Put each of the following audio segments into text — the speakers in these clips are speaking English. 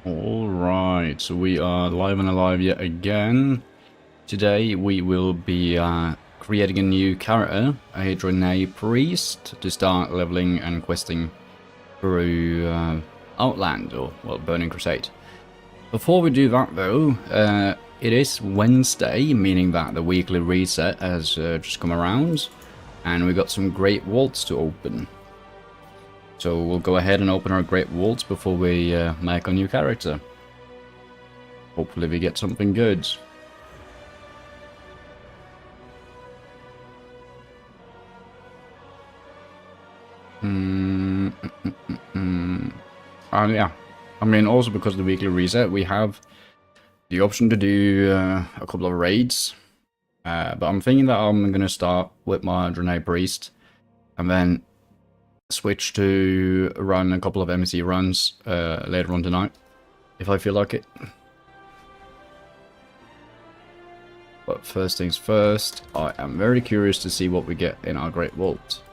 Alright, so we are live and alive yet again. Today we will be creating a new character, a Draenei Priest, to start leveling and questing through Outland, or, well, Burning Crusade. Before we do that though, it is Wednesday, meaning that the weekly reset has just come around, and we got some great vaults to open. So we'll go ahead and open our great vaults before we make a new character. Hopefully we get something good. Yeah, I mean, also because of the weekly reset, we have the option to do a couple of raids. But I'm thinking that I'm going to start with my Draenei Priest, and then switch to run a couple of MC runs later on tonight, if I feel like it. But first things first, I am very curious to see what we get in our Great Vault.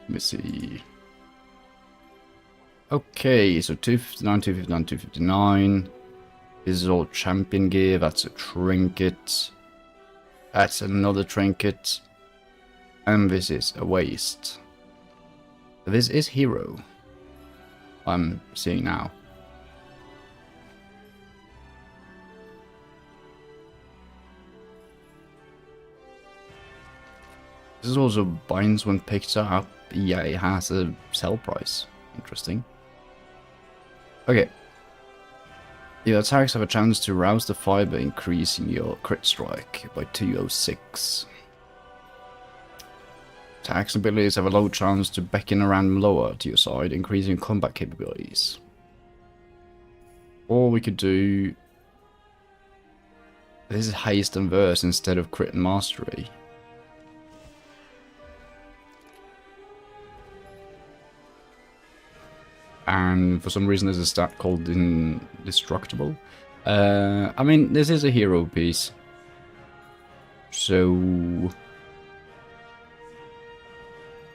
Let me see. Okay, so 259, 259, 259. This is all champion gear. That's a trinket. That's another trinket. And this is a waist. This is hero. I'm seeing now. This is also binds when picked up. Yeah, it has a sell price. Interesting. Okay. Your attacks have a chance to rouse the fiber, increasing your crit strike by 206. Attacks and abilities have a low chance to beckon a random lower to your side, increasing your combat capabilities. Or we could do... This is haste and verse instead of crit and mastery. And for some reason there's a stat called indestructible. I mean, this is a hero piece. So...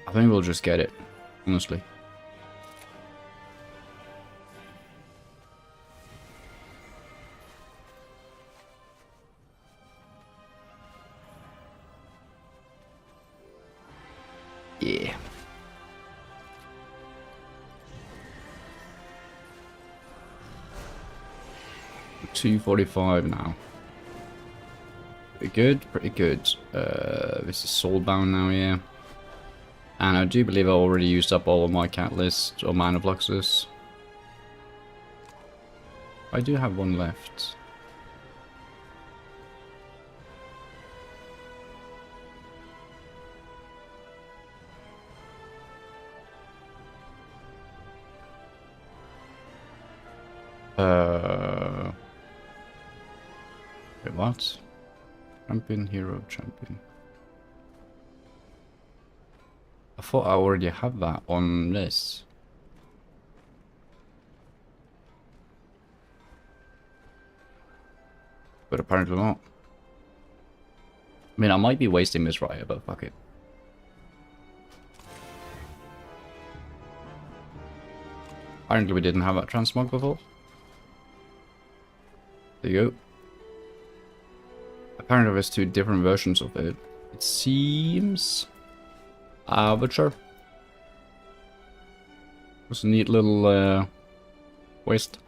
I think we'll just get it, honestly. Yeah. $245 now. Pretty good, pretty good. This is soulbound now, yeah. And I do believe I already used up all of my catalyst or mana fluxes. I do have one left. Wait, what? Champion, hero, champion. I thought I already had that on this. But apparently not. I mean, I might be wasting this right here, but fuck it. Apparently we didn't have that transmog before. There you go. Apparently there's two different versions of it. It seems... but sure. It's a neat little waist.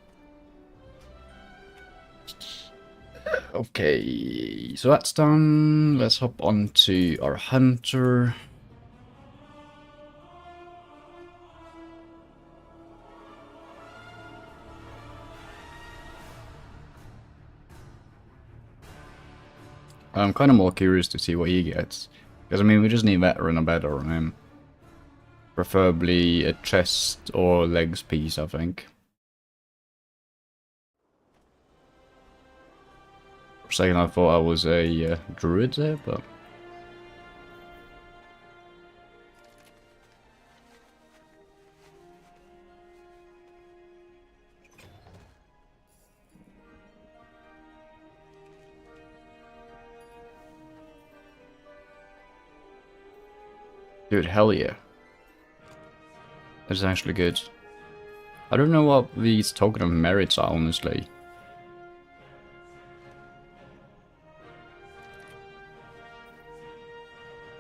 Okay, so that's done. Let's hop on to our hunter. I'm kind of more curious to see what he gets. Because, I mean, we just need veteran or better on him. Preferably a chest or legs piece, I think. For a second I thought I was a druid there, but... Dude, hell yeah. That's actually good. I don't know what these token of merits are, honestly.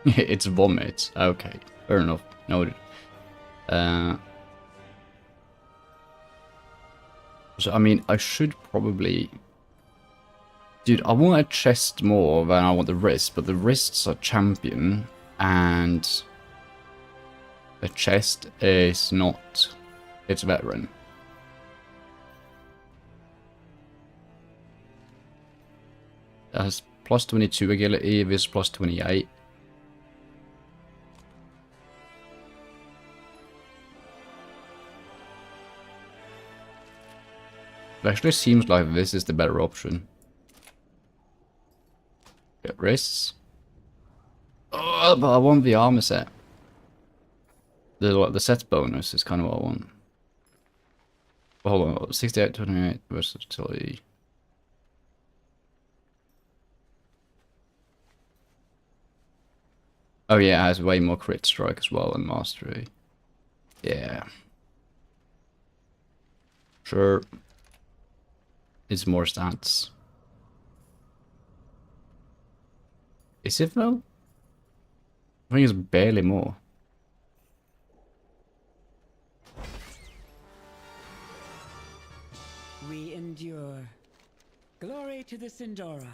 It's vomit. Okay, fair enough. Noted. So, I mean, I should probably... Dude, I want a chest more than I want the wrist, but the wrists are champion, and the chest is not. It's veteran. That has plus 22 agility, this plus 28. It actually seems like this is the better option. Get wrists. Oh, but I want the armor set. The set bonus is kind of what I want. Hold on, 68, 28 versatility. Oh yeah, it has way more crit strike as well and mastery. Yeah. Sure. It's more stats. Is it though? I think it's barely more. We endure. Glory to the Sindori.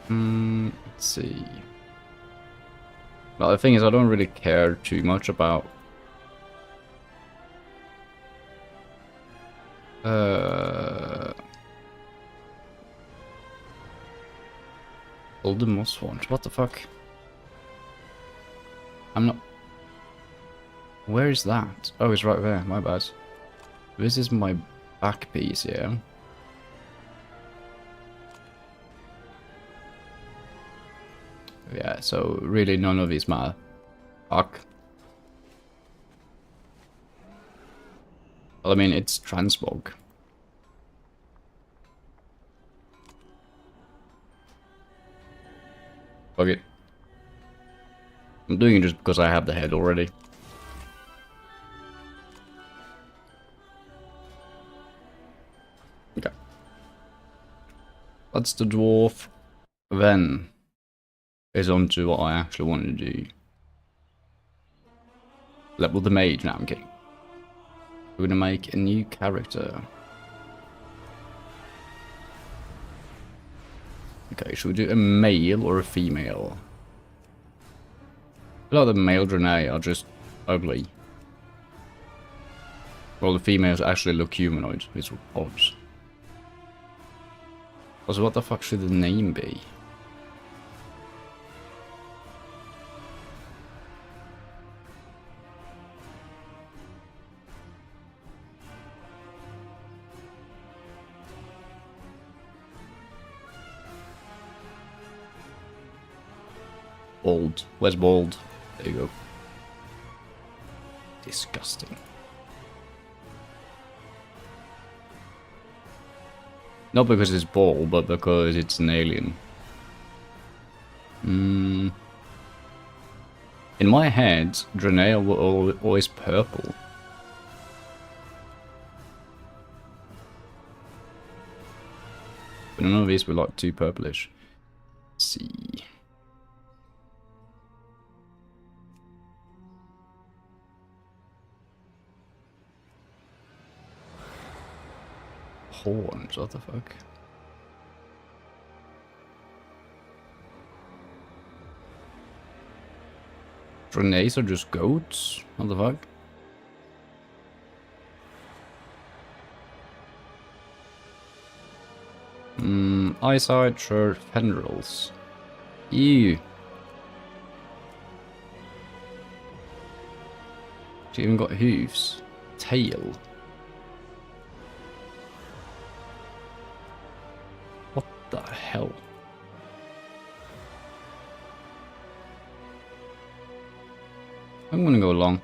Let's see. Well, the thing is, I don't really care too much about all the moss ones. What the fuck? I'm not. Where is that? Oh, it's right there. My bad. This is my back piece here. Yeah, so really none of these matter. Fuck. Well, I mean, it's transmog. Fuck it. I'm doing it just because I have the head already. Okay. That's the dwarf. Then is on to what I actually want to do. Level the mage. Now I'm kidding. We're gonna make a new character. Okay, should we do a male or a female? I feel like the male Draenei are just ugly. Well, the females actually look humanoid. It's odd. Also, what the fuck should the name be? Bald. Where's bald? There you go. Disgusting. Not because it's bald, but because it's an alien. In my head, Draenei were always purple. But none of these were like too purplish. Let's see. Horns, what the fuck? Draeneis are just goats? What the fuck? Eyesight, sure, tendrils. Ew. She even got hooves. Tail. What the hell? I'm gonna go along.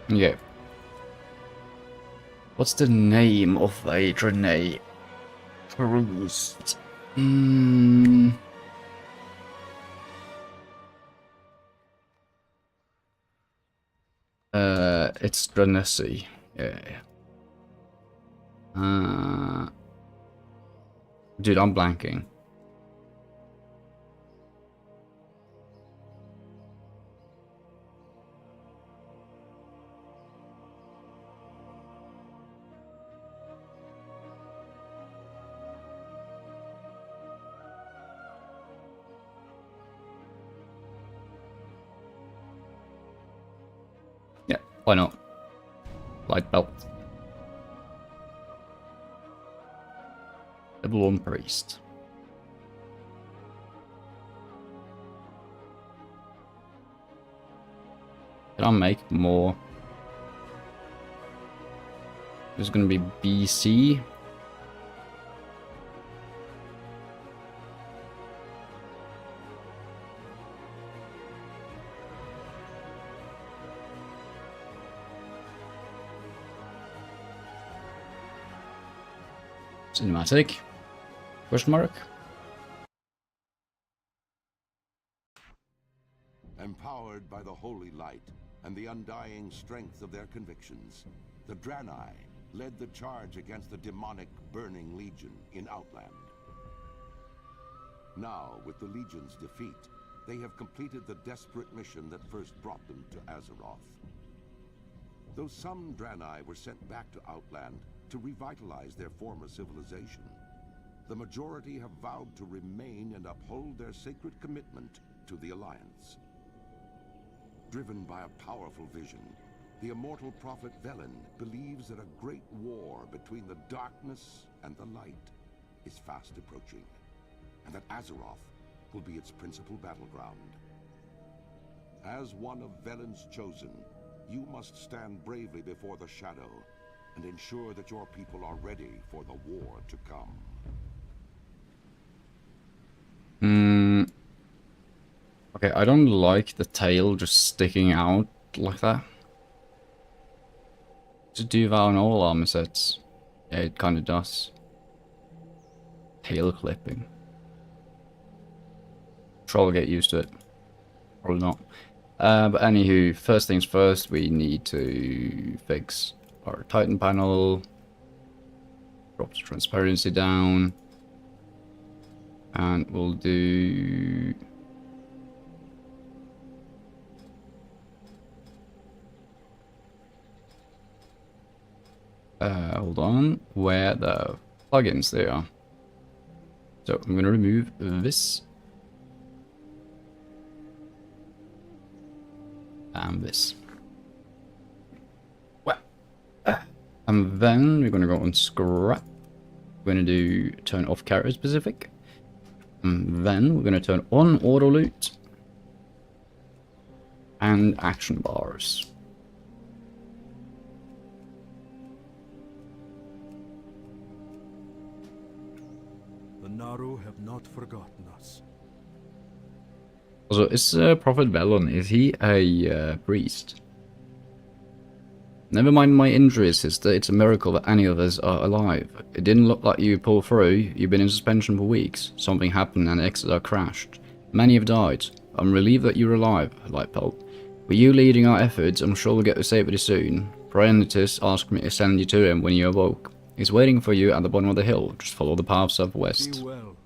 Yeah. What's the name of a Draenei? Priest. It's Dranesi. Yeah. Dude, I'm blanking. Yeah, why not? Light belt. Level 1 priest. Can I make more? There's gonna be BC. Cinematic? Question mark? Empowered by the holy light and the undying strength of their convictions, the Draenei led the charge against the demonic Burning Legion in Outland. Now, with the Legion's defeat, they have completed the desperate mission that first brought them to Azeroth. Though some Draenei were sent back to Outland to revitalize their former civilization, the majority have vowed to remain and uphold their sacred commitment to the Alliance. Driven by a powerful vision, the immortal prophet Velen believes that a great war between the darkness and the light is fast approaching, and that Azeroth will be its principal battleground. As one of Velen's chosen, you must stand bravely before the Shadow and ensure that your people are ready for the war to come. Okay, I don't like the tail just sticking out like that. To do that on all armor sets. Yeah, it kind of does. Tail clipping. Sure, I'll get used to it. Probably not. But anywho, first things first, we need to fix our Titan panel. Drop the transparency down. And we'll do... hold on, where the plugins they are. So I'm going to remove this. And this. Well, and then we're going to go on scrap. We're going to do turn off character specific. And then we're going to turn on auto loot. And action bars. The Naru have not forgotten us. Also, is Prophet Velen, is he a priest? Never mind my injuries, sister. It's a miracle that any of us are alive. It didn't look like you pulled through. You've been in suspension for weeks. Something happened and Exeter crashed. Many have died. I'm relieved that you're alive, Lightpelt. With you leading our efforts, I'm sure we'll get to safety soon. Prionitus asked me to send you to him when you awoke. He's waiting for you at the bottom of the hill. Just follow the path southwest. Be well.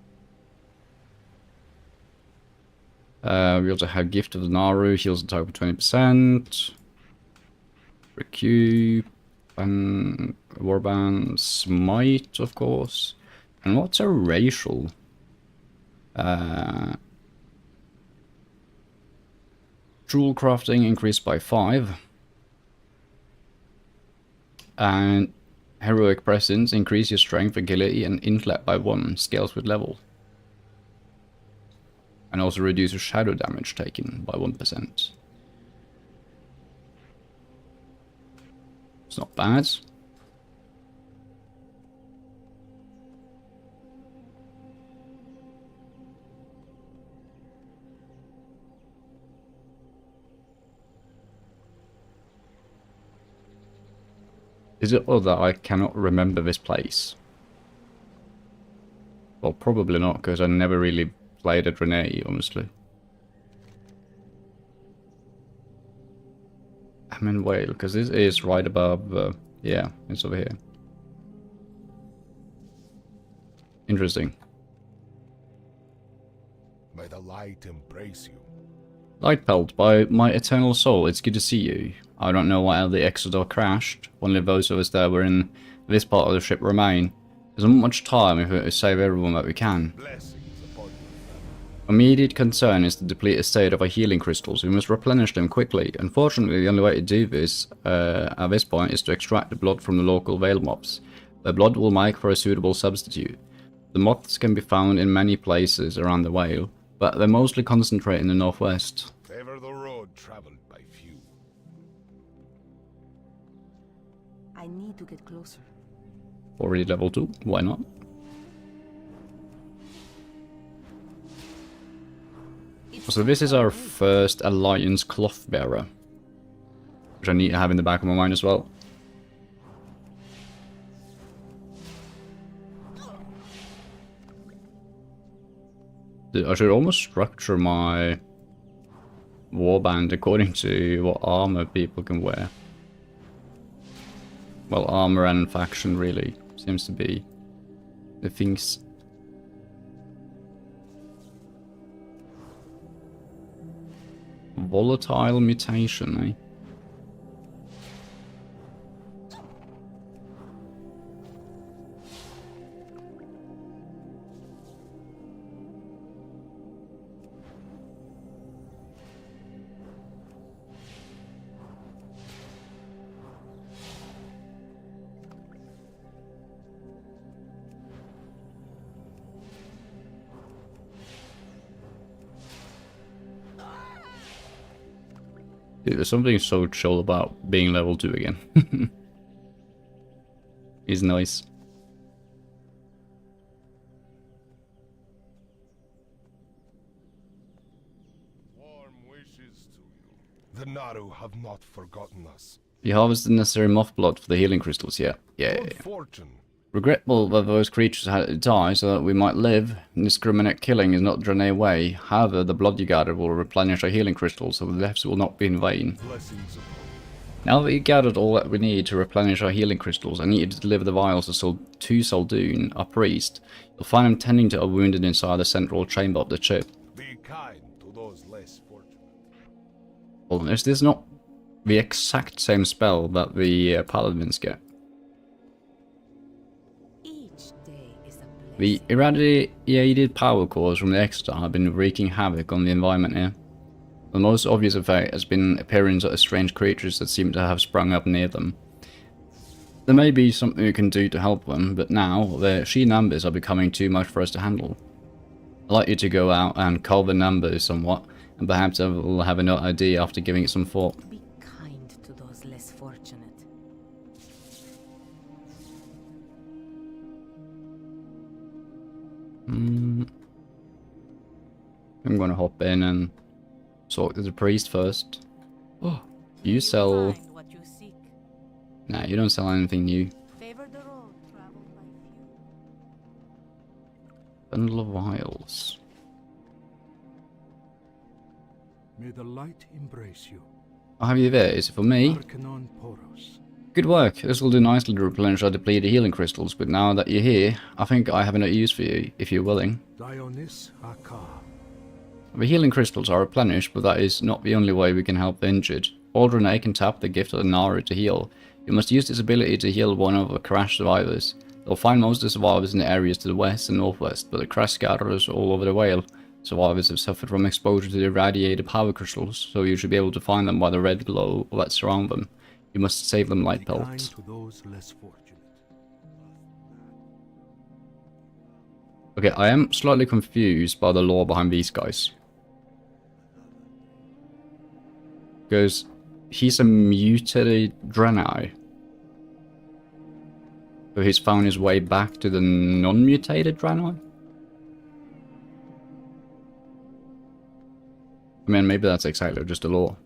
We also have Gift of the Naru, heals the type of 20%. Recoup, and Warband, Smite, of course. And what's a racial? Jewel crafting increased by 5. And Heroic Presence, increase your strength, agility, and intellect by 1, scales with level. And also reduces shadow damage taken by 1%. It's not bad. Is it odd that I cannot remember this place? Well, probably not, because I never really played a Draenei, honestly. I'm in Whale, because this is right above, yeah, it's over here. Interesting. May the light embrace you. Lightpelt, by my eternal soul, it's good to see you. I don't know why the Exodus crashed. Only those of us that were in this part of the ship remain. There's not much time if we to save everyone that we can. Blessings upon you. Immediate concern is the depleted state of our healing crystals. We must replenish them quickly. Unfortunately, the only way to do this at this point is to extract the blood from the local Vale mobs. Their blood will make for a suitable substitute. The moths can be found in many places around the Vale, but they're mostly concentrated in the northwest. Favor the road traveled by few. I need to get closer. Already level 2, why not? So this is our first Alliance Cloth Bearer, which I need to have in the back of my mind as well. I should almost structure my warband according to what armor people can wear. Well, armor and faction really seems to be the things. Volatile mutation, eh? Dude, there's something so chill about being level 2 again. It's nice. Warm wishes to you. The Naru have not forgotten us. You harvested the necessary moth blood for the healing crystals, yeah. Good fortune. Regretful that those creatures had to die so that we might live. Indiscriminate killing is not Draenei way. However, the blood you gathered will replenish our healing crystals, so the deaths will not be in vain. Blessings upon you. Now that you gathered all that we need to replenish our healing crystals, I need you to deliver the vials to Soldoon, our priest. You'll find him tending to a wounded inside the central chamber of the ship. Be kind to those less fortunate. Well, is this not the exact same spell that the paladins get? Each day is a blessing. The irradiated power cores from the Exeter have been wreaking havoc on the environment here. The most obvious effect has been appearance of strange creatures that seem to have sprung up near them. There may be something we can do to help them, but now their sheer numbers are becoming too much for us to handle. I'd like you to go out and cull the numbers somewhat, and perhaps I will have an idea after giving it some thought. Be kind to those less fortunate. I'm gonna hop in and talk to the priest first. Oh, you sell... Find what you seek. Nah, you don't sell anything new. Favor the road traveled by few. Bundle of vials. May the light embrace you. I'll have you there. Is it for me? Arcanon Poros. Good work. This will do nicely to replenish our depleted healing crystals, but now that you're here, I think I have enough use for you, if you're willing. Dionys Akar. The healing crystals are replenished, but that is not the only way we can help the injured. All Draenei can tap the gift of the Naru to heal. You must use this ability to heal one of the crash survivors. You'll find most of the survivors in the areas to the west and northwest, but the crash scatterers all over the Whale. Survivors have suffered from exposure to the irradiated power crystals, so you should be able to find them by the red glow that surround them. You must save them, Be Lightpelt. kind to those less fortunate. Okay, I am slightly confused by the lore behind these guys. Because he's a mutated Draenei. So he's found his way back to the non-mutated Draenei? I mean, maybe that's exactly just a lore.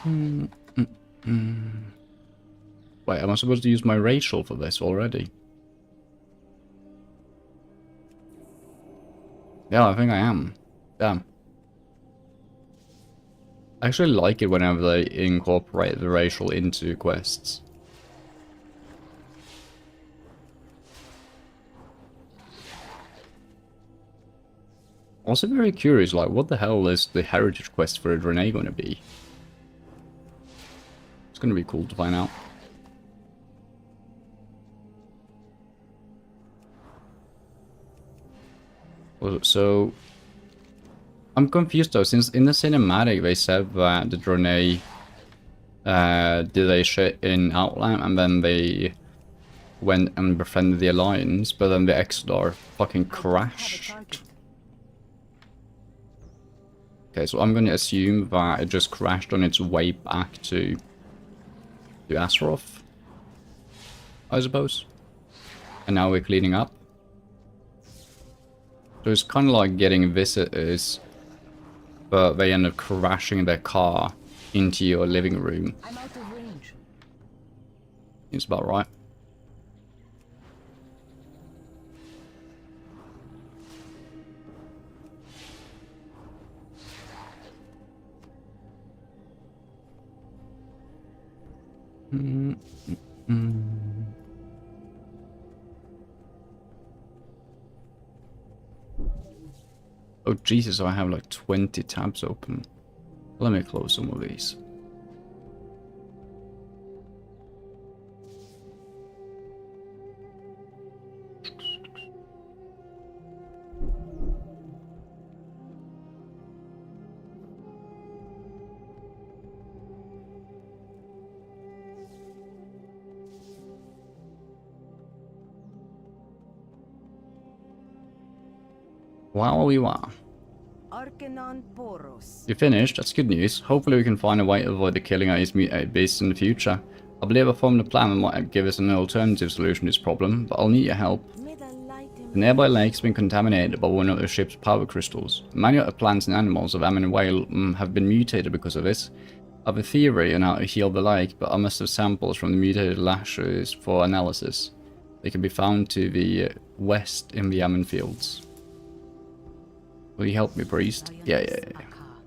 Wait, am I supposed to use my racial for this already? Yeah, I think I am. Damn. I actually like it whenever they incorporate the racial into quests. Also very curious, like, what the hell is the heritage quest for a Draenei going to be? It's going to be cool to find out. Well, so, I'm confused though, since in the cinematic they said that the Draenei did a shit in Outland and then they went and befriended the Alliance, but then the Exodar fucking crashed. Okay, so I'm going to assume that it just crashed on its way back to Azeroth, I suppose. And now we're cleaning up. So it's kind of like getting visitors, but they end up crashing their car into your living room. I'm out of range. Seems about right. Oh Jesus, I have like 20 tabs open. Let me close some of these. Wow. Arcanon Poros. You finished? That's good news. Hopefully we can find a way to avoid the killing of these mutated beasts in the future. I believe I formed a plan that might give us an alternative solution to this problem, but I'll need your help. The nearby lake's been contaminated by one of the ship's power crystals. Many other plants and animals of Ammon Whale have been mutated because of this. I have a theory on how to heal the lake, but I must have samples from the mutated lashes for analysis. They can be found to the west in the Ammon fields. Will you help me, priest? Yeah.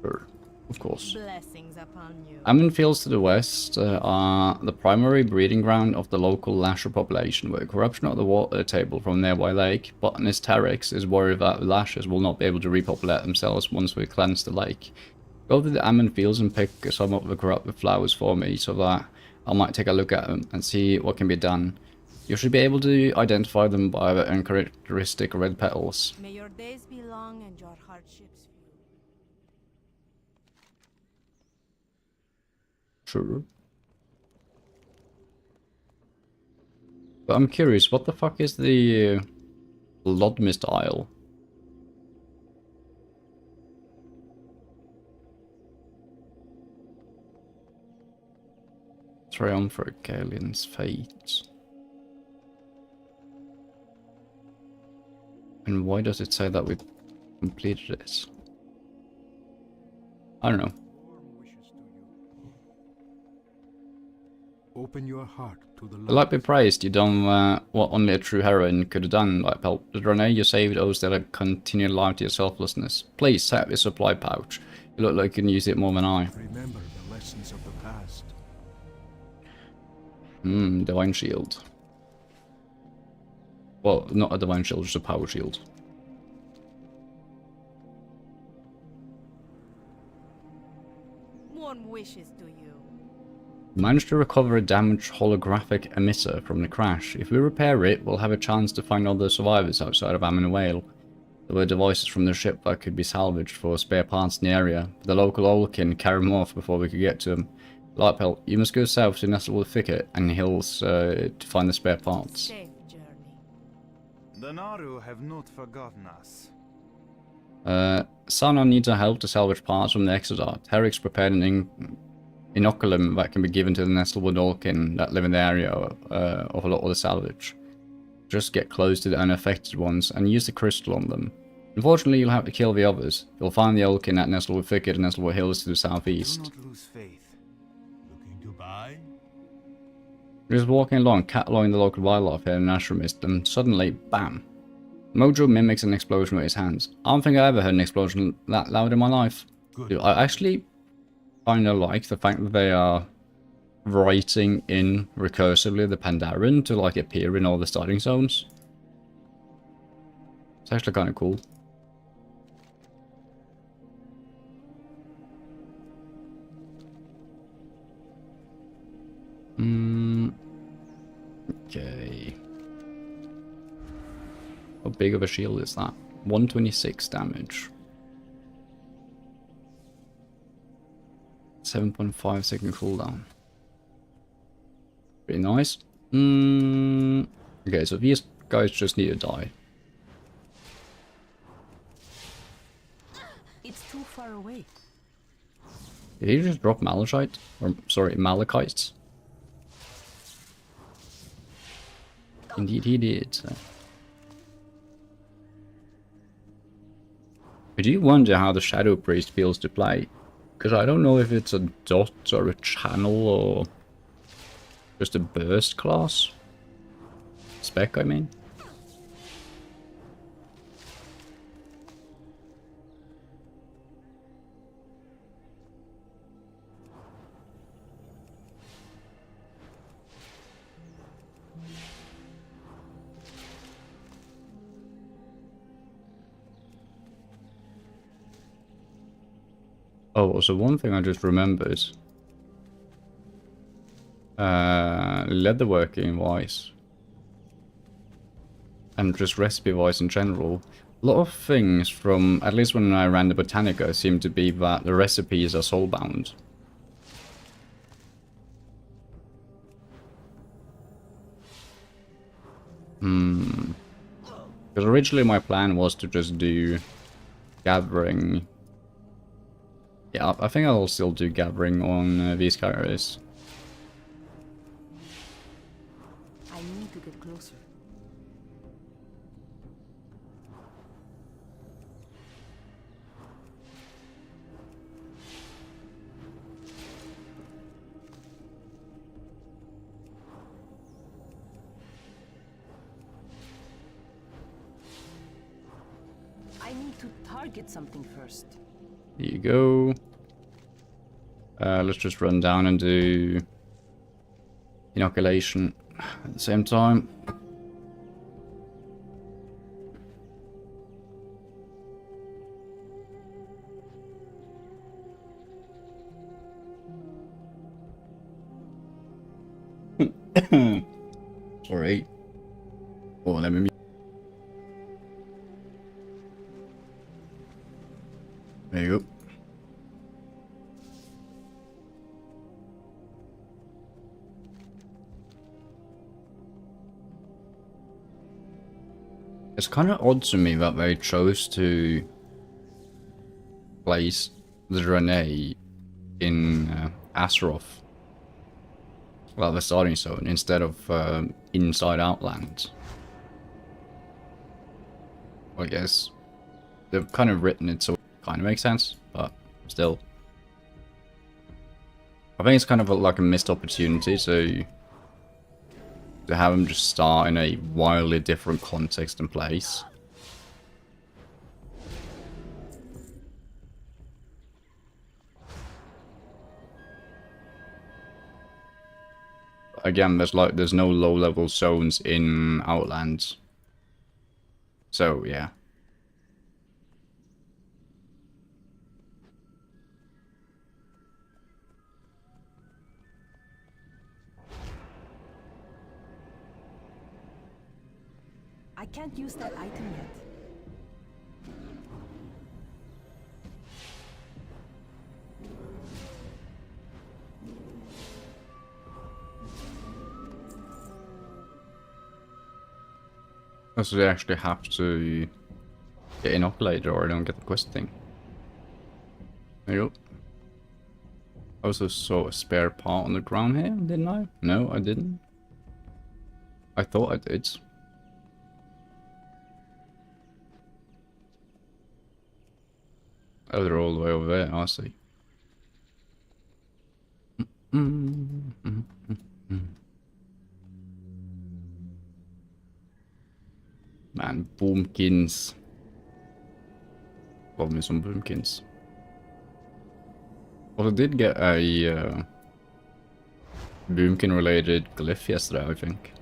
Sure. Of course. Blessings upon you. Ammon fields to the west are the primary breeding ground of the local lasher population, where corruption of the water table from nearby lake. Botanist Terex is worried that the lashers will not be able to repopulate themselves once we cleanse the lake. Go to the Ammon fields and pick some of the corrupted flowers for me, so that I might take a look at them and see what can be done. You should be able to identify them by the uncharacteristic red petals. May your days be long and your hardships few. Sure. But I'm curious, what the fuck is the Lodmist Isle? Triumphant Galian's fate. And why does it say that we've completed this? I don't know. Open your heart to the The light be praised, you done what only a true heroine could have done, like help the Draenei you saved owes their continued life to your selflessness. Please set up your supply pouch. You look like you can use it more than I. Remember the lessons of the past. Divine shield. Well, not a divine shield, just a power shield. Warm wishes to you. Managed to recover a damaged holographic emitter from the crash. If we repair it, we'll have a chance to find other survivors outside of Ammon Whale. There were devices from the ship that could be salvaged for spare parts in the area, but the local Olkin carried them off before we could get to them. Lightpelt, you must go south to Nestlewood Thicket and hills to find the spare parts. Safe journey. The Naru have not forgotten us. Sana needs our help to salvage parts from the Exodar. Terex prepared an inoculum that can be given to the Nestlewood Olkin that live in the area of a lot of the salvage. Just get close to the unaffected ones and use the crystal on them. Unfortunately, you'll have to kill the others. You'll find the Olkin at Nestlewood Thicket and Nestlewood Hills to the southeast. Do not lose faith. Just walking along, cataloging the local wildlife here in Natural Mist, and suddenly, bam! Mojo mimics an explosion with his hands. I don't think I ever heard an explosion that loud in my life. Good. Dude, I actually kind of like the fact that they are writing in recursively the Pandaren to like appear in all the starting zones. It's actually kind of cool. Okay. How big of a shield is that? 126 damage. 7.5 second cooldown. Pretty nice. Okay, so these guys just need to die. It's too far away. Did he just drop malachite? Or, sorry, malachites? Indeed he did. I do wonder how the Shadow Priest feels to play. Because I don't know if it's a dot or a channel or just a burst class. Spec, I mean. Oh, so one thing I just remembered. Leatherworking wise. And just recipe wise in general. A lot of things from, at least when I ran the Botanica, seem to be that the recipes are soulbound. Because originally my plan was to just do gathering. Yeah, I think I'll still do gathering on these characters. I need to get closer. I need to target something first. Here you go. Let's just run down and do inoculation at the same time. Sorry. Oh, let me. There you go. It's kind of odd to me that they chose to place the Draenei in Azeroth, well, the starting zone, instead of inside Outland. I guess they've kind of written it so it kind of makes sense, but still. I think it's kind of like a missed opportunity to have them just start in a wildly different context and place. Again, there's no low-level zones in Outland. So, yeah. I can't use that item yet. So they actually have to get inoculated or I don't get the quest thing. There you go. I also saw a spare part on the ground here, didn't I? No, I didn't. I thought I did. Oh, they're all the way over there, I see. boomkins. Love me some boomkins. Well, I did get a boomkin related glyph yesterday, I think.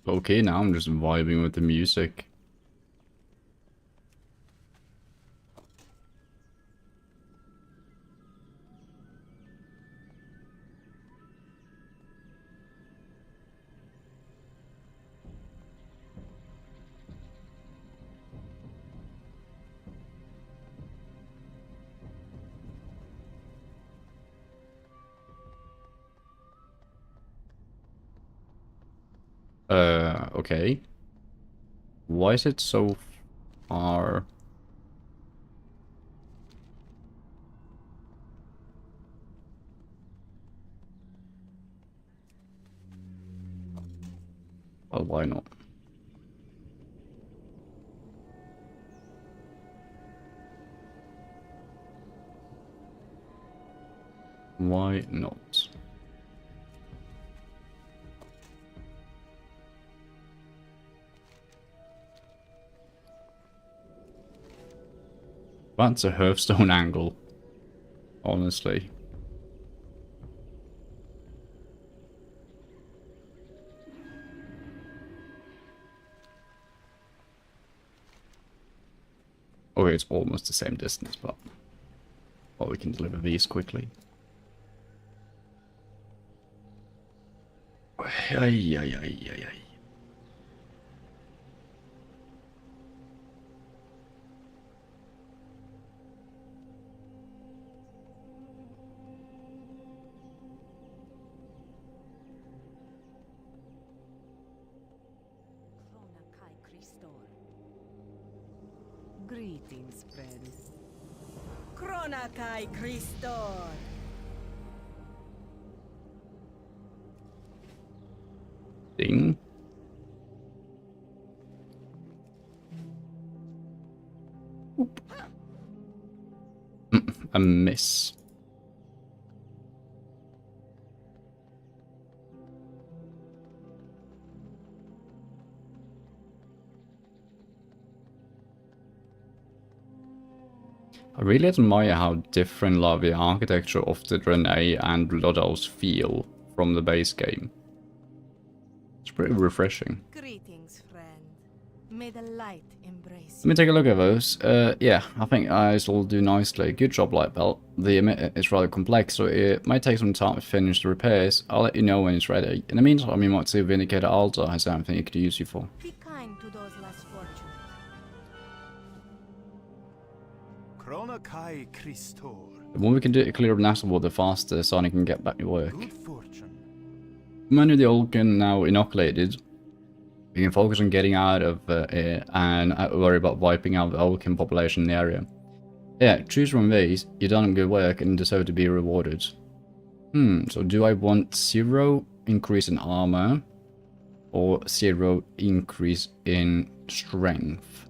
Okay, now I'm just vibing with the music. Okay. Why is it so far? Well, why not? Why not? That's a Hearthstone angle, honestly. Okay, it's almost the same distance, but well, we can deliver these quickly. Ay, ay, ay, ay, ay. Greetings, friends. Kronakai Christor. Ding. Oop. A miss. I really admire how different the architecture of the Draenei and Blood Elves feel from the base game. It's pretty refreshing. Greetings, friend. May the light embrace Let me take a look at those. Yeah, I think eyes will do nicely. Good job, Lightbelt. The emitter is rather complex, so it might take some time to finish the repairs. I'll let you know when it's ready. In the meantime, you might see if Vindicator Altar has something it could use you for. Be kind to those less fortunate. Kronakai Christor. The more we can do to clear up Nassau, the faster Sonic can get back to work. Good fortune. Many of the Olkin now inoculated. We can focus on getting out of here and not worry about wiping out the Olkin population in the area. Yeah, choose from these. You've done good work and deserve to be rewarded. So do I want 0 increase in armor or 0 increase in strength?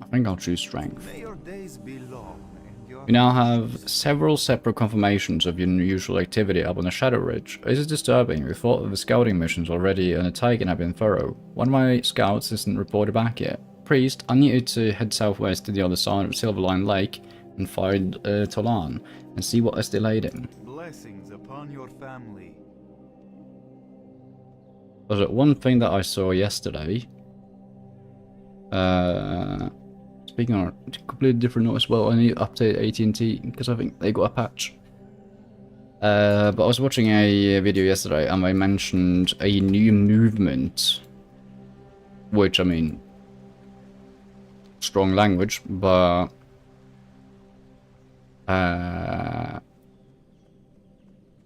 I think I'll choose strength. May your days be long and your We now have several separate confirmations of your unusual activity up on the Shadow Ridge. It is disturbing. We thought that the scouting missions already undertaken have been thorough. One of my scouts isn't reported back yet. Priest, I need you to head southwest to the other side of Silverline Lake and find Tolan and see what has delayed him. blessings upon your family. There's one thing that I saw yesterday. Speaking on a completely different note as well, I need to update AT&T because I think they got a patch. But I was watching a video yesterday and they mentioned a new movement, which I mean, strong language, but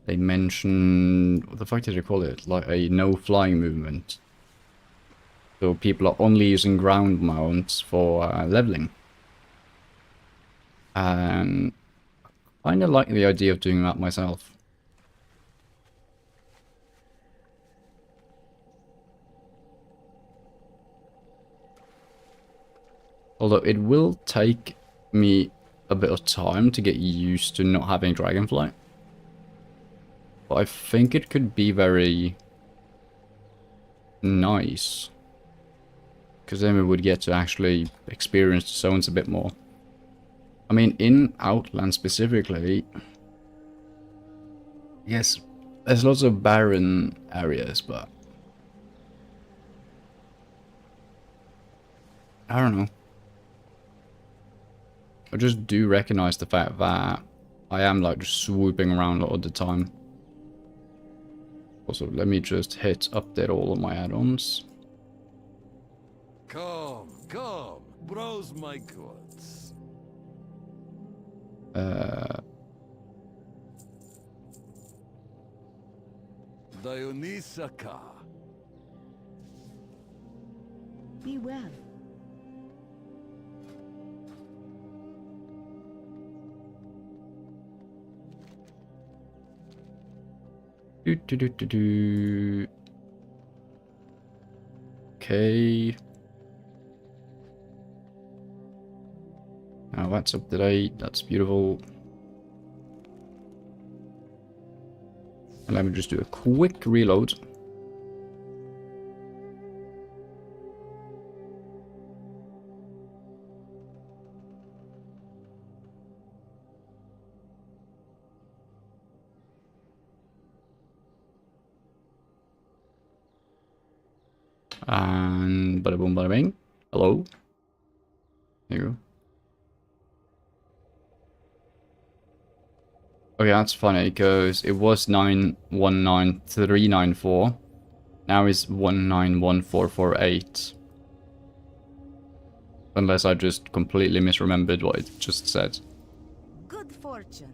they mentioned, what the fuck did they call it? Like a no flying movement. So people are only using ground mounts for leveling. And I kind of like the idea of doing that myself. Although it will take me a bit of time to get used to not having dragonflight. But I think it could be very nice. Because then we would get to actually experience the zones a bit more. I mean, in Outland specifically, yes, there's lots of barren areas, but I don't know. I just do recognize the fact that I am like just swooping around all the time. Also, let me just hit update all of my add-ons. Come, browse my goods. Dionysaka. Be well. Okay. Now that's up to date. That's beautiful. And let me just do a quick reload. And bada boom, bada bing. Hello. There you go. Okay, that's funny because it was 919394. Now it's 191448. Unless I just completely misremembered what it just said. Good fortune.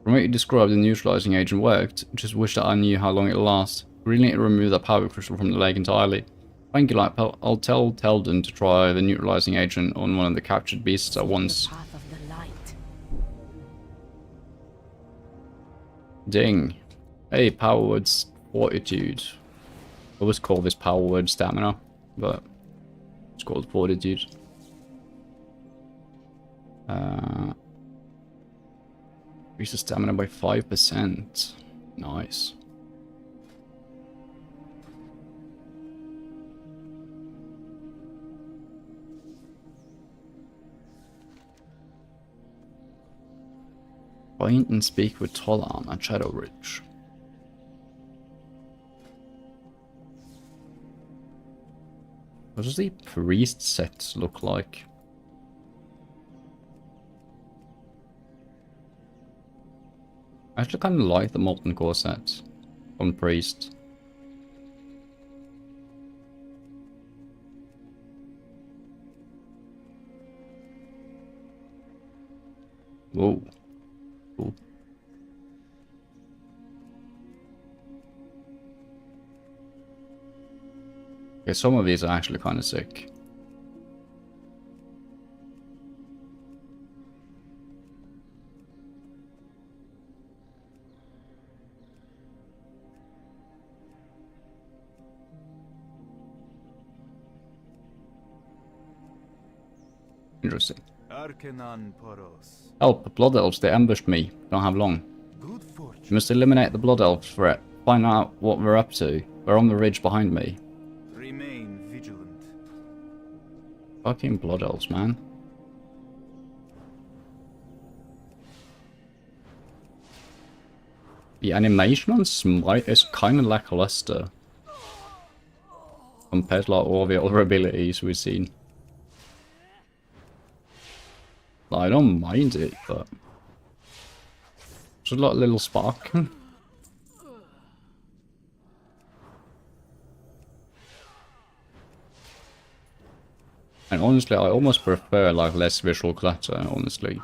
From what you described, the neutralizing agent worked. Just wish that I knew how long it'll last. Really need to remove that power crystal from the lake entirely. Thank you, Lightpelt. I'll tell Teldon to try the neutralizing agent on one of the captured beasts at once. The path of the light. Ding. Hey, power word's fortitude. I always call this power word stamina, but it's called fortitude. Increase the stamina by 5%. Nice. Find and speak with Tolam at Shadow Ridge. What does the priest set look like? I actually kind of like the Molten Core set on priest. Whoa. Cool. Okay, some of these are actually kind of sick. Interesting. Help, Blood Elves, they ambushed me. Don't have long. Good fortune. You must eliminate the Blood Elves threat. Find out what we're up to. We're on the ridge behind me. Remain vigilant. Fucking Blood Elves, man. The animation on Smite is kind of lackluster compared to like all the other abilities we've seen. I don't mind it, but just like a little spark. And honestly, I almost prefer like less visual clutter, honestly.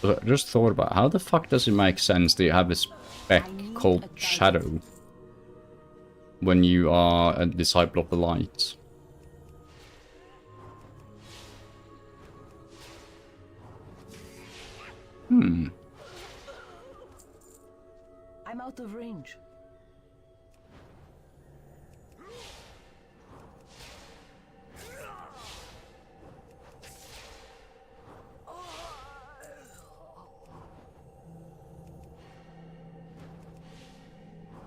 I just thought about how the fuck does it make sense that you have a spec called Shadow when you are a disciple of the light? I'm out of range.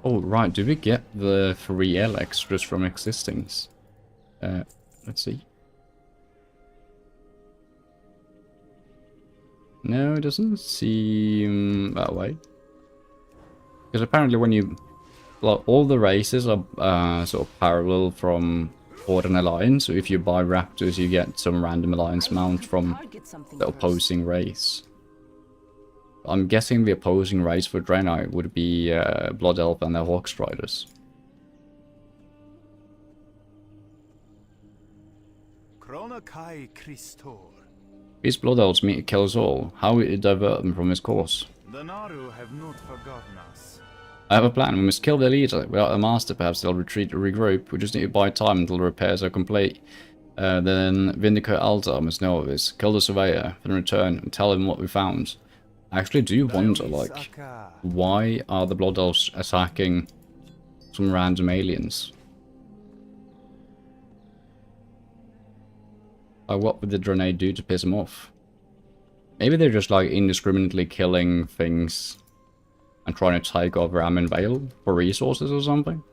Oh, right. Do we get the 3L extras from existings? Let's see. No, it doesn't seem that way. Because apparently when you... Well, all the races are sort of parallel from Horde and Alliance. So if you buy Raptors, you get some random Alliance mount from the opposing race. I'm guessing the opposing race for Draenei would be Blood Elf and the Hawkstriders. Kronakai Christor. These Blood Elves meet to kill us all. How will it divert them from his course? The Naru have not forgotten us. I have a plan. We must kill their leader. Without a master, perhaps they'll retreat or regroup. We just need to buy time until the repairs are complete. Then Vindicate Altar must know of this. Kill the Surveyor, then return and tell him what we found. I actually do wonder, like, why are the Blood Elves attacking some random aliens? Like, what would the Draenei do to piss them off? Maybe they're just, like, indiscriminately killing things and trying to take over Amin Vale for resources or something?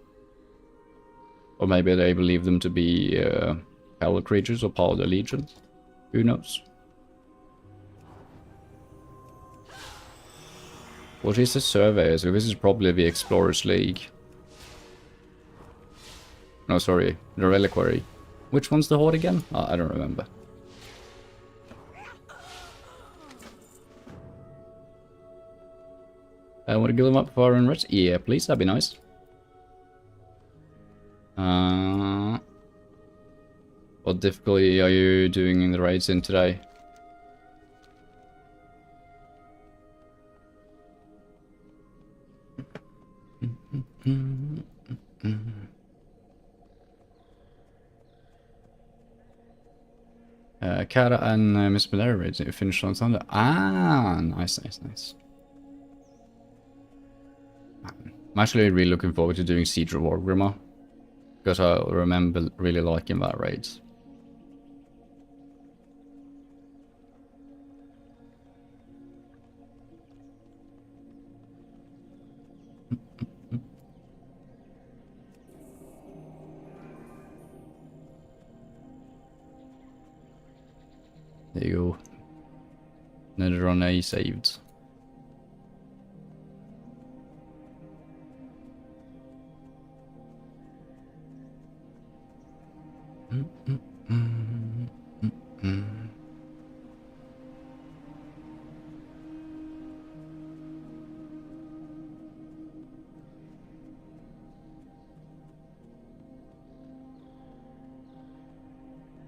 Or maybe they believe them to be hell creatures or part of the Legion. Who knows? What is the Surveyor? So this is probably the Explorers League. No, sorry, the Reliquary. Which one's the Horde again? Oh, I don't remember. I want to give them up for and rich? Yeah, please, that'd be nice. What difficulty are you doing in the raids in today? Kara and Miss Malera raids finished on Sunday. Ah, nice, nice, nice. I'm actually really looking forward to doing Siege of Wargrimmar, because I remember really liking that raid. There you go. Another on A saved.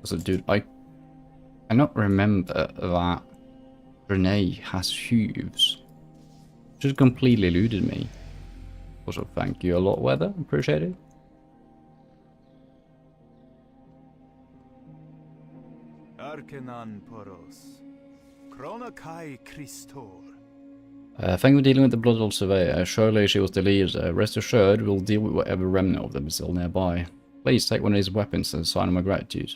So, dude, I cannot remember that Draenei has hooves. Just completely eluded me. Also, thank you a lot, Weather. Appreciate it. Arkenan Poros. Kronakai Christor. Thank you for dealing with the Blood Elf Surveyor. Surely she was the leader. Rest assured, we'll deal with whatever remnant of them is still nearby. Please take one of these weapons as a sign of my gratitude.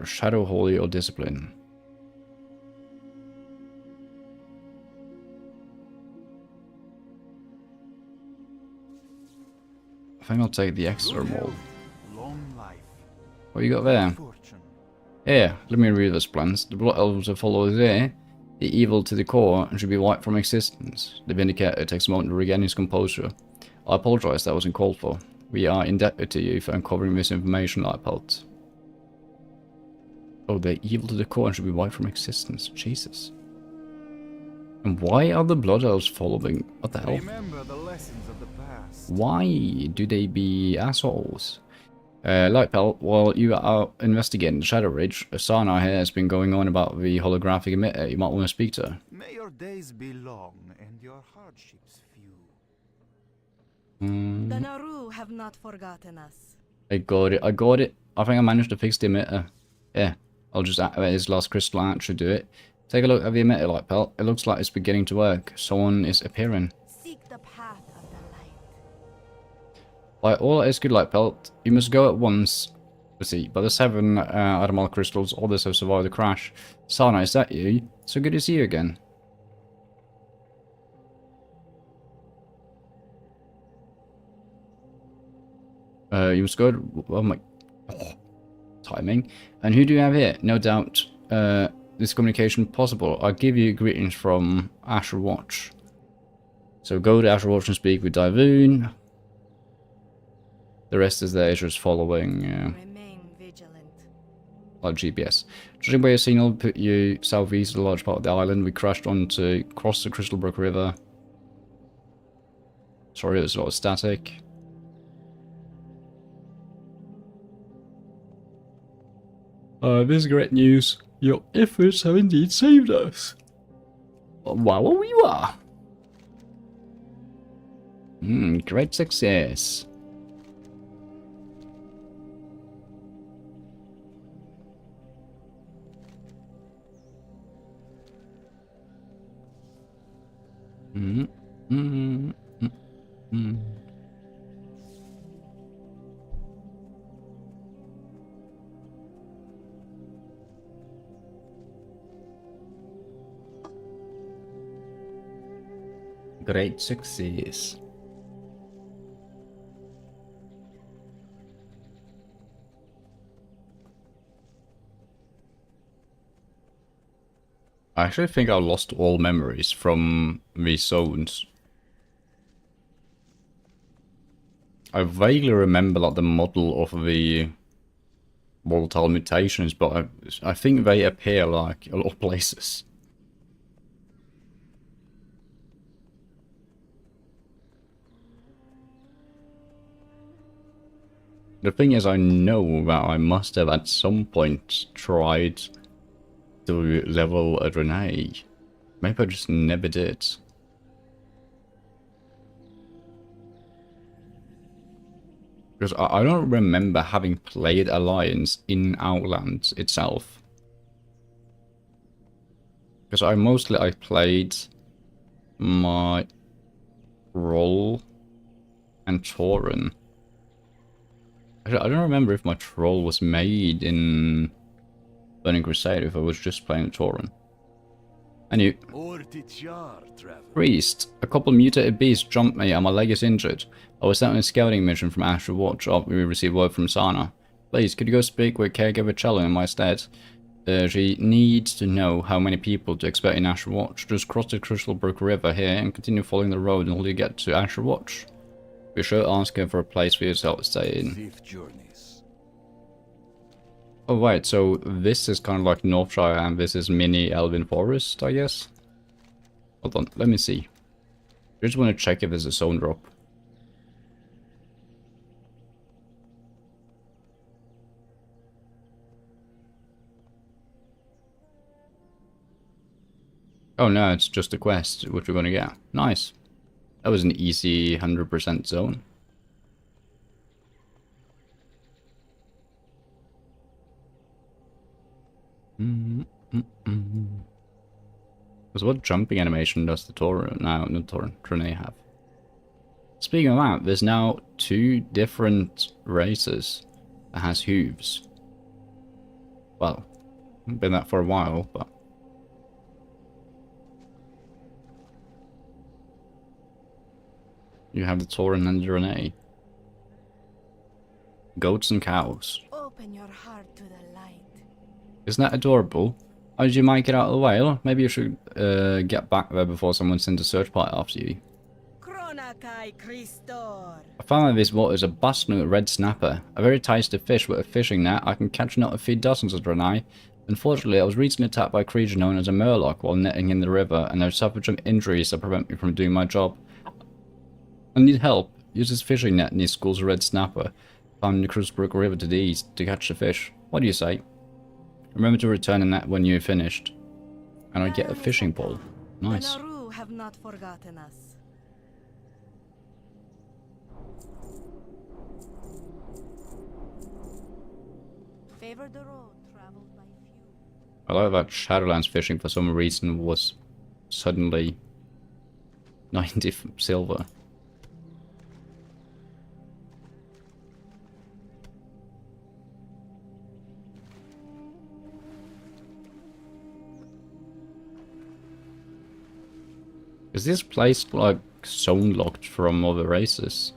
Shadow, Holy, or Discipline. I think I'll take the extra mold. What you got there? Here, let me read this plans. The Blood Elves are followers here. The evil to the core and should be wiped from existence. The Vindicator takes a moment to regain his composure. I apologize, that wasn't called for. We are indebted to you for uncovering misinformation I pelt. Oh, they're evil to the core and should be wiped from existence. Jesus. And why are the Blood Elves following? What the hell? Remember the lessons of the past. Why do they be assholes? Lightpelt, while you are investigating the Shadow Ridge, Sana here has been going on about the holographic emitter. You might want to speak to her. May your days be long and your hardships few. The Naru have not forgotten us. I got it. I got it. I think I managed to fix the emitter. Yeah, I'll just activate his last crystal and actually do it. Take a look at the emitter, Lightpelt. It looks like it's beginning to work. Someone is appearing. Seek the path of the light. By all that is good, Lightpelt, you must go at once. Let's see, by the 7 Adamant crystals, others have survived the crash. Sana, is that you? So good to see you again. You must go. Oh my. Oh, timing. And who do you have here? No doubt, this communication possible. I'll give you greetings from Asher Watch. So go to Asher Watch and speak with Divoon. The rest is there, just following. Remain vigilant. Like GPS. Judging by your signal, put you southeast of the large part of the island. We crashed on to cross the Crystalbrook River. Sorry, there's a lot of static. This is great news. Your efforts have indeed saved us. Wow, you are. Great success. Great success. I actually think I lost all memories from these zones. I vaguely remember like the model of the volatile mutations, but I think they appear like a lot of places. The thing is, I know that I must have at some point tried to level a grenade. Maybe I just never did. Because I don't remember having played Alliance in Outland itself. Because I played my Troll and Tauren. I don't remember if my Troll was made in Burning Crusade, if I was just playing Tauren. I knew. Priest, a couple mutated beasts jumped me and my leg is injured. I was sent on a scouting mission from Asher Watch after we received word from Sana. Please, could you go speak with caregiver Cello in my stead? She needs to know how many people to expect in Asher Watch. Just cross the Crystalbrook River here and continue following the road until you get to Asher Watch. Be sure to ask her for a place for yourself to stay in. Oh wait, so this is kind of like Northshire and this is mini Elven Forest, I guess? Hold on, let me see. I just want to check if there's a zone drop. Oh no, it's just a quest, which we're gonna get. Nice. That was an easy 100% zone. Because what jumping animation does the Tauren, no, not Tauren, Trine have? Speaking of that, there's now 2 different races that has hooves. Well, been that for a while, but... You have the Tauren and the Rene. Goats and cows. Open your heart to the light. Isn't that adorable? How did you make it out of the whale? Maybe you should get back there before someone sends a search party after you. I found that this water is a bustling red snapper. A very tasty fish with a fishing net. I can catch not a few dozens of Draenei. Unfortunately, I was recently attacked by a creature known as a Murloc while netting in the river, and I've suffered some injuries that prevent me from doing my job. I need help. Use this fishing net and he schools a red snapper. Climb the Cruzbrook River to the east to catch the fish. What do you say? Remember to return the net when you're finished. And I get a fishing pole. Nice. The Naru have not forgotten us. Favor the road traveled by few. I like that Shadowlands fishing for some reason was suddenly 90 silver. Is this place like zone locked from other races?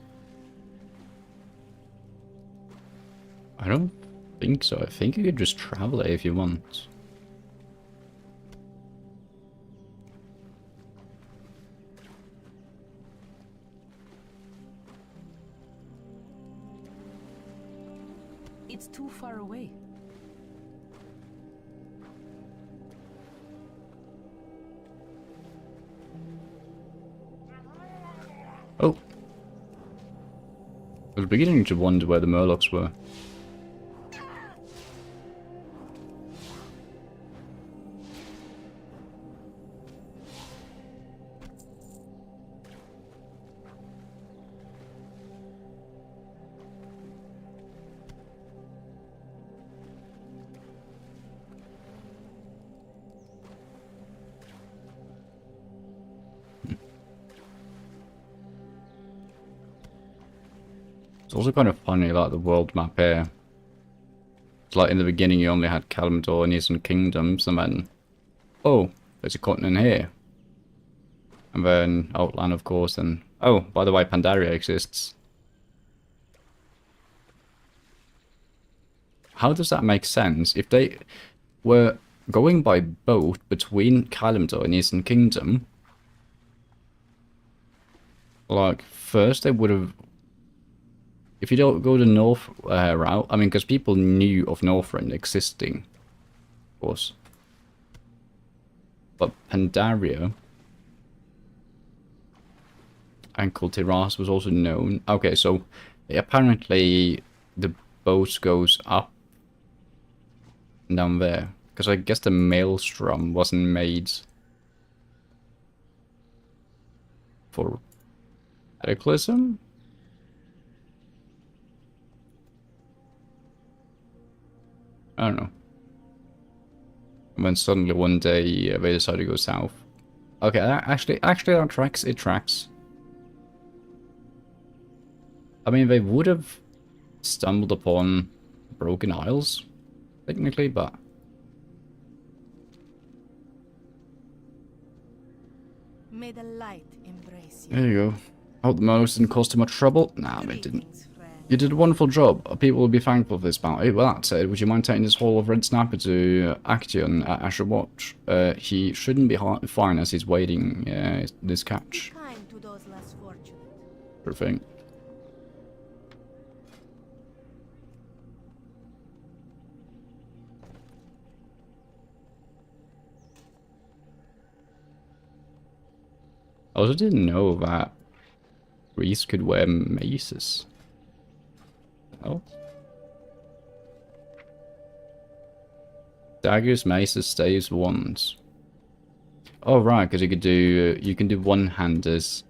I don't think so. I think you could just travel it if you want. It's too far away. Oh. I was beginning to wonder where the Murlocs were. It's also kind of funny, like the world map here. It's like in the beginning you only had Kalimdor and Eastern Kingdoms, and then, oh, there's a continent here. And then Outland, of course, and, oh, by the way, Pandaria exists. How does that make sense? If they were going by boat between Kalimdor and Eastern Kingdom, like, first they would have... If you don't go the north route, I mean, because people knew of Northrend existing, of course. But Pandaria and Kultiras was also known. Okay, so apparently the boat goes up and down there. Because I guess the maelstrom wasn't made for Cataclysm? I don't know. And then suddenly one day they decided to go south. Okay, actually that tracks. It tracks. I mean, they would have stumbled upon Broken Isles, technically, but... May the light embrace you. There you go. Hope the most didn't cause too much trouble. Nah, they didn't. Greetings, friend. You did a wonderful job. People will be thankful for this bounty. Well, that said, would you mind taking this Hall of Red Snapper to Action at Asher Watch? He shouldn't be fine as he's waiting this catch. Be kind to those less fortunate. Sure thing. I also didn't know that priests could wear maces. Oh. Daggers, maces, staves, wands. Oh right, because you can do one-handers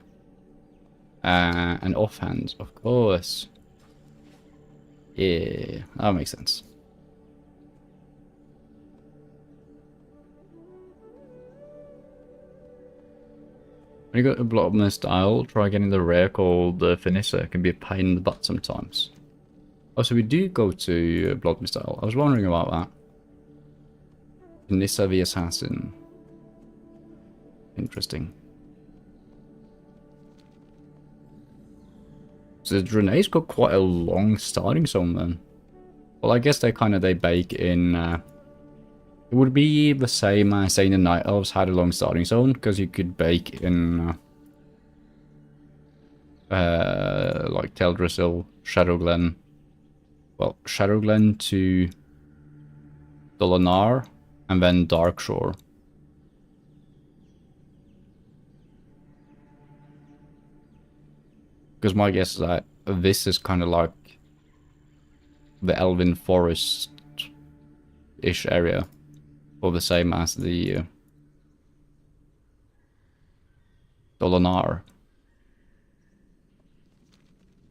and offhands, of course. Yeah, that makes sense. When you got a blockman style, try getting the rare called Finisher. It can be a pain in the butt sometimes. Oh, so we do go to blockman style. I was wondering about that. Finisher the Assassin. Interesting. So the Drenae's got quite a long starting zone then. Well, I guess they bake in... it would be the same as saying the Night Elves had a long starting zone, because you could bake in... like Teldrassil, Shadowglen. Well, Shadowglen to Dolinar, and then Darkshore. Because my guess is that this is kind of like the Elven Forest-ish area. Or the same as the Dolonar.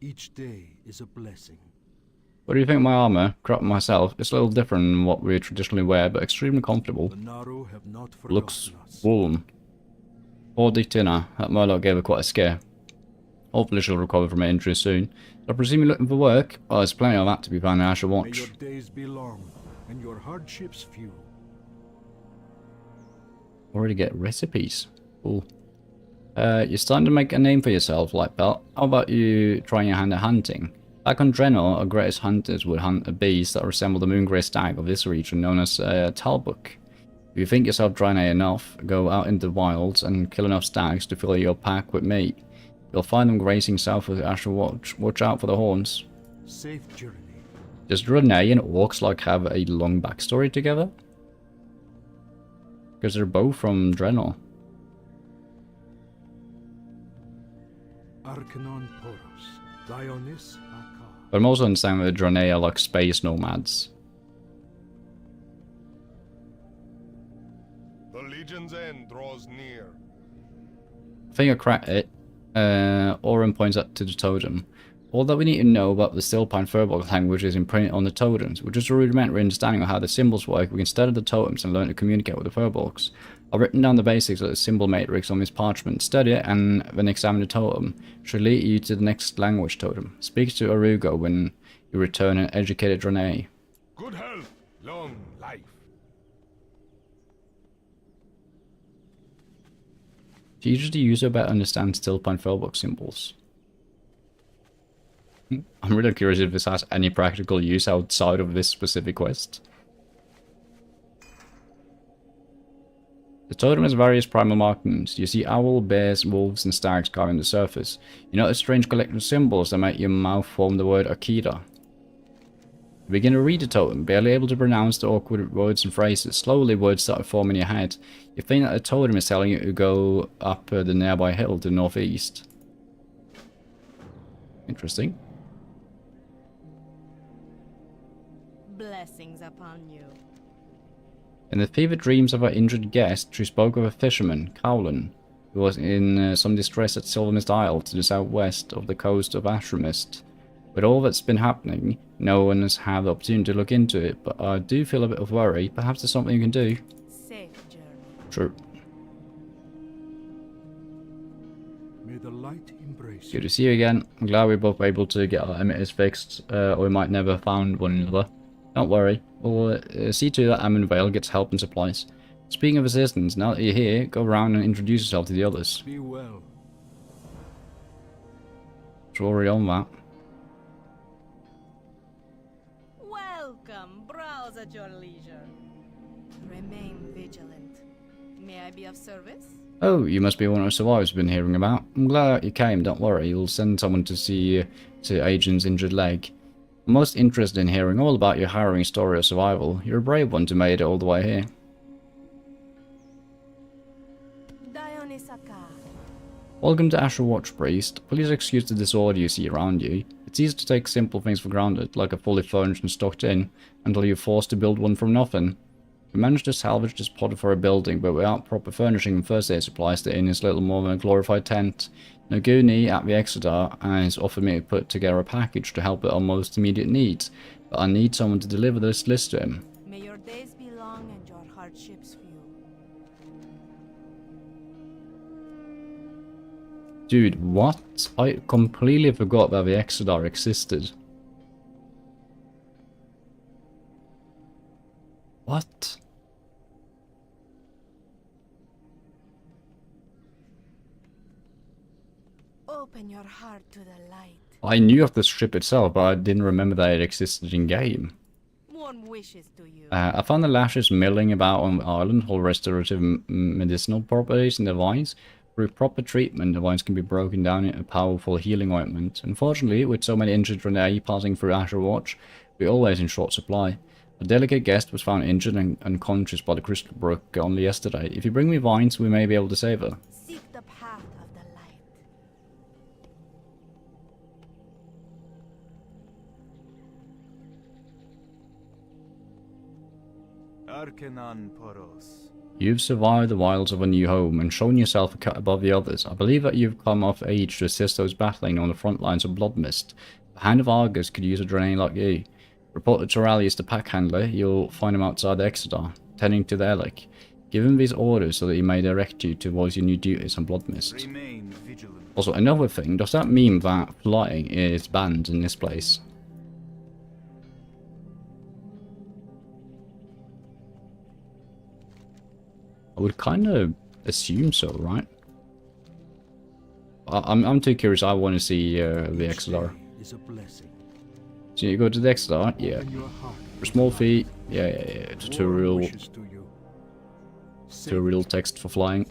Each day is a blessing. What do you think of my armor? Crop myself. It's a little different than what we traditionally wear, but extremely comfortable. The Naru have not forgotten Looks us. warm. Poor Dictina. That Murloc gave her quite a scare. Hopefully she'll recover from her injury soon. I presume you're looking for work? Well, there's plenty of that to be found in Asher May Watch. your days be long and your hardships few. Already get recipes. Cool. You're starting to make a name for yourself, Lightbelt. How about you trying your hand at hunting? Back on Drenor, our greatest hunters would hunt a beast that resembled the moon-grey stag of this region, known as Talbuk. If you think yourself Draenei enough, go out into the wilds and kill enough stags to fill your pack with meat. You'll find them grazing south of the Asher Watch. Watch out for the horns. Safe journey. Does Draenei and Orcs like have a long backstory together? Because they're both from Drenor. Arcanon Poros. Dionis Akar. But I'm also understanding that the Draenei are like space nomads. The Legion's end draws near. I think I cracked it. Oren points up to the totem. All that we need to know about the Stillpine Furbolg language is imprinted on the totems, which is a rudimentary understanding of how the symbols work. We can study the totems and learn to communicate with the Furbolgs. I've written down the basics of the symbol matrix on this parchment. Study it and then examine the totem. Should lead you to the next language totem. Speak to Arugo when you return an educated Draenei. Good health, long life. Teach the user better understand Stillpine Furbolg symbols. I'm really curious if this has any practical use outside of this specific quest. The totem has various primal markings. You see owl, bears, wolves, and stags carving the surface. You notice strange collective symbols that make your mouth form the word Akira. You begin to read the totem, barely able to pronounce the awkward words and phrases. Slowly, words start to form in your head. You think that the totem is telling you to go up the nearby hill to the northeast. Interesting. Blessings upon you. In the fevered dreams of our injured guest, she spoke of a fisherman, Cowlan, who was in some distress at Silvermist Isle to the southwest of the coast of Ashramist. With all that's been happening, no one has had the opportunity to look into it, but I do feel a bit of worry. Perhaps there's something you can do. Safe journey. True. May the light embrace Good to see you again. I'm glad we're both able to get our emitters fixed, or we might never have found one another. Don't worry, we'll see to that Ammon Vale gets help and supplies. Speaking of assistance, now that you're here, go around and introduce yourself to the others. Be well. It's already on that. Welcome. Browse at your leisure. Remain vigilant. May I be of service? Oh, you must be one of the survivors we've been hearing about. I'm glad that you came, don't worry. You'll send someone to see to Agent's injured leg. I'm most interested in hearing all about your harrowing story of survival. You're a brave one to made it all the way here. Dionis Akar. Welcome to Asher Watch, Priest. Please excuse the disorder you see around you. It's easy to take simple things for granted, like a fully furnished and stocked inn, until you're forced to build one from nothing. We managed to salvage this pod for a building, but without proper furnishing and first aid supplies, the inn is little more than a glorified tent. Naguni at the Exodar has offered me to put together a package to help with our most immediate needs, but I need someone to deliver this list to him. May your days be long and your hardships few. Dude, what? I completely forgot that the Exodar existed. What? Open your heart to the light. I knew of the ship itself, but I didn't remember that it existed in game. Warm wishes to you. I found the lashes milling about on the island hold restorative medicinal properties in the vines. Through proper treatment, the vines can be broken down into powerful healing ointment. Unfortunately, with so many injured Draenei passing through Asher Watch, we're always in short supply. A delicate guest was found injured and unconscious by the Crystal Brook only yesterday. If you bring me vines, we may be able to save her. Seek the path of the light. Arkenan Poros. You've survived the wilds of a new home and shown yourself a cut above the others. I believe that you've come of age to assist those battling on the front lines of Bloodmist. The Hand of Argus could use a Draenei like you. Report to Toralius, the pack handler. You'll find him outside Exeter, tending to the Elec. Give him these orders so that he may direct you towards your new duties on Bloodmist. Remain vigilant. Also, another thing, does that mean that flying is banned in this place? I would kind of assume so, right? I'm too curious. I want to see the Exeter. Is a blessing. So you go to the Exeter, yeah. Open your heart. For small fee, yeah. Tutorial, Wishes to you. tutorial text for flying.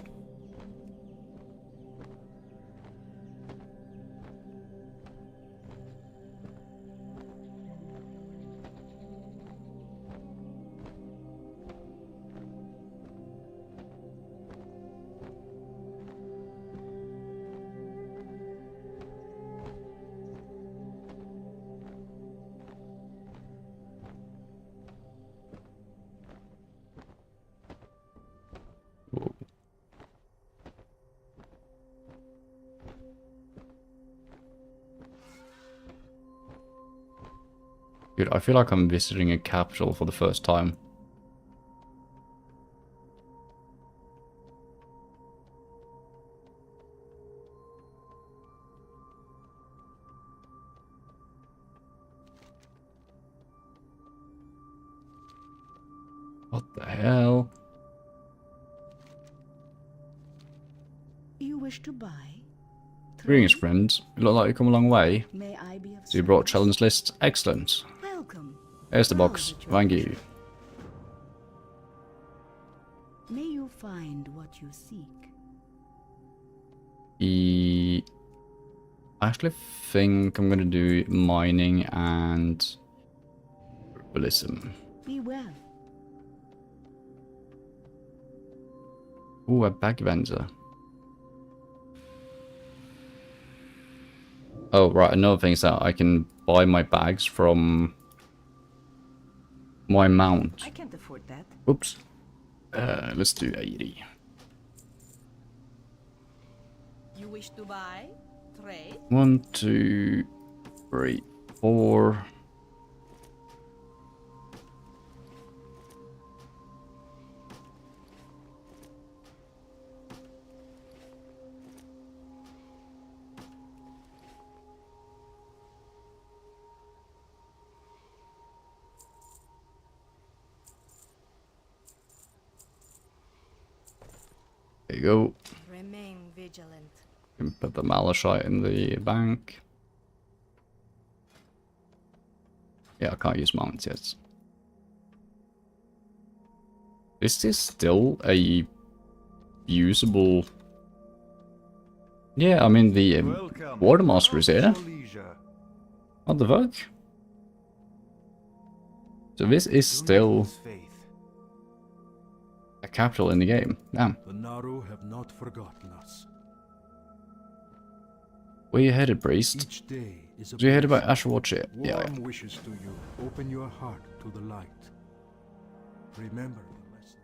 Dude, I feel like I'm visiting a capital for the first time. What the hell? You wish to buy? Greetings, friends. You look like you've come a long way. May I be of So you brought service? challenge lists? Excellent. Welcome. Here's the box. Thank you. May you find what you seek. I actually think I'm gonna do mining and herbalism. Be well. Ooh, a bag vendor. Oh, right, another thing is that I can buy my bags from my mount. I can't afford that. Oops. Let's do 80. You wish to buy? Trade? 1, 2, 3, 4. There you go. Remain vigilant. You can put the malachite in the bank. Yeah, I can't use mounts yet. Is this still a usable... Yeah, I mean the Welcome. Loremaster is here. Leisure. What the fuck? So this is still Faith. a capital in the game. Damn. The Naru have not forgotten us. Where you headed, priest? Each day is a So you heard about blessing. Asher Watch it? Yeah. Warm wishes to you. Open your heart to the light. Remember the lessons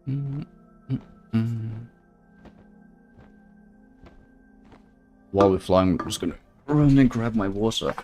of the past. While we're flying, I'm just gonna run and grab my water.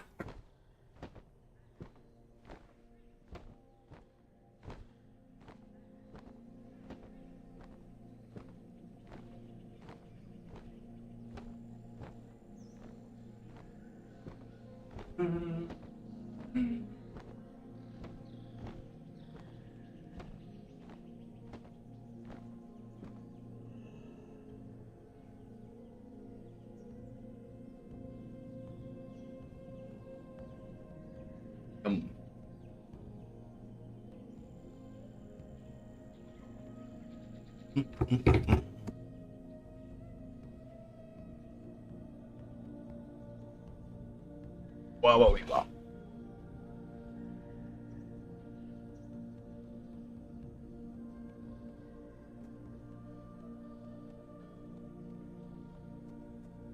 Wow.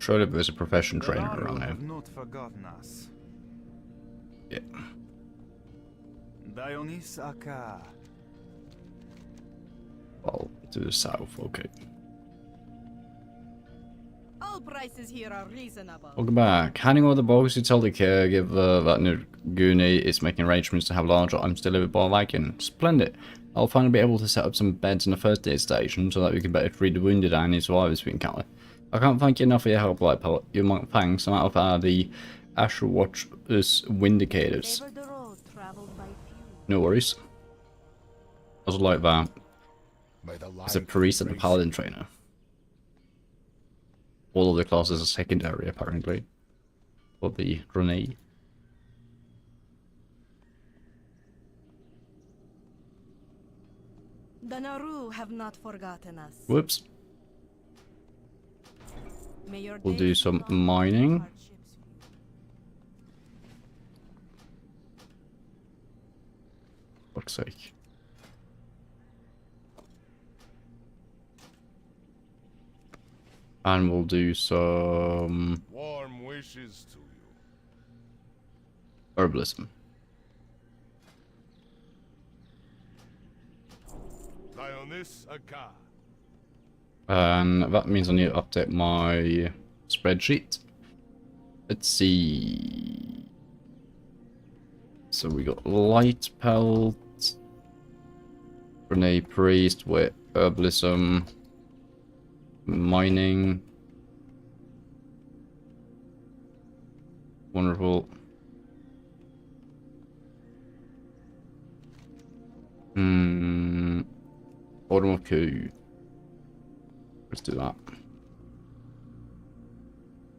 Surely there's a profession The trainer Naru around here. have not forgotten us. Yeah. Dionys Aka. Well, to the south, okay. All prices here are reasonable. Welcome back. Handing over the box, you tell the caregiver that Nuguni is making arrangements to have larger items delivered by Viking. Splendid. I'll finally be able to set up some beds in the first aid station so that we can better treat the wounded and any survivors we encounter. I can't thank you enough for your help, Lightpelt. You're my thanks. I'm out of the Astral Watch's Vindicators. Favor the road traveled by few. No worries. I also like that. May the It's a light priest and a embrace paladin you. trainer. All of the classes are secondary, apparently. For the grenade. The Naru have not forgotten us. Whoops. May your We'll do days some be long with mining. hardships. Fuck's sake. And we'll do some Warm wishes to you. herbalism. Dionys Aka. And that means I need to update my spreadsheet. Let's see. So we got light pelt, grenade priest with herbalism, mining. Wonderful. Bottom of coup. Let's do that.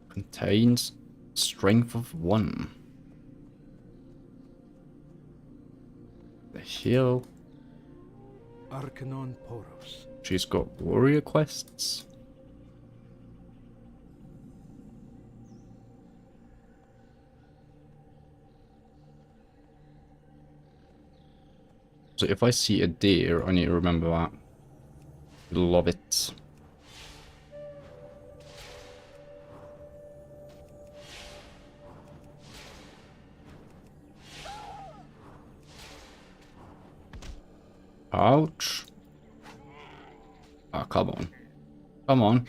Contains strength of 1. The hill. Arcanon Poros. She's got warrior quests. So if I see a deer, I need to remember that. Love it. Ouch. Ah, come on. Come on.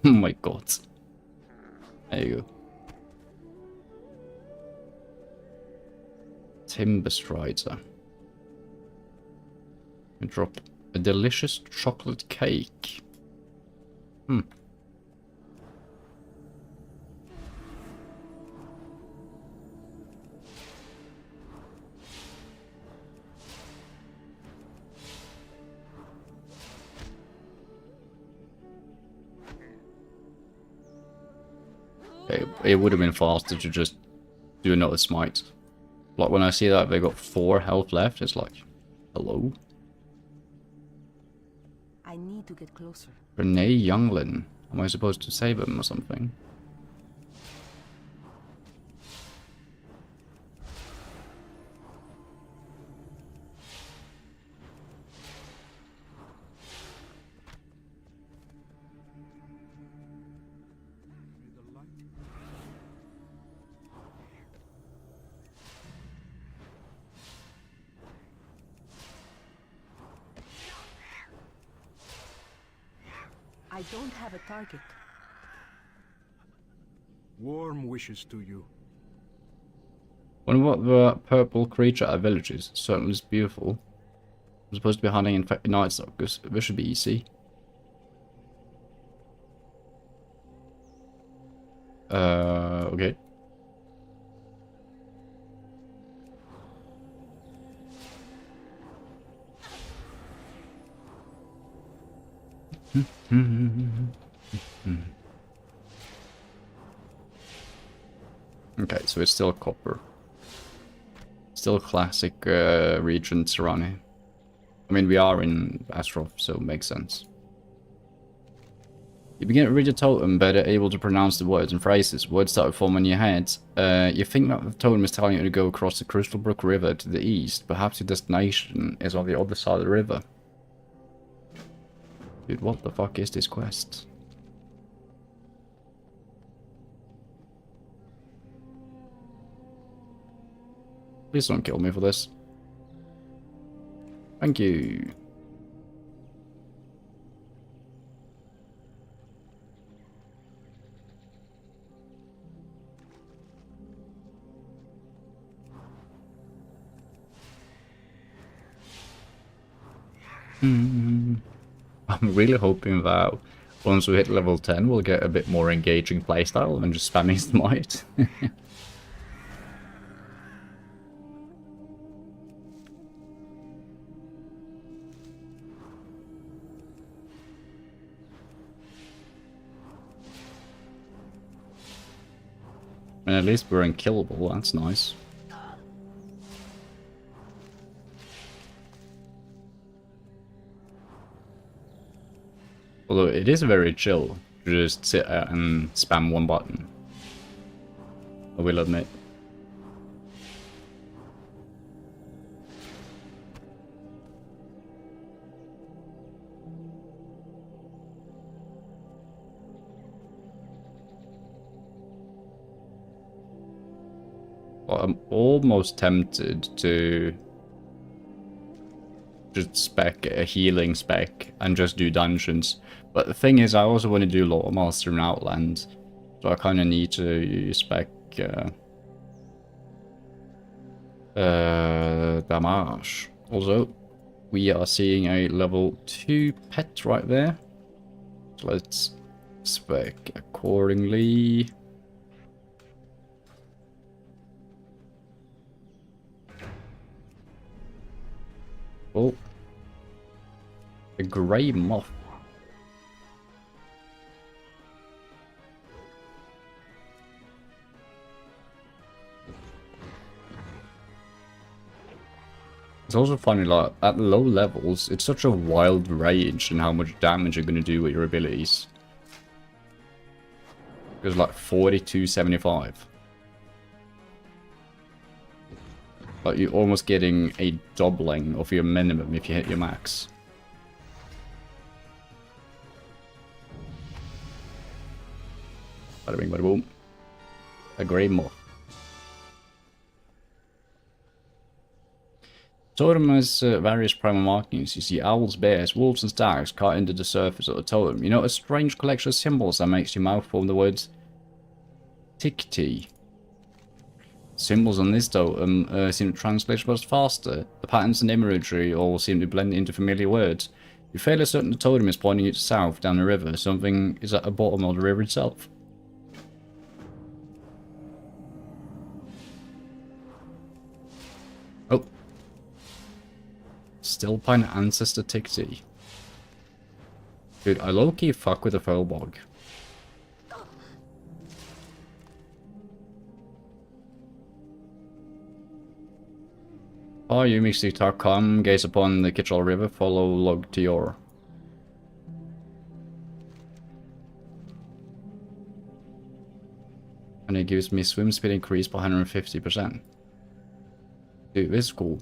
Oh my god. There you go. Timber Strider. And drop a delicious chocolate cake. It would have been faster to just do another smite. Like when I see that they got 4 health left, it's like, hello? I need to get closer. Renee Younglin. Am I supposed to save him or something? I don't have a target. Warm wishes to you. Wonder what the purple creature at village is. Certainly is beautiful. I'm supposed to be hunting infected night stalkers. This should be easy. Okay. Okay, so it's still copper. Still classic regions around here. I mean, we are in Astaroth, so it makes sense. You begin to read your totem, better able to pronounce the words and phrases. Words start to form in your head. You think that the totem is telling you to go across the Crystal Brook River to the east. Perhaps your destination is on the other side of the river. Dude, what the fuck is this quest? Please don't kill me for this. Thank you. I'm really hoping that once we hit level 10, we'll get a bit more engaging playstyle than just spamming smite. And at least we're unkillable, that's nice. Although it is very chill to just sit there and spam one button. I will admit. Well, I'm almost tempted to just spec a healing spec and just do dungeons. But the thing is, I also want to do Loremaster in Outland, so I kind of need to spec damage. Also, we are seeing a level 2 pet right there, so let's spec accordingly. Oh, a grey moth. It's also funny, like, at low levels, it's such a wild range in how much damage you're going to do with your abilities. It's like 4275. Like, you're almost getting a doubling of your minimum if you hit your max. Bada bing, bada boom. A grey moth. Totem has various primal markings. You see owls, bears, wolves, and stags cut into the surface of the totem. You know, a strange collection of symbols that makes your mouth form the words Tikti. Symbols on this totem seem to translate much faster. The patterns and imagery all seem to blend into familiar words. You fairly certain the totem is pointing you to south down the river. Something is at the bottom of the river itself. Oh. Stillpine Ancestor Tikti. Dude, I low-key fuck with the Fellbog. You Mystic Talk, come, gaze upon the Kitchell River, follow Log Tior. And it gives me swim speed increase by 150%. Dude, this is cool.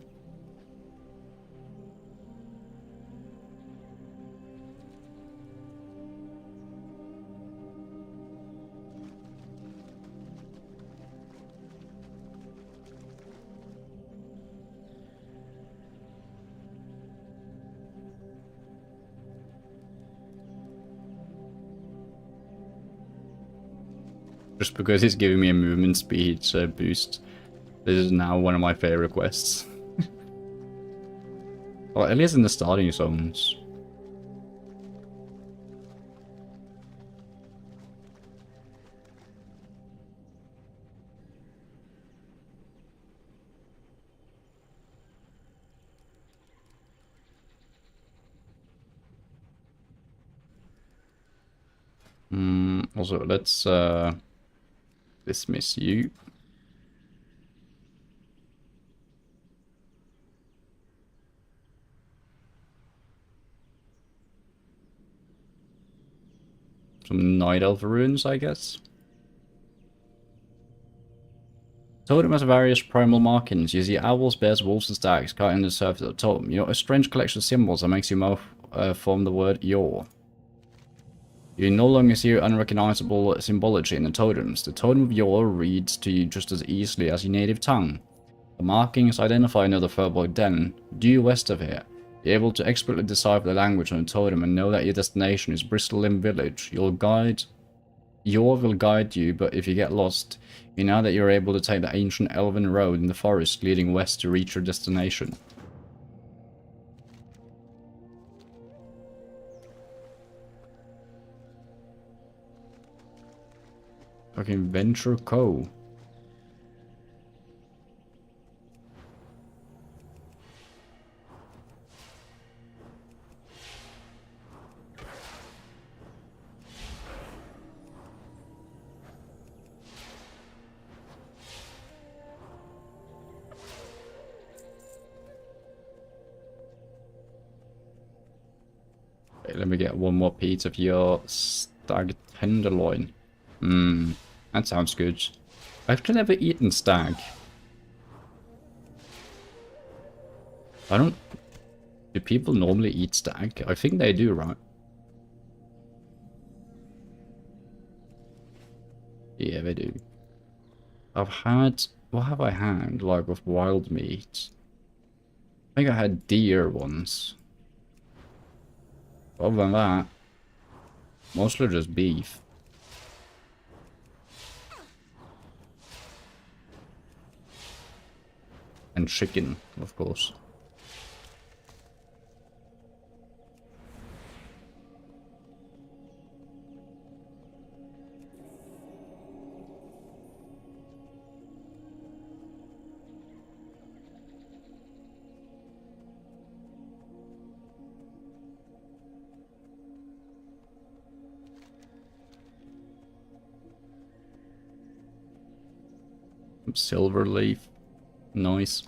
Just because it's giving me a movement speed boost. This is now one of my favorite quests. Well, at least in the starting zones. Also, let's dismiss you. Some Night Elf runes, I guess. Totem has various primal markings. You see owls, bears, wolves, and stags cut in the surface of the totem. You know, a strange collection of symbols that makes your mouth form the word Yor. You no longer see unrecognizable symbology in the totems. The totem of Yor reads to you just as easily as your native tongue. The markings identify another furbolg den, due west of here. You're able to expertly decipher the language on the totem and know that your destination is Bristol Limb Village. Your will guide you, but if you get lost, you know that you're able to take the ancient elven road in the forest leading west to reach your destination. Fucking Venture Co. Okay, let me get one more piece of your stag tenderloin. That sounds good. I've actually never eaten stag. I don't... Do people normally eat stag? I think they do, right? Yeah, they do. I've had... What have I had, like, of wild meat? I think I had deer once. Other than that, mostly just beef. And chicken, of course. Silver leaf. Nice.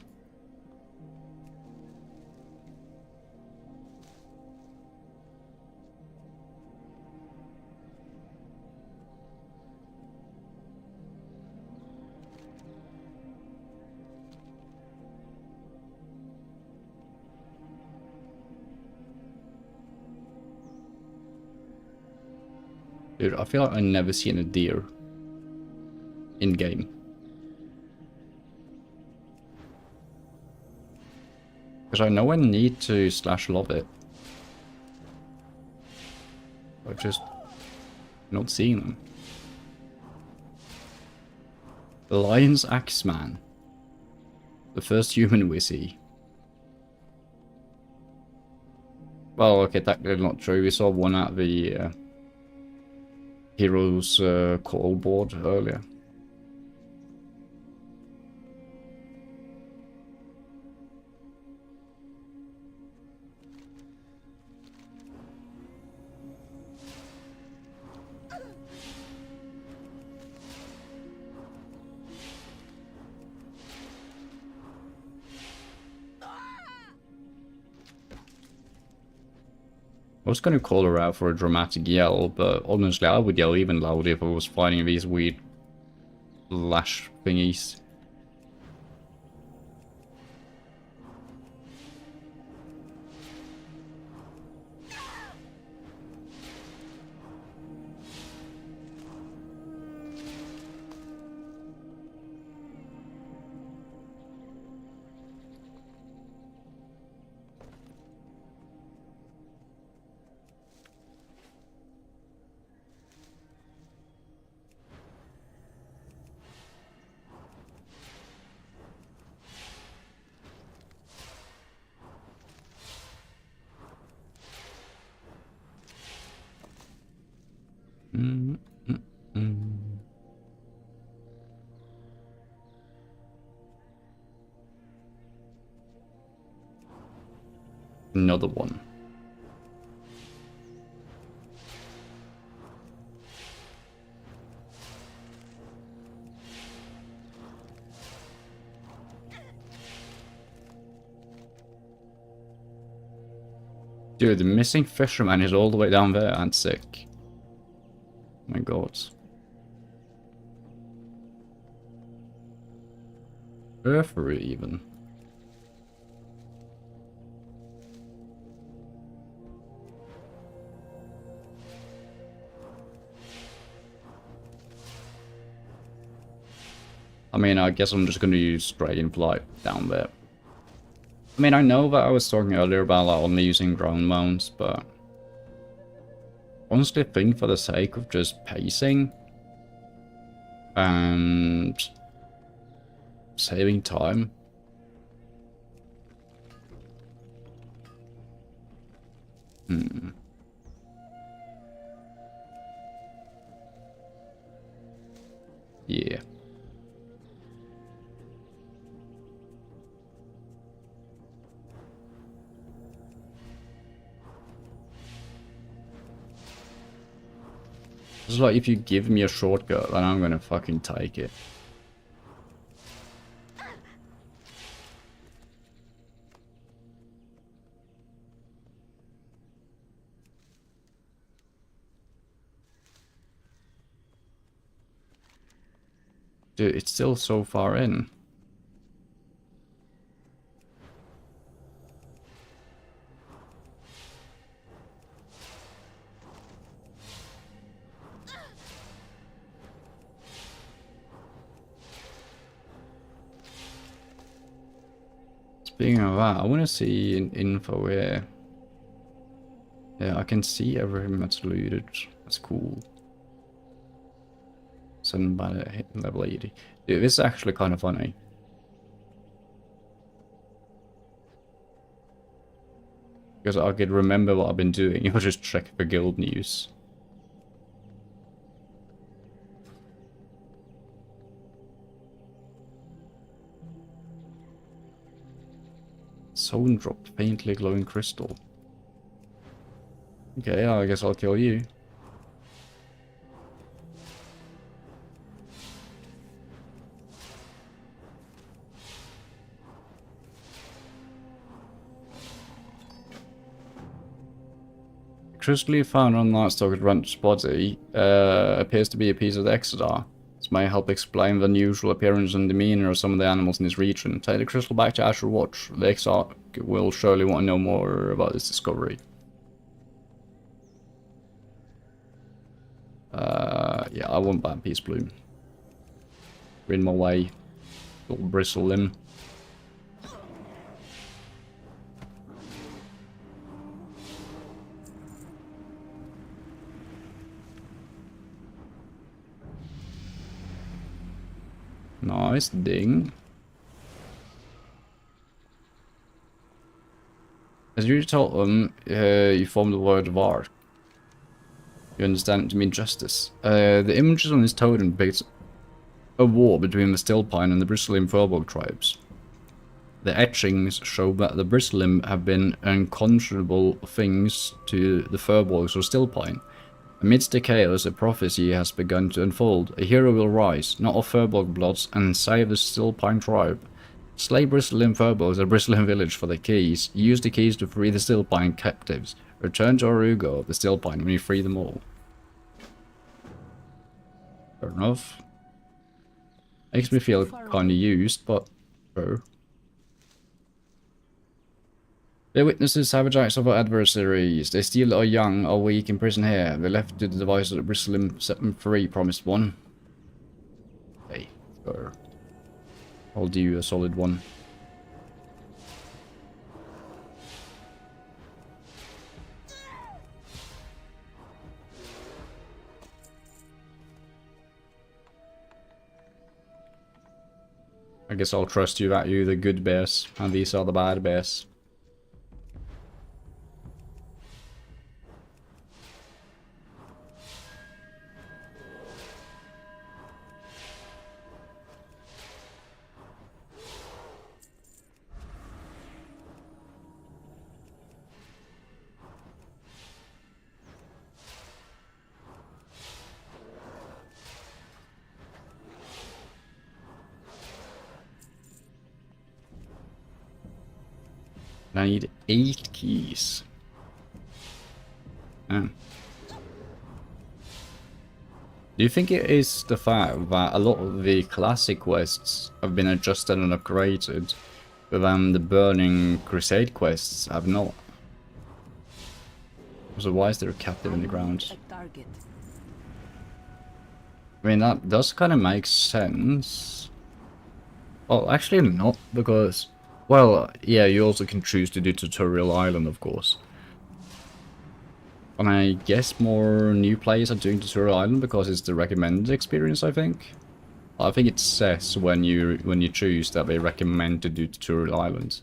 Dude, I feel like I've never seen a deer in game. Because I know I need to slash love it. I'm just not seeing them. The Lion's Axeman. The first human we see. Well, okay, technically not true. We saw one at the Heroes Call board earlier. I was going to call her out for a dramatic yell, but honestly I would yell even louder if I was fighting these weird lash thingies. Another one. Dude, the missing fisherman is all the way down there and sick. My god. Earthry even. I mean, I guess I'm just gonna use dragon flight down there. I mean, I know that I was talking earlier about like only using ground mounts, but honestly, I think for the sake of just pacing and saving time, yeah. It's like if you give me a shortcut, then I'm gonna fucking take it. Dude, it's still so far in. Speaking of that, I want to see an info here. Yeah, I can see everything that's looted. That's cool. Sudden banner hit level 80. Dude, this is actually kind of funny. Because I could remember what I've been doing. I'll just check the guild news. Zone drop, faintly glowing crystal. Okay, I guess I'll kill you. The crystal you found on Nightstalker's Ranch's body appears to be a piece of the Exodar. This may help explain the unusual appearance and demeanor of some of the animals in this region. Take the crystal back to Ashur Watch. The Exarch will surely want to know more about this discovery. Yeah, I want that Peace Bloom. You're in my way, little bristle limb. Nice ding. As you told them, you formed the World of Warcraft. You understand it to mean justice. The images on this totem depict a war between the Stillpine and the Bristling Furbolg tribes. The etchings show that the Bristling have been unconscionable things to the Furbolgs or Stillpine. Amidst the chaos, a prophecy has begun to unfold. A hero will rise, not of Furbolg bloods, and save the Stillpine tribe. Slay Bristling Furbolgs at Bristling village for the keys. Use the keys to free the Stillpine captives. Return to Orugo of the Stillpine when you free them all. Fair enough. Makes me feel kinda used, but sure. They witness the savage acts of our adversaries. They steal our young, our weak, in prison here. They left to the device of the Bristling, set them free, promised one. Hey, sure. I'll do you a solid one. I guess I'll trust you that you're the good bears, and these are the bad bears. I need 8 keys. Do you think it is the fact that a lot of the classic quests have been adjusted and upgraded, but then the Burning Crusade quests have not? So why is there a captive in the ground? I mean, that does kind of make sense. Well, actually not, because... Well, yeah, you also can choose to do Tutorial Island, of course. And I guess more new players are doing Tutorial Island because it's the recommended experience, I think. I think it says when you choose that they recommend to do Tutorial Island.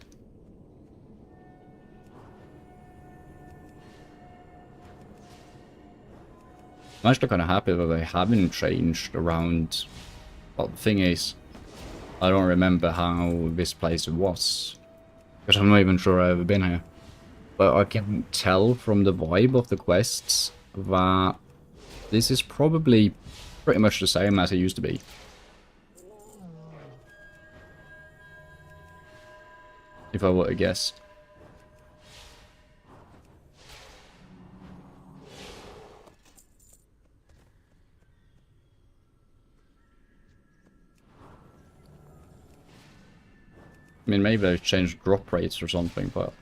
I'm actually kind of happy that they haven't changed around... Well, the thing is, I don't remember how this place was. Because I'm not even sure I've ever been here. But I can tell from the vibe of the quests that this is probably pretty much the same as it used to be. If I were to guess. I mean, maybe they've changed drop rates or something, but...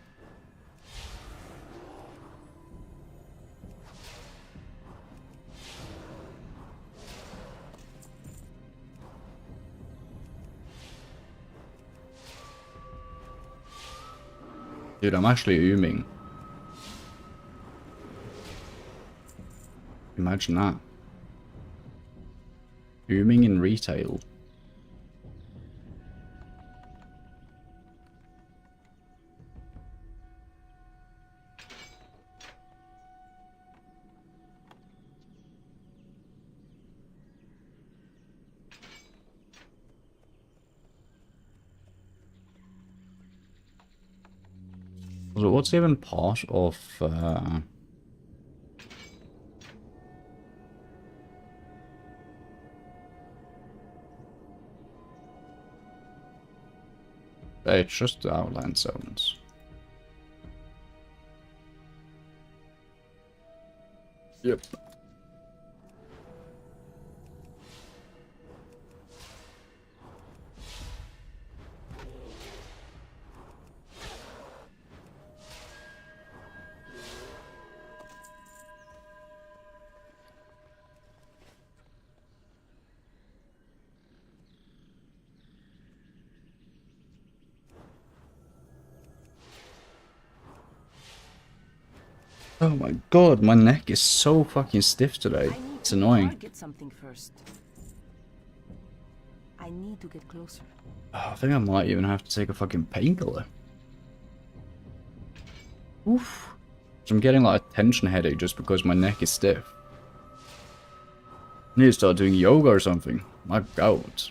Dude, I'm actually ooming. Imagine that. Ooming in retail. So what's even part of it's just the Outland zones. Yep. Oh my god, my neck is so fucking stiff today. It's annoying. Target something first. I need to get closer. I think I might even have to take a fucking painkiller. Oof. So I'm getting like a tension headache just because my neck is stiff. I need to start doing yoga or something. My god.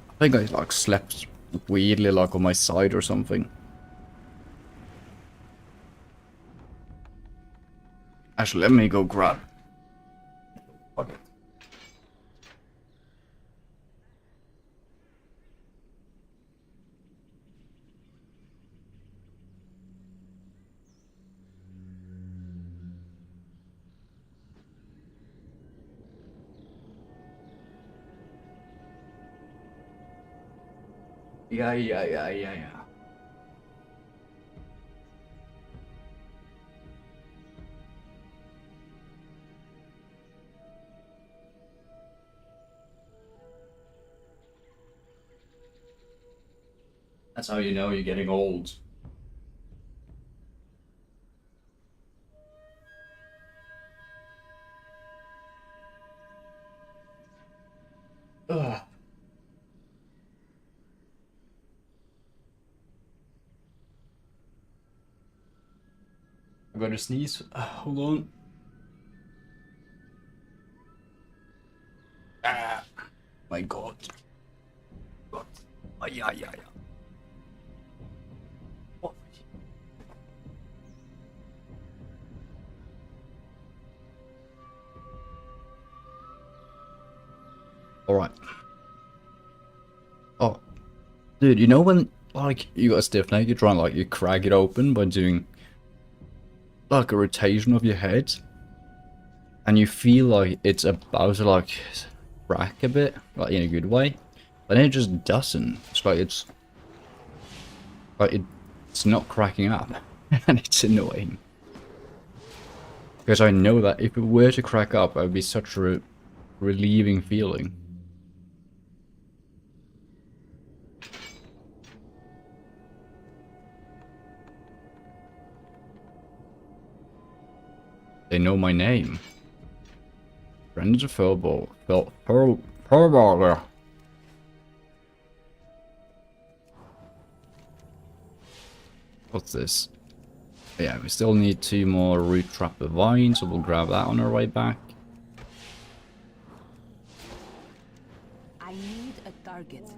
I think I like slept weirdly like on my side or something. Actually, let me go grab. Fuck it. Yeah. That's how you know you're getting old. Ugh. I'm gonna sneeze. Hold on. Ah, my god. God. Yeah. What? All right. Oh, dude, you know when like you got a stiff neck, you're trying like you crack it open by doing like a rotation of your head, and you feel like it's about to like crack a bit, like in a good way, but then it just doesn't. It's like it's not cracking up, and it's annoying because I know that if it were to crack up, it would be such a relieving feeling. They know my name. Friend of the Furbolger. What's this? Yeah, we still need 2 more root trapper vines, so we'll grab that on our way back. I need a target.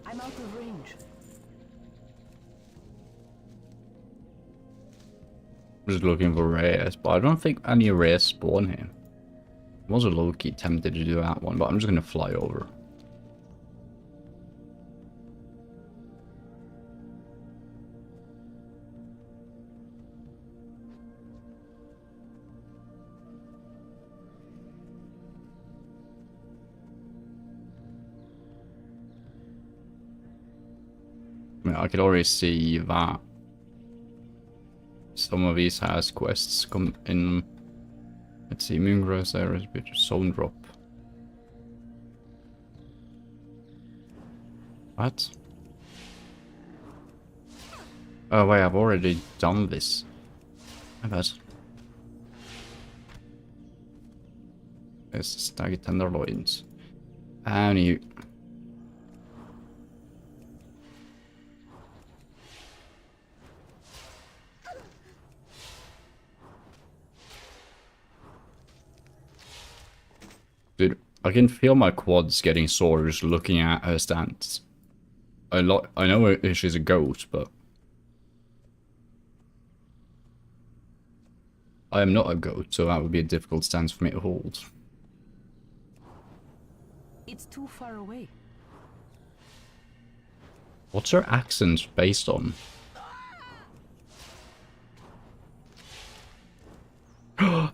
I'm out of range. I'm just looking for rares, but I don't think any rares spawn here. I was a low-key tempted to do that one, but I'm just gonna fly over. I mean, I could already see that some of these has quests come in them. Let's see, Moongrass there is a bit of zone drop. What? Oh wait, I've already done this. I bet. There's stag tenderloins. And you. Dude, I can feel my quads getting sore just looking at her stance. I know she's a goat, but I am not a goat, so that would be a difficult stance for me to hold. It's too far away. What's her accent based on?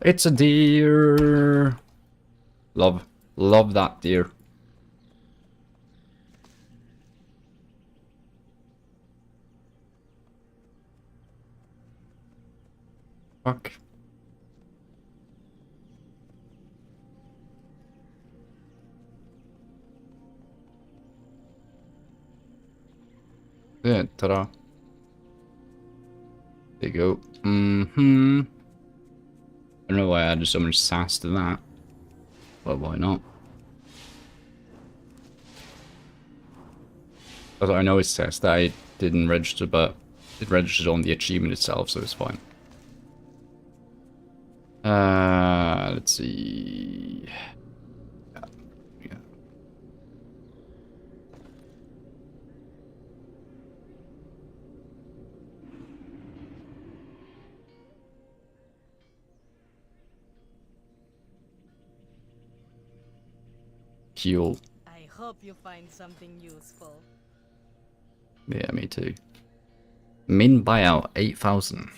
It's a deer! Love that deer. Fuck. Yeah, ta-da. There you go. I don't know why I added so much sass to that. But why not? I know it says that I didn't register, but it registered on the achievement itself, so it's fine. Let's see. Yeah. Heal. I hope you find something useful. Yeah, me too. Min buyout 8,000.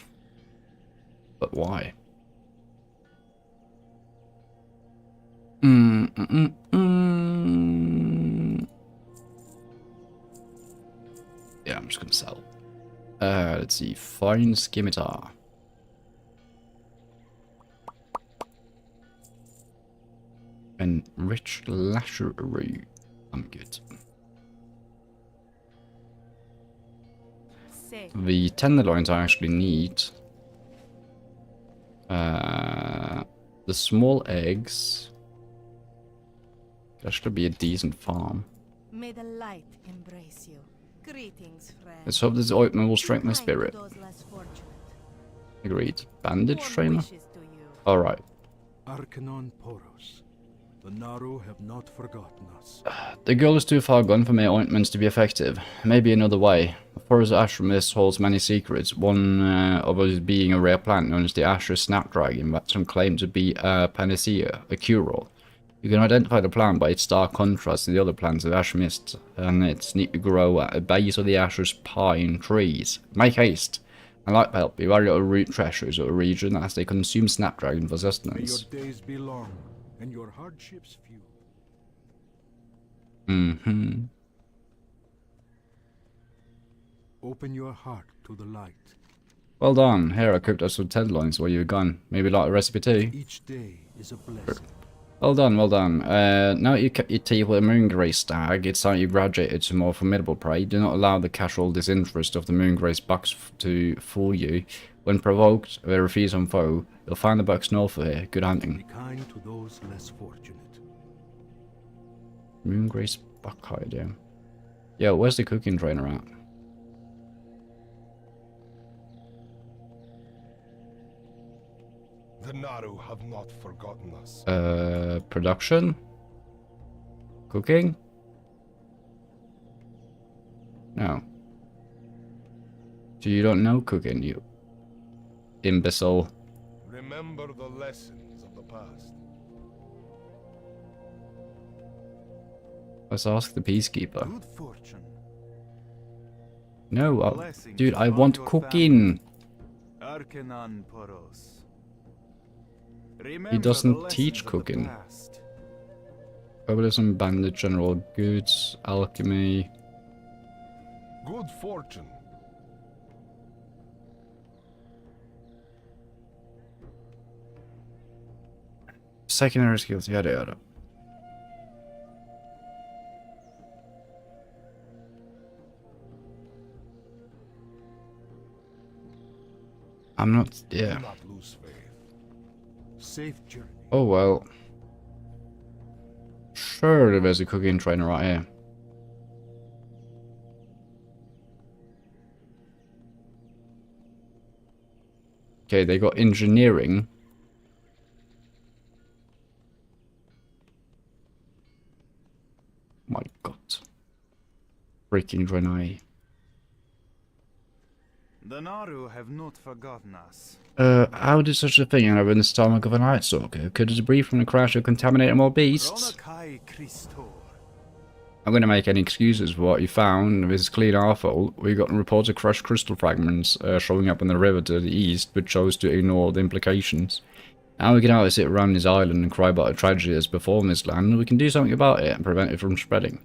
But why? Yeah, I'm just gonna sell. Let's see. Fine scimitar. And rich lashery. I'm good. The tenderloins I actually need. The small eggs. That should be a decent farm. May the light embrace you. Greetings, friend. Let's hope this ointment will strengthen my spirit. Those less fortunate. Agreed. Bandage Warm trainer? wishes to you. Alright. Arcanon Poros. The Naru have not forgotten us. The girl is too far gone for my ointments to be effective. Maybe another way. The forest ashramist holds many secrets. One of us being a rare plant known as the Ashra Snapdragon, but some claim to be a panacea, a cure-all. You can identify the plant by its stark contrast to the other plants of Ashramist, and it's neat to grow at the base of the Ashra's pine trees. Make haste! And like help, be very little root treasures of a region as they consume Snapdragon for May sustenance. your days be long, and your hardships few. Open your heart to the light. Well done. Here, I cooked us some tenderloins while you were gone. Maybe like a recipe too. Each day is a blessing. Well done, well done. Now that you kept your teeth with a moongrey stag, it's time you graduated to more formidable prey. Do not allow the casual disinterest of the moongrey's bucks to fool you. When provoked, they refuse on foe. You'll find the bucks north of here. Good hunting. Be kind to those less fortunate. Moongrey's buck hide, yeah. Yeah, where's the cooking trainer at? The Naru have not forgotten us. Production? Cooking? No. So you don't know cooking, you imbecile. Remember the lessons of the past. Let's ask the peacekeeper. Good fortune. No, Blessings dude, I from want your cooking. Arcanon Poros. He Remember doesn't the teach lessons of the cooking. past. Herbalism, bandage, general goods, alchemy. Good fortune. Secondary skills, yada yada. I'm not, yeah. Do not lose faith. Safe journey. Oh well. Surely there's a cooking trainer right here. Okay, they got engineering. My god. Freaking Draenei. The Naru have not forgotten us. How did such a thing end up in the stomach of an Night Stalker? Could the debris from the crash have contaminated more beasts? Ronakai Christor. I'm going to make any excuses for what you found. This is clean our fault. We got reports of crushed crystal fragments showing up in the river to the east, but chose to ignore the implications. Now we can either sit around this island and cry about a tragedy that's befallen this land, or we can do something about it and prevent it from spreading.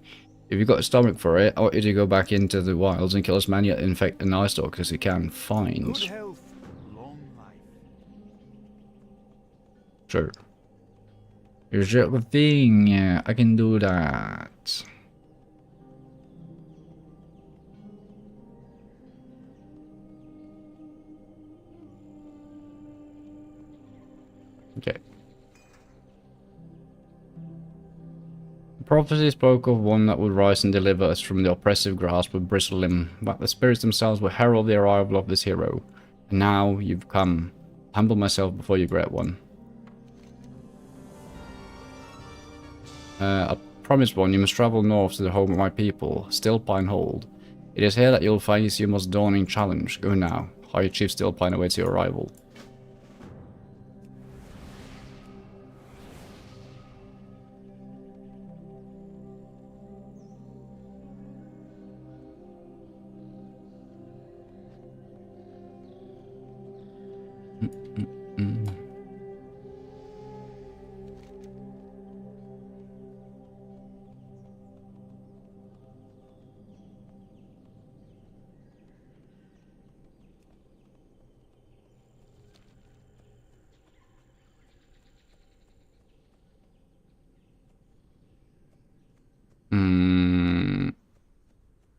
If you've got a stomach for it, I want you to go back into the wilds and kill as many infected Night Stalkers as you can find. Good health, long life. Sure. Here's your thing, yeah, I can do that. Okay. The prophecy spoke of one that would rise and deliver us from the oppressive grasp of Bristlelim, but the spirits themselves would herald the arrival of this hero. And now you've come. Humble myself before you great one. I promised one, you must travel north to the home of my people, Stillpine Hold. It is here that you'll face your most daunting challenge. Go now. High Chief Stillpine awaits your arrival.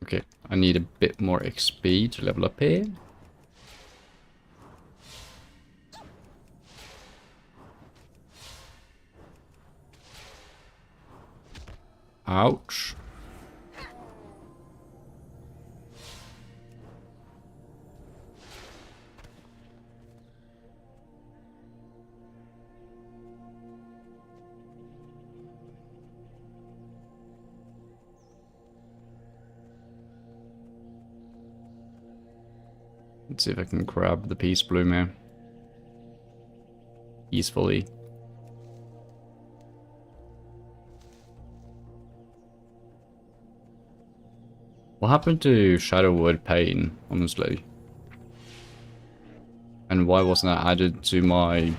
Okay, I need a bit more XP to level up here. Ouch. Let's see if I can grab the peace bloom here. Peacefully. What happened to Shadowwood Pain, honestly? And why wasn't that added to my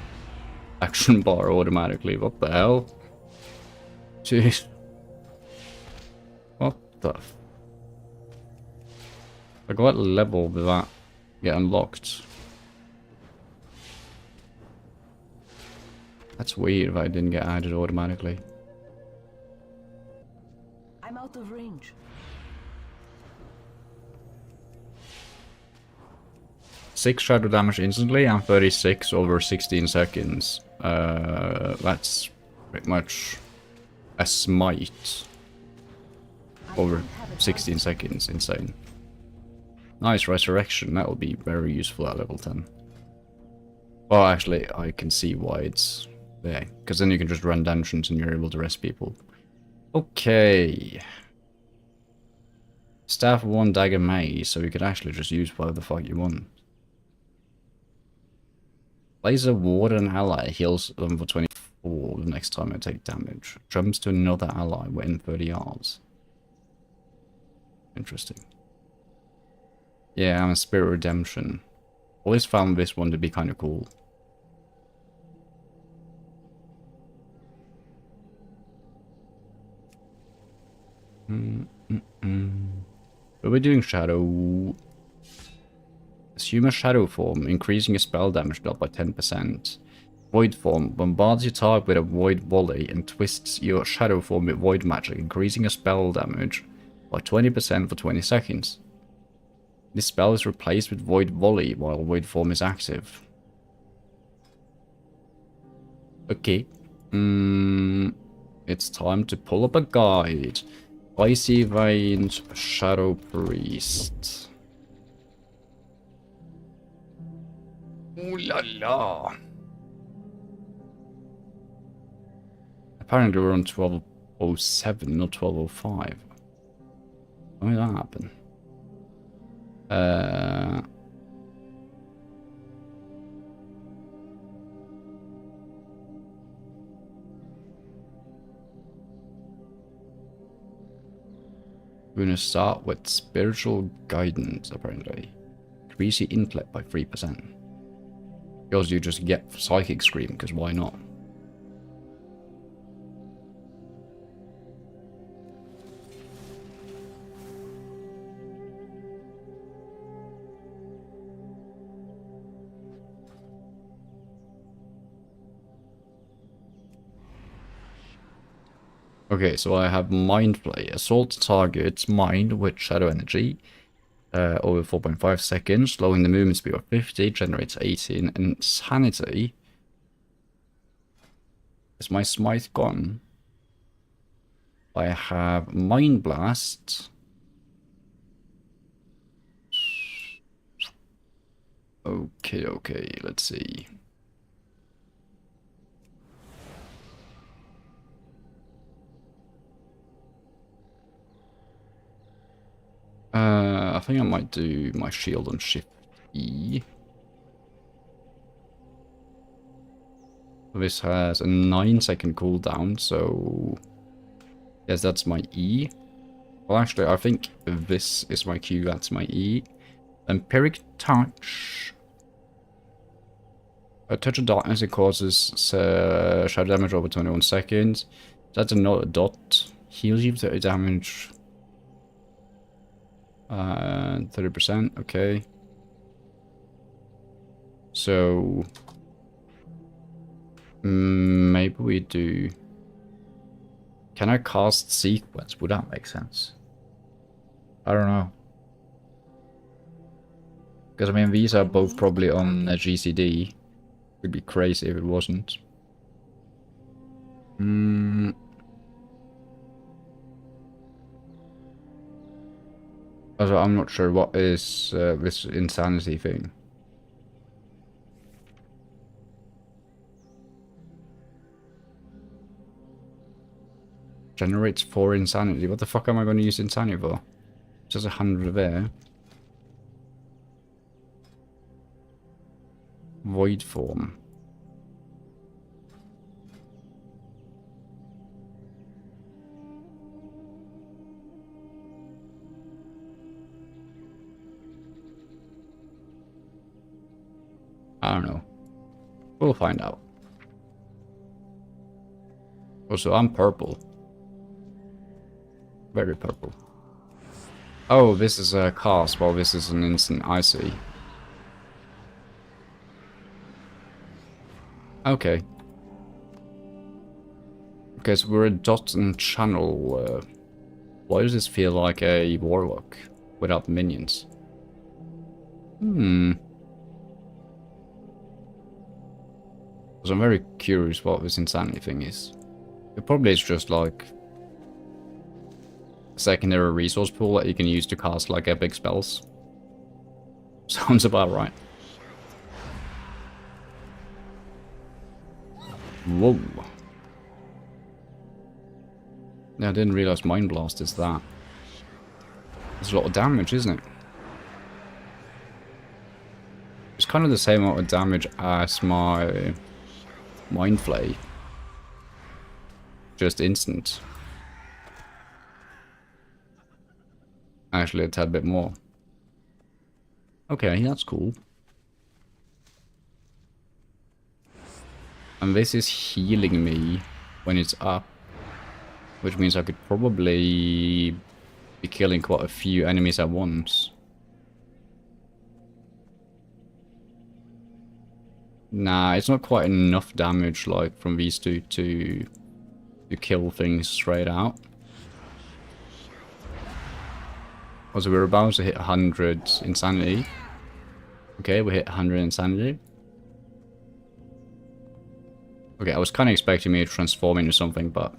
action bar automatically? What the hell? Jeez. What the f... Like what level did that get unlocked? That's weird if I didn't get added automatically. I'm out of range. 6 shadow damage instantly and 36 over 16 seconds. That's pretty much a smite over 16 seconds. Insane. Nice resurrection. That will be very useful at level 10. Well, actually, I can see why it's there. Because then you can just run dungeons and you're able to rest people. Okay. Staff 1 dagger maze, so you could actually just use whatever the fuck you want. Laser ward an ally, heals them for 24 the next time I take damage. Jumps to another ally within 30 yards. Interesting. Yeah, I'm a Spirit Redemption. Always found this one to be kind of cool. But we're doing Shadow. Assume a Shadow form, increasing your spell damage dealt by 10%. Void form bombards your target with a void volley and twists your Shadow form with void magic, increasing your spell damage by 20% for 20 seconds. This spell is replaced with void volley while void form is active. Okay. It's time to pull up a guide. Icy Veins Shadow Priest. Ooh la la. Apparently we're on 1207, not 1205. Why did that happen? We're gonna start with spiritual guidance, apparently. Increase your intellect by 3%. Because you just get psychic scream, because why not? Okay, so I have Mind Play. Assault targets mind with shadow energy over 4.5 seconds, slowing the movement speed by 50, generates 18 insanity. Is my smite gone? I have Mind Blast. Okay, let's see. I think I might do my shield on Shift E. This has a 9-second cooldown, so yes, that's my E. Well, actually, I think this is my Q, that's my E. Empiric Touch. A touch of darkness, it causes shadow damage over 21 seconds. That's another dot. Heals you 30 damage. 30%, okay. So maybe we do. Can I cast sequence? Would that make sense? I don't know. Because I mean, these are both probably on a GCD. It'd be crazy if it wasn't. Also, I'm not sure what is this insanity thing. Generates 4 insanity. What the fuck am I going to use insanity for? Just 100 there. Void form. I don't know. We'll find out. Also, I'm purple. Very purple. Oh, this is a cast. Well, this is an instant. I see. Okay. Okay, so we're a dot and channel. Why does this feel like a warlock without minions? Hmm. Because I'm very curious what this insanity thing is. It probably is just like a secondary resource pool that you can use to cast like epic spells. Sounds about right. Whoa. Yeah, I didn't realize Mind Blast is that. It's a lot of damage, isn't it? It's kind of the same amount of damage as my Mind Flay. Just instant. Actually, a tad bit more. Okay, that's cool. And this is healing me when it's up. Which means I could probably be killing quite a few enemies at once. Nah, it's not quite enough damage like from these two to kill things straight out. Also, we're about to hit 100 insanity. Okay, we hit 100 insanity. Okay, I was kind of expecting me to transform into something, but...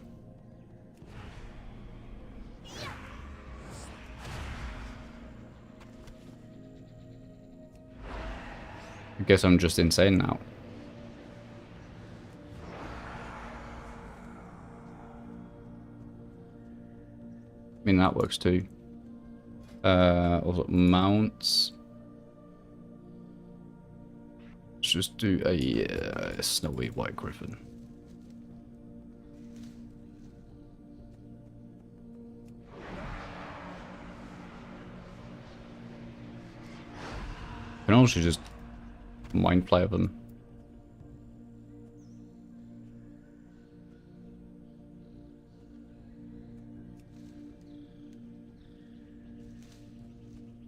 I guess I'm just insane now. I mean, that works too. Also, mounts. Let's just do a snowy white griffin. You can also just mind play them.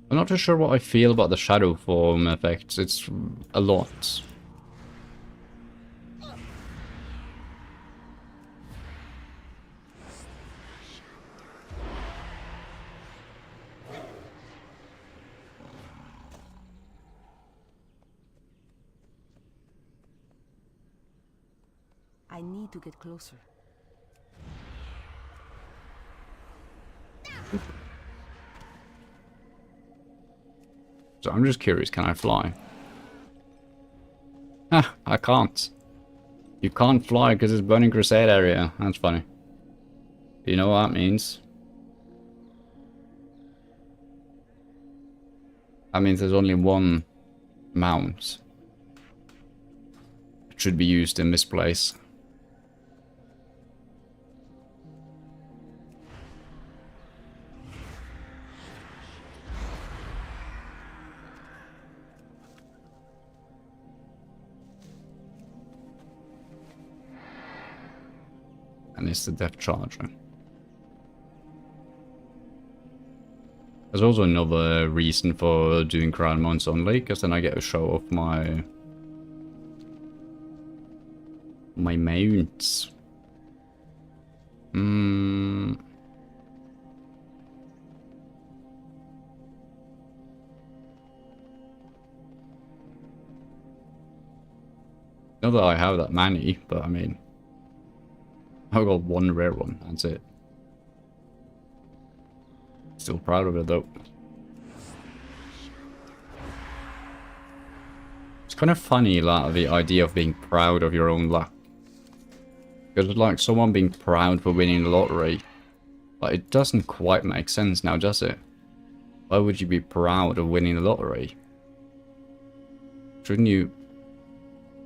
I'm not too sure what I feel about the shadow form effects. It's a lot. I need to get closer. So I'm just curious, can I fly? Ah, I can't. You can't fly because it's Burning Crusade area. That's funny. You know what that means? That means there's only one mount. It should be used in this place. And it's the Death Charger. There's also another reason for doing crown mounts only, because then I get to show off my mounts. Now Not that I have that many, but I mean, I've got one rare one, that's it. Still proud of it though. It's kind of funny, like, the idea of being proud of your own luck. Because it's like someone being proud for winning the lottery. But it doesn't quite make sense now, does it? Why would you be proud of winning the lottery? Shouldn't you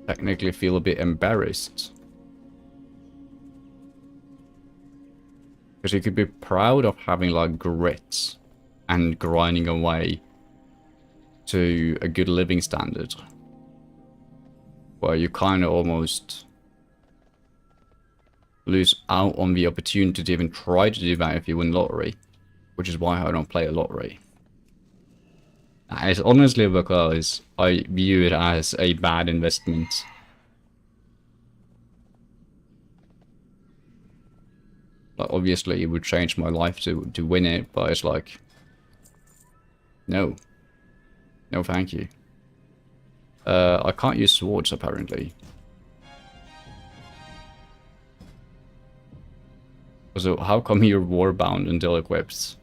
technically feel a bit embarrassed? Because you could be proud of having like grit and grinding away to a good living standard. Where you kind of almost lose out on the opportunity to even try to do that if you win lottery. Which is why I don't play a lottery. It's honestly because I view it as a bad investment. Like, obviously, it would change my life to win it, but it's like... No. No, thank you. I can't use swords, apparently. So, how come you're warbound until equipped?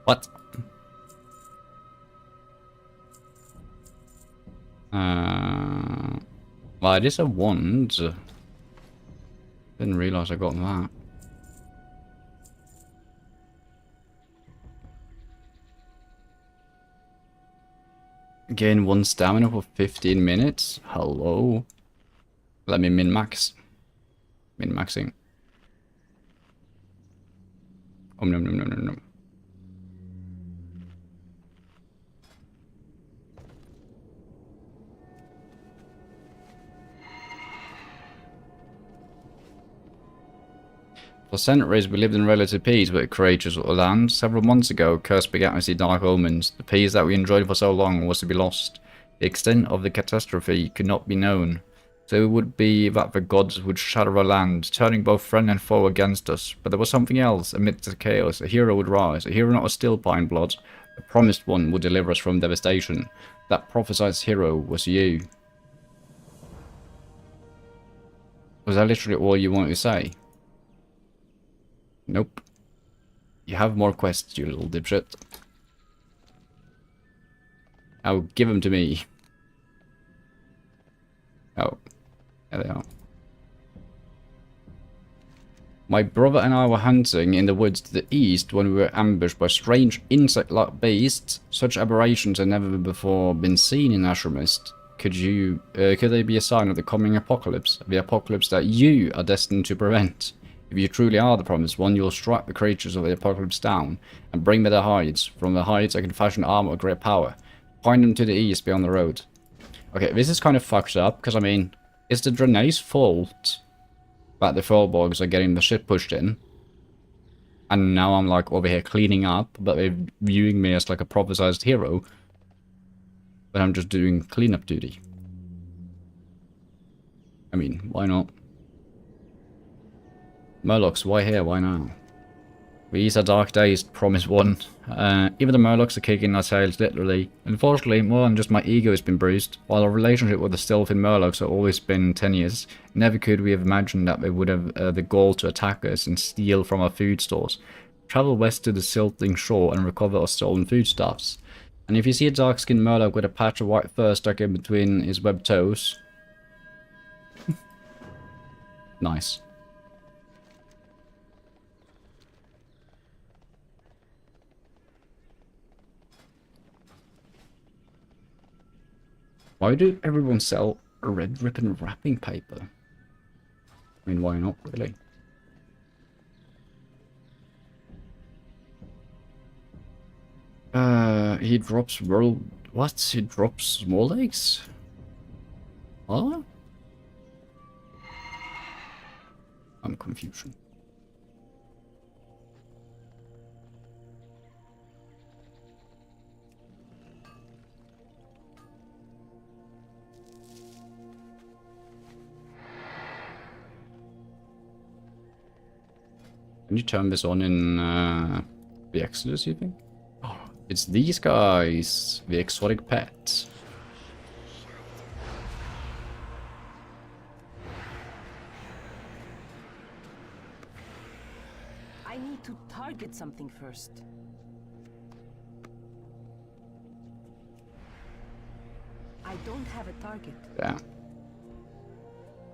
What? Well, it is a wand. Didn't realize I got that. Gain 1 stamina for 15 minutes? Hello? Let me min-max. Min-maxing. Oh, no, no, no, no, no. For centuries, we lived in relative peace with creatures of the land. Several months ago, curse began to see dark omens. The peace that we enjoyed for so long was to be lost. The extent of the catastrophe could not be known. So it would be that the gods would shatter our land, turning both friend and foe against us. But there was something else. Amidst the chaos, a hero would rise. A hero not of still pine blood. The promised one would deliver us from devastation. That prophesied hero was you. Was that literally all you wanted to say? Nope. You have more quests, you little dipshit. Oh, give them to me. Oh, there they are. My brother and I were hunting in the woods to the east when we were ambushed by strange insect-like beasts. Such aberrations had never before been seen in Ashermist. Could they be a sign of the coming apocalypse? The apocalypse that you are destined to prevent? If you truly are the promised one, you'll strike the creatures of the apocalypse down and bring me their hides. From the hides I can fashion armor of great power. Find them to the east beyond the road. Okay, this is kind of fucked up, because I mean, it's the Draenei's fault that the Thrallborgs are getting the shit pushed in. And now I'm like over here cleaning up, but they're viewing me as like a prophesized hero. But I'm just doing cleanup duty. I mean, why not? Murlocs, why here? Why now? These are dark days, promise one. Even the Murlocs are kicking our tails, literally. Unfortunately, more than just my ego has been bruised. While our relationship with the Sylvan Murlocs has always been tenuous, never could we have imagined that they would have the gall to attack us and steal from our food stores. Travel west to the silting shore and recover our stolen foodstuffs. And if you see a dark-skinned Murloc with a patch of white fur stuck in between his webbed toes... nice. Why do everyone sell red ribbon wrapping paper? I mean, why not, really? He drops world... What? He drops small eggs? Huh? I'm confusion. Can you turn this on in the Exodus, you think? Oh, it's these guys, the exotic pets. I need to target something first. I don't have a target. Yeah.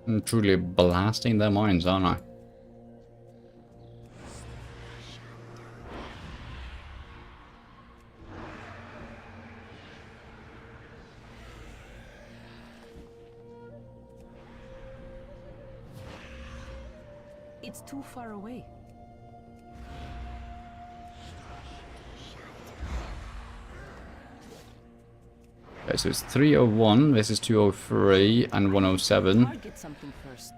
I'm truly blasting their minds, aren't I? It's too far away. Okay, so it's 301, this is 203 and 107. Target something first.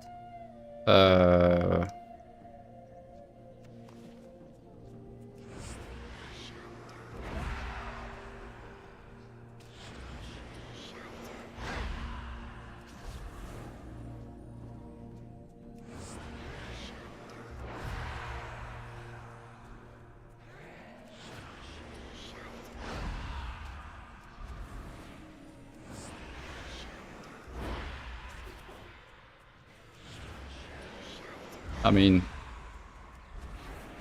I mean,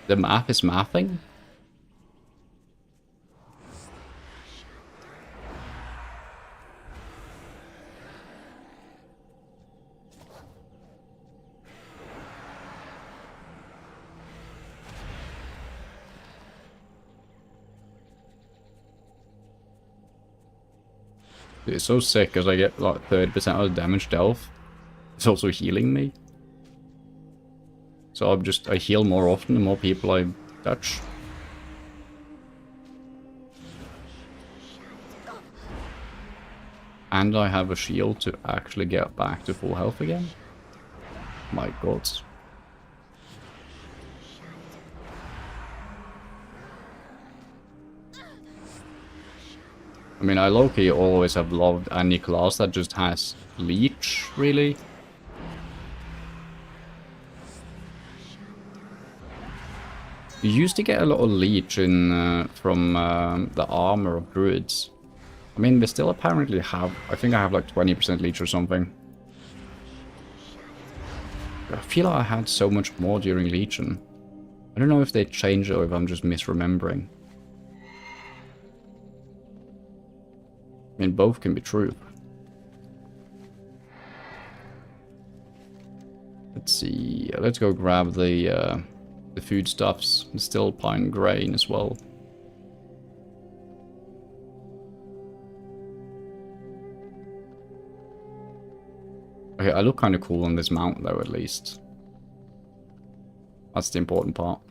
the map is mapping. It's so sick because I get like 30% of the damage dealt. It's also healing me. So I heal more often the more people I touch. And I have a shield to actually get back to full health again. My god. I mean, I low-key always have loved any class that just has leech, really. You used to get a lot of leech in from the armor of druids. I mean, they still apparently have... I think I have like 20% leech or something. I feel like I had so much more during Legion. I don't know if they changed it or if I'm just misremembering. I mean, both can be true. Let's see. Let's go grab the foodstuffs. The still pine grain as well. Okay, I look kind of cool on this mount though, at least. That's the important part.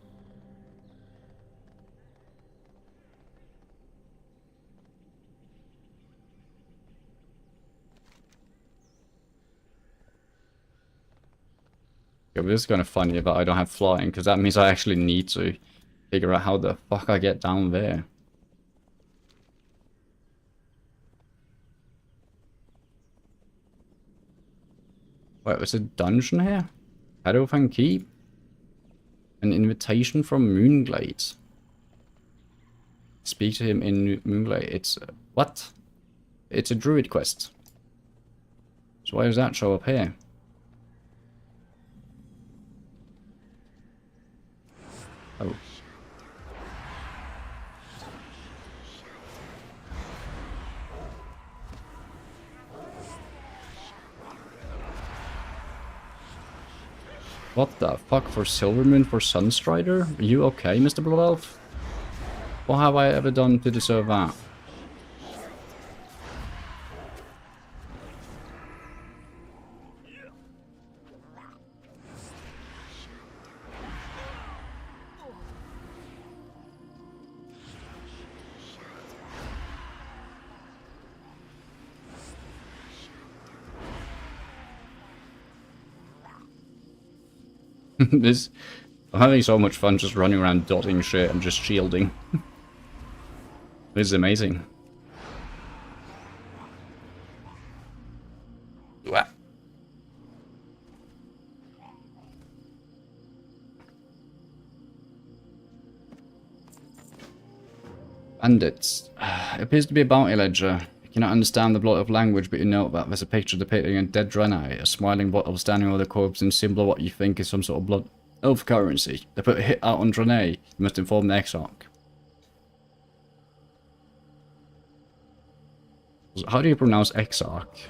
Yeah, but this is kind of funny that I don't have flying, because that means I actually need to figure out how the fuck I get down there. Wait, there's a dungeon here? Shadowfang Keep? An invitation from Moonglade. Speak to him in Moonglade. It's... what? It's a druid quest. So why does that show up here? Oh. What the fuck for Silvermoon for Sunstrider? Are you okay, Mr. Blood Elf? What have I ever done to deserve that? I'm having so much fun just running around dotting shit and just shielding. This is amazing. Wah. Bandits. Appears to be a bounty ledger. You cannot understand the blot of language, but you know that there's a picture depicting a dead Draenei, a smiling bottle standing over the corpse and symbol of what you think is some sort of blood elf currency. They put a hit out on Draenei. You must inform the Exarch. How do you pronounce Exarch?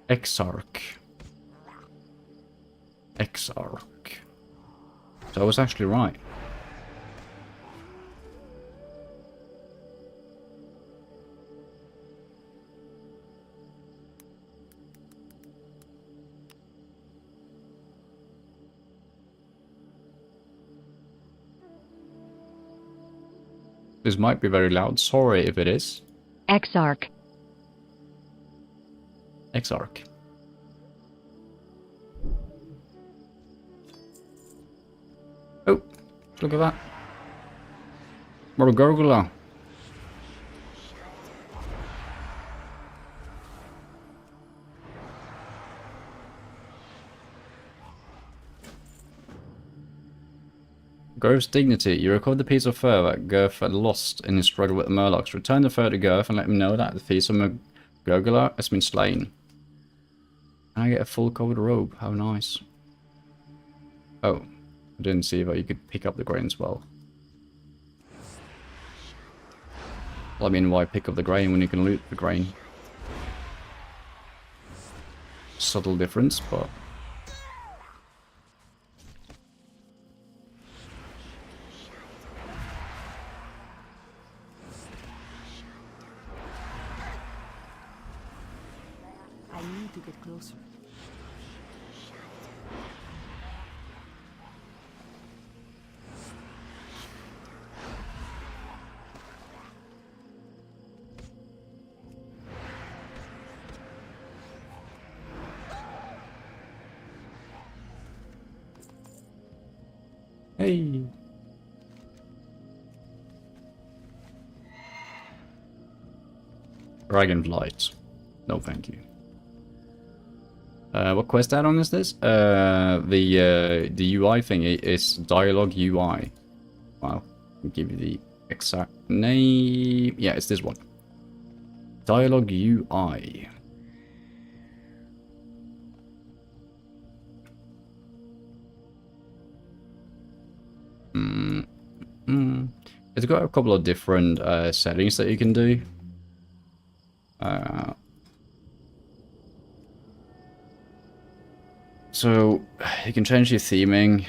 Exarch. Exarch. So I was actually right. This might be very loud. Sorry if it is. Exarch. Exarch. Oh, look at that. More Gorgula. Girth's dignity. You recover the piece of fur that Girth had lost in his struggle with the Murlocs. Return the fur to Girth and let him know that the piece of Gurgler has been slain. And I get a full covered robe. How nice. Oh, I didn't see that you could pick up the grain as well. Well, I mean, why pick up the grain when you can loot the grain? Subtle difference, but... I need to get closer. Hey! Dragonflight. No, thank you. What quest add-on is this? The UI thing is Dialogue UI. Well, I'll give you the exact name. Yeah, it's this one. Dialogue UI. It's got a couple of different settings that you can do. So you can change your theming.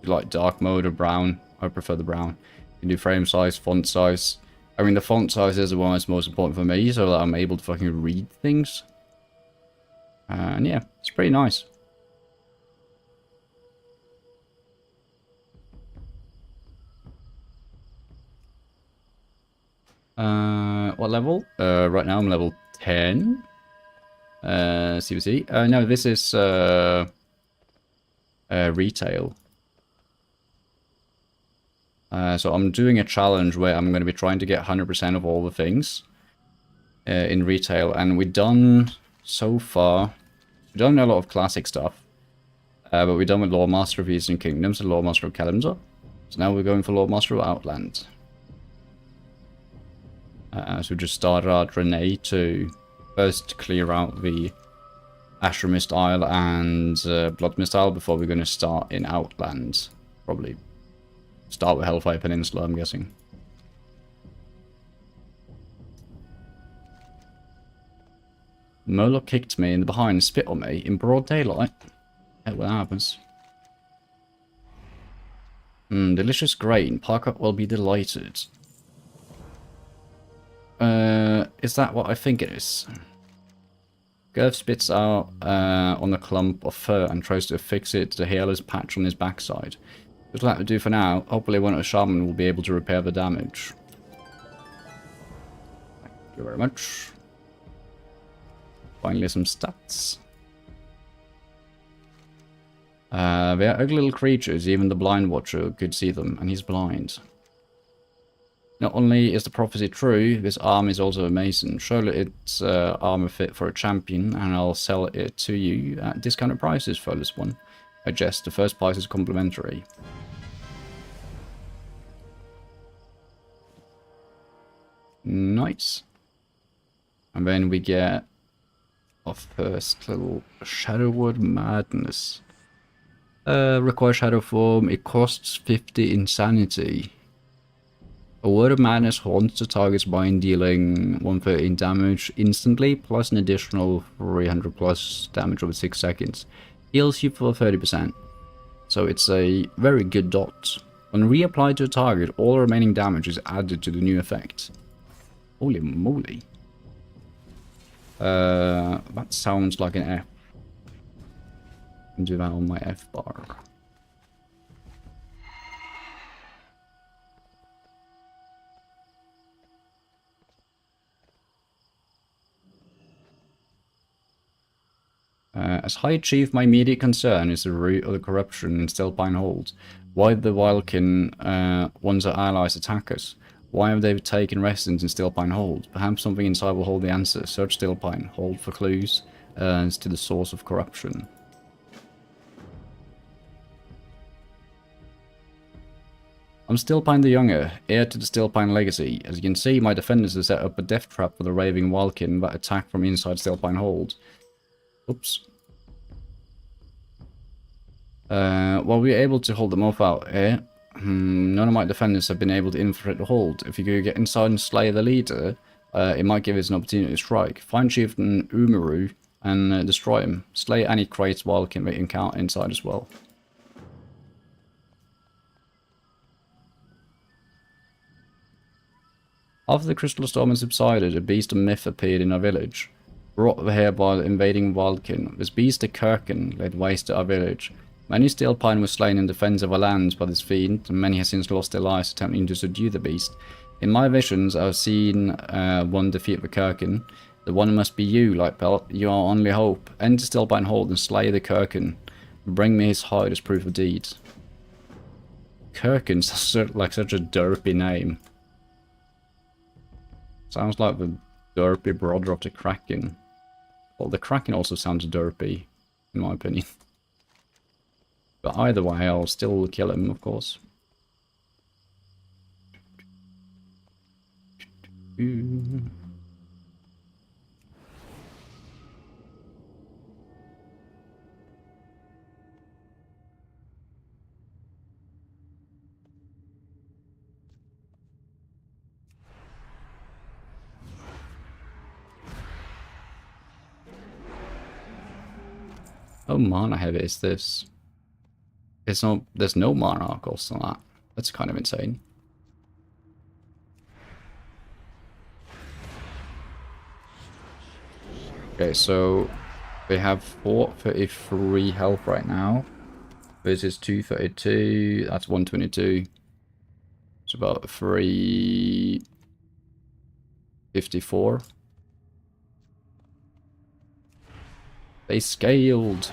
You like dark mode or brown. I prefer the brown. You can do frame size, font size. I mean, the font size is the one that's most important for me, so that I'm able to fucking read things. And yeah, it's pretty nice. What level? Right now I'm level 10. CVC. No, this is retail. So I'm doing a challenge where I'm going to be trying to get 100% of all the things in retail, and we've done so far. We've done a lot of classic stuff, but we're done with Loremaster of Eastern Kingdoms and Loremaster of kalimdor. So now we're going for Loremaster of Outland. So we just started our Renee to first clear out the Ashram Mist Isle and Blood Mist Isle before we're going to start in Outland. Probably start with Hellfire Peninsula, I'm guessing. Murloc kicked me in the behind and spit on me in broad daylight. Hell, what happens? Delicious grain. Parker will be delighted. Is that what I think it is? Girth spits out on the clump of fur and tries to fix it to the hairless patch on his backside. Just like to do for now. Hopefully one of the shaman will be able to repair the damage. Thank you very much. Finally some stats. They are ugly little creatures, even the blind watcher could see them, and he's blind. Not only is the prophecy true, this arm is also amazing. Surely it's armor fit for a champion, and I'll sell it to you at discounted prices for this one. I jest, the first price is complimentary. Nice. And then we get our first little Shadowwood Madness. Require Shadow Form, it costs 50 insanity. A Word of Madness haunts the target's mind, dealing 113 damage instantly, plus an additional 300 plus damage over 6 seconds. Heals you for 30%. So it's a very good dot. When reapplied to a target, all remaining damage is added to the new effect. Holy moly. That sounds like an F. I can do that on my F bar. As High Chief, my immediate concern is the root of the corruption in Stillpine Hold. Why did the Wildkin ones our allies attack us? Why have they taken residence in Stillpine Hold? Perhaps something inside will hold the answer. Search Stillpine Hold for clues as to the source of corruption. I'm Stillpine the Younger, heir to the Stillpine legacy. As you can see, my defenders have set up a death trap for the raving Wildkin that attack from inside Stillpine Hold. Oops. While we are able to hold them off out here, none of my defenders have been able to infiltrate the hold. If you could get inside and slay the leader, it might give us an opportunity to strike. Find Chieftain Umaru and destroy him. Slay any crates Wildkin that you encounter inside as well. After the crystal storm had subsided, a beast of myth appeared in our village. Brought here by the invading Wildkin, this beast of Kirkin laid waste to our village. Many Steelpine were slain in defense of our lands by this fiend, and many have since lost their lives attempting to subdue the beast. In my visions, I have seen one defeat the Kirkin. The one must be you, Lightbelt. You are our only hope. Enter Steelpine Hold and slay the Kirkin. Bring me his hide as proof of deeds. Kirkin sounds like such a derpy name. Sounds like the derpy brother of the Kraken. Well, the Kraken also sounds derpy, in my opinion. But either way, I'll still kill him, of course. How mana heavy is this? There's no mana cost on that. That's kind of insane. Okay, so they have 433 health right now. This is 232. That's 122. It's about 354. They scaled.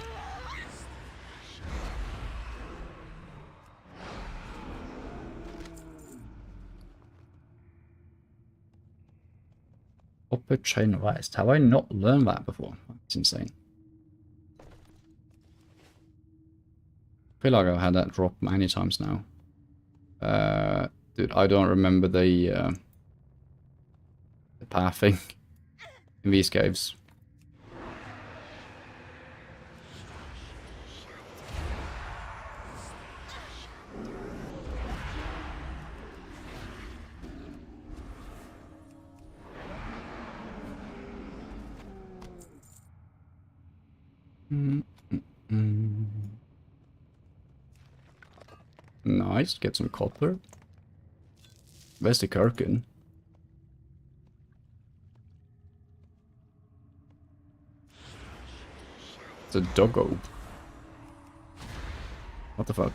Upper chain west. Have I not learned that before? That's insane. I feel like I've had that drop many times now. Dude, I don't remember the pathing in these caves. Nice, get some copper. Where's the Kirkin? It's a doggo. What the fuck?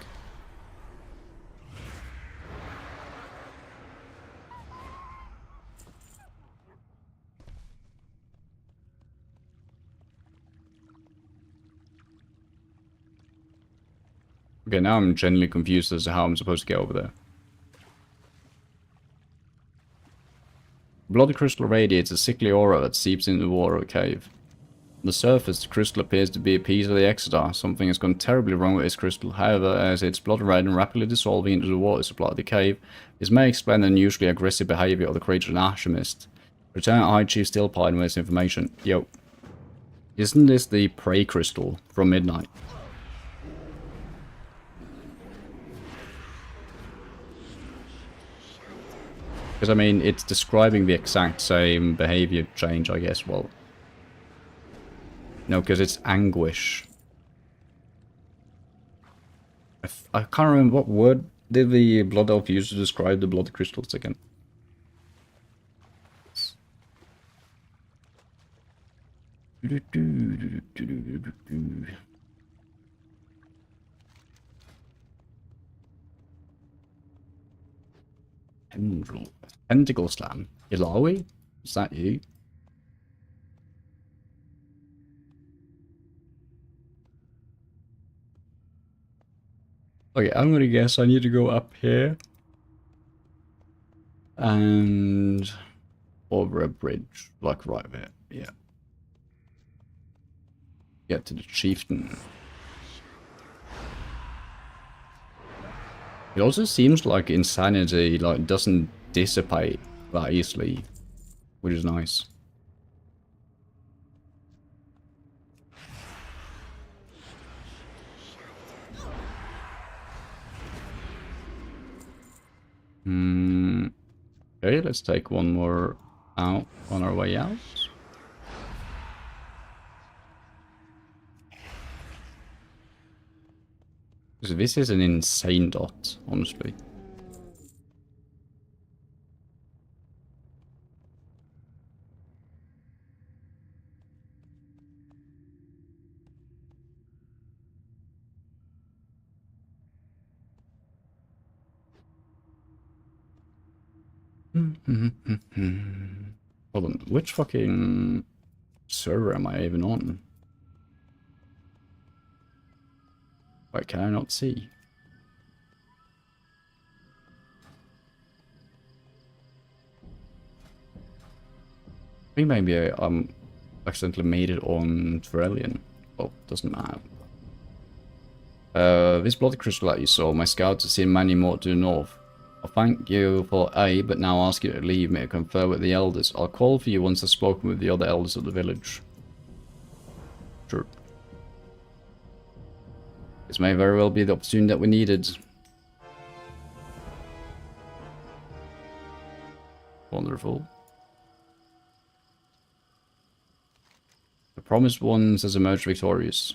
Okay, now I'm genuinely confused as to how I'm supposed to get over there. Blood crystal radiates a sickly aura that seeps into the water of the cave. On the surface, the crystal appears to be a piece of the Exodar. Something has gone terribly wrong with this crystal. However, as it's blood red and rapidly dissolving into the water supply of the cave, this may explain the unusually aggressive behavior of the creature in Alchemist. Return High Chief Stillpine with this information. Yo. Isn't this the prey crystal from Midnight? Because, I mean, it's describing the exact same behavior change, I guess. Well, no, because it's anguish. I can't remember what word did the Blood Elf use to describe the blood crystals again. Tentacle Slam. Ilawi? Is that you? Okay, I'm gonna guess I need to go up here. And over a bridge. Like right there. Yeah. Get to the chieftain. It also seems like insanity like doesn't dissipate that easily, which is nice. Okay, let's take one more out on our way out. So this is an insane dot, honestly. Hold on, which fucking server am I even on? Why can I not see? I think maybe I accidentally made it on Threlian. Oh, doesn't matter. This blood crystal that you saw, my scouts have seen many more to the north. I'll thank you for aid, but now ask you to leave me to confer with the elders. I'll call for you once I've spoken with the other elders of the village. Sure. This may very well be the opportunity that we needed. Wonderful. The promised ones has emerged victorious.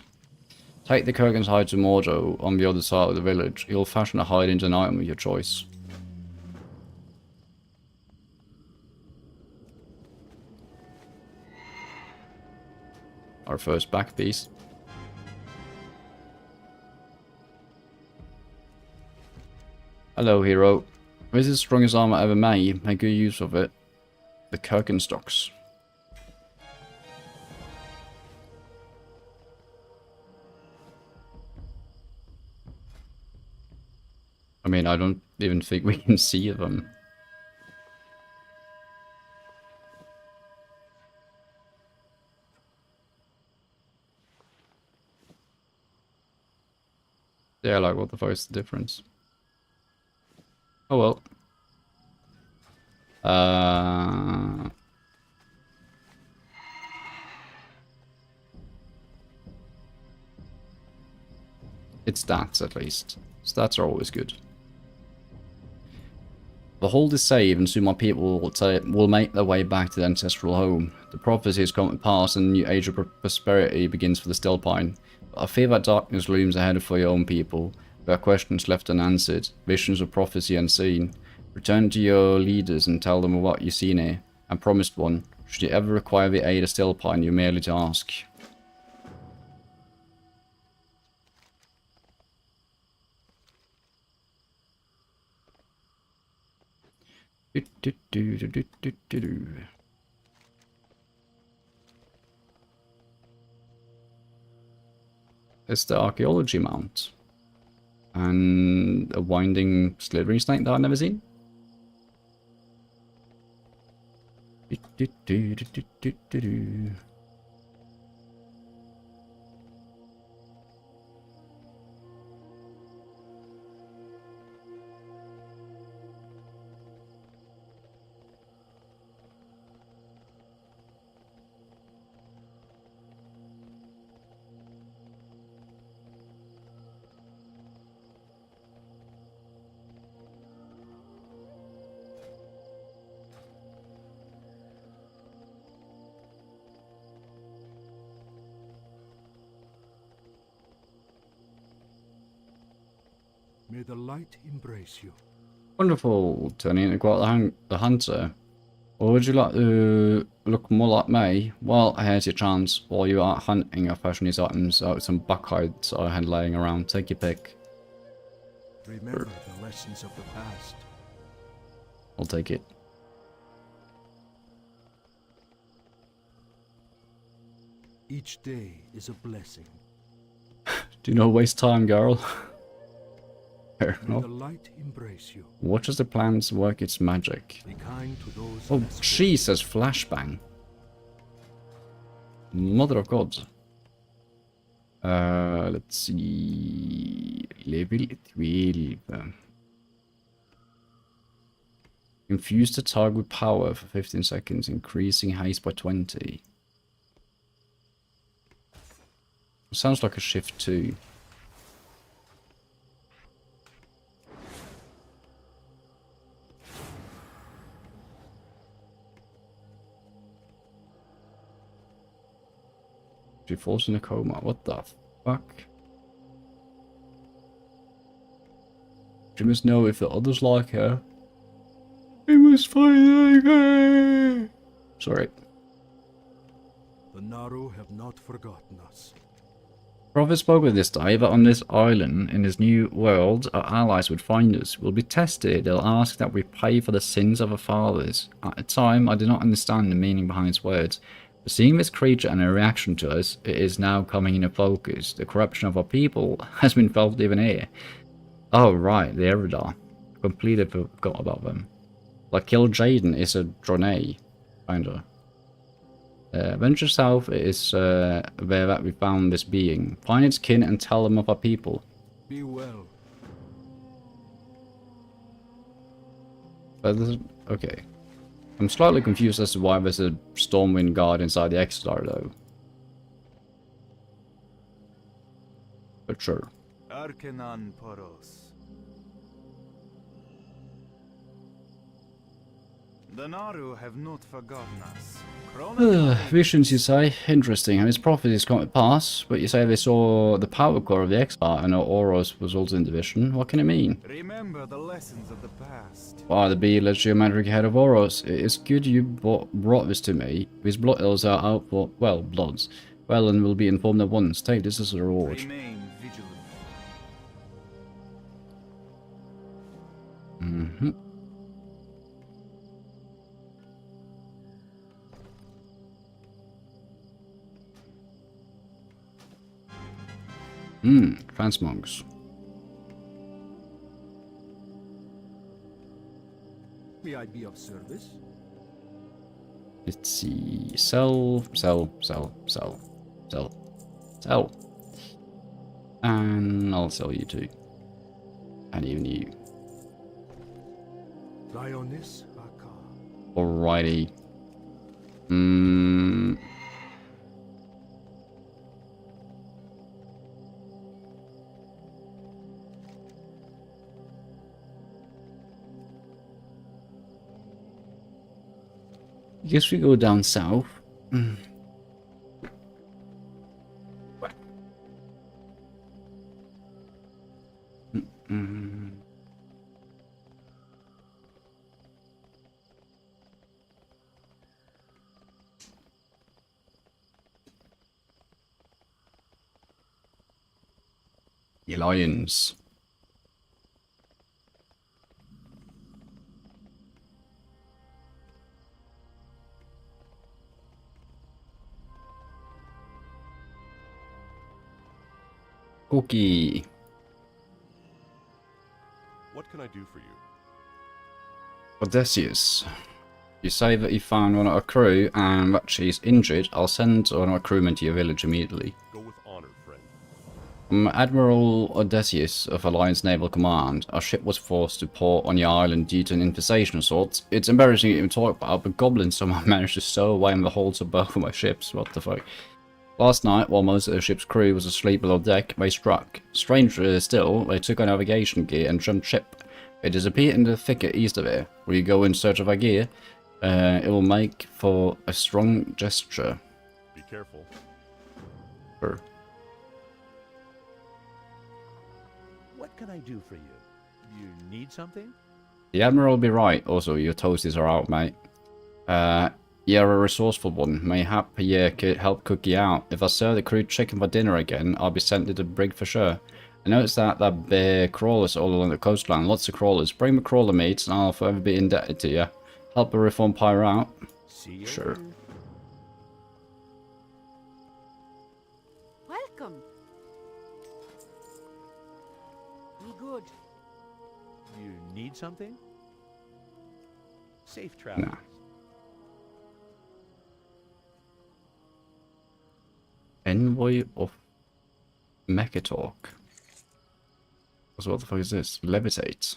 Take the Kurgan's hide to Mordo on the other side of the village. He'll fashion a hide into an item of your choice. Our first back piece. Hello, hero. This is the strongest armor ever made. Make good use of it. The Kurgan stocks. I mean, I don't even think we can see them. Yeah, like, what the fuck is the difference? Oh well. It's stats, at least. Stats are always good. The hold is saved, and soon my people will make their way back to their ancestral home. The prophecy has come to pass, and a new age of prosperity begins for the Stilpine. But I fear that darkness looms ahead for your own people. There are questions left unanswered, visions of prophecy unseen. Return to your leaders and tell them of what you've seen here. And promised one, should you ever require the aid of Stilpine, you merely to ask. It's the archaeology mount. And a winding slithering snake that I've never seen. May the light embrace you. Wonderful, turning into quite the hunter. Or would you like to look more like me? Well, here's your chance. While you are hunting, I fashion these items out of some buck hides I had laying around. Take your pick. Remember the lessons of the past. I'll take it. Each day is a blessing. Do not waste time, girl. Fair May enough. the light embrace you. Watch as the plants work its magic. Be kind to those Oh, less she says flashbang. Mother of God. Let's see. Level 12. Infuse the target with power for 15 seconds, increasing haste by 20. Sounds like a shift 2. She falls in a coma. What the fuck? She must know if the others like her. He must find her. Sorry. The Naru have not forgotten us. Prophet spoke with this day that on this island, in this new world, our allies would find us. We'll be tested. They'll ask that we pay for the sins of our fathers. At the time, I did not understand the meaning behind his words. But seeing this creature and a reaction to us, it is now coming into focus. The corruption of our people has been felt even here. Oh, right, the Eridar. Completely forgot about them. Like, Kill Jaden is a drone, kinda. Venture south is where that we found this being. Find its kin and tell them of our people. Be well. But this, okay. I'm slightly confused as to why there's a Stormwind guard inside the X-Star though. But sure. Arkenan Poros. The Naru have not forgotten us. Visions, you say? Interesting. And his prophecies come to pass, but you say they saw the power core of the X-Star and Oros was also in the vision. What can it mean? Remember the lessons of the past. Why, the be led geometric head of Oros. It is good you brought this to me. These blood ills are out for, well, bloods. Well, and will be informed at once. Take this as a reward. Remain vigilant. Mm-hmm. Transmonks. May I be of service? Let's see. Sell. And I'll sell you too. And even you. Dionys Aka. Alrighty. Guess we go down south. The lions. Cookie. What can I do for you? Odysseus. You say that you found one of our crew and that she's injured. I'll send one of our crewmen to your village immediately. Go with honor, friend. I'm Admiral Odysseus of Alliance Naval Command. Our ship was forced to port on your island due to an infestation of sorts. It's embarrassing to even talk about, but goblins somehow managed to stow away in the holds of both of my ships. What the fuck? Last night, while most of the ship's crew was asleep below deck, they struck. Stranger still, they took our navigation gear and jumped ship. They disappeared in the thicket east of here. Will you go in search of our gear? It will make for a strong gesture. Be careful. Sure. What can I do for you? You need something? The Admiral will be right. Also, your toasties are out, mate. You're a resourceful one. Mayhap you could help cook you out. If I serve the crew chicken for dinner again, I'll be sent to the brig for sure. I noticed that there are crawlers all along the coastline. Lots of crawlers. Bring the crawler meats and I'll forever be indebted to you. Help a reform pyre out. See you Sure. later. Welcome. Be good. You need something? Safe travel. Nah. Envoy of Mechatalk. So what the fuck is this? Levitate.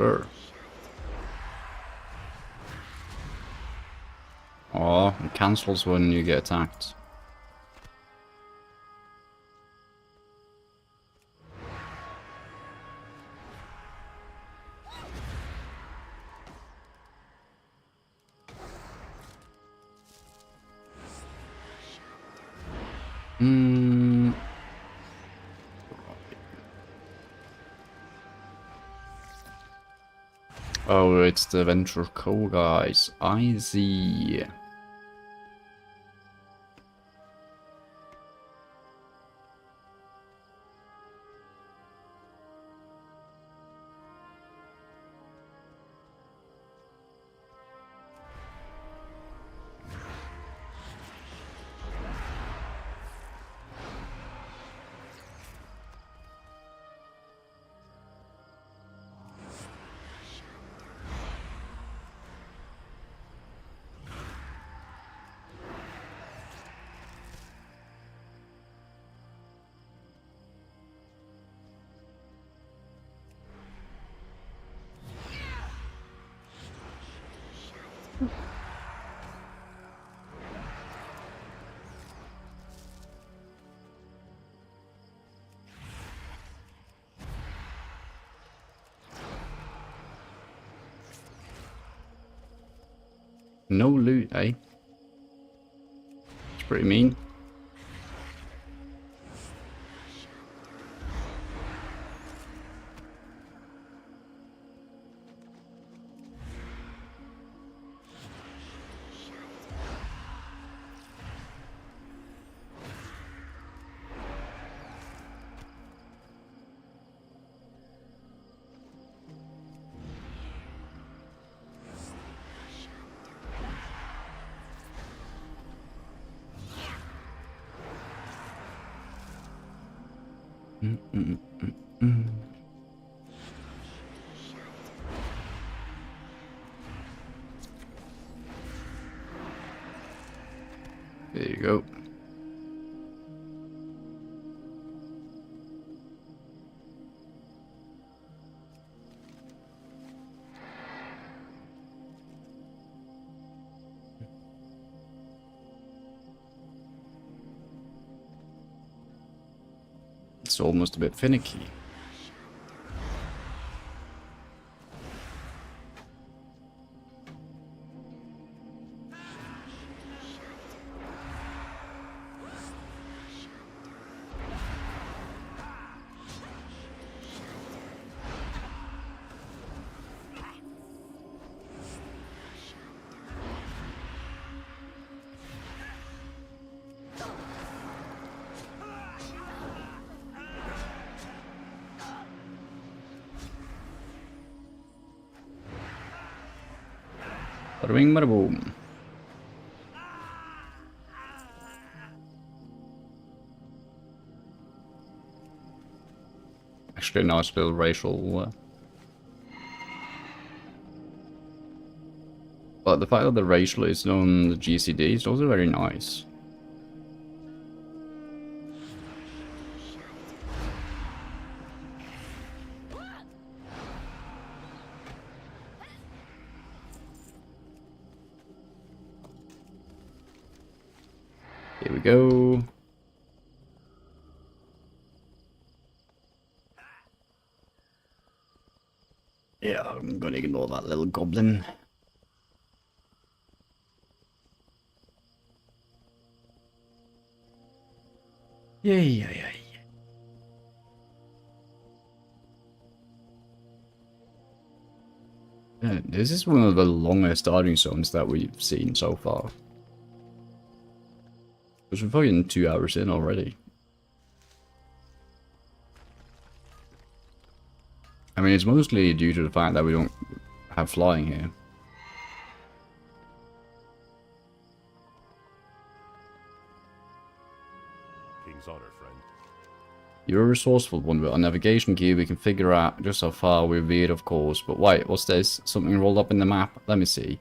Sure. Oh, it cancels when you get attacked. Oh, it's the Venture Co guys. I see. No loot, eh? It's pretty mean. There you go. It's almost a bit finicky. Bada bing, bada boom. Actually, nice little racial. But the fact that the racial is on the GCD is also very nice. Here we go. Yeah, I'm gonna ignore that little goblin. Yay. Yeah, this is one of the longest starting zones that we've seen so far. Because we're fucking 2 hours in already. I mean, it's mostly due to the fact that we don't have flying here. King's honor, friend. You're a resourceful one. With our navigation key, we can figure out just how far we've veered, of course. But wait, what's this? Something rolled up in the map? Let me see.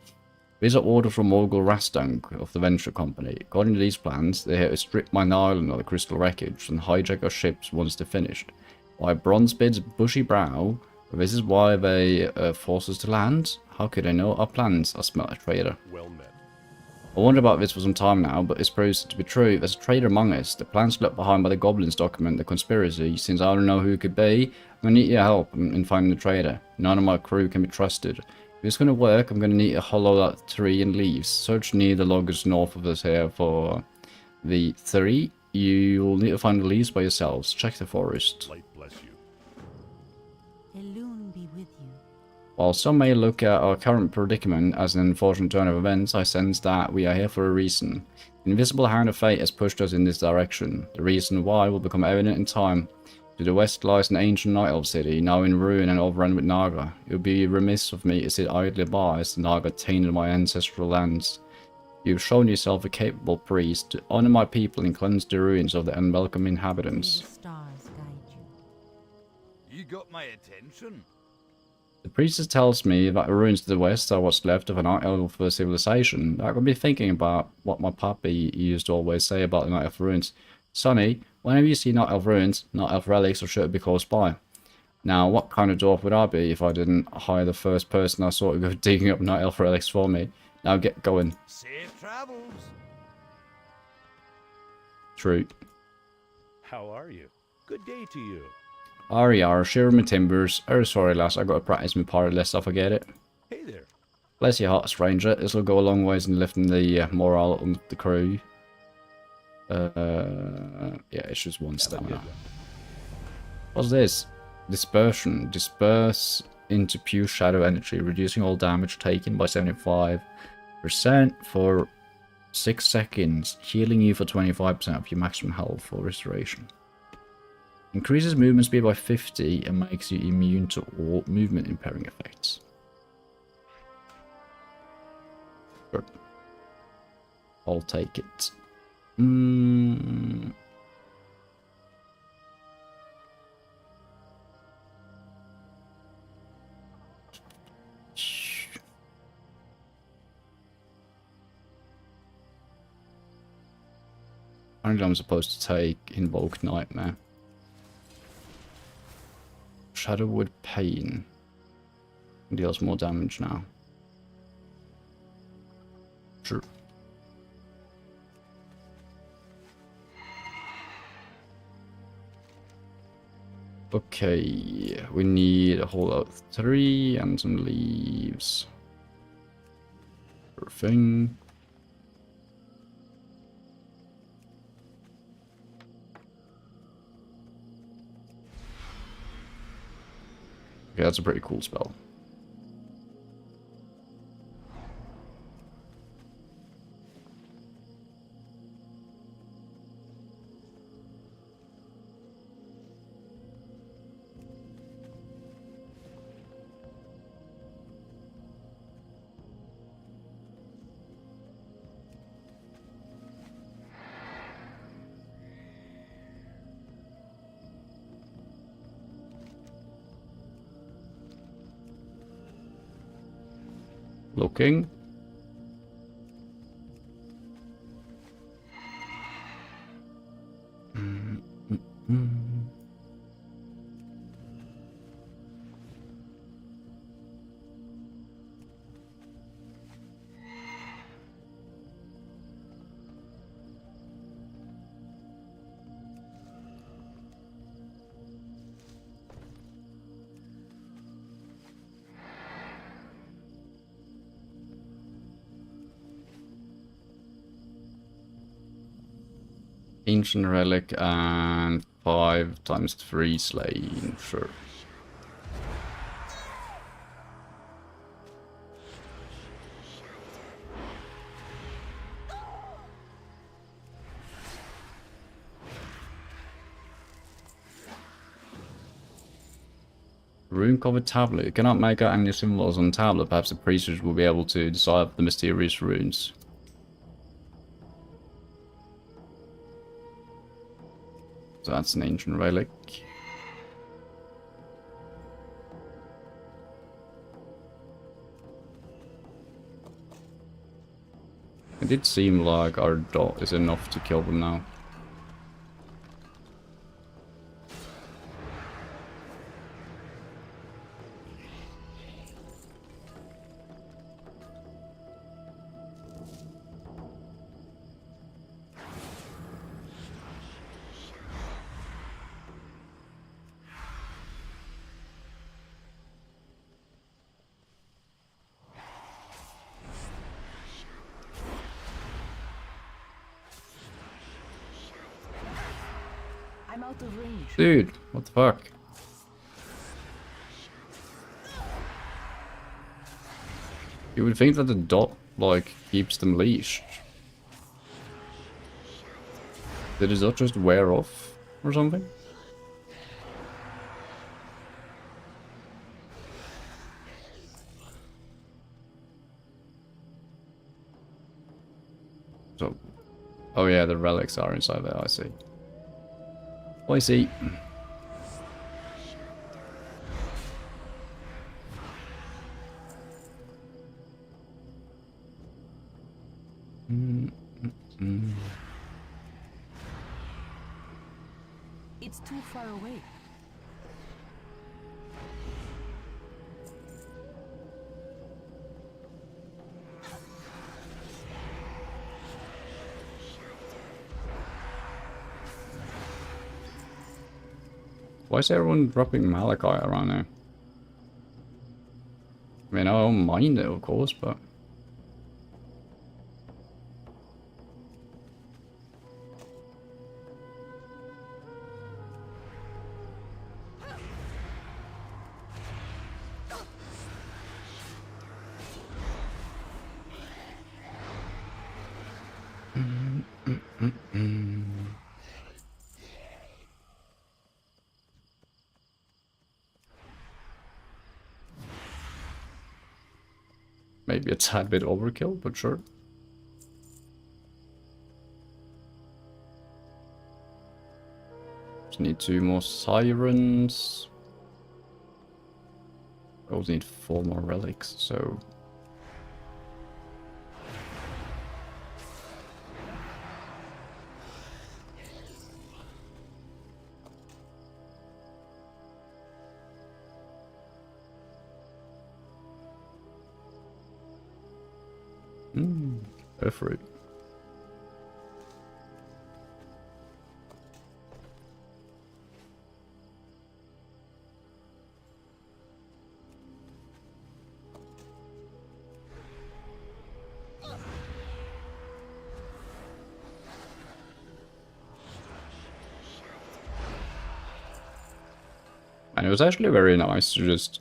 These are orders from Morgul Rastunk of the Venture Company. According to these plans, they have to strip mine island of the crystal wreckage and hijack our ships once they're finished. While Bronzebeard's bushy brow This is why they force us to land. How could I know our plans? I smell a traitor. Well met. I wondered about this for some time now, but it's proves to be true. There's a traitor among us. The plans left behind by the goblins document the conspiracy. Since I don't know who it could be, I'm gonna need your help in finding the traitor. None of my crew can be trusted. If it's gonna work, I'm gonna need to hollow that tree and leaves. Search near the loggers north of us here for the 3. You'll need to find the leaves by yourselves. Check the forest. Light bless you. Elune be with you. While some may look at our current predicament as an unfortunate turn of events, I sense that we are here for a reason. The invisible hand of fate has pushed us in this direction. The reason why will become evident in time. To the west lies an ancient night elf city, now in ruin and overrun with Naga. It would be remiss of me to sit idly by as the Naga tainted my ancestral lands. You've shown yourself a capable priest to honor my people and cleanse the ruins of the unwelcome inhabitants. May the stars guide you. You got my attention. The priestess tells me that the ruins to the west are what's left of an night elf civilization. I could be thinking about what my pappy used to always say about the night elf ruins. Sonny, whenever you see night elf ruins, night elf relics are sure to be close by. Now, what kind of dwarf would I be if I didn't hire the first person I saw to go digging up night elf relics for me? Now get going. Safe travels. True. How are you? Good day to you. Ariar, shiver my timbers. Oh, sorry, lass, I gotta practice my party lest I forget it. Hey there. Bless your heart, stranger. This'll go a long ways in lifting the morale of the crew. Yeah, it's just one stamina. What's this? Dispersion. Disperse into pure shadow energy, reducing all damage taken by 75% for 6 seconds, healing you for 25% of your maximum health for restoration. Increases movement speed by 50 and makes you immune to all movement impairing effects. Sure. I'll take it. Apparently I'm supposed to take Invoke Nightmare. Shadowwood Pain. Deals more damage now. Sure. Okay, we need a whole lot of 3 and some leaves. Sure thing. Okay, that's a pretty cool spell. Looking. Ancient relic and 5 times 3 slain, sure. Rune covered tablet. You cannot make out any symbols on tablet. Perhaps the priestess will be able to decipher the mysterious runes. So that's an ancient relic. It did seem like our dot is enough to kill them now. out of range. Dude, what the fuck? You would think that the dot, like, keeps them leashed. Did the dot just wear off or something? So, oh yeah, the relics are inside there, I see. Oh, I see. It's too far away. Why is everyone dropping Malachite around there? I mean, I don't mind it, of course, but... Maybe a tad bit overkill, but sure. Just need 2 more sirens. I also need 4 more relics, so... Go for it. And it was actually very nice to just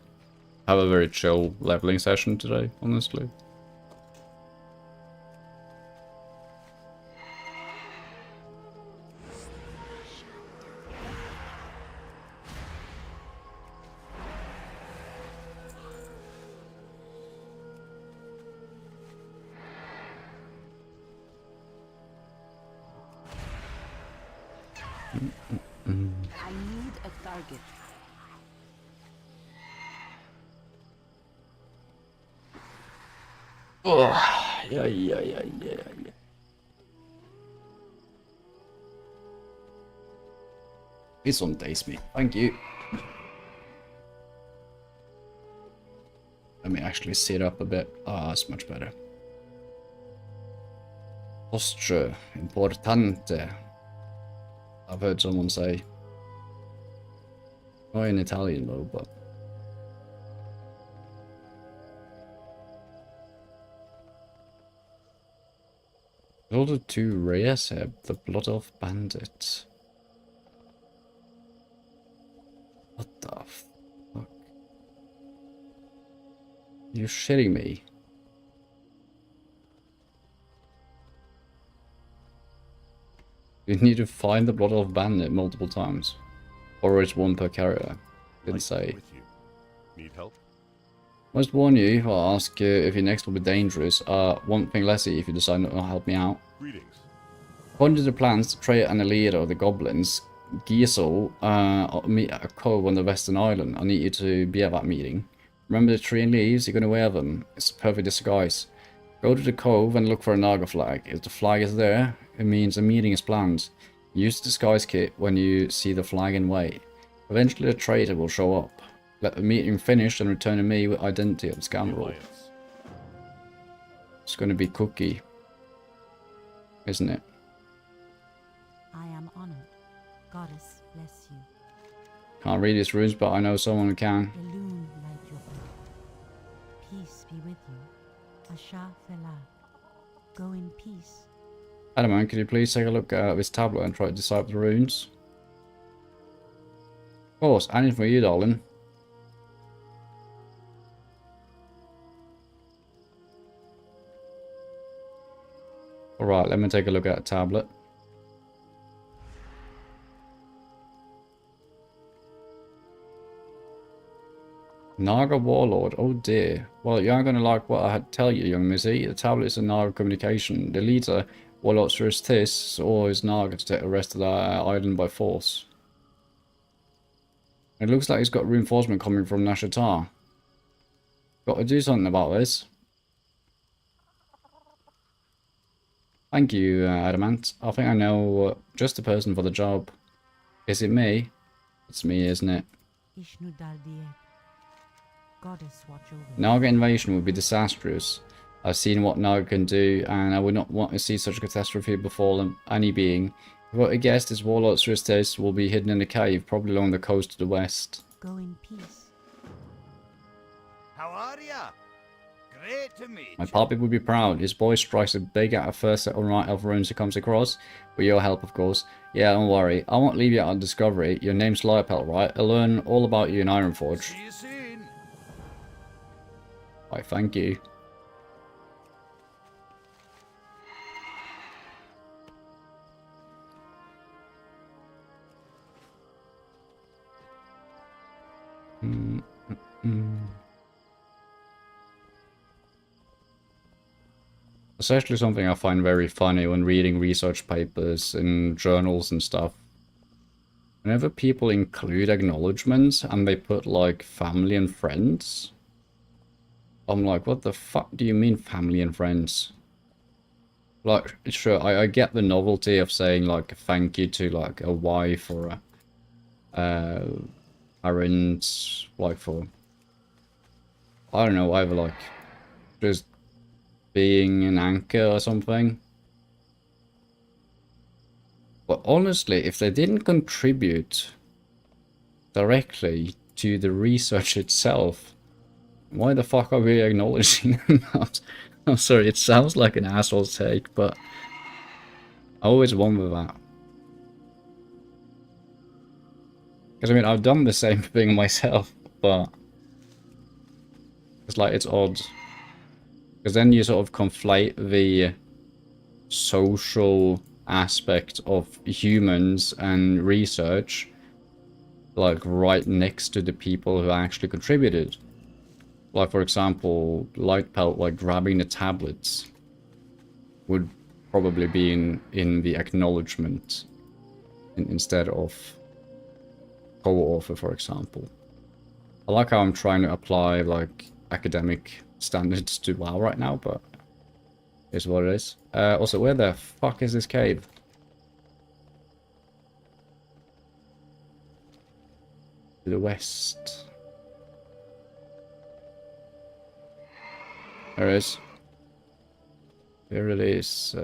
have a very chill leveling session today, honestly. I need a target. Oh, yeah. This one tastes me. Thank you. Let me actually sit up a bit. Ah, it's much better. Posture, importante. I've heard someone say. Not in Italian though, but. Order 2 rares here, the Blood of Bandit. What the fuck? You're shitting me. You need to find the Blood of Bandit multiple times. Or it's 1 per carrier. Didn't say. With you. Need help? Must warn you, I'll ask if your next will be dangerous. One thing lessy if you decide not to help me out. Greetings. According to the plans, the traitor and the leader of the goblins, Giesel, meet at a cove on the Western Island. I need you to be at that meeting. Remember the tree and leaves? You're gonna wear them. It's a perfect disguise. Go to the cove and look for a Naga flag. If the flag is there, it means a meeting is planned. Use the disguise kit when you see the flag and wait. Eventually the traitor will show up. Let the meeting finish and return to me with identity of the scoundrel. It's gonna be Cookie. Isn't it? I am honored. Goddess bless you. Can't read his runes, but I know someone who can. The loon light your path. Peace be with you. Asha Fela. Go in peace. Adamant, could you please take a look at this tablet and try to decipher the runes? Of course, anything for you, darling. Alright, let me take a look at a tablet. Naga Warlord, oh dear. Well, you aren't going to like what I had to tell you, young missy. The tablet is a Naga communication. The leader, Warlord Suristis, or his Naga to take the rest of the island by force. It looks like he's got reinforcement coming from Nashatar. Got to do something about this. Thank you, Adamant. I think I know just the person for the job. Is it me? It's me, isn't it? Goddess watch over. Naga invasion would be disastrous. I've seen what Naga can do, and I would not want to see such a catastrophe befall any being. What I guess is Warlord Suristes will be hidden in a cave, probably along the coast to the west. Go in peace. How are ya? Great to meet My puppy would be proud. His boy strikes a big out of first set on right elf runes he comes across. With your help, of course. Yeah, don't worry. I won't leave you out on discovery. Your name's Lyopel, right? I'll learn all about you in Ironforge. See you soon. Why, thank you. It's actually something I find very funny when reading research papers in journals and stuff. Whenever people include acknowledgements and they put like family and friends, I'm like, what the fuck do you mean family and friends? Like, sure, I get the novelty of saying like thank you to like a wife or a parent, like for, I don't know, either like just being an anchor or something. But honestly, if they didn't contribute directly to the research itself, why the fuck are we acknowledging them? I'm sorry, it sounds like an asshole take, but I always wonder that. Because I mean, I've done the same thing myself, but it's like, it's odd. Because then you sort of conflate the social aspect of humans and research, like right next to the people who actually contributed. Like, for example, Lightpelt, like grabbing the tablets would probably be in the acknowledgement instead of co-author, for example. I like how I'm trying to apply like academic standards to WoW right now, but it's what it is. Also, where the fuck is this cave? To the west. There it is. There it is.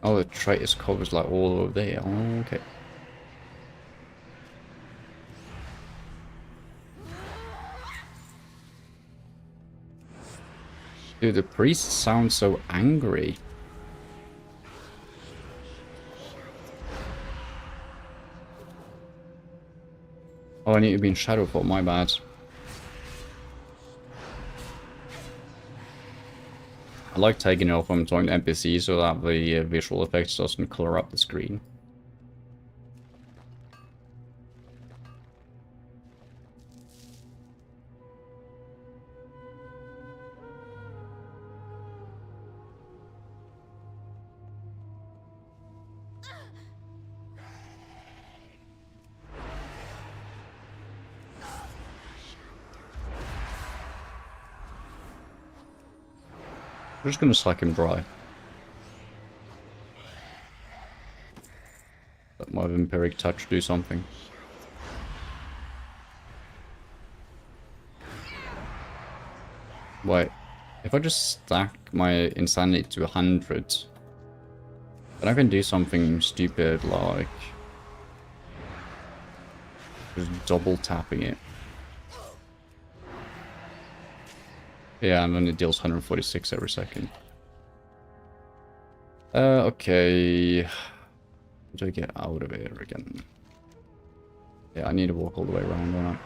Oh, the Traitors covers like all over there. Oh, okay. Dude, the priest sounds so angry. Oh, I need to be in Shadowfall, my bad. I like taking it off when I'm talking to NPCs so that the visual effects doesn't color up the screen. We're just gonna suck him dry. Let my vampiric touch do something. Wait, if I just stack my insanity to 100, then I can do something stupid like just double tapping it. Yeah, and then it deals 146 every second. Okay. How do I get out of here again? Yeah, I need to walk all the way around, don't I?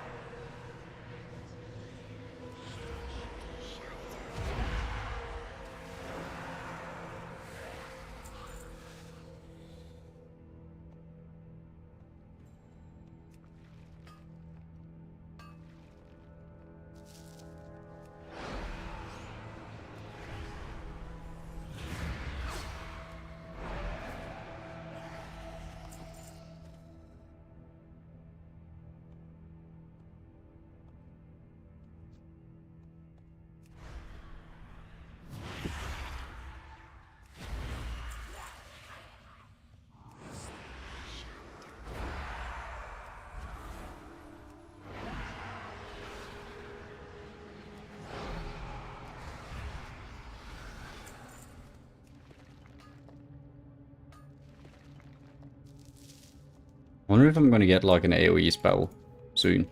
I wonder if I'm gonna get like an AoE spell soon.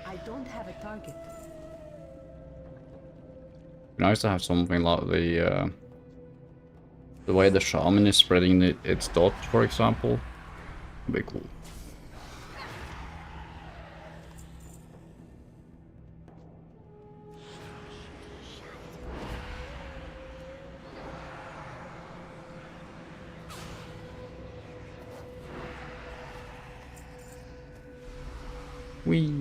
I don't have a target. Nice to have something like the way the shaman is spreading its dot, for example. Would be cool. Whee!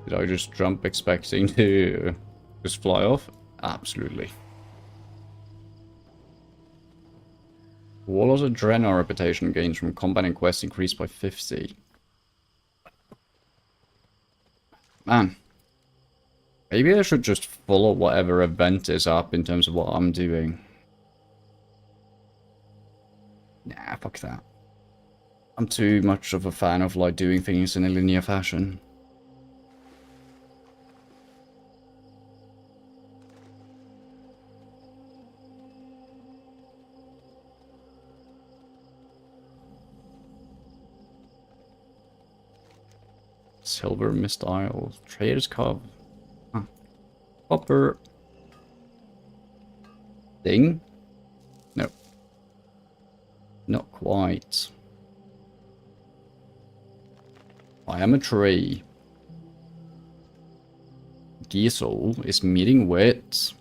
Did I just jump expecting to just fly off? Absolutely. Warlord's Adrenaline reputation gains from combat and quest increased by 50. Man. Maybe I should just follow whatever event is up in terms of what I'm doing. Nah, fuck that. I'm too much of a fan of like doing things in a linear fashion. Silver Mist Isle, Trader's Cove. Huh. Copper. Thing? No. Not quite. I am a tree. Diesel is meeting with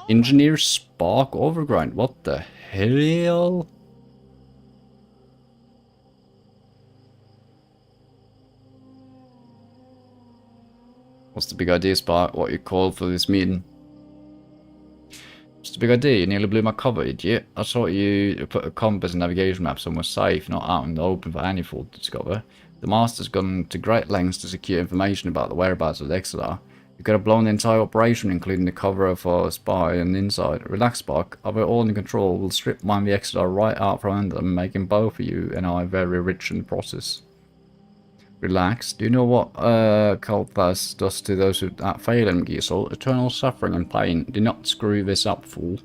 Engineer Spark Overgrind. What the hell? What's the big idea, Spark? What you called for this meeting? What's the big idea? You nearly blew my cover, idiot. I thought you put a compass and navigation map somewhere safe, not out in the open for any fool to discover. The Master's gone to great lengths to secure information about the whereabouts of the Exeter. You could have blown the entire operation, including the cover for a spy and inside. Relax, Spark. I've it all in control. We'll strip mine the Exeter right out from under them, making both of you and I very rich in the process. Relax. Do you know what Kalthas does to those who fail in Giesel? Eternal suffering and pain. Do not screw this up, fool.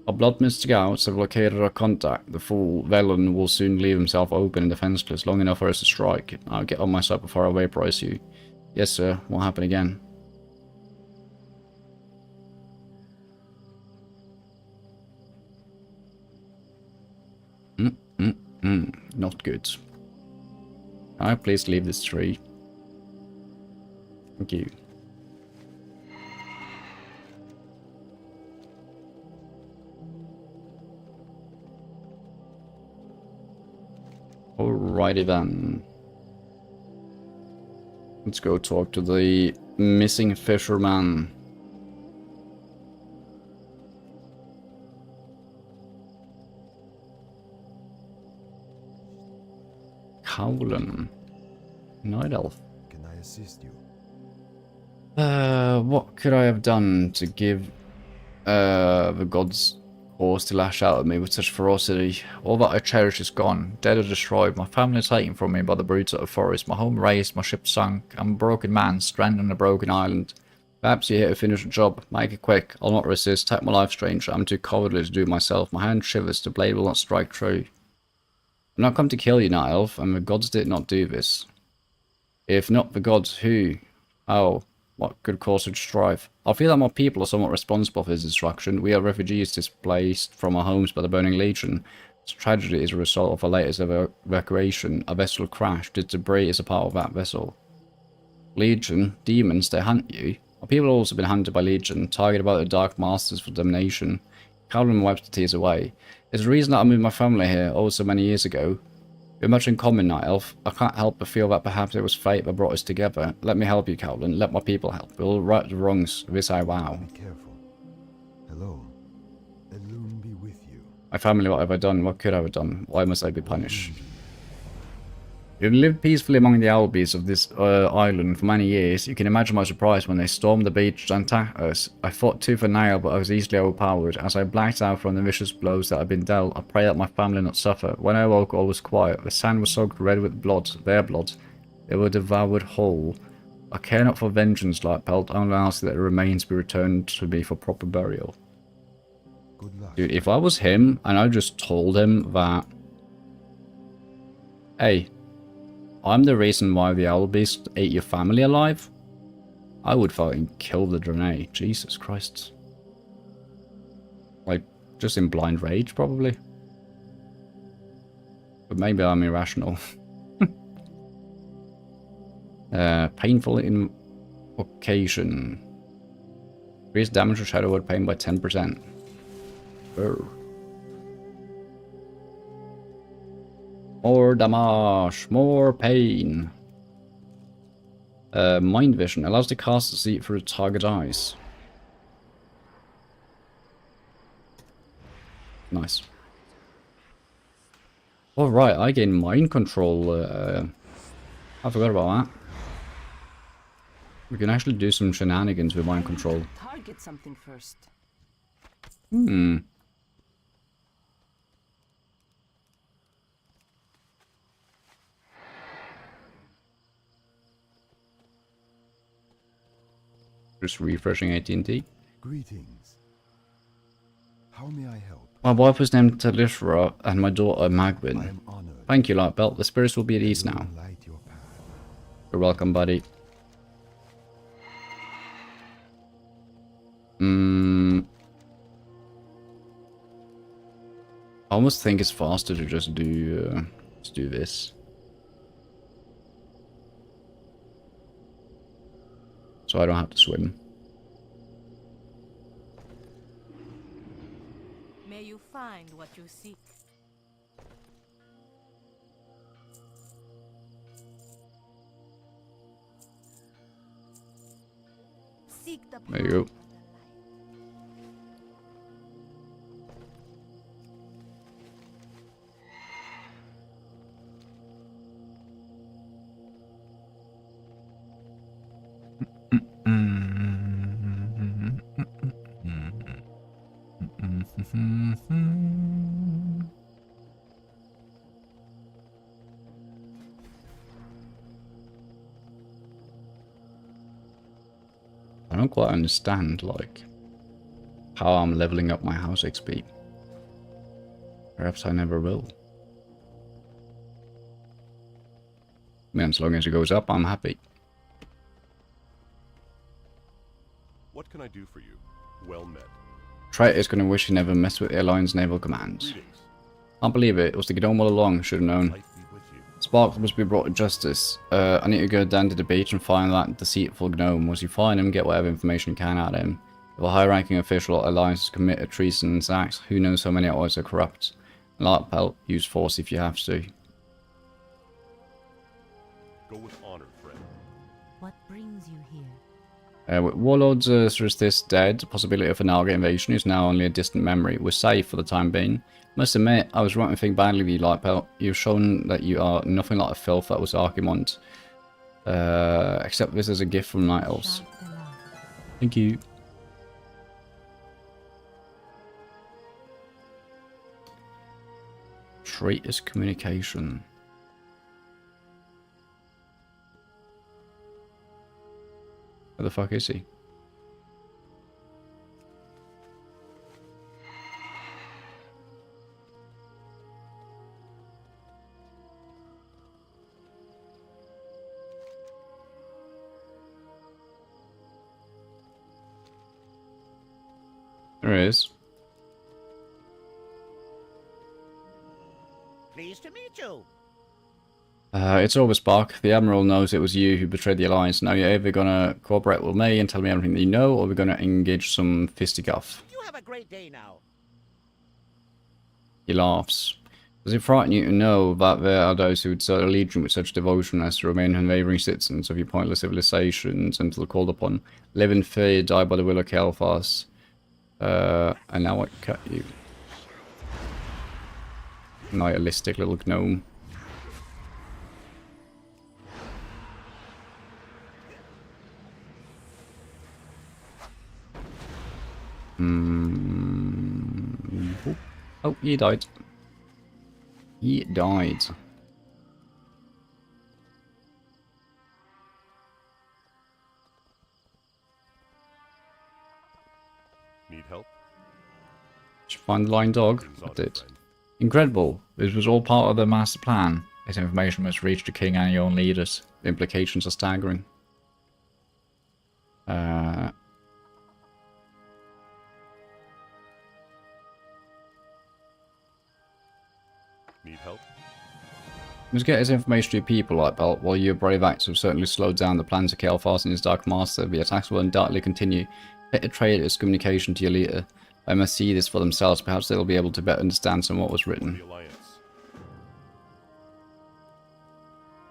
Our blood-mist scouts have located our contact. The fool, Velen, will soon leave himself open and defenseless long enough for us to strike. I'll get on myself before I vaporize you. Yes, sir. What happened again? Not good. Can I please leave this tree? Thank you. Alrighty then. Let's go talk to the missing fisherman. Howlin. Night elf. Can I assist you? What could I have done to give the gods cause to lash out at me with such ferocity? All that I cherish is gone, dead or destroyed. My family taken from me by the brutes of the forest. My home razed, my ship sunk. I'm a broken man, stranded on a broken island. Perhaps you're here to finish the job. Make it quick. I'll not resist. Take my life, stranger. I'm too cowardly to do it myself. My hand shivers. The blade will not strike true. I'm not come to kill you, Night Elf, and the gods did not do this. If not the gods, who? How? What could cause such strife? I feel that my people are somewhat responsible for this destruction. We are refugees displaced from our homes by the Burning Legion. This tragedy is a result of our latest evacuation. A vessel crashed. Its debris is a part of that vessel. Legion? Demons? They hunt you? Our people have also been hunted by Legion, targeted by the Dark Masters for domination. Calvin wipes the tears away. There's a reason that I moved my family here, oh so many years ago. We have much in common, Night Elf. I can't help but feel that perhaps it was fate that brought us together. Let me help you, Calvin. Let my people help. We'll right the wrongs. This I vow. Be careful. Hello. Elune be with you. My family, what have I done? What could I have done? Why must I be punished? You've lived peacefully among the owl beasts of this island for many years. You can imagine my surprise when they stormed the beach and attacked us. I fought tooth and nail, but I was easily overpowered. As I blacked out from the vicious blows that had been dealt, I pray that my family not suffer. When I awoke, all was quiet. The sand was soaked red with blood, their blood. They were devoured whole. I care not for vengeance, like Pelt, only ask that the remains be returned to me for proper burial. Good luck. Dude, if I was him, and I just told him that, hey, I'm the reason why the owl beast ate your family alive, I would fucking kill the Draenei. Jesus Christ. Like, just in blind rage, probably. But maybe I'm irrational. Painful invocation. Increase damage or shadow word pain by 10%. Oh. More damage, more pain. Mind vision allows the caster to see through the target eyes. Nice. Alright, I gain mind control. I forgot about that. We can actually do some shenanigans with mind control. Target something first. Hmm. Just refreshing AT&T. Greetings. How may I help? My wife was named Talishra and my daughter I Magwin. am honored. Thank you, Lightbelt. The spirits will be at ease now. Light your path. You're welcome, buddy. I almost think it's faster to just do this. So I don't have to swim. May you find what you seek. Seek the There you go. I don't quite understand, like, how I'm leveling up my house XP. Perhaps I never will. I mean, as long as it goes up, I'm happy. What can I do for you? Well met. Trite is gonna wish he never messed with the Alliance naval commands. Greetings. Can't believe it. It was the Gnome all along. Should have known. Light be with you. Sparks must be brought to justice. I need to go down to the beach and find that deceitful gnome. Once you find him, get whatever information you can out of him. If a high-ranking official at Alliance commit a treasonous act, who knows how many others are corrupt. Lark Pelt, use force if you have to. Go with honor, friend. What brings you here? With Warlords this dead, the possibility of a Naga invasion is now only a distant memory. We're safe for the time being. Must admit, I was wrong to think badly of you, Lightbelt. You've shown that you are nothing like the filth that was Archimont. Except this is a gift from Night Elves. Thank you. Traitor's communication. Where the fuck is he? There he is. Pleased to meet you. It's over, Spark. The Admiral knows it was you who betrayed the Alliance. Now you're either gonna cooperate with me and tell me everything that you know, or we're gonna engage some fisticuff. You have a great day now. He laughs. Does it frighten you to know that there are those who would serve a legion with such devotion as to remain unwavering citizens of your pointless civilizations until called upon? Live in fear, die by the will of Kel'Thas. And now I cut you. Nihilistic little gnome. Oh, he died. He died. Need help? Did you find the lying dog? I did. Incredible. This was all part of the master plan. This information must reach the king and your own leaders. The implications are staggering. Need help? Must get his information to your people, Lightbelt. While your brave acts have certainly slowed down the plans of Kel'Thas and his Dark Master, the attacks will undoubtedly continue. Get the traitors' communication to your leader. They must see this for themselves. Perhaps they'll be able to better understand some of what was written.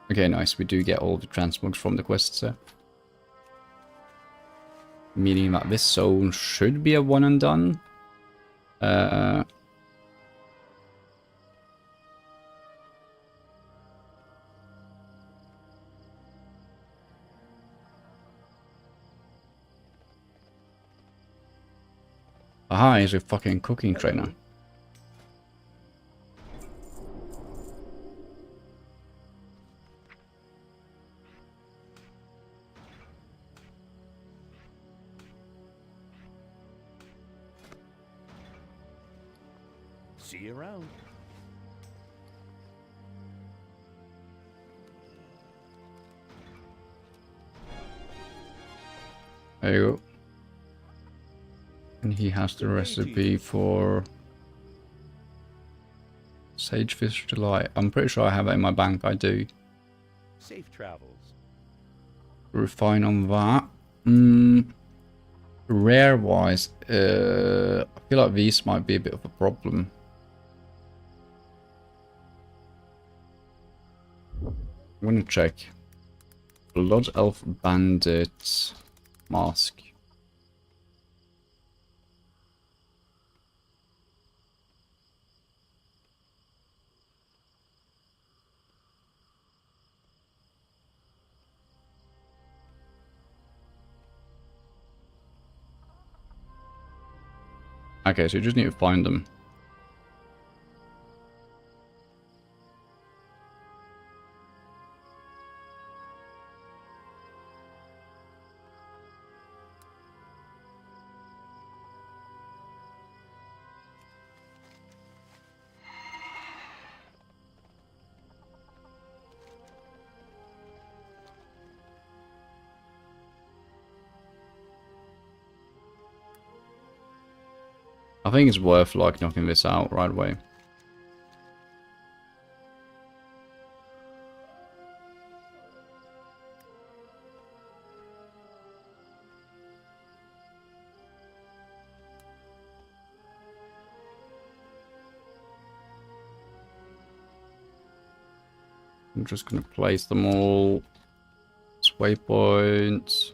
Okay, nice. We do get all the transmogs from the quests there. Meaning that this zone should be a one and done. Aha, he's a fucking cooking trainer. See you around. There you go. And he has the recipe for Sagefish Delight. I'm pretty sure I have it in my bank. I do. Safe travels. Refine on that. Rare wise, I feel like these might be a bit of a problem. I'm gonna check. Blood Elf Bandit Mask. Okay, so you just need to find them. I think it's worth like knocking this out right away. I'm just gonna place them all as waypoints.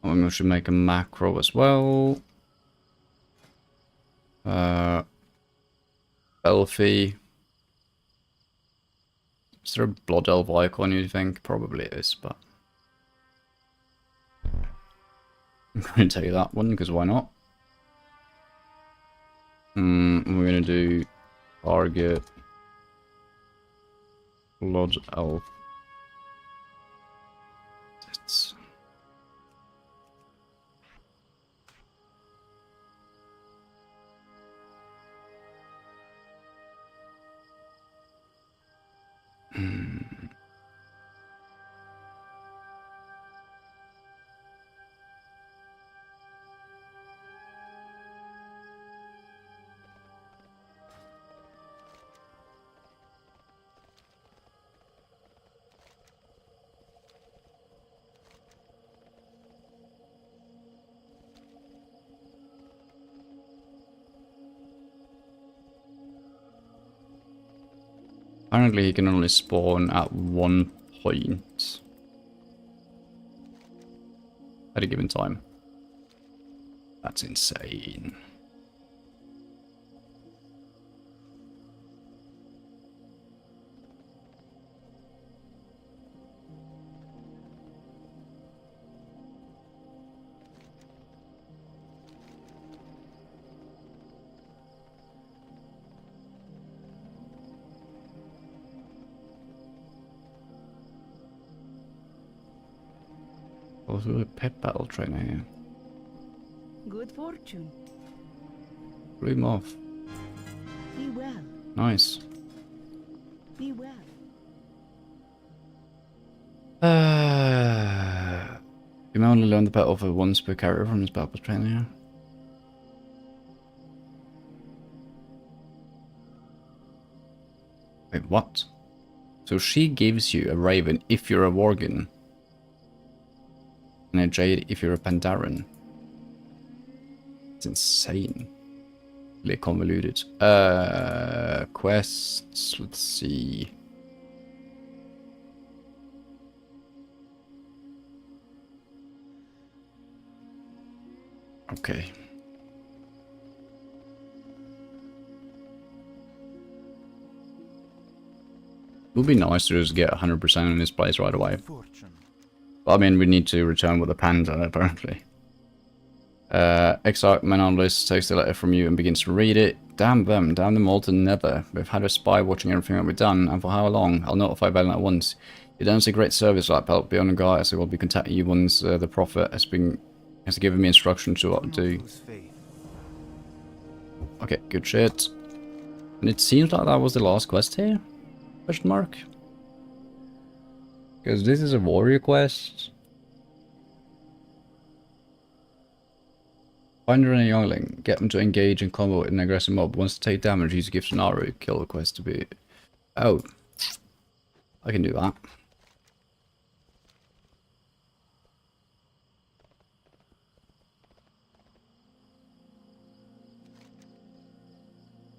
We should make a macro as well. Elfie. Is there a blood elf icon, you think? Probably it is, but I'm going to take that one, because why not? We're going to do target blood elf. It's apparently he can only spawn at one point at a given time. That's insane. Also a pet battle trainer here. Good fortune. Blew him off. Be well. Nice. Be well. You may only learn the battle for once per character from this battle trainer here. Wait, what? So she gives you a raven if you're a worgen. And a jade if you're a Pandaren. It's insane. Really convoluted. Quests, let's see. Okay. It would be nice to just get 100% in this place right away. But I mean, we need to return with a panda, apparently. Exarch Menandlis takes the letter from you and begins to read it. Damn them all to never. We've had a spy watching everything that we've done, and for how long? I'll notify Valen at once. You've done us a great service, like Pelt. Be on the guard, so we'll be contacting you once the prophet has given me instructions to what to do. Okay, good shit. And it seems like that was the last quest here? Question mark? Because this is a warrior quest. Find her and a youngling. Get them to engage in combat with an aggressive mob. Wants to take damage, use a gift to Naru. Kill the quest to be... Oh. I can do that.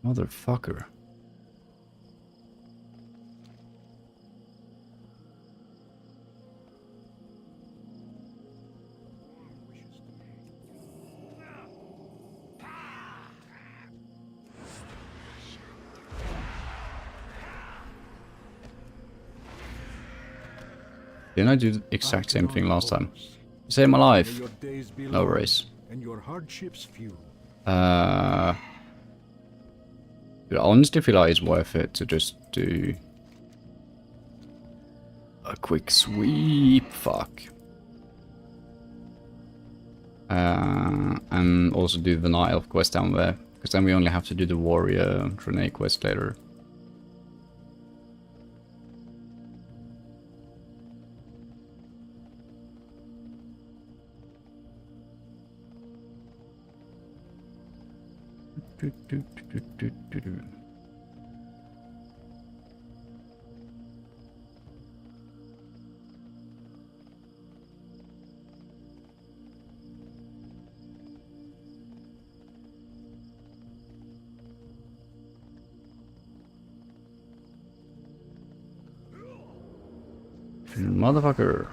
Motherfucker. Didn't I do the exact same thing last time? You saved my life. No worries. And your hardships few. I honestly feel like it's worth it to just do a quick sweep. Fuck. And also do the Night Elf quest down there. Because then we only have to do the warrior grenade quest later. Motherfucker.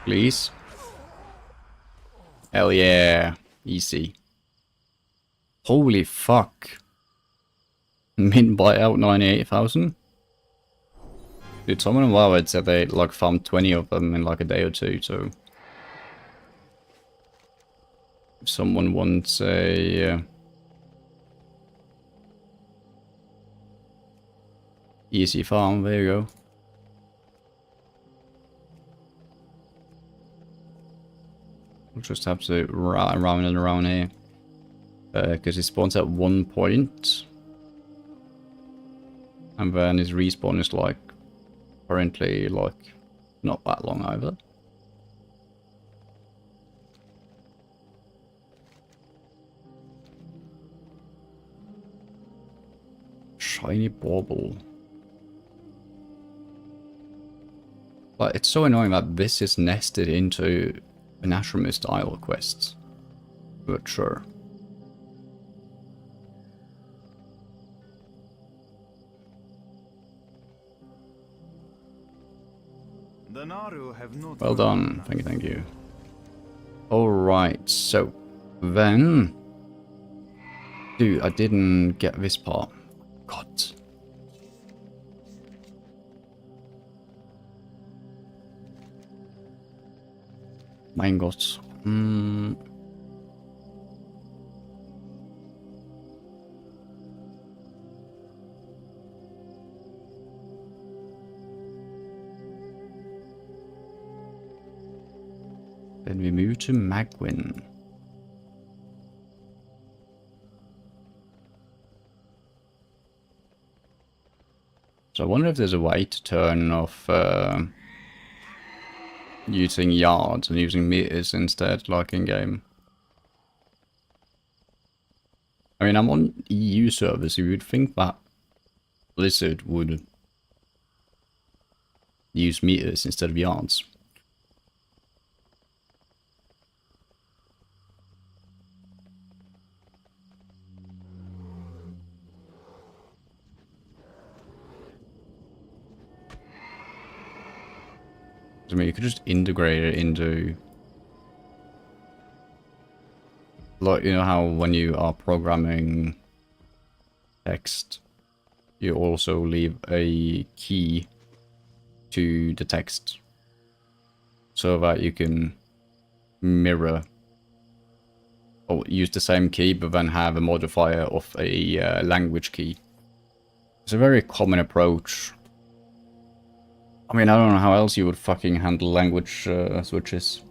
Please. Hell yeah. Easy. Holy fuck. Min buyout 98,000? Dude, someone in WoW had said they like farmed 20 of them in like a day or two, so... If someone wants a... easy farm, there you go. We'll just have to round and around here. Because it spawns at 1 point. And then his respawn is like, currently like, not that long either. Shiny bauble. But it's so annoying that this is nested into an Asherimist Isle quest. But sure. The Naru have not Well done. Thank you, thank you. Alright, so then... Dude, I didn't get this part. God. Mein Gott. Then we move to Magwin. So I wonder if there's a way to turn off using yards and using meters instead, like in game. I mean, I'm on EU servers, you would think that Blizzard would use meters instead of yards. I mean, you could just integrate it into, like, you know how when you are programming text, you also leave a key to the text so that you can mirror or use the same key but then have a modifier of a language key. It's a very common approach. I mean, I don't know how else you would fucking handle language switches.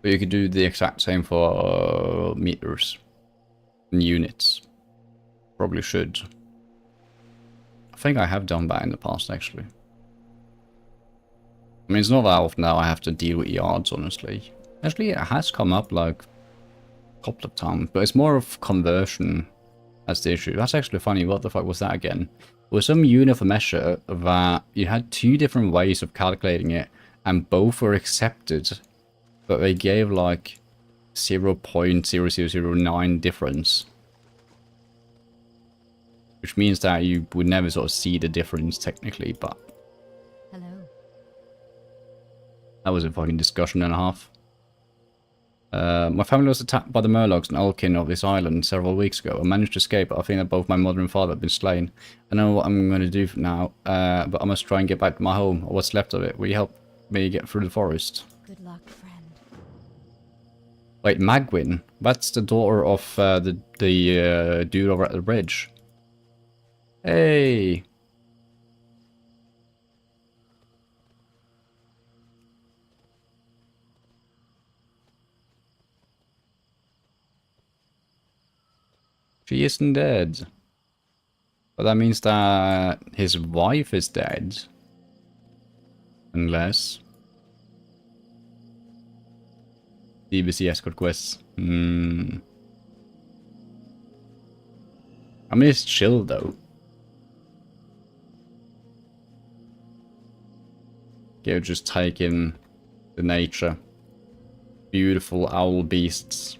But you could do the exact same for meters and units. Probably should. I think I have done that in the past, actually. I mean, it's not that often now I have to deal with yards, honestly. Actually, it has come up like a couple of times, but it's more of conversion. That's the issue. That's actually funny. What the fuck was that again? It was some unit of measure that you had two different ways of calculating it, and both were accepted, but they gave like 0.0009 difference. Which means that you would never sort of see the difference technically, but... Hello. That was a fucking discussion and a half. My family was attacked by the Murlocs and Ulkin of this island several weeks ago. I managed to escape, but I think that both my mother and father have been slain. I know what I'm going to do now, but I must try and get back to my home, or what's left of it. Will you help me get through the forest? Good luck, friend. Wait, Magwin? That's the daughter of the dude over at the bridge. Hey! She isn't dead. But that means that his wife is dead. Unless... DBC escort quests. I mean, it's chill though. Go just take in the nature. Beautiful owl beasts.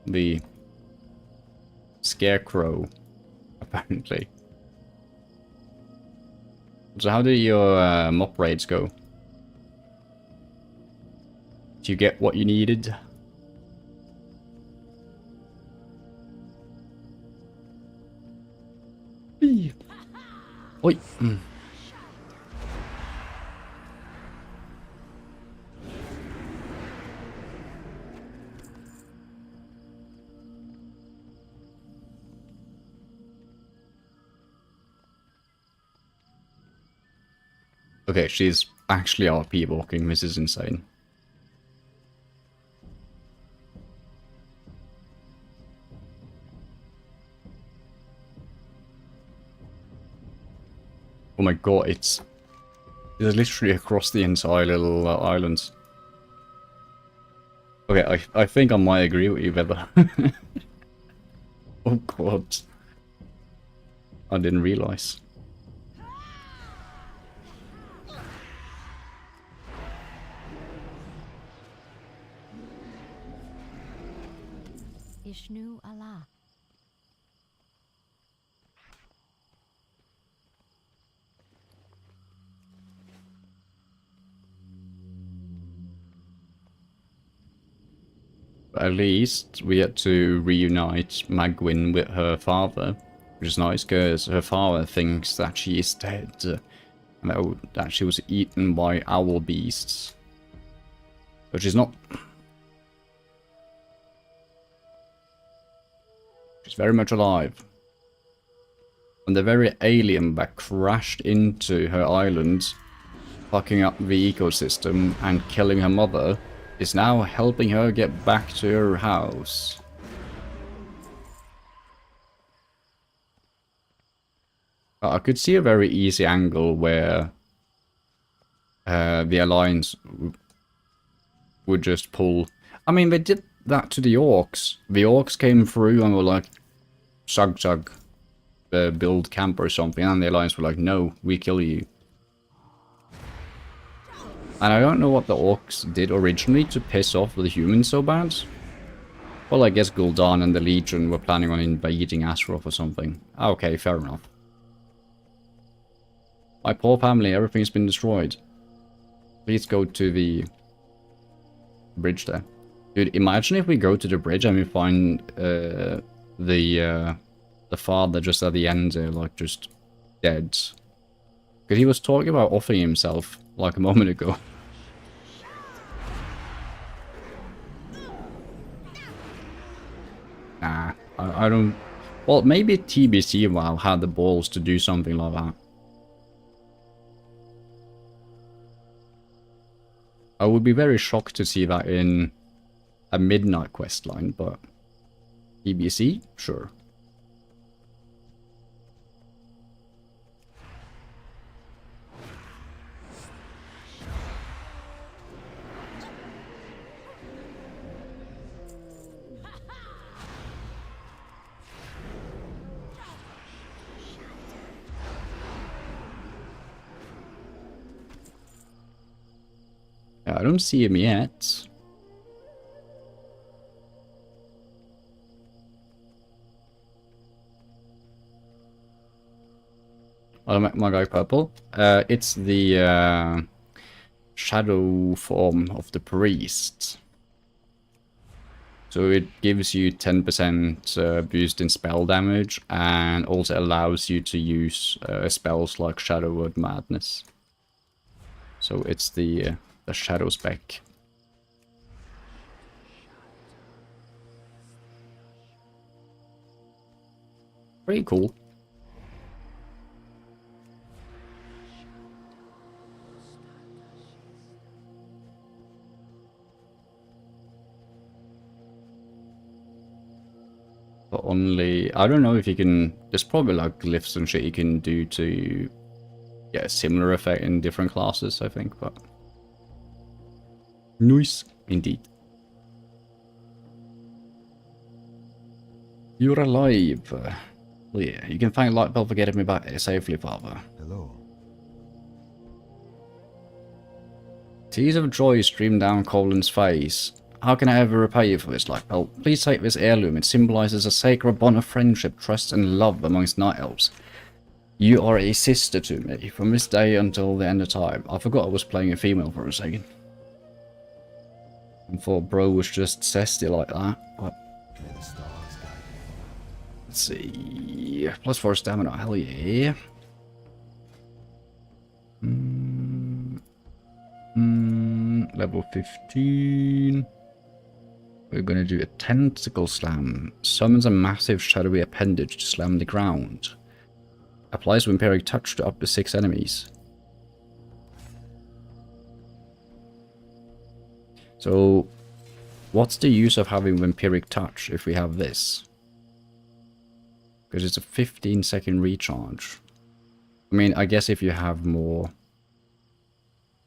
The scarecrow, apparently. So how do your mop raids go? Do you get what you needed? Oi. Okay, she's actually RP walking. This is insane. Oh my god, it's literally across the entire little island. Okay, I think I might agree with you, Weather. Oh god. I didn't realize. Ishnu Allah. At least we had to reunite Magwyn with her father, which is nice because her father thinks that she is dead, and that she was eaten by owl beasts. But she's not. She's very much alive. And the very alien that crashed into her island, fucking up the ecosystem and killing her mother, is now helping her get back to her house. I could see a very easy angle where the Alliance would just pull... I mean, they did that to the Orcs. The Orcs came through and were like, chug chug, build camp or something, and the Alliance were like, no, we kill you. And I don't know what the Orcs did originally to piss off the humans so bad. Well, I guess Gul'dan and the Legion were planning on invading Azeroth or something. Okay, fair enough. My poor family, everything's been destroyed. Please go to the bridge there. Dude, imagine if we go to the bridge and we find the father just at the end there, like, just dead. Because he was talking about offering himself, like, a moment ago. Nah, I don't... Well, maybe TBC WoW had the balls to do something like that. I would be very shocked to see that in a midnight questline, but TBC? Sure. Yeah, I don't see him yet. Oh, my guy purple. It's the shadow form of the priest. So it gives you 10% boost in spell damage and also allows you to use spells like Shadow Word Madness. So it's the shadow spec. Pretty cool. probably... I don't know if you can... There's probably like glyphs and shit you can do to get a similar effect in different classes, I think, but... Nice, indeed. You're alive. Well, yeah, you can thank Lightbell for getting me back here safely, Father. Hello. Tears of joy streamed down Colin's face. How can I ever repay you for this, Lightbell? Please take this heirloom. It symbolizes a sacred bond of friendship, trust, and love amongst night elves. You are a sister to me, from this day until the end of time. I forgot I was playing a female for a second. I thought bro was just zesty like that, but... May the stars guide you. Let's see... +4 stamina, hell yeah. Level 15. We're gonna do a tentacle slam. Summons a massive shadowy appendage to slam the ground. Applies vampiric touch to up to 6 enemies. So, what's the use of having vampiric touch if we have this? Because it's a 15-second recharge. I mean, I guess if you have more...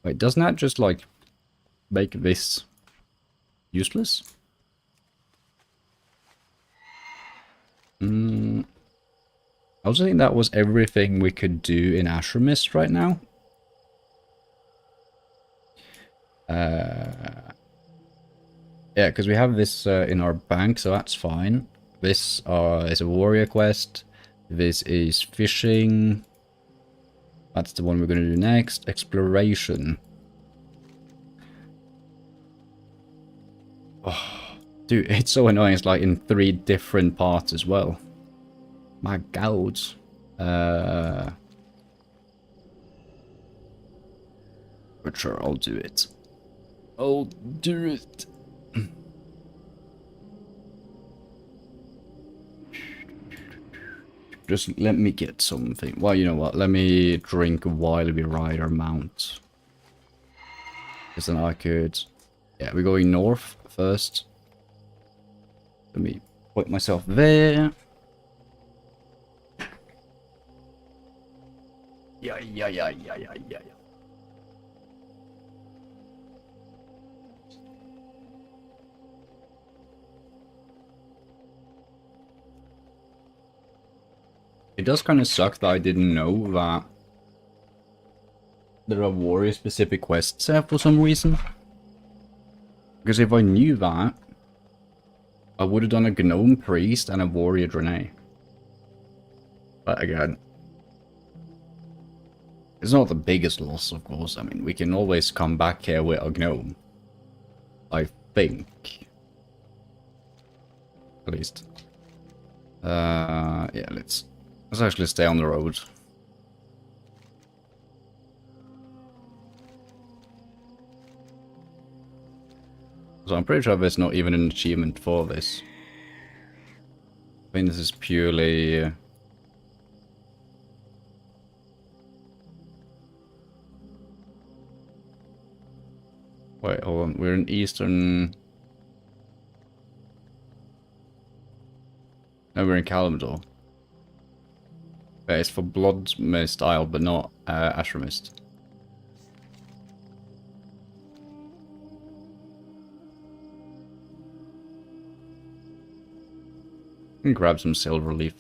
Wait, doesn't that just, like, make this useless? I also think that was everything we could do in Ashramist right now. Yeah, because we have this in our bank, so that's fine. This is a warrior quest. This is fishing. That's the one we're going to do next. Exploration. Oh, dude, it's so annoying. It's like in 3 different parts as well. My god. But sure, I'll do it. I'll do it. Just let me get something. Well, you know what? Let me drink while we ride our mount. Because then I could... Yeah, we're going north first. Let me put myself there. Yeah. It does kind of suck that I didn't know that there are warrior-specific quests there for some reason. Because if I knew that, I would have done a gnome priest and a warrior Draenei. But again, it's not the biggest loss, of course. I mean, we can always come back here with a gnome. I think. At least. Yeah, let's actually stay on the road. So I'm pretty sure there's not even an achievement for this. I think this is purely... Wait, hold on. We're in Eastern... No, we're in Kalimdor. Okay, it's for Blood Mist Isle, but not Ashramist. Can grab some silver leaf.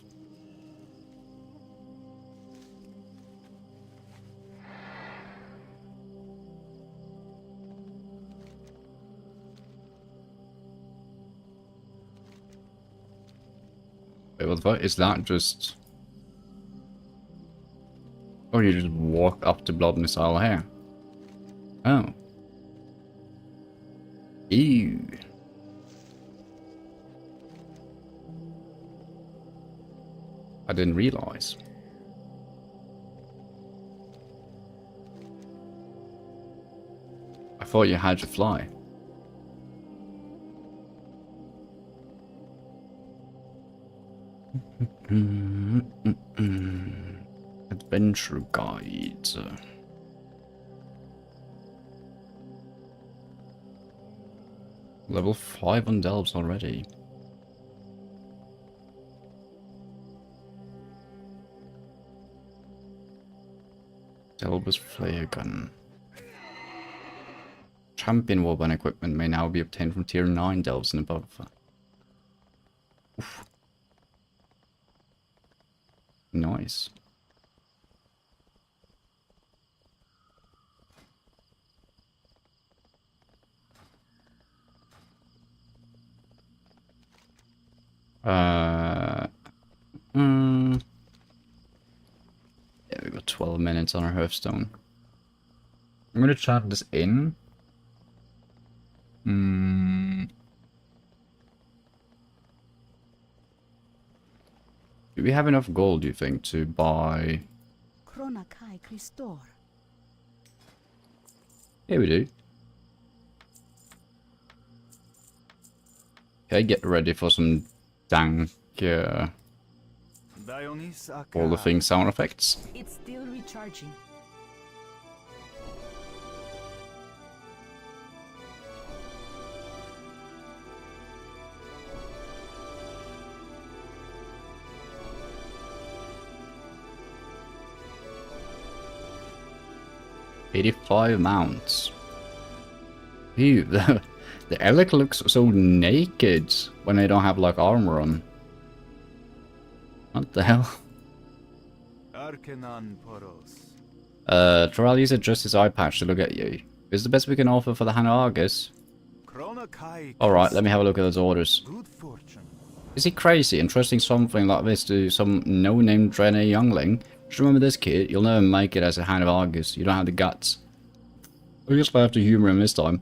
Wait, what the fuck? Is that just... Oh, you just walk up to Blood Missile here. Oh. Ew. I didn't realize. I thought you had to fly. Adventure guide. Level 5 on Delves already. Delver's flare gun. Champion warband equipment may now be obtained from tier 9 delves and above. Oof. Nice. Yeah, we got 12 minutes on our Hearthstone. I'm gonna chat this in. Do we have enough gold, do you think, to buy... Yeah, we do. Okay, get ready for some dank... all the things sound effects. It's still recharging. $85 mounts. Ew, the Elec looks so naked when they don't have like armor on. What the hell? Terrell used just his eye patch to look at you. Is the best we can offer for the Hannah Argus? Alright, let me have a look at those orders. Is he crazy entrusting something like this to some no-name Draenei youngling? Just remember this, kid, you'll never make it as a Hand of Argus. You don't have the guts. I guess I have to humor him this time.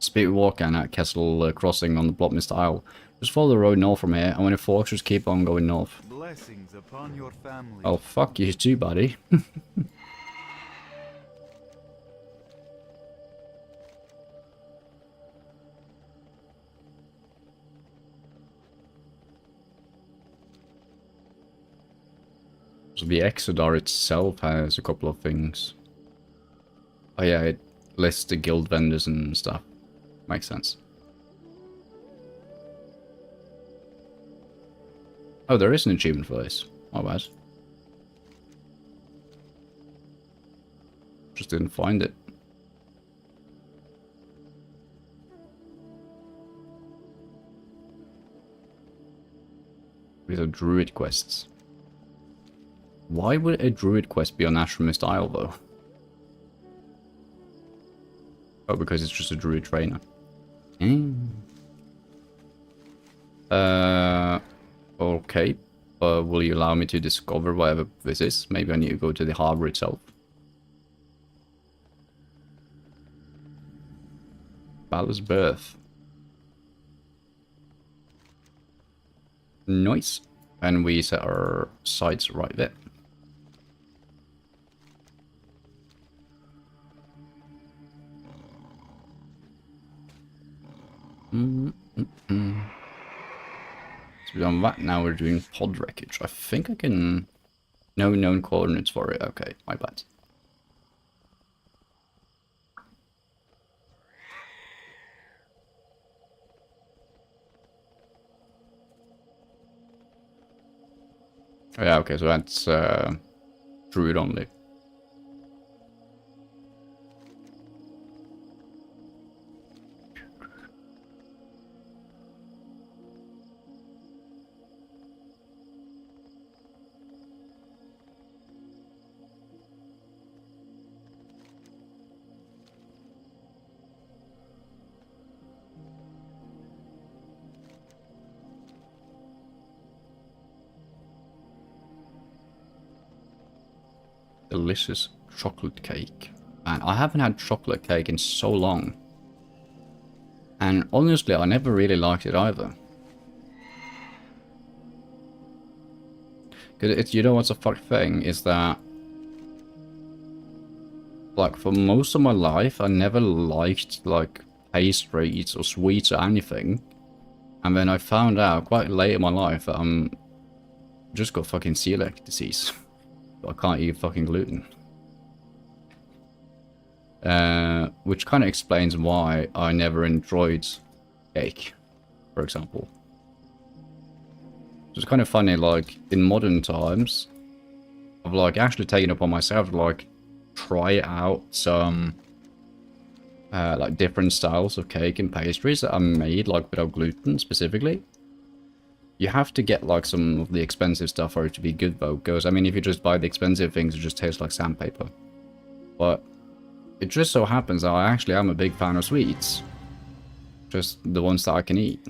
Speak with Walkan at Kessel Crossing on the Bloodmist Isle. Just follow the road north from here, and when it forks, just keep on going north. Blessings upon your family. Oh, fuck you too, buddy. So the Exodar itself has a couple of things. Oh yeah, it lists the guild vendors and stuff. Makes sense. Oh, there is an achievement for this. My bad. Just didn't find it. These are druid quests. Why would a druid quest be on Ashramist Isle, though? Oh, because it's just a druid trainer. Okay. Will you allow me to discover whatever this is? Maybe I need to go to the harbor itself. Balor's Birth. Nice. And we set our sights right there. So we've done that, now we're doing pod wreckage. I think I can... No known coordinates for it. Okay, my bad. Oh yeah, okay, so that's druid only. Delicious chocolate cake. And I haven't had chocolate cake in so long. And honestly, I never really liked it either. Because it's, you know what's a fucked thing, is that... Like, for most of my life, I never liked, like, pastries or sweets or anything. And then I found out quite late in my life that I'm... just got fucking celiac disease. I can't eat fucking gluten. Which kind of explains why I never enjoyed cake, for example. It's kind of funny, like, in modern times, I've, like, actually taken upon myself to, like, try out some like different styles of cake and pastries that are made like without gluten specifically. You have to get like some of the expensive stuff for it to be good though, because I mean if you just buy the expensive things it just tastes like sandpaper. But it just so happens that I actually am a big fan of sweets. Just the ones that I can eat.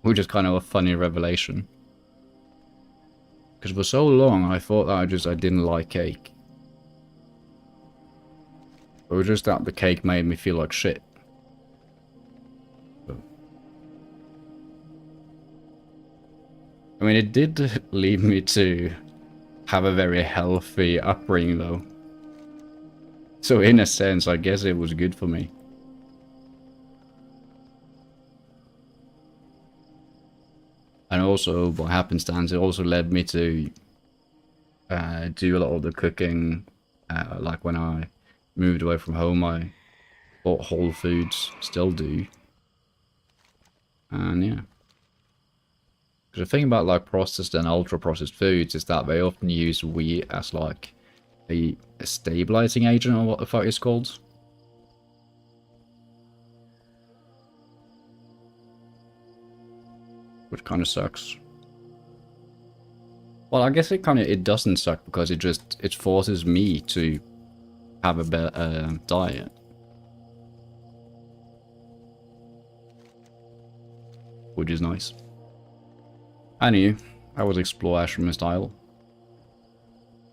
Which is kind of a funny revelation. Because for so long I thought that I didn't like cake. It was just that the cake made me feel like shit. But, I mean, it did lead me to have a very healthy upbringing though. So in a sense, I guess it was good for me. And also, by happenstance, it also led me to do a lot of the cooking. Like when I moved away from home, I bought Whole Foods, still do. And yeah. Because the thing about like processed and ultra processed foods is that they often use wheat as like a stabilizing agent, or what the fuck it's called. Which kind of sucks. Well, I guess it doesn't suck because it forces me to have a better diet. Which is nice. Anyway, I was explore Ashram style.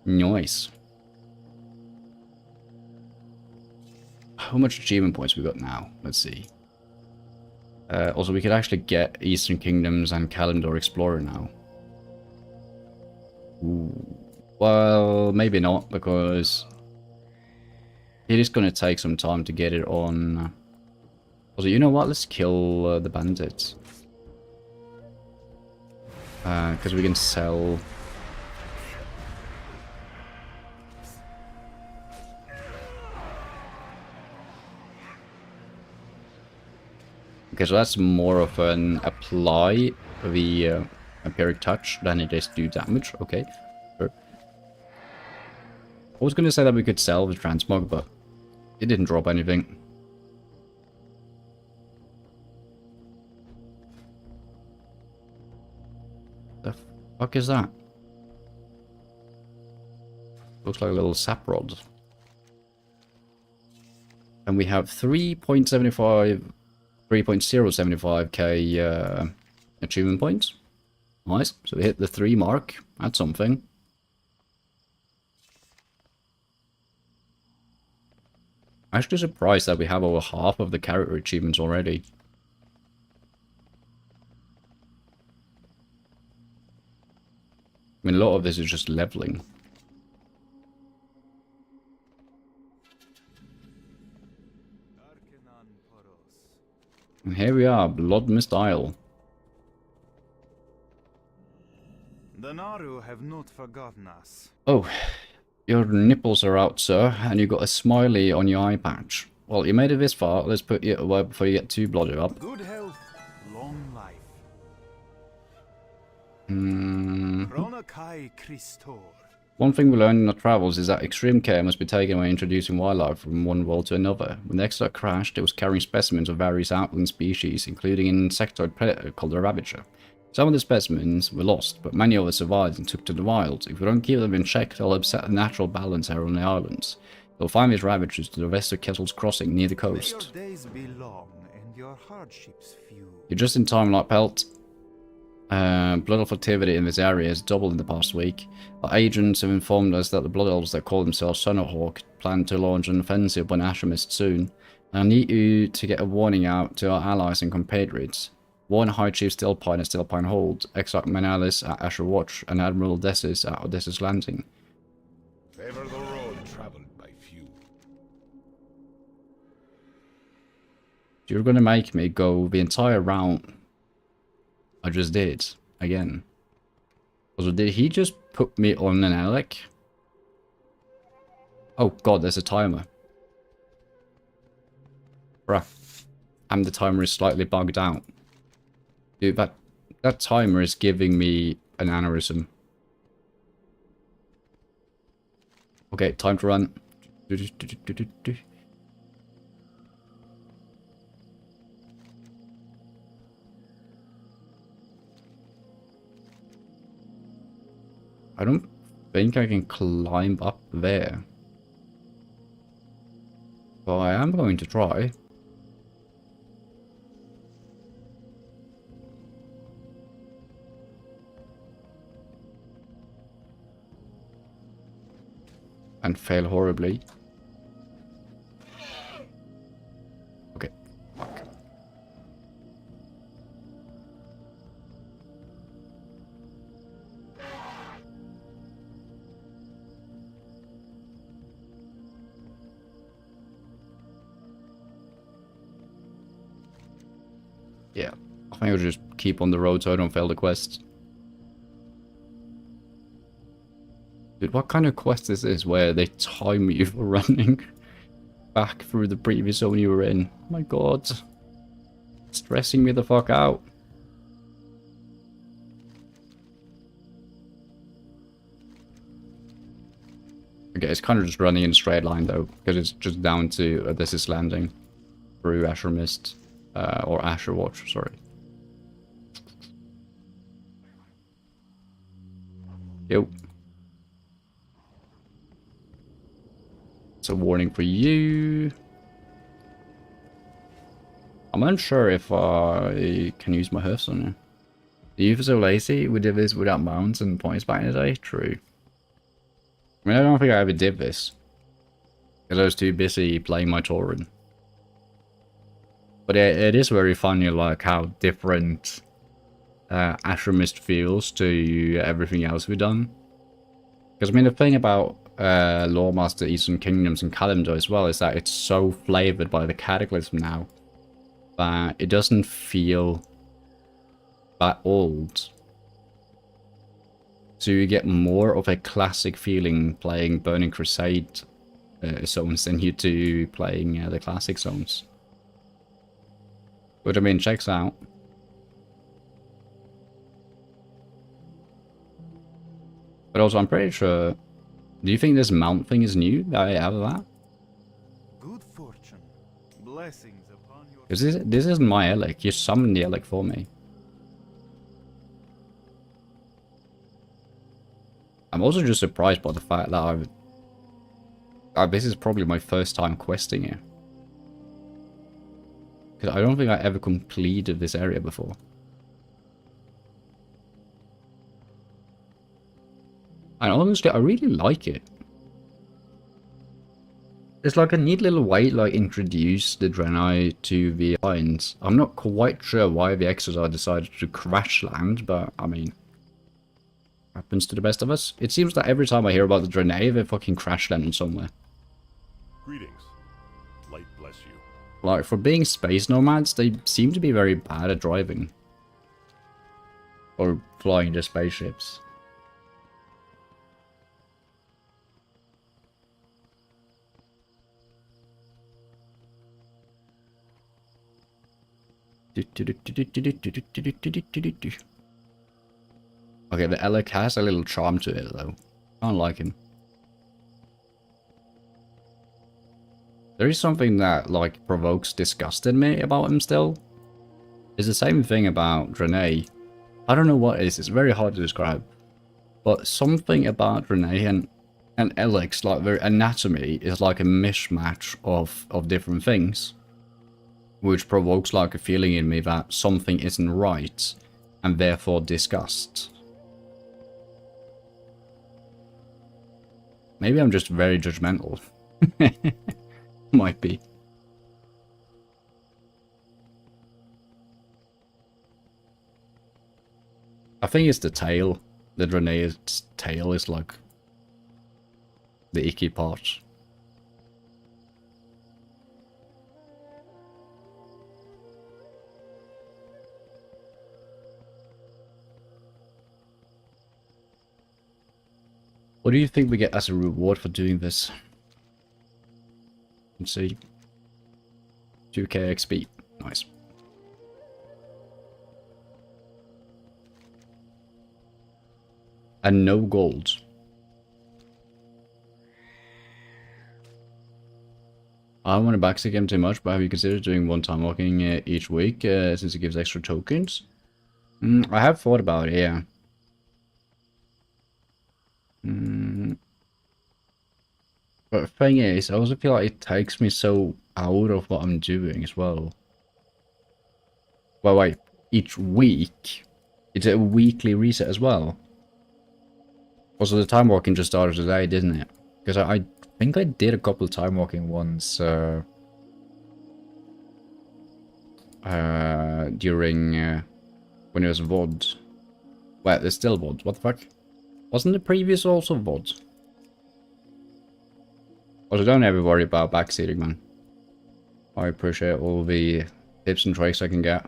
Nice. How much achievement points we got now? Let's see. Also, we could actually get Eastern Kingdoms and Kalimdor Explorer now. Ooh. Well, maybe not, because it is going to take some time to get it on. Also, you know what? Let's kill the bandits. Because we can sell... Okay, so that's more of an apply the empiric touch than it is do damage. Okay, sure. I was going to say that we could sell the transmog, but it didn't drop anything. The fuck is that? Looks like a little sap rod. And we have 3.075k achievement points. Nice. So we hit the 3 mark. That's something. I'm actually surprised that we have over half of the character achievements already. I mean, a lot of this is just leveling. And here we are, Blood Mist Isle. The Naru have not forgotten us. Oh, your nipples are out, sir, and you got a smiley on your eye patch. Well, you made it this far. Let's put you away before you get too blooded up. Good health, long life. Ronakai Christor. One thing we learned in our travels is that extreme care must be taken when introducing wildlife from one world to another. When the Exeter crashed, it was carrying specimens of various outland species, including an insectoid predator called a ravager. Some of the specimens were lost, but many others survived and took to the wild. If we don't keep them in check, they'll upset the natural balance here on the islands. They'll find these ravagers to the west of Kettle's Crossing near the coast. May your days be long and your hardships few. You're just in time, like Pelt. Blood elf activity in this area has doubled in the past week. Our agents have informed us that the blood elves that call themselves Sonarhawk plan to launch an offensive on Ashermist soon. I need you to get a warning out to our allies and compatriots. Warn High Chief Stillpine at Stillpine Hold, Exarch Menalis at Asher Watch, and Admiral Odysseus at Odysseus Landing. Favor the road traveled by few. You're gonna make me go the entire round I just did, again. Also, did he just put me on an Alec? Oh god, there's a timer. Bruh. And the timer is slightly bugged out. Dude, that timer is giving me an aneurysm. Okay, time to run. I don't think I can climb up there. But I am going to try. And fail horribly. Okay. Fuck. Yeah. I think I'll just keep on the road so I don't fail the quest. Dude, what kind of quest is this where they time you for running back through the previous zone you were in? Oh my god. Stressing me the fuck out. Okay, it's kind of just running in a straight line though, because it's just down to this is landing through Asher Mist, or Asher Watch, sorry. Yo. It's a warning for you. I'm unsure if I can use my hoofs on you. The youth are so lazy, we did this without mounts and points back in the day? True. I mean, I don't think I ever did this. Because I was too busy playing my Tauren. But it is very funny, like, how different Asher Mist feels to everything else we've done. Because, I mean, the thing about Loremaster, Eastern Kingdoms, and Kalimdor as well is that it's so flavored by the Cataclysm now that it doesn't feel that old. So you get more of a classic feeling playing Burning Crusade zones than you do playing the classic zones. But I mean, checks out. But also, I'm pretty sure. Do you think this mount thing is new? That I have that? Good fortune. Blessings upon your... Because this isn't my Elec. You summoned the Elec for me. I'm also just surprised by the fact that this is probably my first time questing here. Because I don't think I ever completed this area before. And honestly, I really like it. It's like a neat little way to like introduce the Draenei to the Alliance. I'm not quite sure why the Exodus decided to crash land, but I mean, happens to the best of us. It seems that every time I hear about the Draenei, they're fucking crash landing somewhere. Greetings. Light bless you. Like, for being space nomads, they seem to be very bad at driving. Or flying their spaceships. Okay, the Elec has a little charm to it, though. I don't like him. There is something that, like, provokes disgust in me about him still. It's the same thing about Draenei. I don't know what it is, it's very hard to describe. But something about Draenei and Elec's, like, their anatomy is like a mishmash of different things. Which provokes, like, a feeling in me that something isn't right, and therefore disgust. Maybe I'm just very judgmental. Might be. I think it's the tail. The Draenei's tail is like the icky part. What do you think we get as a reward for doing this? Let's see. 2k XP. Nice. And no gold. I don't want to backseat game too much, but have you considered doing one time walking each week since it gives extra tokens? I have thought about it, yeah. But the thing is, I also feel like it takes me so out of what I'm doing as well. Well, wait, each week? Is it a weekly reset as well? Also, the time walking just started today, didn't it? Because I think I did a couple of time walking ones during when it was VOD. Well, there's still VOD. What the fuck? Wasn't the previous also VOD? Also, don't ever worry about backseating, man. I appreciate all the tips and tricks I can get.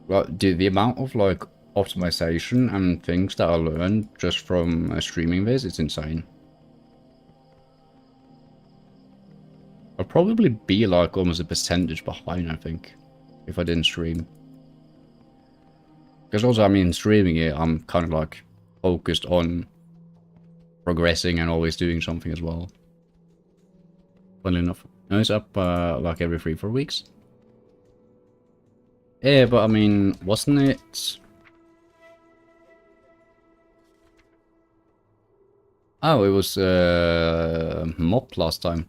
Well, dude, the amount of like optimization and things that I learned just from streaming this, it's insane. I'd probably be like almost a percentage behind, I think, if I didn't stream. Because also, I mean, streaming it, I'm kind of like focused on progressing and always doing something as well. Funnily enough. No, it's up like every 3-4 weeks. Yeah, but I mean, wasn't it... Oh, it was Mop last time.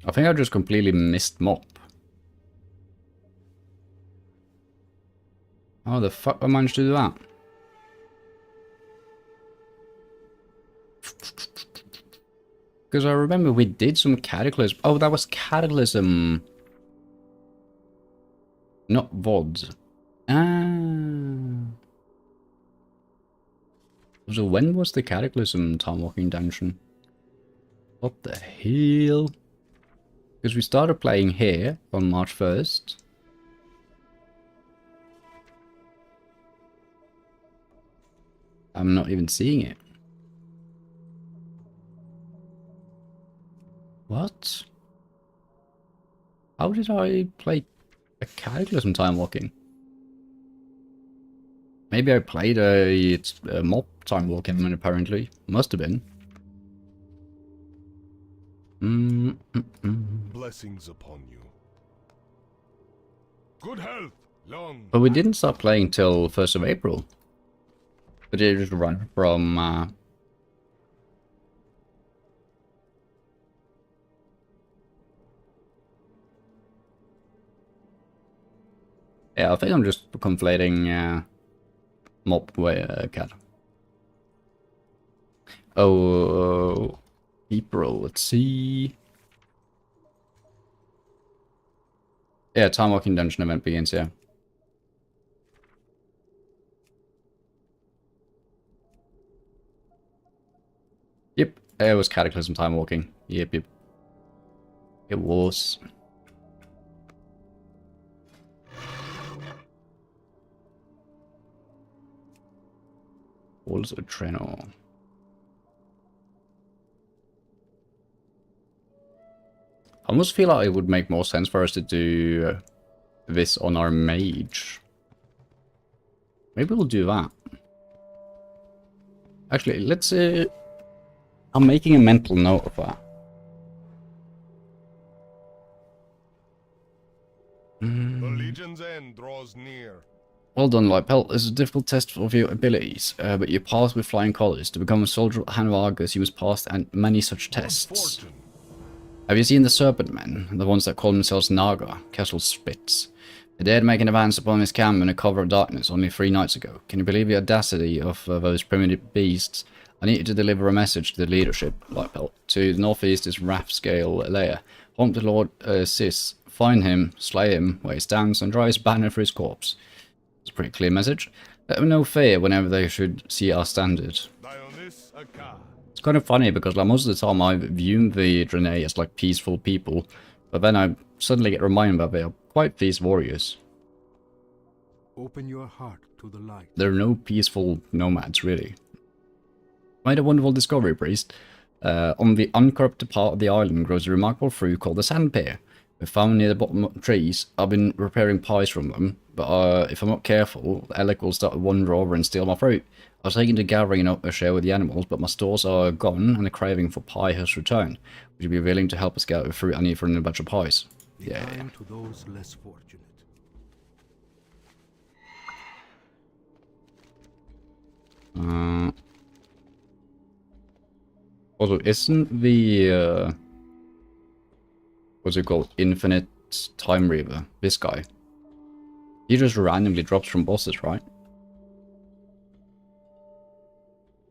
I think I just completely missed Mop. How the fuck I managed to do that? Because I remember we did some Cataclysm. Oh, that was Cataclysm. Not VODs. Ah. So when was the Cataclysm time walking dungeon? What the hell? Because we started playing here on March 1st. I'm not even seeing it. What? How did I play a Cataclysm time walking? Maybe I played a mob time walking one apparently. Must have been. Blessings upon you. Good health, long. But we didn't start playing till 1st of April. But it just run from yeah, I think I'm just conflating mob with cat. Oh, April, let's see. Yeah, time walking dungeon event begins, yeah. Yep, it was Cataclysm time walking. Yep. It was. Also Treno. I almost feel like it would make more sense for us to do this on our mage. Maybe we'll do that. Actually, let's I'm making a mental note of that. The Legion's end draws near. Well done, Lipel. This is a difficult test of your abilities, but you passed with flying colours. To become a soldier of Han of Argus, you must pass many such tests. Have you seen the Serpent Men? The ones that call themselves Naga, Castle Spits. They dared make an advance upon this camp in a cover of darkness only 3 nights ago. Can you believe the audacity of those primitive beasts? I need you to deliver a message to the leadership, Lipel. To the northeast is Wrathscale Lair. Haunt the Lord Sis. Find him, slay him where he stands, and dry his banner for his corpse. It's a pretty clear message. Let them know fear whenever they should see our standard. It's kind of funny because like most of the time I view the Draenei as like peaceful people, but then I suddenly get reminded that they are quite fierce warriors. Open your heart to the light. There are no peaceful nomads really. Made a wonderful discovery, priest. On the uncorrupted part of the island grows a remarkable fruit called the sand pear. We're found near the bottom of trees. I've been preparing pies from them. but if I'm not careful, Alec will start to wander over and steal my fruit. I was taken to gathering up a share with the animals, but my stores are gone and the craving for pie has returned. Would you be willing to help us get the fruit I need for a batch of pies? Be kind to those less fortunate. Also, isn't the what's it called? Infinite Time Reaver, this guy. He just randomly drops from bosses, right?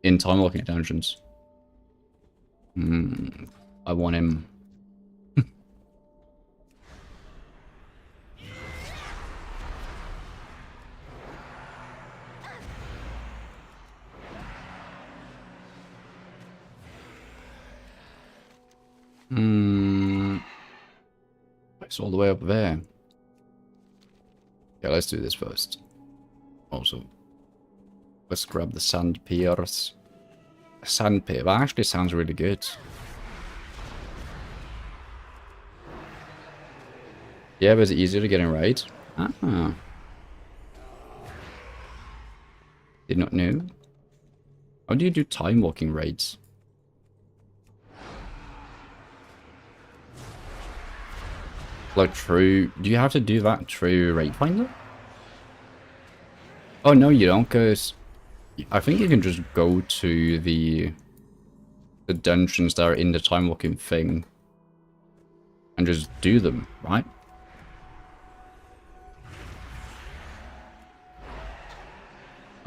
In time walking dungeons. I want him. It's all the way up there. Yeah, let's do this first. Also, let's grab the sand piers. Sand pier, that actually sounds really good. Yeah, but it's easier to get in raid. Ah. Did not know. How do you do time walking raids? Like through, do you have to do that through Raid Finder? Oh no, you don't, because I think you can just go to the dungeons that are in the time walking thing and just do them, right?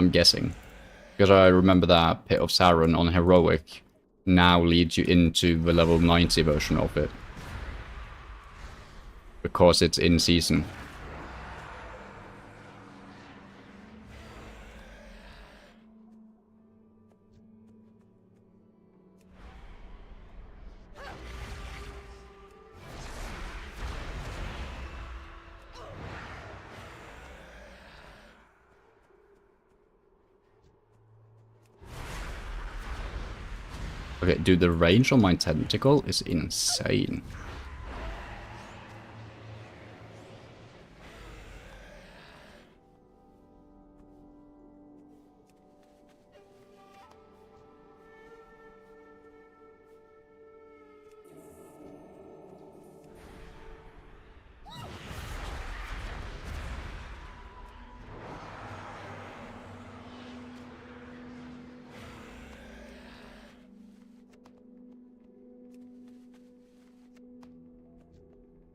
I'm guessing, because I remember that Pit of Sauron on Heroic now leads you into the level 90 version of it. Because it's in season. Okay, dude, the range on my tentacle is insane.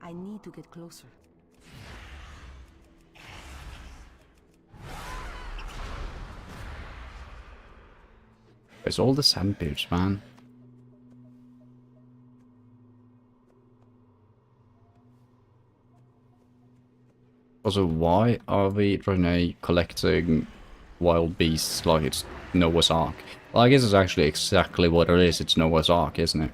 I need to get closer. It's all the sand pits, man. Also, why are we collecting wild beasts like it's Noah's Ark? Well, I guess it's actually exactly what it is. It's Noah's Ark, isn't it?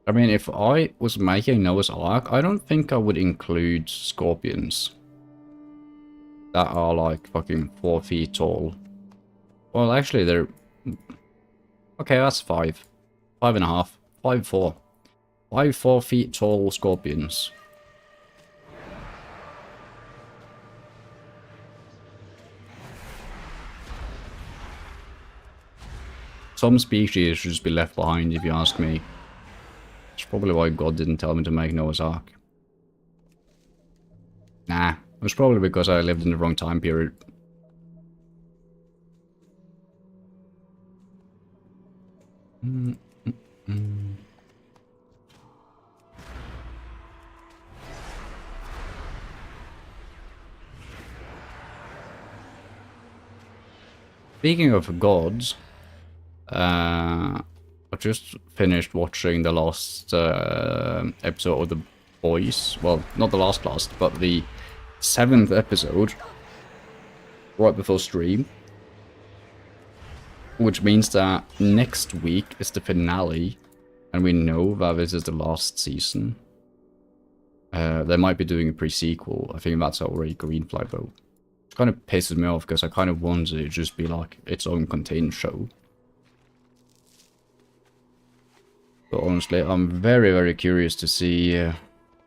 I mean, if I was making Noah's Ark, I don't think I would include scorpions that are like fucking 4 feet tall. Well, actually, they're... Okay, that's 5. 5.5. 5'4". 4 feet tall scorpions. Some species should just be left behind, if you ask me. That's probably why God didn't tell me to make Noah's Ark. Nah, it was probably because I lived in the wrong time period. Speaking of gods, I just finished watching the last episode of The Boys. Well, not the last, but the 7th episode, right before stream. Which means that next week is the finale, and we know that this is the last season. They might be doing a pre-sequel. I think that's already green flag though. kind of pisses me off because I kind of want it to just be like its own contained show. But honestly, I'm very, very curious to see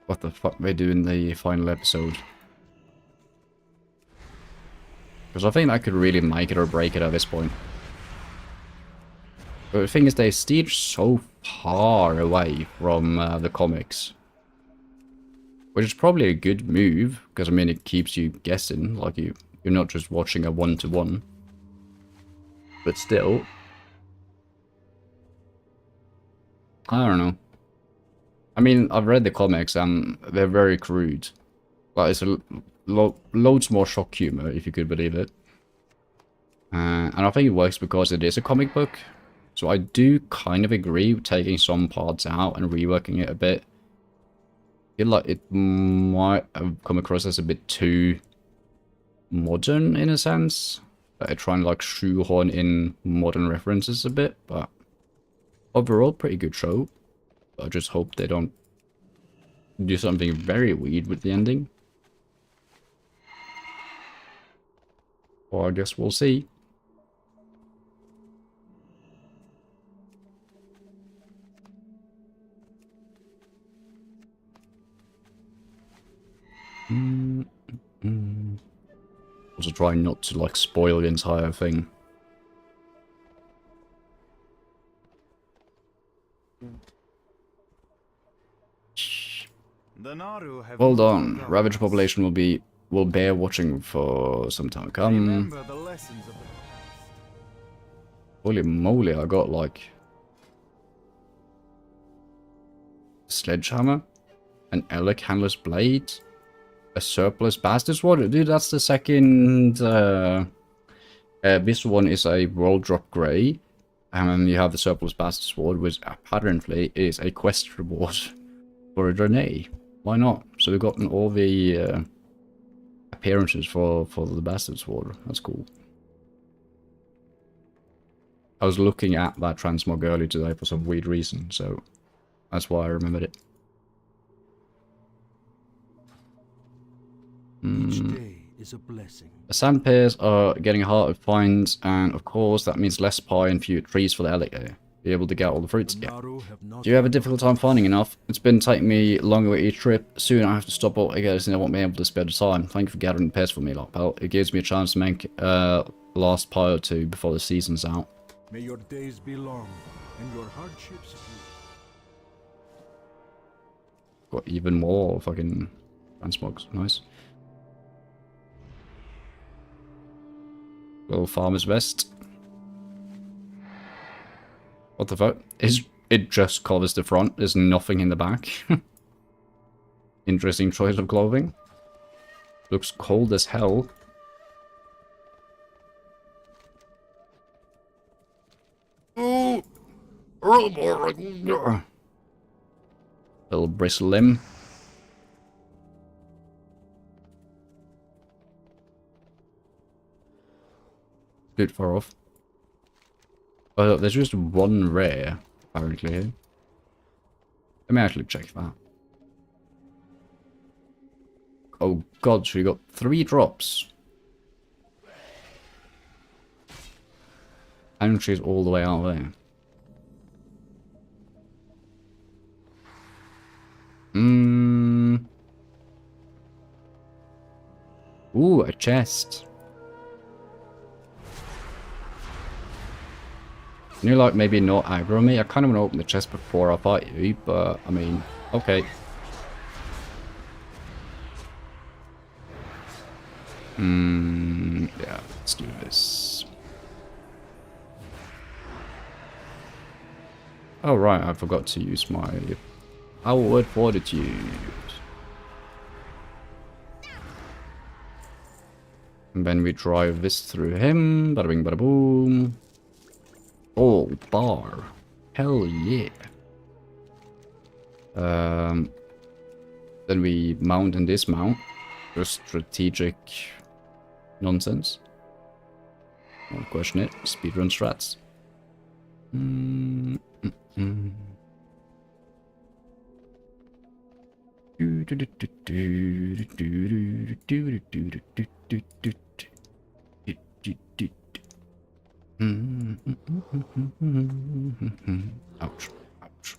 what the fuck they do in the final episode. Because I think that could really make it or break it at this point. But the thing is, they steer so far away from the comics. Which is probably a good move, because I mean it keeps you guessing, like you're not just watching a one-to-one. But still, I don't know. I mean, I've read the comics and they're very crude. Like, it's loads more shock humor, if you could believe it. And I think it works because it is a comic book. So I do kind of agree with taking some parts out and reworking it a bit. I feel like it might have come across as a bit too modern in a sense. They're trying to like shoehorn in modern references a bit, but overall pretty good show. I just hope they don't do something very weird with the ending. Well, I guess we'll see. Also try not to like spoil the entire thing. The Naru have Hold not on, forgotten Ravage us. population will bear watching for some time to come. Remember the lessons of the past. Holy moly, I got like a sledgehammer, an Elec handler's blade, a surplus bastard sword. Dude, that's the second. This one is a roll drop grey, and then you have the surplus bastard sword, which apparently is a quest reward for a Draenei. Why not? So we've gotten all the appearances for the bastard sword. That's cool. I was looking at that transmog earlier today for some weird reason, so that's why I remembered it. Each day is a blessing. The sand pairs are getting harder to find, and of course that means less pie and fewer trees for the Elec. Be able to get all the fruits. Yeah. Do you have a difficult time finding enough? It's been taking me longer with each trip. Soon I have to stop altogether since I won't be able to spare the time. Thank you for gathering the pairs for me, like pal. It gives me a chance to make last pie or two before the season's out. May your days be long and your hardships few. Got even more fucking transmogs. Nice. Little farmer's vest. What the fuck? It just covers the front. There's nothing in the back. Interesting choice of clothing. Looks cold as hell. Oh! Little bristle limb. Good far off. Oh, there's just one rare, apparently. Let me actually check that. Oh god, so we got 3 drops. And she's all the way out there. Ooh, a chest. Can you, like, maybe not aggro me? I kind of want to open the chest before I fight you, but, I mean, okay. Yeah, let's do this. Oh, right, I forgot to use my outward fortitude. And then we drive this through him. Bada bing, bada boom. Oh, bar. Hell yeah. Then we mount and dismount. Just strategic nonsense. Don't question it. Speedrun strats. Ouch. Ouch.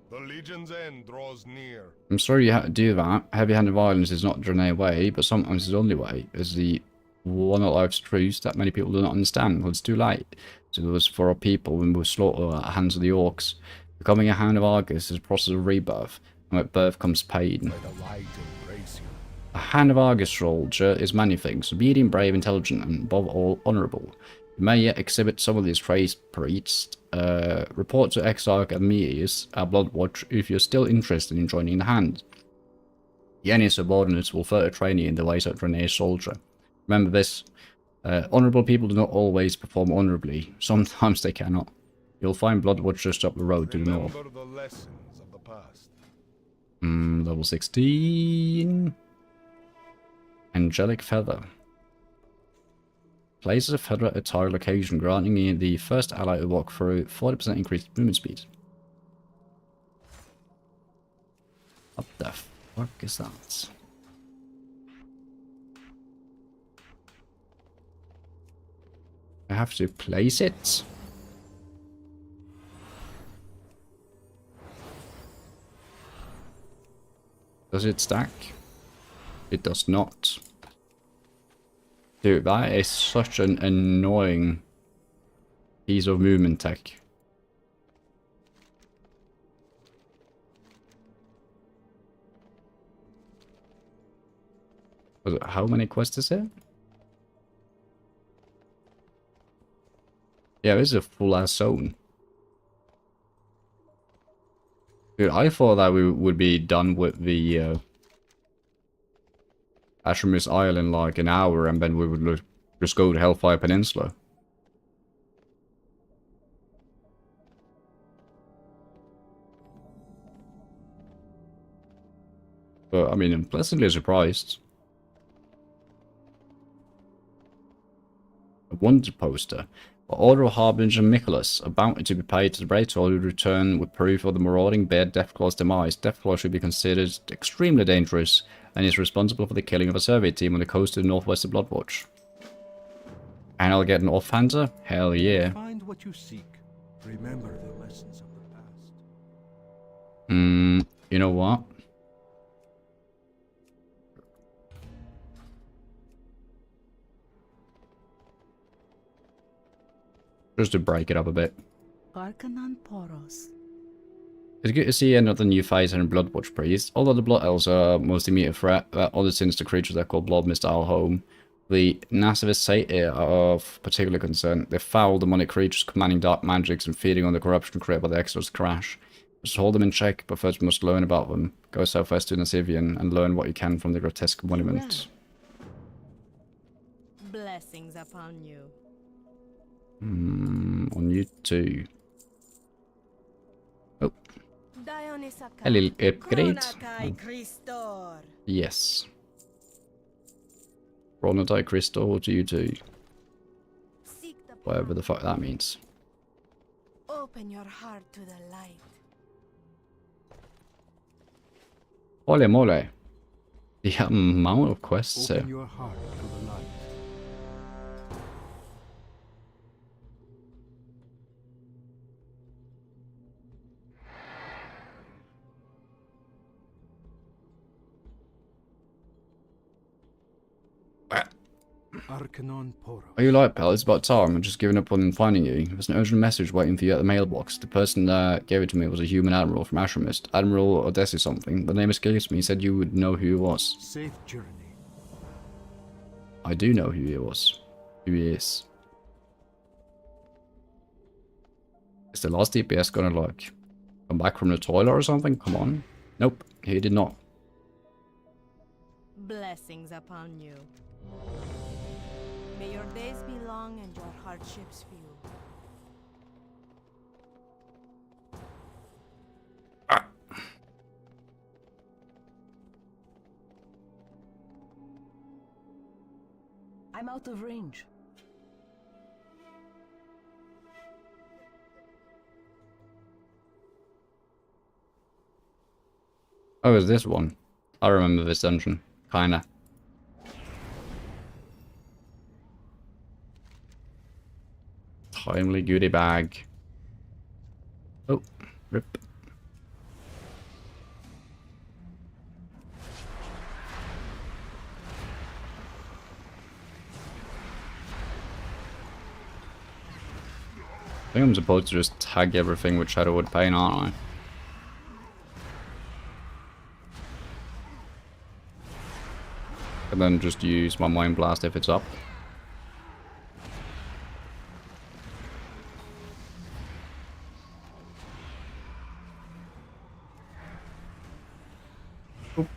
The Legion's end draws near. I'm sorry you had to do that. Heavy-handed violence is not Draenei way, but sometimes it's the only way. Is the one of life's truths that many people do not understand. Well, it's too late. So it was for our people when we were slaughtered at the hands of the orcs. Becoming a Hand of Argus is a process of rebirth, and with birth comes pain. Let the light embrace you. A Hand of Argus soldier is many things: obedient, brave, intelligent, and above all, honourable. You may yet exhibit some of these traits, priest. Report to Exarch Amias, our Blood Watch, if you're still interested in joining the Hand. The any subordinates will further train you in the ways of Draenei's soldier. Remember this, honourable people do not always perform honourably. Sometimes they cannot. You'll find Blood Watch just up the road to the north. Remember the lessons of the past. Level 16. Angelic Feather. Places a feather at a target location, granting you the first ally to walk through 40% increased movement speed. What the fuck is that? I have to place it? Does it stack? It does not. Dude, that is such an annoying piece of movement tech. How many quests is it? Yeah, this is a full-ass zone. Dude, I thought that we would be done with the Ashramus Island like an hour, and then we would just go to Hellfire Peninsula. But, I mean, I'm pleasantly surprised. A wanted poster. The Order of Harbinger Nicholas, a bounty to be paid to the brave soul who return with proof of the marauding bear Deathclaw's demise. Deathclaw should be considered extremely dangerous, and is responsible for the killing of a survey team on the coast of the northwest of Bloodwatch. And I'll get an offhander? Hell yeah. Find what you seek. Remember the lessons of the past. You know what? Just to break it up a bit. It's good to see another new fighter in Bloodwatch Priest. Although the Blood Elves are most immediate threat, other sinister creatures that call Blood Mist our home. The Nasivist Satyr are of particular concern. They're foul demonic creatures commanding dark magics and feeding on the corruption created by the Exodus crash. Just hold them in check, but first we must learn about them. Go southwest to Nasivian and learn what you can from the grotesque monument. Blessings upon you. On you too. Oh. A little upgrade. Oh. Yes. Chronotai Crystal to you too. Whatever the fuck that means. Open your heart to the light. Ole mole. The amount of quests here. Open your heart to the light. Are you like, pal? It's about time. I'm just giving up on finding you. There's an urgent message waiting for you at the mailbox. The person that gave it to me was a human admiral from Ashramist. Admiral Odessa something. The name escapes me. He said you would know who he was. Safe journey. I do know who he was. Who he is. Is the last DPS gonna, like, come back from the toilet or something? Come on. Nope, he did not. Blessings upon you. May your days be long and your hardships few. I'm out of range. Oh, is this one? I remember this dungeon. Kinda. Timely goodie bag. Oh, rip. I think I'm supposed to just tag everything with Shadowwood Pain, aren't I? And then just use my Mind Blast if it's up. Oop.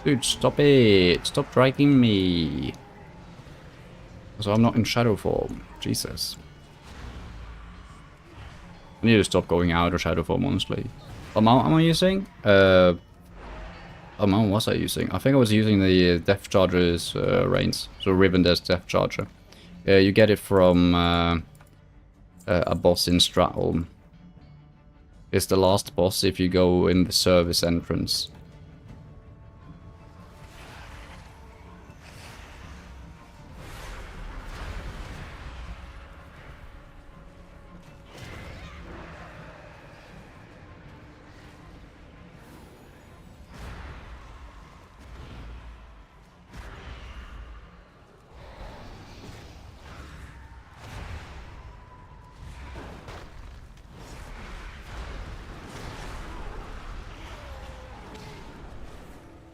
Dude, stop it! Stop dragging me! So I'm not in shadow form. Jesus. I need to stop going out of shadow form, honestly. What mount am I using? What mount was I using? I think I was using the Death Charger's reins. So Ribbon Death Death Charger. You get it from a boss in Stratholm. It's the last boss if you go in the service entrance.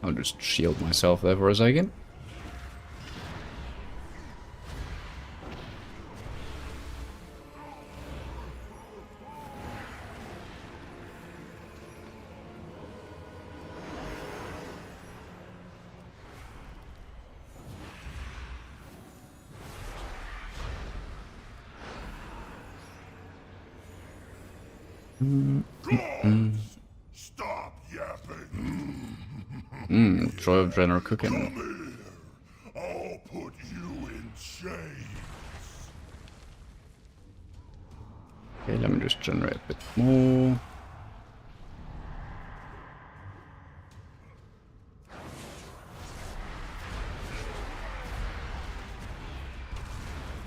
I'll just shield myself there for a second. Stop yapping. Joy of General Cooking. I'll put you in chains. Okay, let me just generate a bit more.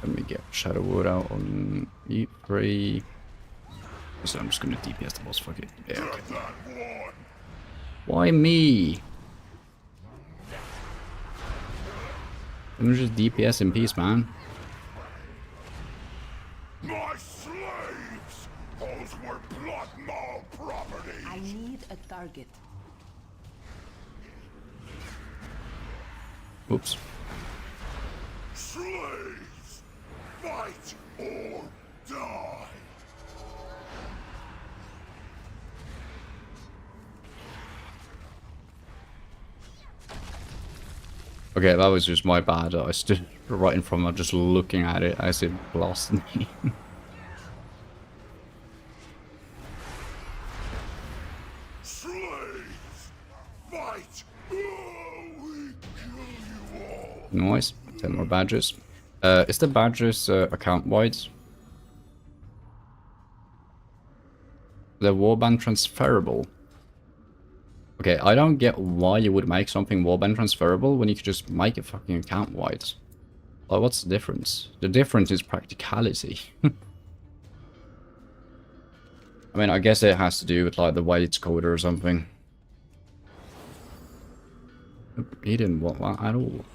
Let me get Shadowwood out on E3. So I'm just gonna DPS the boss, fuck it. Yeah, okay. Why me? Let me just DPS in peace, man. My slaves! Those were blood maw property! I need a target. Oops. Slaves! Fight or die! Okay, that was just my bad. I stood right in front of it, just looking at it as it blasted me. Slaves! Fight! We kill you all! Nice. 10 more badges. Is the badges account-wide? The warband transferable. Okay, I don't get why you would make something warband transferable when you could just make it fucking account-wide. Like, what's the difference? The difference is practicality. I mean, I guess it has to do with, like, the way it's coded or something. He didn't want that at all.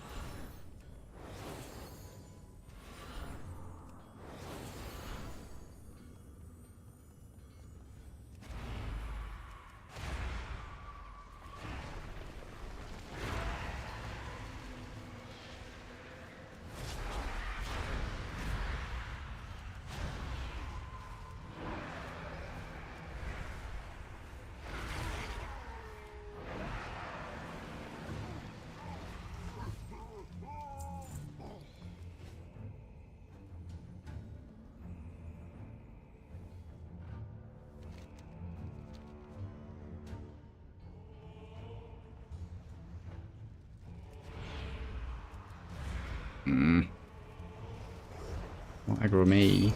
What aggro me?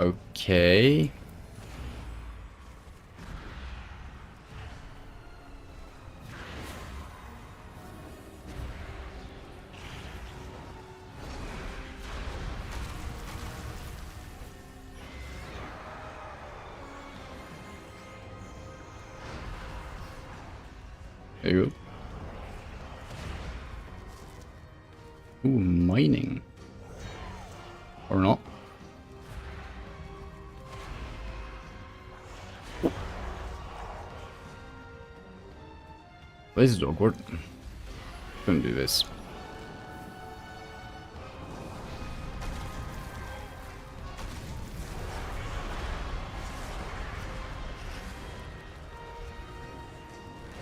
Okay. There you go. Ooh, mining. Or not. This is awkward. Couldn't do this.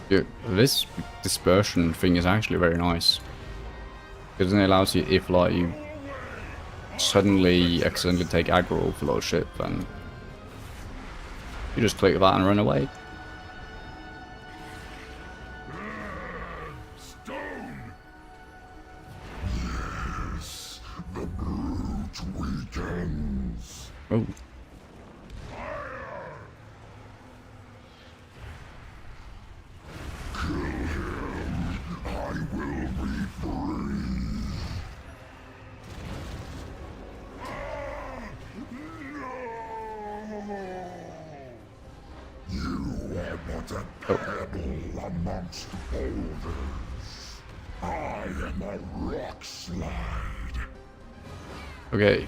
Dude, this dispersion thing is actually very nice. Because then it allows you, if like you suddenly accidentally take aggro fellowship, and you just click that and run away. Stone! Yes, the brute weakens. Oh. Kill him. I will be free. You are but a pebble amongst boulders. I am a rock slide. Okay.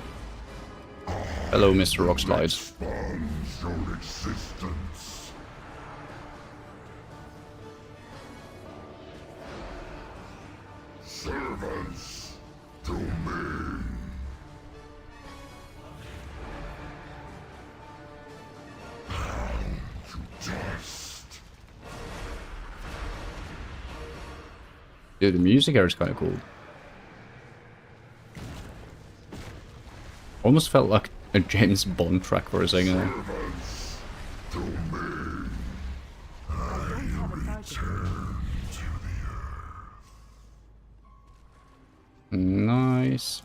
Hello, Mr. Rockslide. Expunge your existence. Servants, to me. Bound to dust. Dude, the music here is kind of cool. Almost felt like a James Bond track for a second there. Servants, to me. I return to the earth. Nice.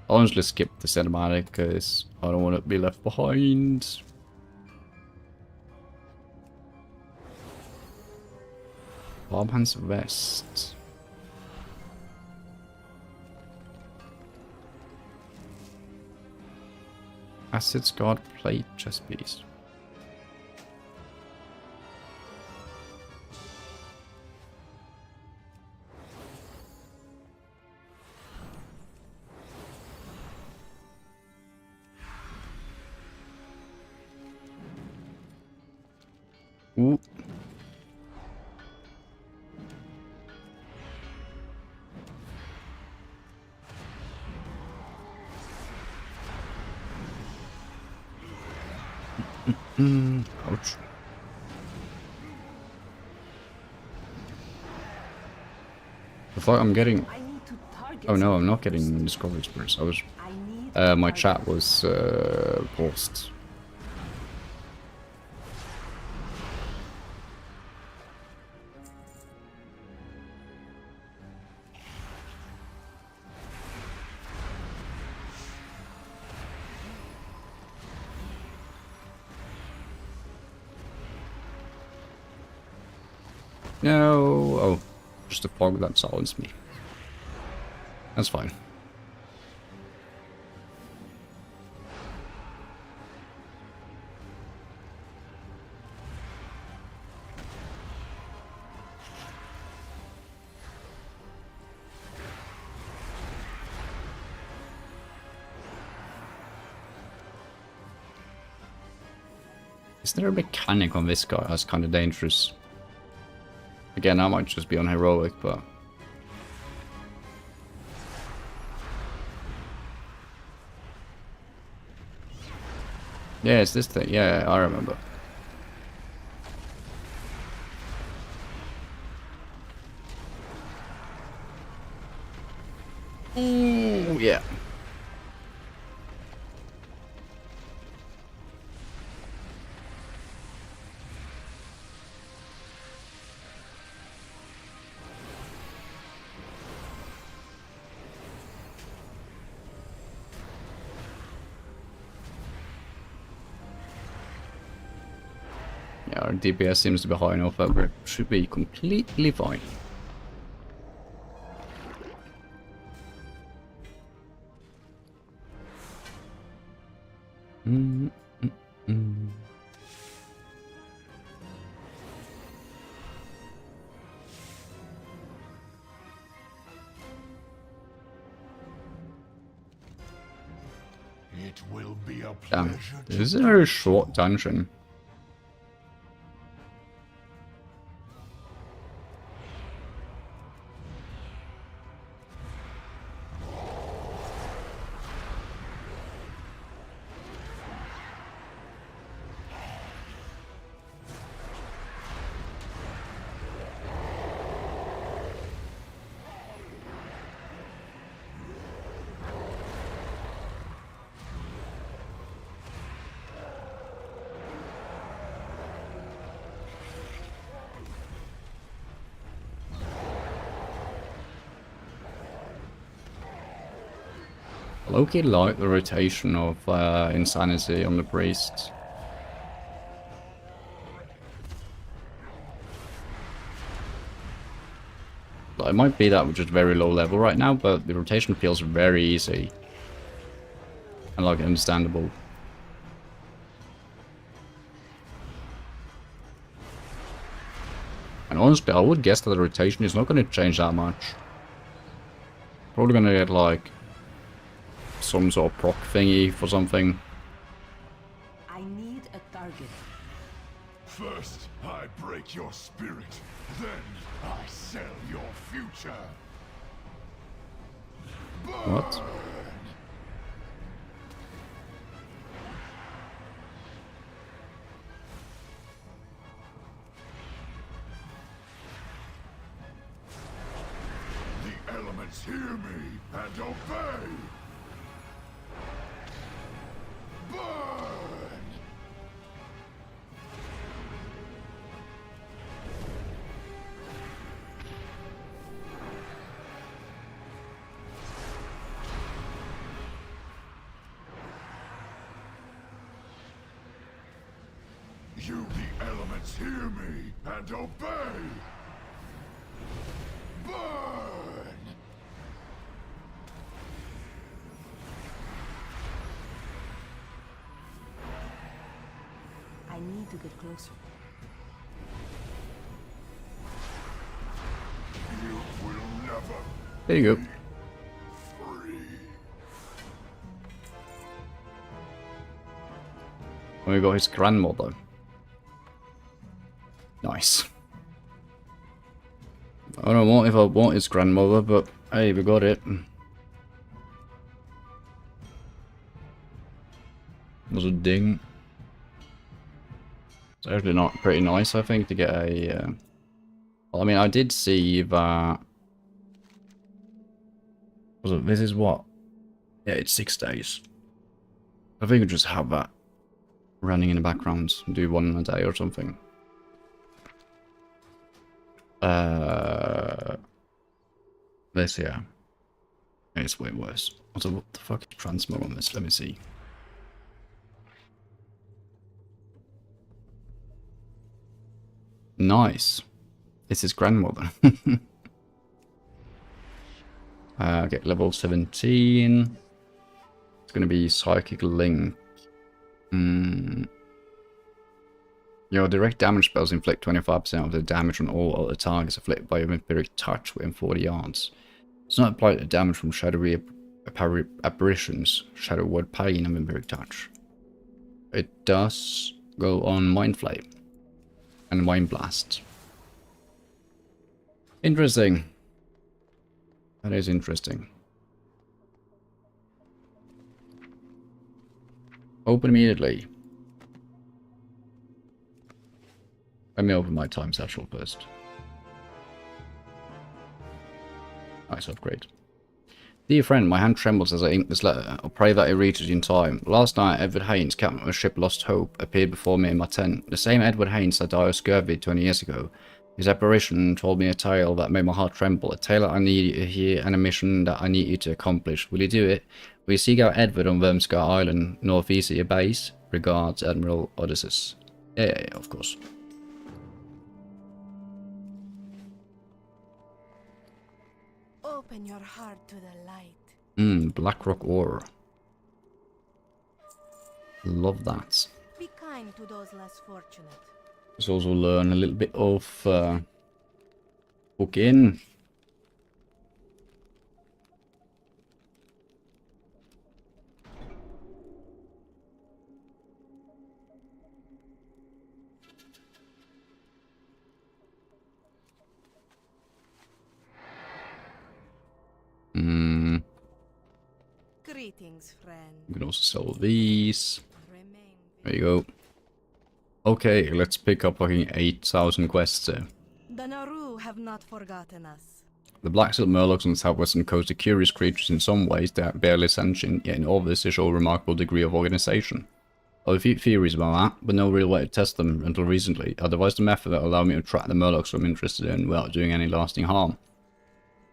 I'll honestly skip the cinematic because I don't want to be left behind. Bobhand's vest. Acid guard plate chest piece. Ooh. Ouch. I thought I'm getting... Oh no, I'm not getting Discovery Spirits. I was... my chat was paused. No, oh, just a fog that silenced me. That's fine. Is there a mechanic on this guy that's kind of dangerous? Again, I might just be on heroic, but... Yeah, it's this thing. Yeah, I remember. Ooh, yeah. Yeah, our DPS seems to be high enough that we should be completely fine. It will be a Damn, pleasure. this is a very short dungeon. Low-key like the rotation of insanity on the priest. Like, it might be that we're just very low level right now, but the rotation feels very easy. And like understandable. And honestly, I would guess that the rotation is not going to change that much. Probably going to get like some sort of proc thingy for something. I need a target. First, I break your spirit. Then, I sell your future. What? The elements hear me and obey. Burn! You, the elements, hear me and obey. Burn! I need to get closer. You will never There you go. free. And we got his grandmother. Nice. I don't know if I want his grandmother, but hey, we got it. Was a ding. It's actually not pretty nice, I think, to get a... Well, I mean, I did see that... This is what? Yeah, it's 6 days. I think we just have that running in the background and do one a day or something. This here. It's way worse. Also, what the fuck is transmog on this? Let me see. Nice. It's his grandmother. Okay, level 17. It's gonna be Psychic Link. Your direct damage spells inflict 25% of the damage on all other targets afflicted by your vampiric touch within 40 yards. It's not applied to damage from shadowy apparitions, shadow word pain, and vampiric touch. It does go on Mind Flame and Mind Blast. Interesting. That is interesting. Open immediately. Let me open my time satchel first. Nice upgrade. Dear friend, my hand trembles as I ink this letter. I pray that it reaches you in time. Last night, Edward Haynes, captain of a ship Lost Hope, appeared before me in my tent. The same Edward Haynes that died of scurvy 20 years ago. His apparition told me a tale that made my heart tremble. A tale that I need you to hear and a mission that I need you to accomplish. Will you do it? Will you seek out Edward on Wormscar Island, northeast of your base? Regards, Admiral Odysseus. Yeah, of course. Open your heart to the light. Blackrock ore. Love that. Be kind to those less fortunate. Let's also learn a little bit of cooking. Greetings, friend. We can also sell these. There you go. Okay, let's pick up fucking 8,000 quests here. The Naru have not forgotten us. The black silk murlocs on the southwestern coast are curious creatures in some ways. They are barely sentient, yet in all this they show a remarkable degree of organization. I have a few theories about that, but no real way to test them until recently. I devised a method that allowed me to track the murlocs I'm interested in without doing any lasting harm,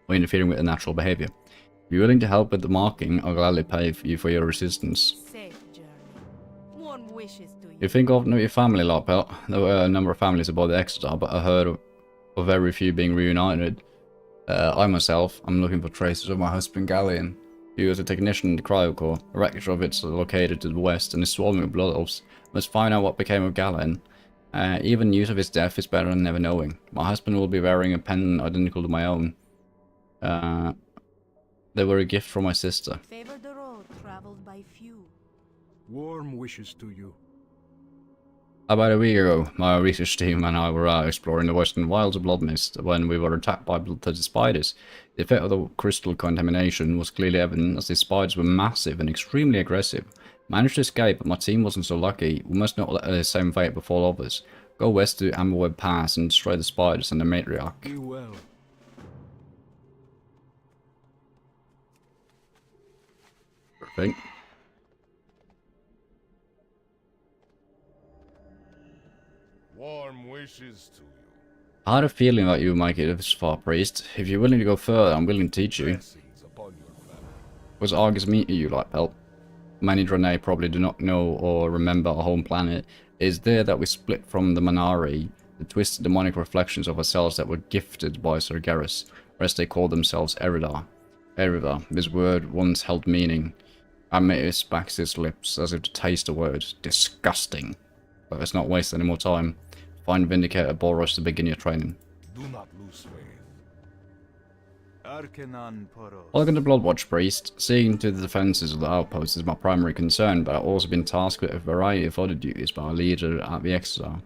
or interfering with their natural behaviour. If you're willing to help with the marking, I'll gladly pay you for your assistance. Safe journey. Warm wishes to you. You think of your family, Larpelt. There were a number of families aboard the Exeter, but I heard of very few being reunited. I myself, I'm looking for traces of my husband Galleon. He was a technician in the cryocore. A wreckage of it's located to the west and is swarming with blood elves. Must find out what became of Galleon. Even news of his death is better than never knowing. My husband will be wearing a pendant identical to my own. They were a gift from my sister. Favor the road traveled by few. Warm wishes to you. About a week ago, my research team and I were out exploring the western wilds of Bloodmist when we were attacked by blood-thirsty spiders. The effect of the crystal contamination was clearly evident as the spiders were massive and extremely aggressive. Managed to escape, but my team wasn't so lucky. We must not let the same fate befall others. Go west to Amberweb Pass and destroy the spiders and the matriarch. Be well. Perfect. Warm wishes to you. I had a feeling that you would make it this far, priest. If you're willing to go further, I'm willing to teach you. Blessings upon your family. Was Argus mean to you, Lightbelt? Many Draenei probably do not know or remember our home planet. It is there that we split from the Manari, the twisted demonic reflections of ourselves that were gifted by Sir Garrus, or as they call themselves, Eridar. Eridar, this word once held meaning. Amatus backs his lips as if to taste the word. Disgusting. But let's not waste any more time. Find Vindicator Boros to begin your training. Do not lose faith. Welcome to Bloodwatch, priest. Seeing to the defences of the outpost is my primary concern, but I've also been tasked with a variety of other duties by our leader at the Exeter.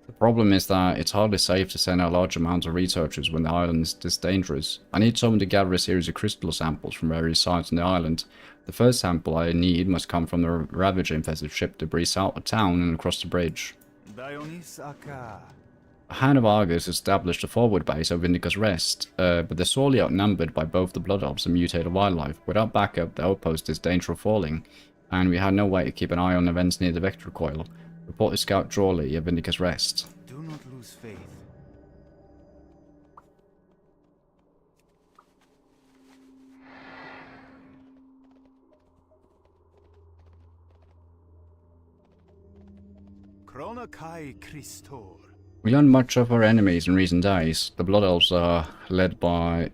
The problem is that it's hardly safe to send out large amounts of researchers when the island is this dangerous. I need someone to gather a series of crystal samples from various sites on the island. The first sample I need must come from the Ravager-infested ship debris south of town and across the bridge. A Hand of Argus established a forward base of Vindica's Rest, but they're sorely outnumbered by both the Blood Elves and mutated wildlife. Without backup, the outpost is danger of falling, and we had no way to keep an eye on events near the Vector Coil. Report to Scout Drawley at Vindica's Rest. Do not lose faith. Chronokai Christor. We learned much of our enemies in recent days. The Blood Elves are led by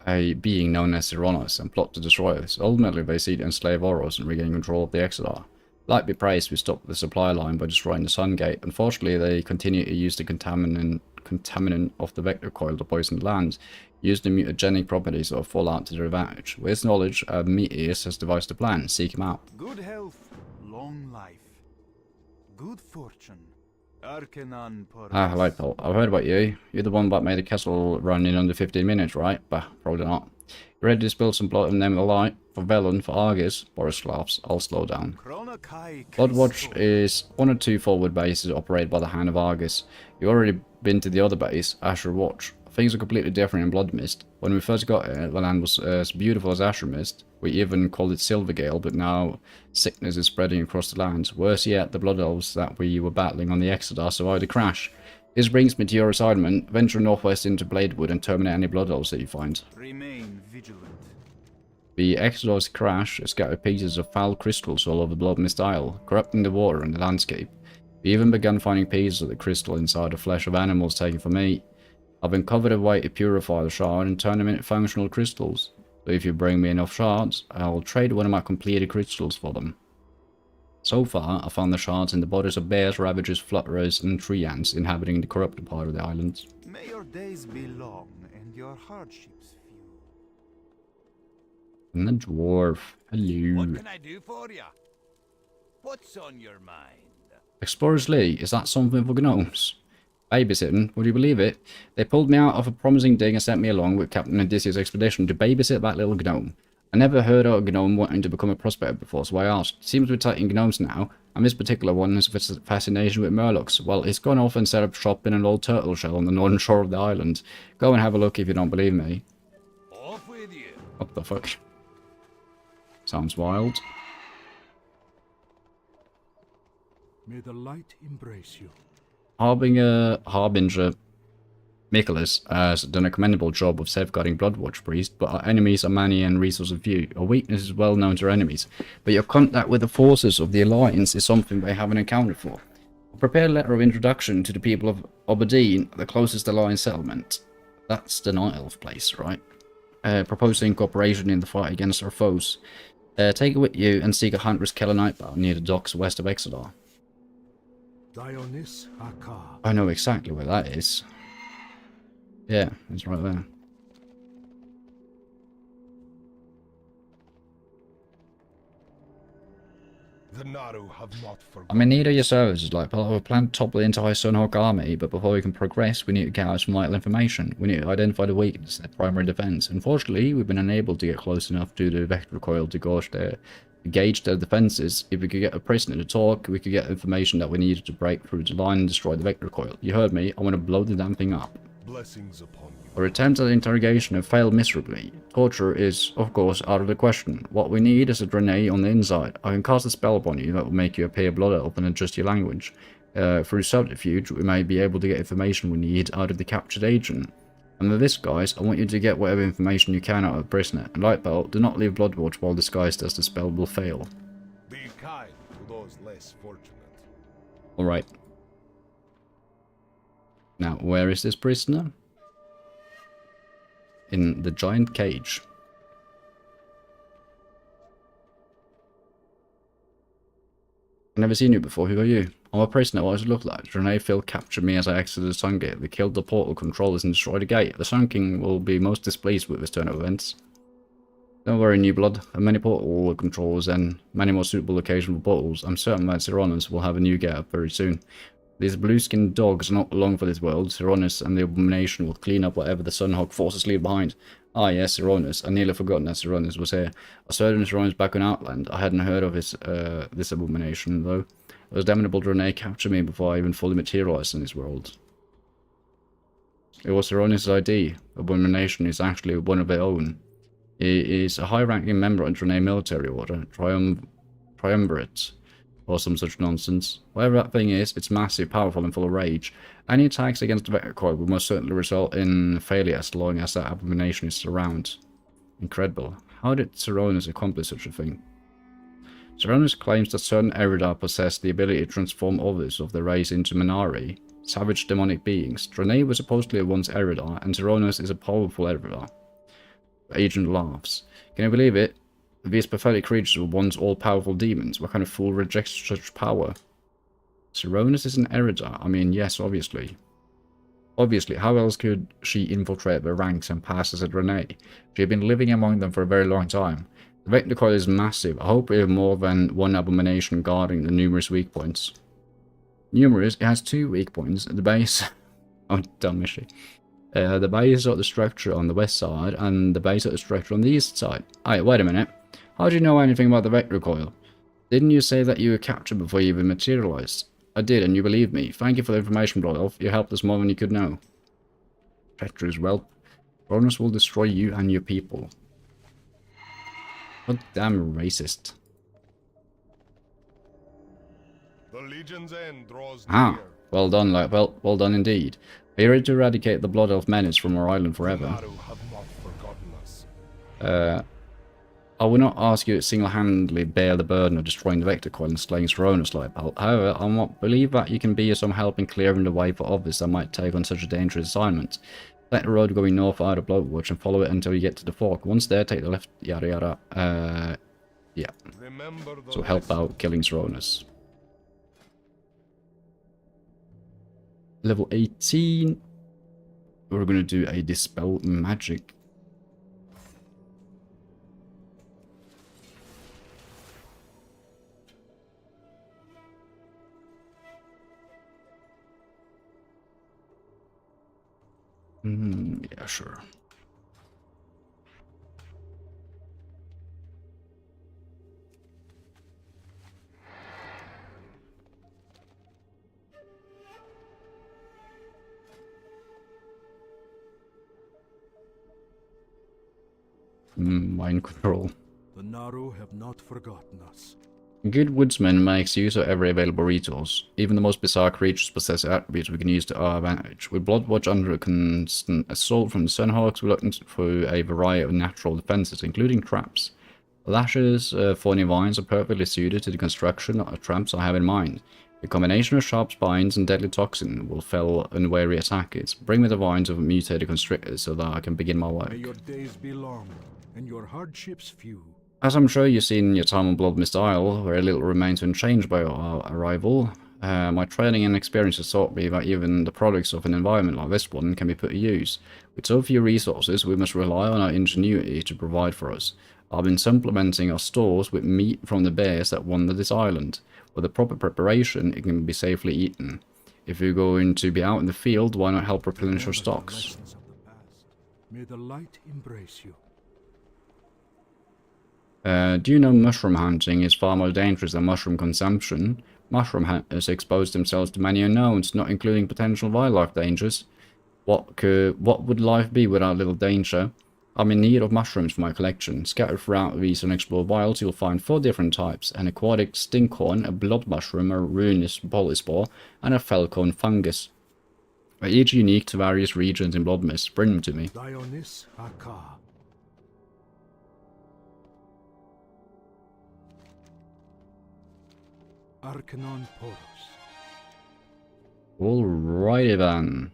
a being known as Sironos and plot to destroy us. Ultimately, they seek to enslave Oros and regain control of the Exeter. Like be praised, we stopped the supply line by destroying the Sun Gate. Unfortunately, they continue to use the contaminant of the Vector Coil to poison the land, use the mutagenic properties of Fallout to their advantage. With his knowledge, Meteus has devised a plan. Seek him out. Good health, long life, good fortune. Hello, Paul. I've heard about you. You're the one that made the castle run in under 15 minutes, right? Bah, probably not. You ready to spill some blood in the name of the light? For Velen, for Argus? Boris laughs. I'll slow down. Bloodwatch is one or two forward bases operated by the Hand of Argus. You've already been to the other base, Asher Watch. Things are completely different in Bloodmist. When we first got here, the land was as beautiful as Asher Mist. We even called it Silvergale, but now sickness is spreading across the land. Worse yet, the Blood Elves that we were battling on the Exeter survived a crash. This brings me to your assignment. Venture northwest into Bladewood and terminate any Blood Elves that you find. Remain vigilant. The Exeter's crash scattered pieces of foul crystals all over Bloodmist Isle, corrupting the water and the landscape. We even began finding pieces of the crystal inside the flesh of animals taken for meat. I've uncovered a way to purify the shard and turn them into functional crystals. So if you bring me enough shards, I'll trade one of my completed crystals for them. So far, I found the shards in the bodies of bears, ravagers, flutterers, and tree ants inhabiting the corrupted part of the island. May your days be long and your hardships few. And the dwarf. Hello. What can I do for you? What's on your mind? Explorers Lee, is that something for gnomes? Babysitting, would you believe it? They pulled me out of a promising dig and sent me along with Captain Odysseus' expedition to babysit that little gnome. I never heard of a gnome wanting to become a prospector before, so I asked. Seems we're taking gnomes now, and this particular one has a fascination with murlocs. Well, he's gone off and set up shop in an old turtle shell on the northern shore of the island. Go and have a look if you don't believe me. Off with you. What the fuck? Sounds wild. May the light embrace you. Harbinger Nicholas has done a commendable job of safeguarding Bloodwatch Priest, but our enemies are many and resources few. Our weakness is well known to our enemies, but your contact with the forces of the Alliance is something they haven't accounted for. I'll prepare a letter of introduction to the people of Aberdeen, the closest Alliance settlement. That's the Night Elf place, right? Proposing cooperation in the fight against our foes. Take it with you and seek a huntress Keller Nightbound near the docks west of Exeter. Dionys Akar. I know exactly where that is. Yeah, it's right there. The Naru have not forgotten. I'm in need of your services, like, but I plan to topple the entire Sunhawk army, but before we can progress, we need to gather some vital information. We need to identify the weakness, their primary defense. Unfortunately, we've been unable to get close enough to the vector recoil to gauge their defenses. If we could get a prisoner to talk, we could get information that we needed to break through the line and destroy the vector recoil. You heard me, I want to blow the damn thing up. Blessings upon you. Our attempts at interrogation have failed miserably. Torture is, of course, out of the question. What we need is a grenade on the inside. I can cast a spell upon you that will make you appear blood elf and adjust your language. Through subterfuge, we may be able to get information we need out of the captured agent. And with this, guys, I want you to get whatever information you can out of the prisoner. And Lightbelt, do not leave Bloodwatch while disguised as the spell will fail. Be kind to those less fortunate. Alright. Now, where is this prisoner? In the giant cage. I've never seen you before. Who are you? I'm a prisoner. What does it look like? Renee Phil captured me as I exited the Sun Gate. They killed the portal controllers and destroyed the gate. The Sun King will be most displeased with this turn of events. Don't worry, New Blood. There are many portal controllers and many more suitable occasional portals. I'm certain that Cyrannus will have a new get-up very soon. These blue-skinned dogs are not long for this world. Cyrannus and the Abomination will clean up whatever the Sunhawk forces leave behind. Ah yes, Cyrannus. I nearly forgotten that Cyrannus was here. I saw Cyrannus back on Outland. I hadn't heard of his this Abomination, though. Those damnable Draenei captured me before I even fully materialized in this world. It was Cyrannus' ID. Abomination is actually one of their own. He is a high-ranking member of the Draenei military order, Triumvirate, or some such nonsense. Whatever that thing is, it's massive, powerful, and full of rage. Any attacks against the Vector Coil will most certainly result in failure as long as that abomination is around. Incredible. How did Cyrannus accomplish such a thing? Cyrannus claims that certain Eridar possess the ability to transform others of their race into Manari, savage demonic beings. Draenei was supposedly once Eridar, and Cyrannus is a powerful Eridar. The agent laughs. Can you believe it? These pathetic creatures were once all-powerful demons. What kind of fool rejects such power? Cyrannus is an Eridar. I mean, yes, obviously. Obviously, how else could she infiltrate their ranks and pass as a Draenei? She had been living among them for a very long time. The Vector Coil is massive. I hope we have more than one abomination guarding the numerous weak points. Numerous? It has 2 weak points. The base... oh, dumb is she. The base of the structure on the west side, and the base of the structure on the east side. Hey, wait a minute. How do you know anything about the Vector Coil? Didn't you say that you were captured before you even materialized? I did, and you believed me. Thank you for the information, Blood Elf. You helped us more than you could know. Treacherous whelp. Cronus will destroy you and your people. God damn racist. The Legion's end draws Ah, near. well done, well done indeed. We are ready to eradicate the Blood Elf menace from our island forever. The Naru have not forgotten us. I will not ask you to single-handedly bear the burden of destroying the Vector Coil and slaying Cyrannus Lightbolt. However, I believe that you can be of some help in clearing the way for others that might take on such a dangerous assignment. Let the road going north out of Bloodwatch and follow it until you get to the fork. Once there, take the left, yada yada. Yeah. So help out killing Zoronas. Level 18. We're gonna do a Dispel Magic. Yeah, sure. Mind control. The Naru have not forgotten us. Good woodsman makes use of every available resource. Even the most bizarre creatures possess attributes we can use to our advantage. With Bloodwatch under a constant assault from the Sunhawks, we're looking for a variety of natural defenses, including traps. Lashes, thorny vines are perfectly suited to the construction of traps I have in mind. The combination of sharp spines and deadly toxin will fell unwary attackers. Bring me the vines of mutated constrictors so that I can begin my work. May your days be long, and your hardships few. As I'm sure you've seen in your time on Bloodmist Isle, where little remains unchanged by our arrival, my training and experience has taught me that even the products of an environment like this one can be put to use. With so few resources, we must rely on our ingenuity to provide for us. I've been supplementing our stores with meat from the bears that wander this island. With the proper preparation, it can be safely eaten. If you're going to be out in the field, why not help replenish your stocks? May the light embrace you. Do you know mushroom hunting is far more dangerous than mushroom consumption? Mushroom hunters expose themselves to many unknowns, not including potential wildlife dangers. What would life be without little danger? I'm in need of mushrooms for my collection. Scattered throughout these unexplored wilds, you'll find 4 different types: an aquatic stinkhorn, a blood mushroom, a ruinous polyspore, and a falcon fungus. They're each unique to various regions in Bloodmist. Bring them to me. Dionis Aka. Arcanon Poros. Alrighty then.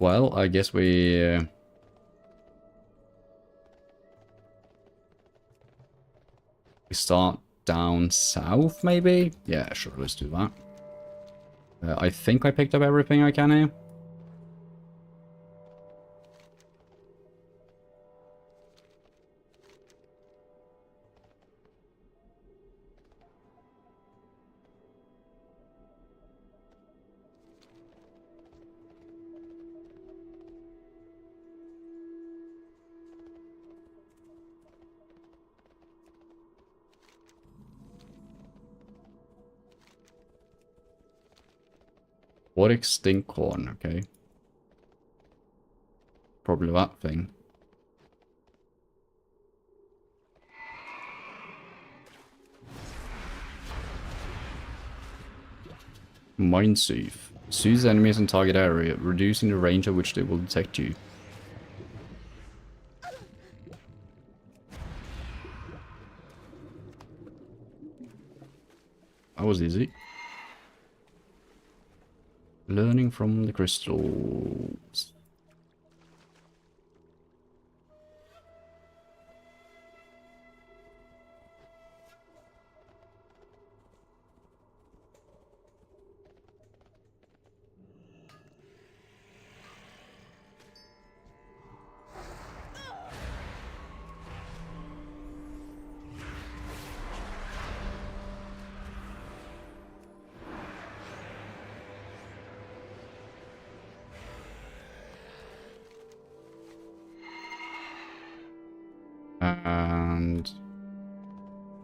Well, I guess we start down south, maybe? Yeah, sure, let's do that. I think I picked up everything I can here. What extinct corn, okay. Probably that thing. Mind Soothe. Soothes enemies in target area, reducing the range at which they will detect you. That was easy. Learning from the crystals. And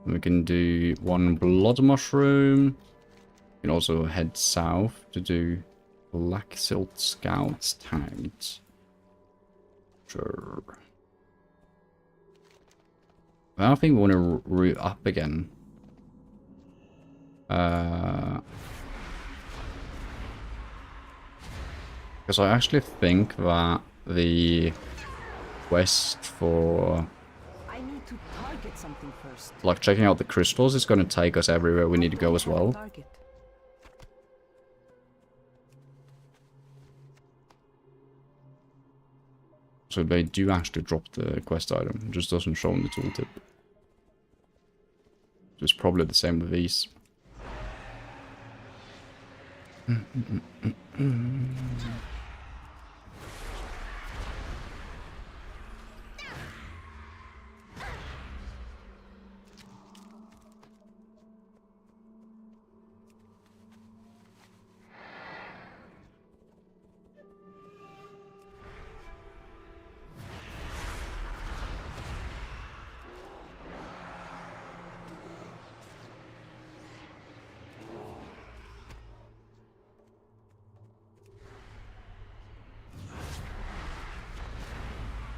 we can do 1 blood mushroom. We can also head south to do Black Silt Scouts tagged. Sure. I think we want to route up again. Because I actually think that the quest for to target something first. like checking out the crystals is going to take us everywhere we need to go as well. So they do actually drop the quest item. It just doesn't show in the tooltip. It's probably the same with these.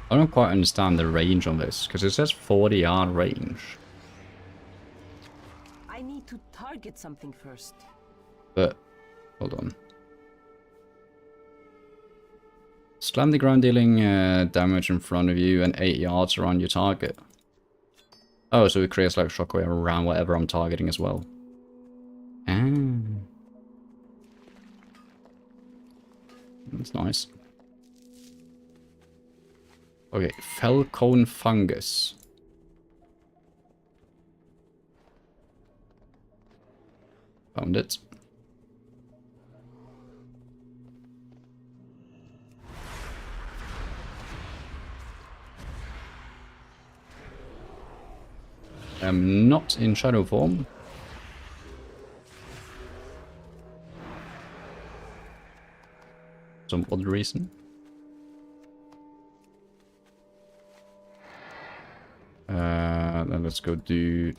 I don't quite understand the range on this, because it says 40-yard range. I need to target something first. But, hold on. Slam the ground dealing damage in front of you and 8 yards around your target. Oh, so it creates like shockwave around whatever I'm targeting as well. Ah. That's nice. Okay, fell cone fungus. Found it. I'm not in shadow form. Some odd reason. Then let's go do...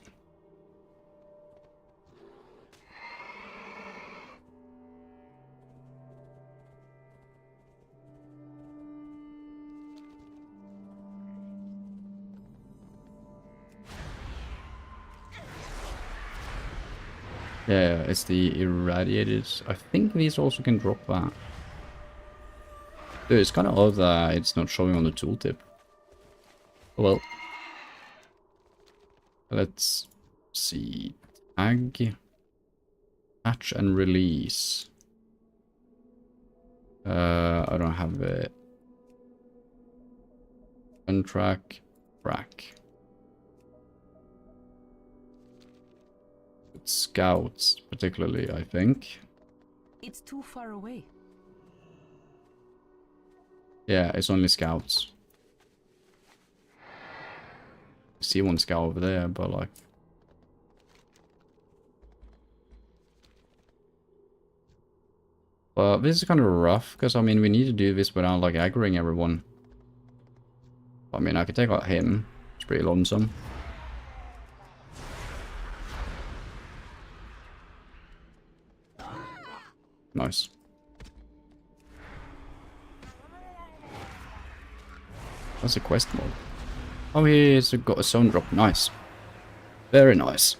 Yeah, it's the irradiated. I think these also can drop that. Dude, it's kind of odd that it's not showing on the tooltip. Well, let's see. Tag, patch and release. I don't have it. Untrack, track. It's scouts, particularly, I think. It's too far away. Yeah, it's only scouts. I see one scout over there, but like... But this is kind of rough, because I mean, we need to do this without like aggroing everyone. I mean, I could take out him. It's pretty lonesome. Nice. That's a quest mod. Oh, he's got a zone drop. Nice. Very nice.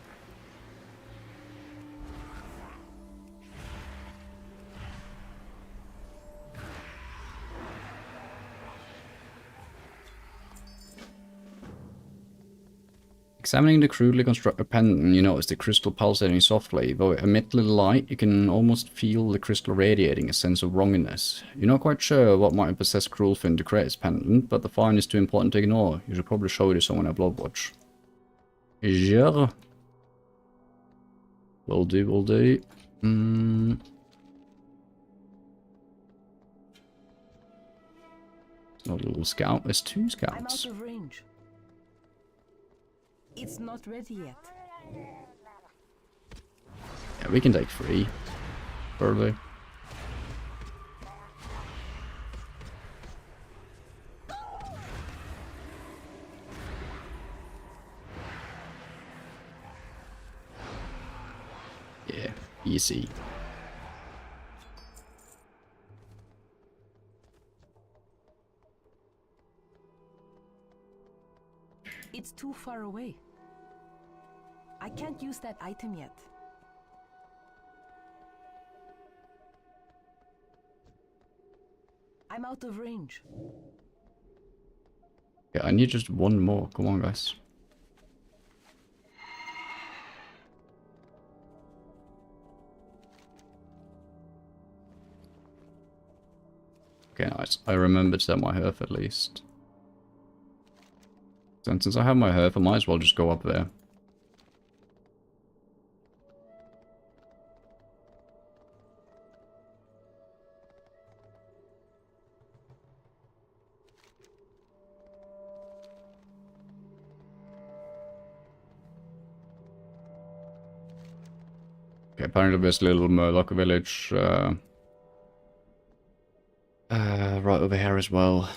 Examining the crudely constructed pendant, you notice the crystal pulsating softly. Though it emits little light, you can almost feel the crystal radiating a sense of wronginess. You're not quite sure what might have possessed Cruelfin to create this pendant, but the find is too important to ignore. You should probably show it to someone at Bloodwatch. Sure. Will do, will do. It's not a little scout, there's 2 scouts. I'm out of range. It's not ready yet. Yeah, we can take 3. Probably. Yeah, easy. It's too far away. I can't use that item yet. I'm out of range. Yeah, I need just 1 more. Come on, guys. Okay, nice. I remembered to set my hearth at least. And since I have my hearth, I might as well just go up there. Okay, apparently there's a little Murloc village right over here as well.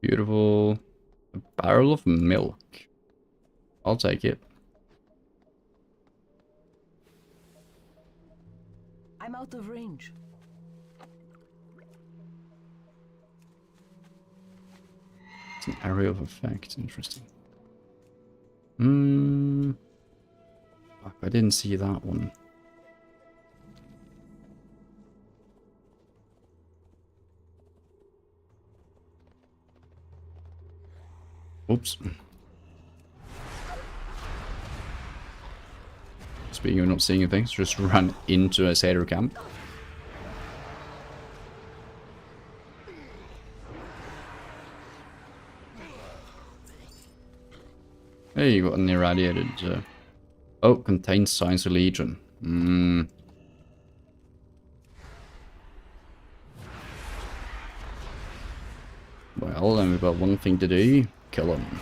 Beautiful. A barrel of milk. I'll take it. I'm out of range. It's an area of effect. Interesting. Fuck, I didn't see that one. Oops. Speaking of not seeing things, just run into a satyr camp. Hey, you got an irradiated... Oh, contains signs of legion. Well, then we've got one thing to do. Kill him.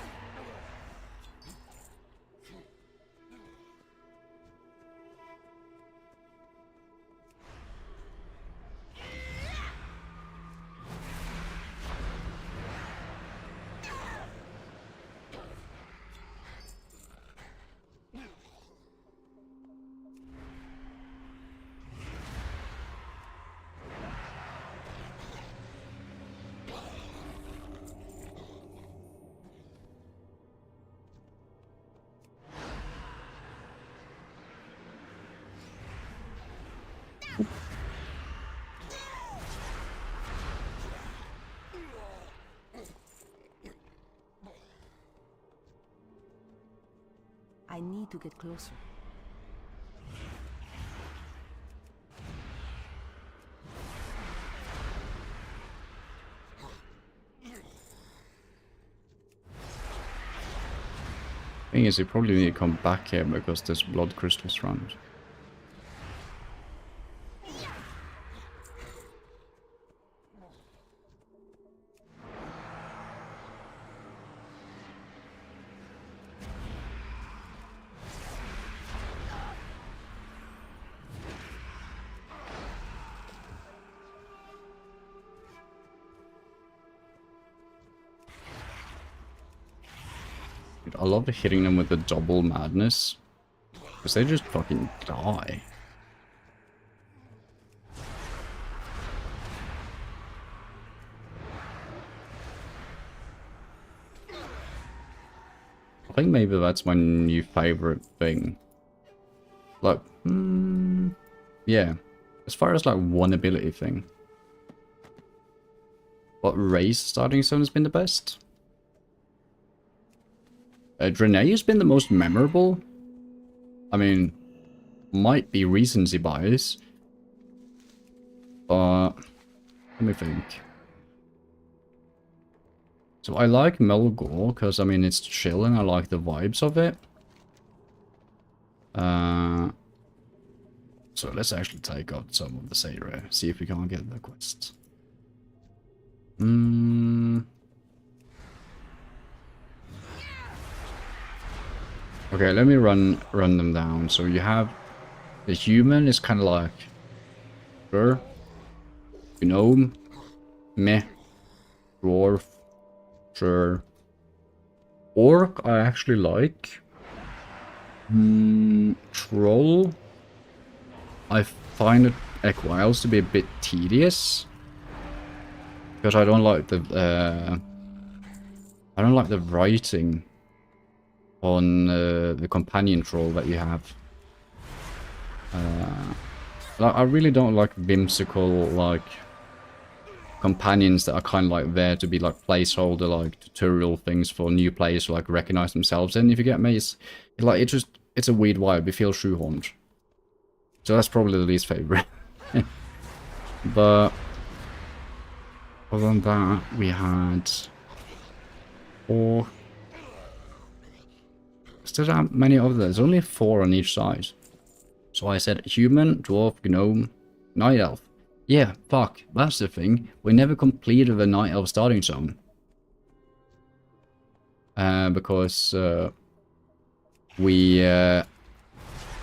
I need to get closer. Thing is, you probably need to come back here because there's blood crystals around. I love hitting them with the double madness. Because they just fucking die. I think maybe that's my new favorite thing. Like, yeah. As far as like one ability thing. What race starting zone has been the best? Draenei has been the most memorable. I mean, might be recency bias. But, let me think. So I like Melgor, because I mean, it's chill and I like the vibes of it. So let's actually take out some of the Satyr, see if we can't get the quests. Okay, let me run them down. So you have the human is kind of like sure, gnome, meh, dwarf, sure. Orc I actually like. Troll I find it Equiles to be a bit tedious because I don't like the writing on the companion troll that you have. Like, I really don't like whimsical, like, companions that are kind of like there to be like placeholder, like tutorial things for new players to like recognize themselves in, if you get me. It's like, it's a weird vibe. It feels shoehorned. So that's probably the least favorite. But other than that, we had 4. Still not many others. There's only 4 on each side. So I said human, dwarf, gnome, night elf. Yeah, fuck. That's the thing. We never completed the night elf starting zone. Because we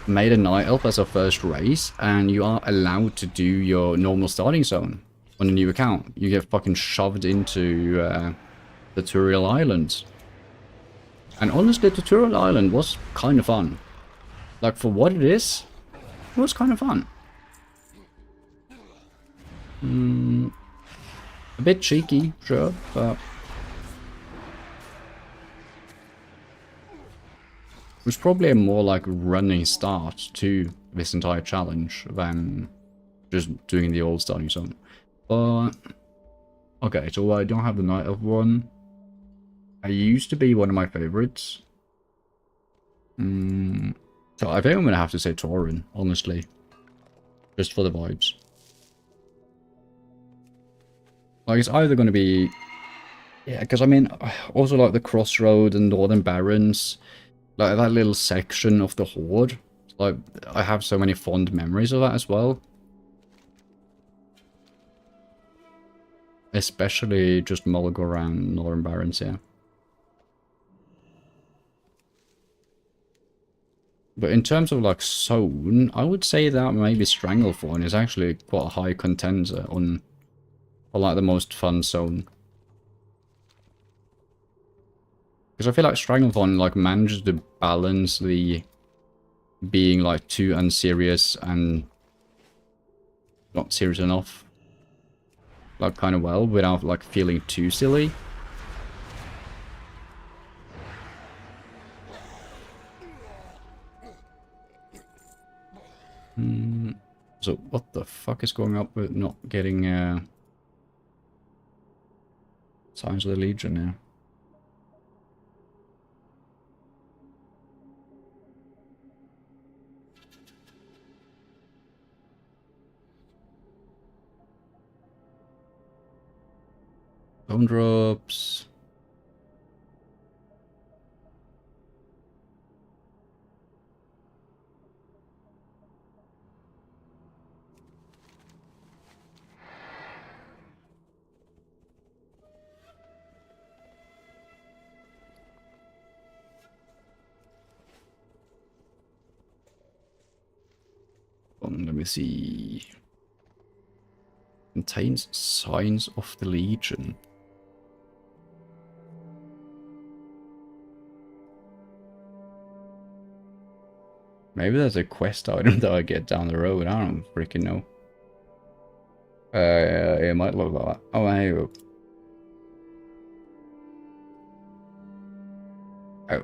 made a night elf as our first race, and you are allowed to do your normal starting zone on a new account. You get fucking shoved into the Tutorial Island. And honestly, Tutorial Island was kind of fun. Like, for what it is, it was kind of fun. A bit cheeky, sure, but it was probably a more like running start to this entire challenge than just doing the old starting zone. But okay, so I don't have the Night Elf one. I used to be one of my favorites. So I think I'm gonna have to say Tauren, honestly, just for the vibes. Like, it's either gonna be, yeah, because I mean, also like the Crossroad and Northern Barrens, like that little section of the Horde. Like, I have so many fond memories of that as well. Especially just Mulgore and Northern Barrens, yeah. But in terms of like zone, I would say that maybe Stranglethorn is actually quite a high contender on, for like the most fun zone. Because I feel like Stranglethorn like manages to balance the being like too unserious and not serious enough, like kind of well, without like feeling too silly. So what the fuck is going up with not getting Signs of the Legion now? Bone drops. Let me see. Contains Signs of the Legion. Maybe there's a quest item that I get down the road. I don't freaking know. It might look like that. Oh, here we go. Oh.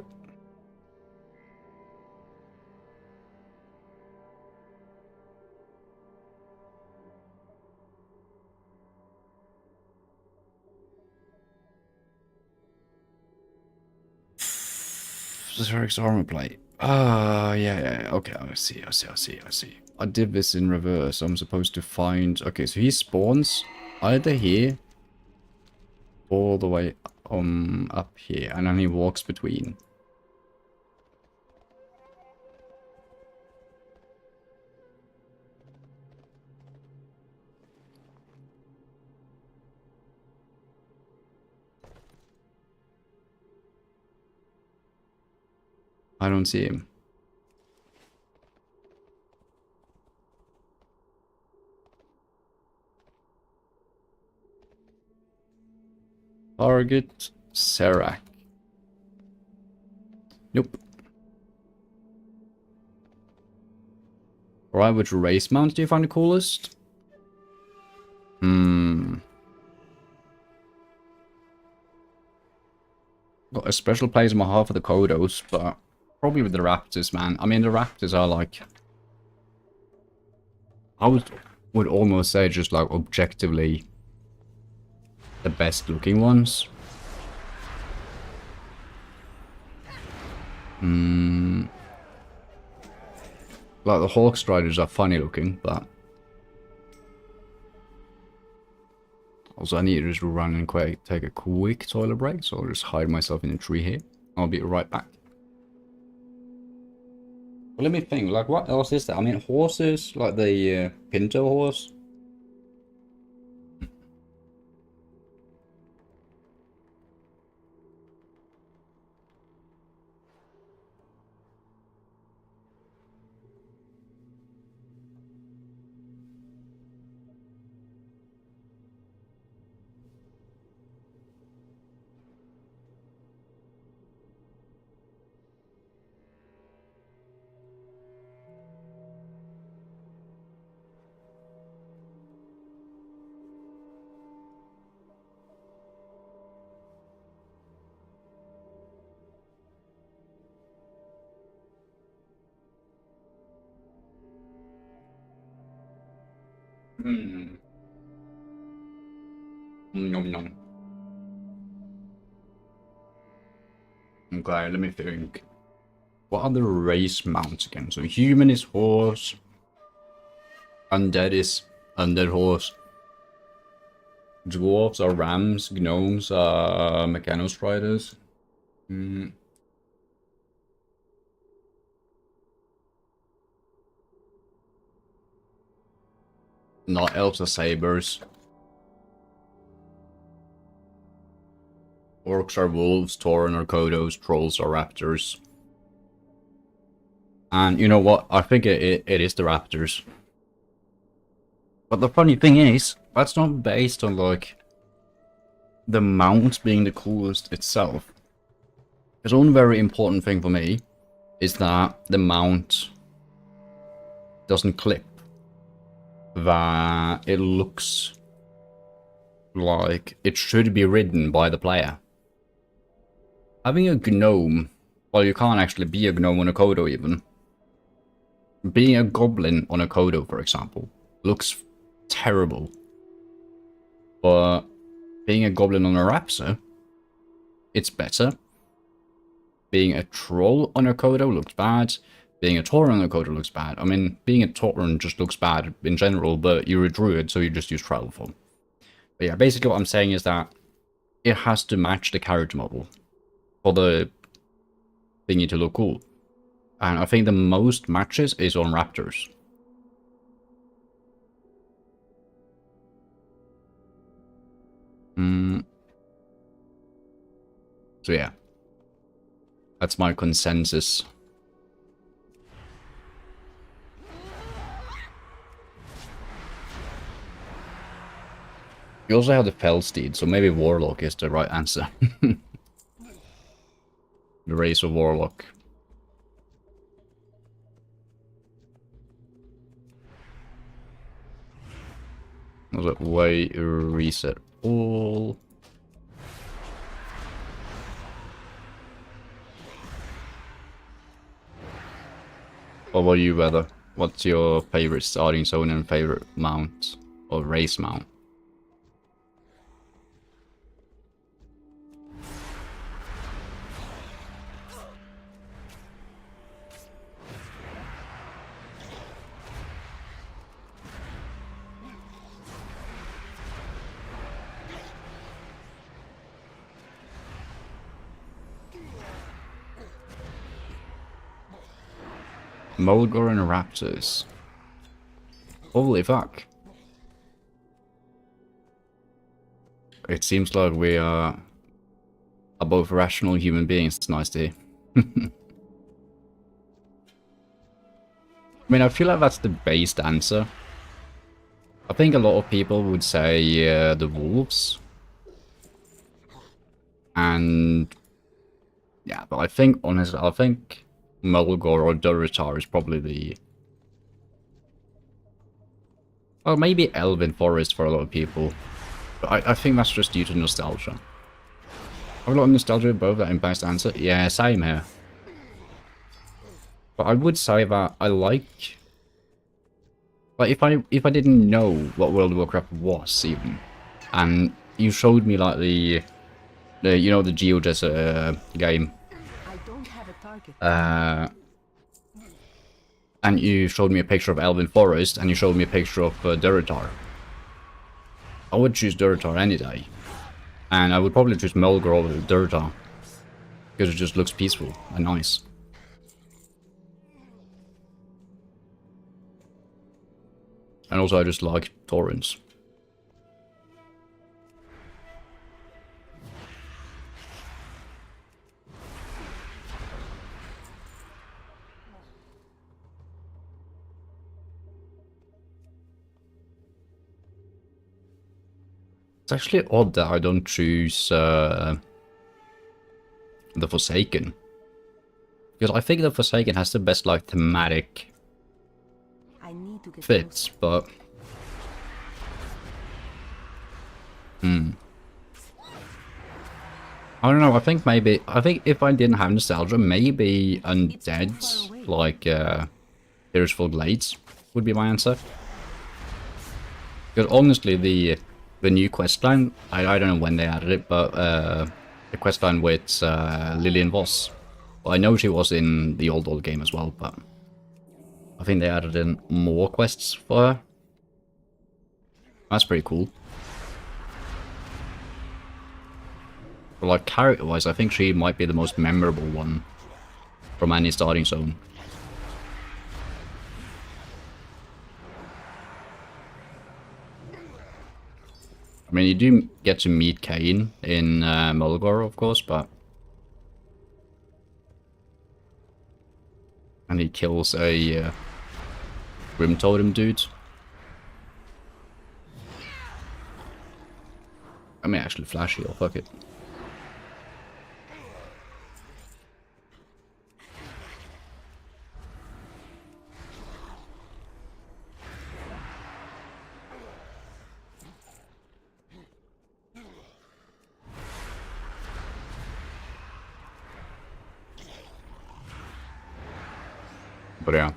Zeric's armor plate. Ah, yeah, okay, I see. I did this in reverse. I'm supposed to find... Okay, so he spawns either here, all the way up here, and then he walks between. I don't see him. Target Serac. Nope. Alright, which race mount do you find the coolest? Got a special place in my heart for the Kodos, but probably with the Raptors, man. I mean, the Raptors are like would almost say just like objectively the best looking ones. Like the Hawk Striders are funny looking, but also I need to just run and take a quick toilet break, so I'll just hide myself in a tree here. I'll be right back. Well, let me think, like what else is there? I mean, horses, like the Pinto horse. Nom nom. Okay, let me think. What are the race mounts again? So human is horse. Undead is undead horse. Dwarves are rams. Gnomes are mechanostriders. Not elves are sabers. Orcs are wolves, Tauren are kodos, trolls are raptors. And you know what? I think it is the raptors. But the funny thing is, that's not based on like the mount being the coolest itself. Because one very important thing for me is that the mount doesn't clip. That it looks like it should be ridden by the player. Having a gnome, well, you can't actually be a gnome on a kodo even. Being a goblin on a kodo, for example, looks terrible. But being a goblin on a raptor, it's better. Being a troll on a kodo looks bad. Being a Tauren on a kodo looks bad. I mean, being a Tauren just looks bad in general, but you're a druid, so you just use travel form. But yeah, basically what I'm saying is that it has to match the character model for the thingy to look cool. And I think the most matches is on raptors. So yeah, that's my consensus. You also have the Felsteed, so maybe Warlock is the right answer. The race of Warlock. Was it way reset all? What about you, Weather? What's your favorite starting zone and favorite mount or race mount? Mulgar and Raptors. Holy fuck. It seems like we are both rational human beings. It's nice to hear. I mean, I feel like that's the based answer. I think a lot of people would say the wolves. And yeah, but I think, honestly, I think Mulgar or Durotar is probably the... Well, maybe Elven Forest for a lot of people. But I think that's just due to nostalgia. I have a lot of nostalgia above that impacts the answer. Yeah, same here. But I would say that I like Like if I didn't know what World of Warcraft was even, and you showed me like the you know, the geodesert game, I don't have a target. and you showed me a picture of Elven Forest, and you showed me a picture of Durotar. I would choose Durotar any day, and I would probably choose Mulgar over Durotar because it just looks peaceful and nice. And also I just like torrents. It's actually odd that I don't choose the Forsaken. Because I think the Forsaken has the best like thematic fits, but I don't know, I think if I didn't have nostalgia, maybe undead, like Spiritual Glades would be my answer. Because honestly, the new questline, I don't know when they added it, but the questline with Lillian Voss. Well, I know she was in the old game as well, but I think they added in more quests for her. That's pretty cool. But like character-wise, I think she might be the most memorable one from any starting zone. I mean, you do get to meet Kain in Mulgar, of course, but... And he kills a Grim Totem dude. I mean, actually flash heal, fuck it. But yeah,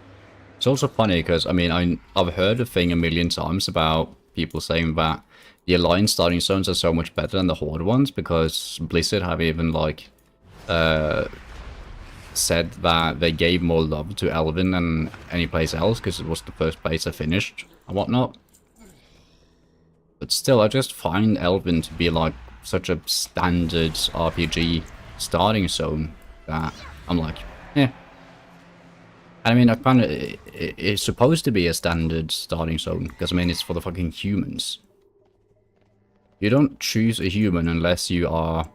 it's also funny because, I mean, I've heard a thing a million times about people saying that the Alliance starting zones are so much better than the Horde ones because Blizzard have even, like, said that they gave more love to Elven than any place else because it was the first place I finished and whatnot. But still, I just find Elven to be, like, such a standard RPG starting zone that I'm like, eh. I mean, I find it's supposed to be a standard starting zone, because, I mean, it's for the fucking humans. You don't choose a human unless you are...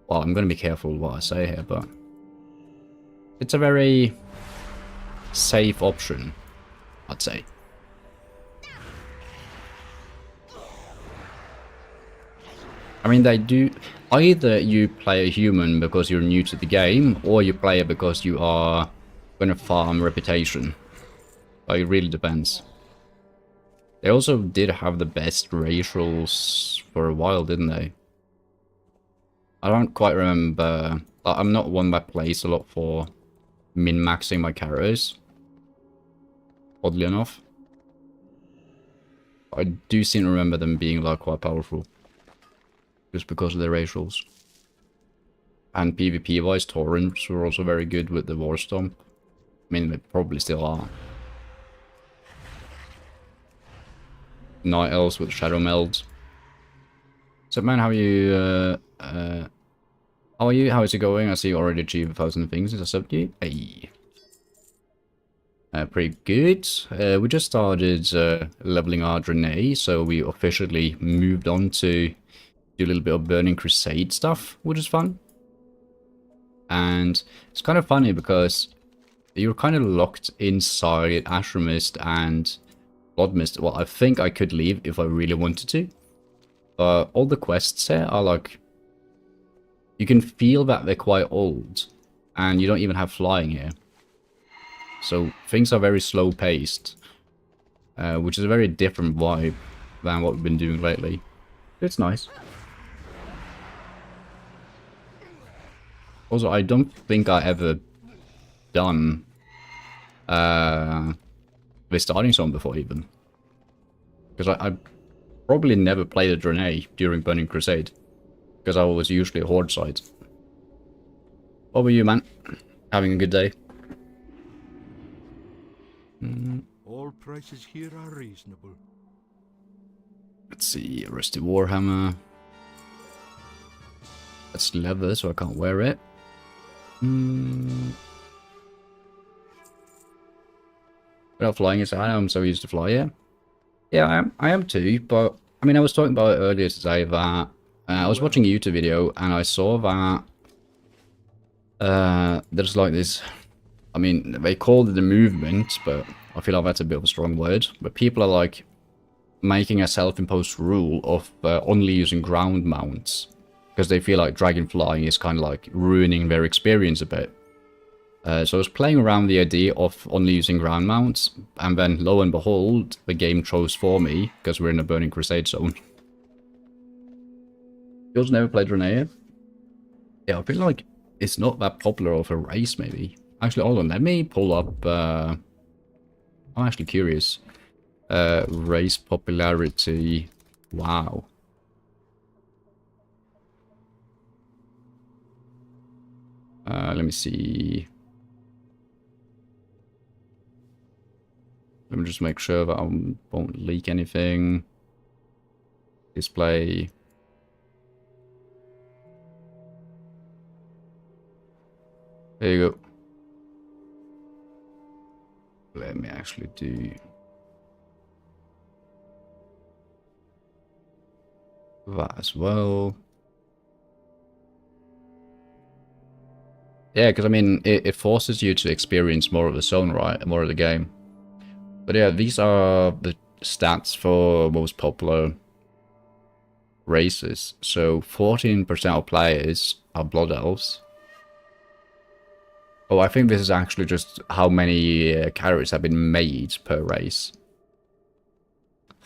Well, I'm going to be careful what I say here, but... It's a very safe option, I'd say. I mean, they do... Either you play a human because you're new to the game, or you play it because you are... going to farm reputation. Like, it really depends. They also did have the best racials for a while, didn't they? I don't quite remember. I'm not one that plays a lot for min-maxing my characters, oddly enough. I do seem to remember them being like quite powerful, just because of their racials. And PvP-wise, Torrents were also very good with the Warstomp. I mean, they probably still are. Night Elves with Shadow Meld. So, man, how are you? How are you? How is it going? I see you already achieved 1,000 things. Is that up to you? Hey. Pretty good. We just started leveling our Draenei, so we officially moved on to do a little bit of Burning Crusade stuff, which is fun. And it's kind of funny because you're kind of locked inside Ashramist and Bloodmist. Well, I think I could leave if I really wanted to. But all the quests here are like... You can feel that they're quite old. And you don't even have flying here. So things are very slow paced. Which is a very different vibe than what we've been doing lately. It's nice. Also, I don't think I ever done the starting zone before even. Because I probably never played a Draenei during Burning Crusade. Because I was usually a Horde side. What about you, man? Having a good day? All prices here are reasonable. Let's see, Rusty Warhammer. That's leather, so I can't wear it. Without flying, I'm so used to fly, yeah. Yeah, I am too, but I mean, I was talking about it earlier today that I was watching a YouTube video and I saw that there's like this, I mean, they called it a movement, but I feel like that's a bit of a strong word. But people are like making a self-imposed rule of only using ground mounts because they feel like dragon flying is kind of like ruining their experience a bit. So I was playing around the idea of only using ground mounts, and then lo and behold, the game chose for me, because we're in a Burning Crusade zone. You also never played Draenei? Yeah, I feel like it's not that popular of a race, maybe. Actually, hold on, let me pull up, I'm actually curious. Race popularity, wow. Let me see. Let me just make sure that I won't leak anything. Display. There you go. Let me actually do that as well. Yeah, because I mean, it forces you to experience more of the zone, right? More of the game. But yeah, these are the stats for most popular races. So 14% of players are Blood Elves. Oh, I think this is actually just how many characters have been made per race.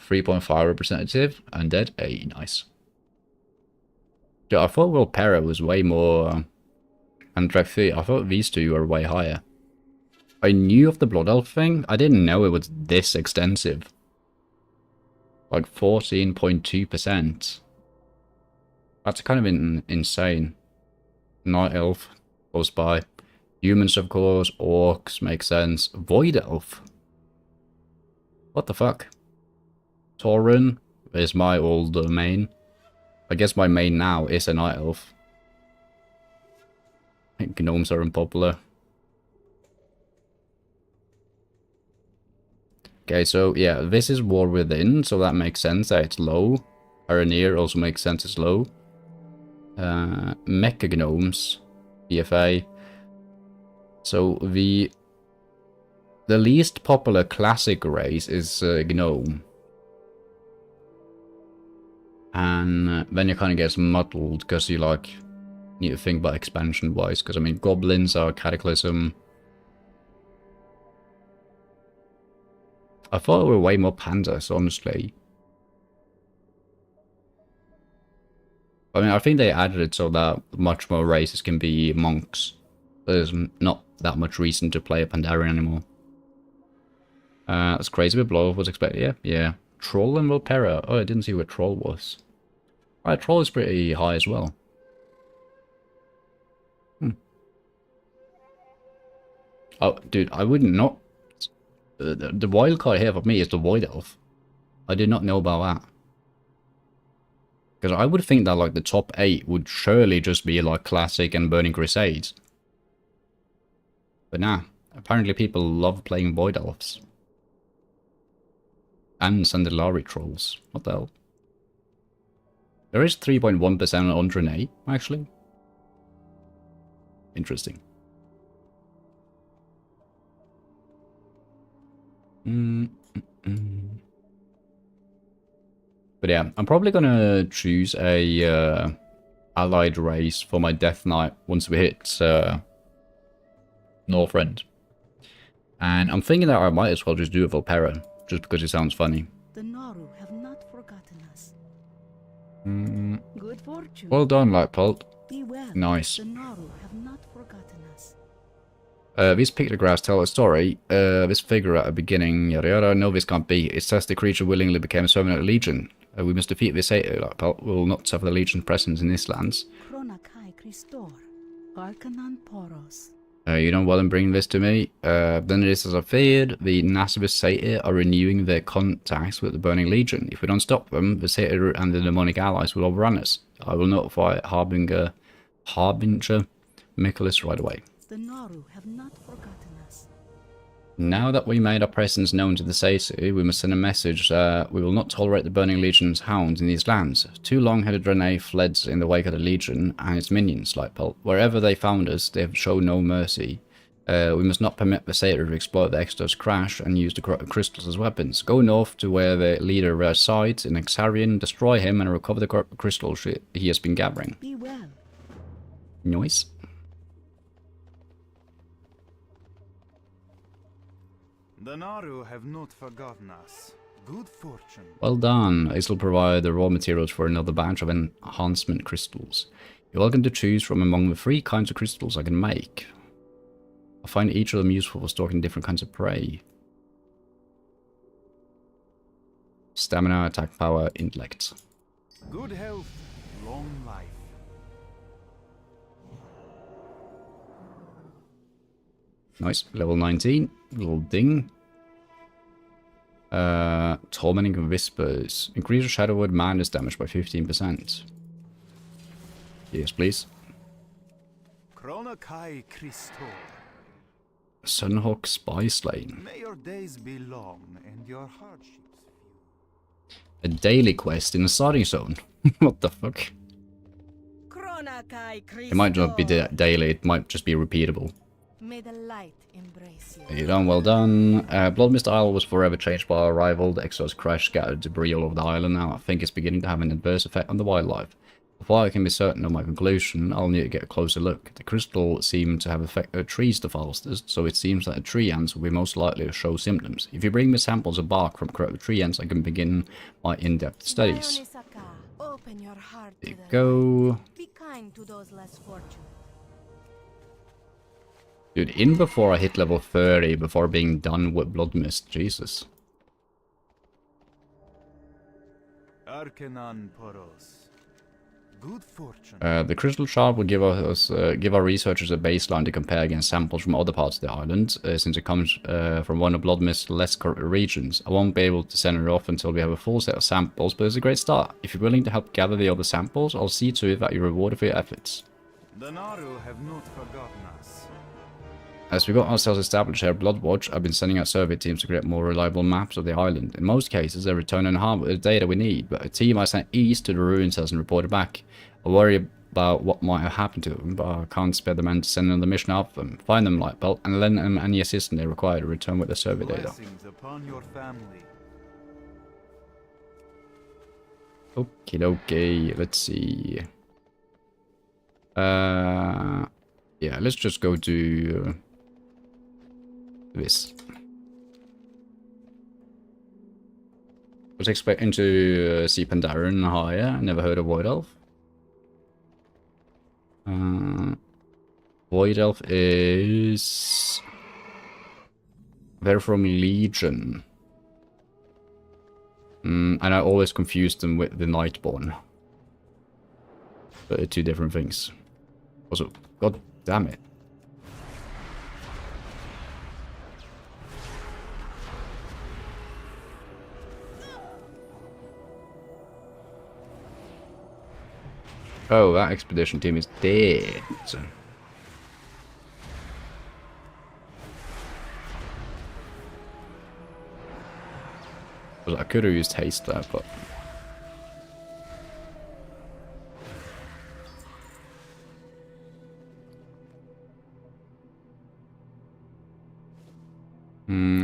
3.5 representative, undead. Hey, nice. Dude, I thought World Para was way more... and Drag 3, I thought these two were way higher. I knew of the Blood Elf thing, I didn't know it was this extensive. Like 14.2%. That's kind of insane. Night Elf, close by. Humans, of course, Orcs, makes sense. Void Elf. What the fuck? Tauren is my old main. I guess my main now is a Night Elf. I think gnomes are unpopular. Okay, so yeah, this is War Within, so that makes sense that it's low. Aranir also makes sense it's low. Mecha Gnomes, BFA. So the least popular classic race is Gnome. And then it kind of gets muddled because you like need to think about expansion wise, because I mean goblins are Cataclysm. I thought there were way more pandas, honestly. I mean, I think they added it so that much more races can be monks. There's not that much reason to play a Pandarian anymore. That's crazy, but Blood was expected. Yeah, yeah. Troll and Volpera. Oh, I didn't see where Troll was. Alright, Troll is pretty high as well. Oh, dude, I would not... The wild card here for me is the Void Elf. I did not know about that. Because I would think that like the top 8 would surely just be like Classic and Burning Crusades. But nah, apparently people love playing Void Elves. And Sandalari Trolls. What the hell? There is 3.1% on Draenei, actually. Interesting. But yeah, I'm probably gonna choose a allied race for my Death Knight once we hit Northrend. And I'm thinking that I might as well just do a Volpera, just because it sounds funny. The Naru have not forgotten us. Good fortune. Well done, Lightpult. Be well. Nice. The Naru have not forgotten us. These pictographs tell a story. This figure at the beginning, yada yada, no this can't be. It says the creature willingly became a servant of the Legion. We must defeat this hater, we will not suffer the Legion's presence in these lands. You don't well in bringing this to me. Then it is as I feared, the Nasibis Satyr are renewing their contacts with the Burning Legion. If we don't stop them, the Satyr and the demonic allies will overrun us. I will notify Harbinger Michaelis right away. The Naru have not forgotten us. Now that we made our presence known to the Satyr, we must send a message that we will not tolerate the Burning Legion's hounds in these lands. 2 long-headed Draenei fled in the wake of the Legion and its minions, Lightpulp. Wherever they found us, they have shown no mercy. We must not permit the Satyr to exploit the Exodus crash and use the crystals as weapons. Go north to where the leader resides in Exarian, destroy him and recover the crystals he has been gathering. Be well. Nice. The Naru have not forgotten us. Good fortune. Well done. This will provide the raw materials for another batch of enhancement crystals. You're welcome to choose from among the 3 kinds of crystals I can make. I find each of them useful for stalking different kinds of prey. Stamina, attack power, intellect. Good health, long life. Nice. Level 19. Little ding. Tormenting Whispers. Increase Shadowwood madness damage by 15%. Yes, please. Chronokai Christo. Sunhawk Spy Slain. May your days be long and your hardships few. A daily quest in the starting zone. What the fuck? It might not be daily, it might just be repeatable. May the light embrace you. You done, well done. Bloodmist Isle was forever changed by our arrival. The Exodus crash scattered debris all over the island now. I think it's beginning to have an adverse effect on the wildlife. Before I can be certain of my conclusion, I'll need to get a closer look. The crystal seemed to have affected trees the fastest, so it seems that the tree ants will be most likely to show symptoms. If you bring me samples of bark from corrupted tree ants, I can begin my in-depth studies. Open your heart There you go. Be kind to those less fortunate. Dude, in before I hit level 30, before being done with Bloodmist. Jesus. Arcanan Poros. Good fortune. The crystal shard will give our researchers a baseline to compare against samples from other parts of the island, since it comes from one of Bloodmist's less corrupted regions. I won't be able to send it off until we have a full set of samples, but it's a great start. If you're willing to help gather the other samples, I'll see to it that you're rewarded for your efforts. The Naru have not forgotten us. As we got ourselves established here at Bloodwatch, I've been sending out survey teams to create more reliable maps of the island. In most cases, they return in harm with the data we need, but a team I sent east to the ruins hasn't reported back. I worry about what might have happened to them, but I can't spare the men to send another mission after them. Find them, Lightbelt, and lend them any assistance they require to return with the survey data. Blessings upon your family. Okie dokie, let's see. Yeah, let's just go to this. I was expecting to see Pandaren higher. Never heard of Void Elf. Void Elf is... They're from Legion. And I always confuse them with the Nightborn. But they're 2 different things. Also, god damn it. Oh, that expedition team is dead. Well, I could have used haste there, but...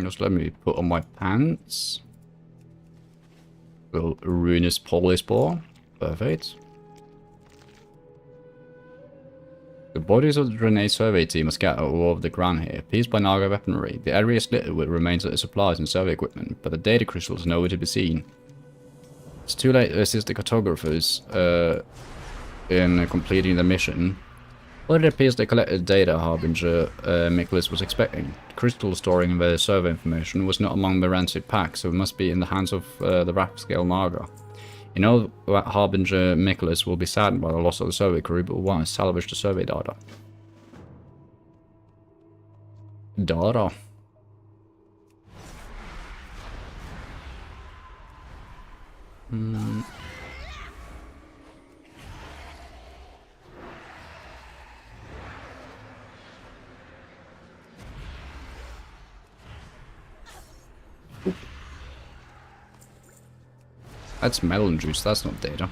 just let me put on my pants. Little ruinous polyspore. Perfect. The bodies of the Draenei survey team are scattered all over the ground here, pieced by Naga weaponry. The area is littered with remains of the supplies and survey equipment, but the data crystals are nowhere to be seen. It's too late to assist the cartographers in completing the mission. Well, it appears they collected data Harbinger Miklas was expecting. Crystal storing the survey information was not among the rancid packs, so it must be in the hands of the Rapscale Marga. You know that Harbinger Miklas will be saddened by the loss of the survey crew, but will want to salvage the survey data. Data. That's melon juice, that's not data.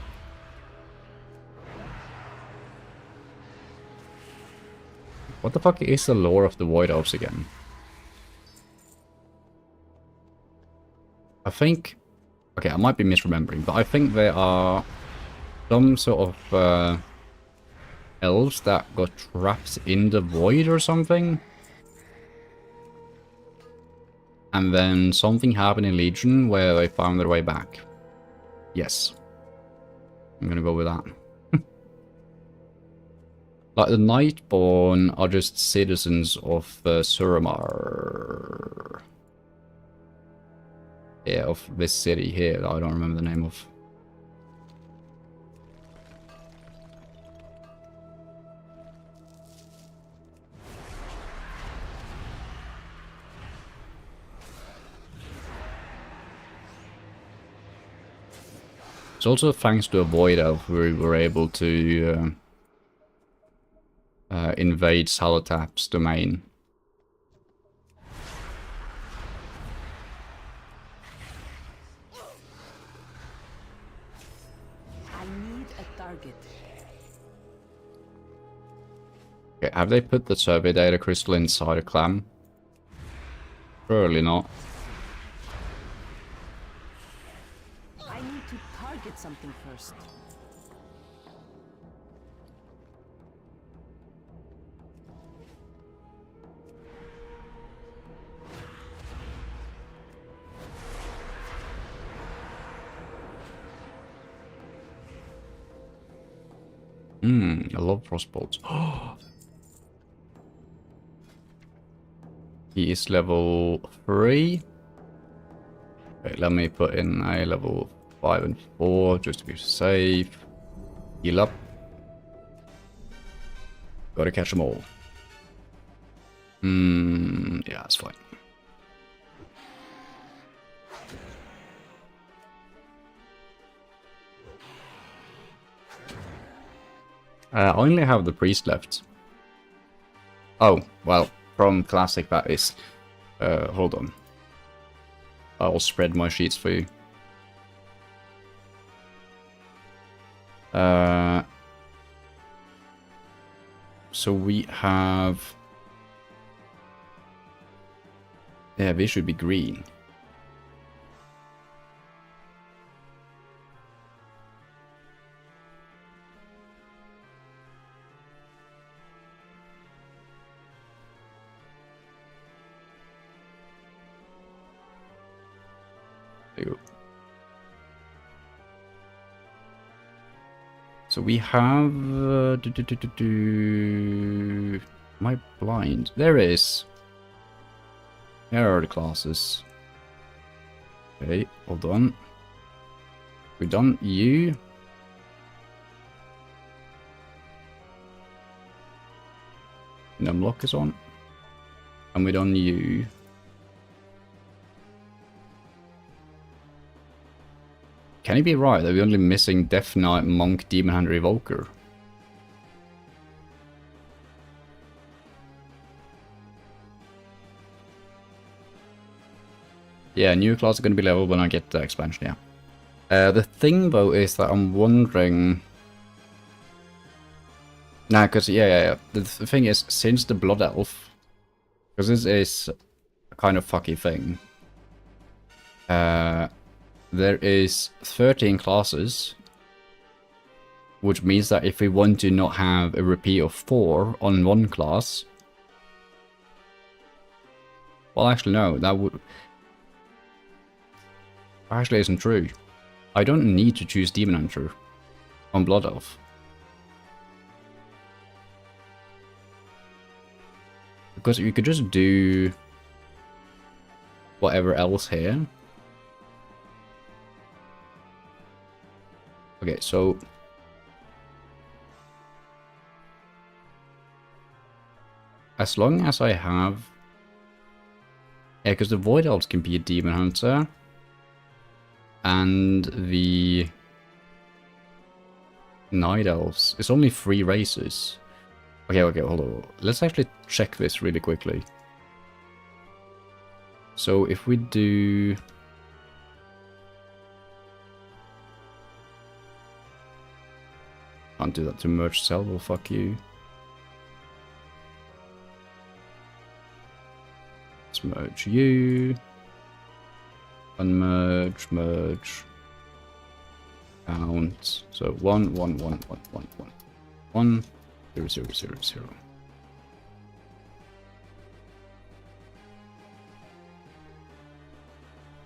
What the fuck is the lore of the Void Elves again? I think... Okay, I might be misremembering, but I think there are some sort of elves that got trapped in the void or something. And then something happened in Legion where they found their way back. Yes. I'm gonna go with that. Like, the Nightborn are just citizens of Suramar. Yeah, of this city here that I don't remember the name of. It's also thanks to a Void Elf we were able to invade Salotap's domain. I need a target. Okay, have they put the survey data crystal inside a clam? Surely not. I need to target something first. I love frostbolts. He is level 3. Okay, let me put in a level 5 and 4 just to be safe. Heal up. Gotta catch them all. Yeah, that's fine. I only have the priest left. Oh, well, from classic that is. Hold on. I'll spread my sheets for you. So we have... Yeah, they should be green. There you go. So we have... Am I blind? There it is. Here are the classes. Okay, hold on. We've done you. Numlock is on. And we done you. Can it be right that we're only missing Death Knight, Monk, Demon Hunter, Evoker? Yeah, new class are going to be leveled when I get the expansion, yeah. The thing, though, is that I'm wondering... Nah, because, yeah. The thing is, since the Blood Elf... Because this is a kind of fucky thing. There is 13 classes, which means that if we want to not have a repeat of 4 on one class... Well, actually, no, that would... Actually isn't true. I don't need to choose Demon Hunter on Blood Elf. Because you could just do whatever else here. Okay, so as long as I have... Yeah, because the Void Elves can be a Demon Hunter. And the Night Elves. It's only 3 races. Okay, hold on. Let's actually check this really quickly. So if we do... Can't do that to merge cell, well fuck you. Let's merge you. Unmerge, merge. Count. So 1, 1, 1, 1, 1, 1. 1, 0, 0, 0, 0.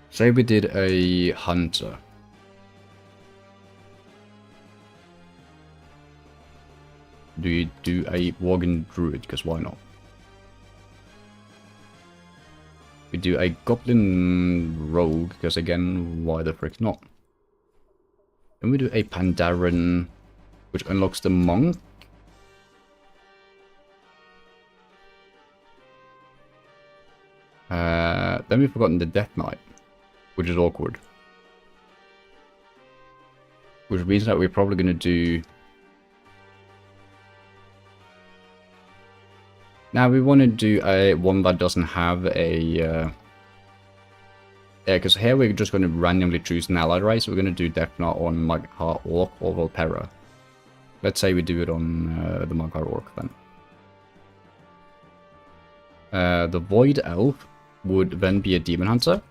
Say we did a hunter. Do you do a Worgen Druid? Because why not? We do a Goblin Rogue, because again, why the frick not? Then we do a Pandaren, which unlocks the Monk. Then we've forgotten the Death Knight, which is awkward. Which means that we're probably going to do... Now we want to do a one that doesn't have a... Yeah, because here we're just going to randomly choose an allied race. We're going to do Death Knight on Mag'har Orc or Volpera. Let's say we do it on the Mag'har Orc then. The Void Elf would then be a Demon Hunter.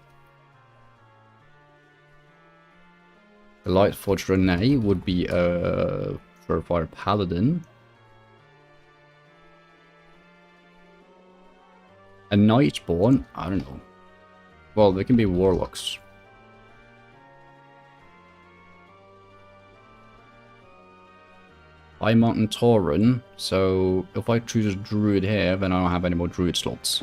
The Lightforged Renee would be a Furfire Paladin. A Nightborn? I don't know. Well, they can be Warlocks. High Mountain Tauren, so if I choose a Druid here, then I don't have any more Druid slots.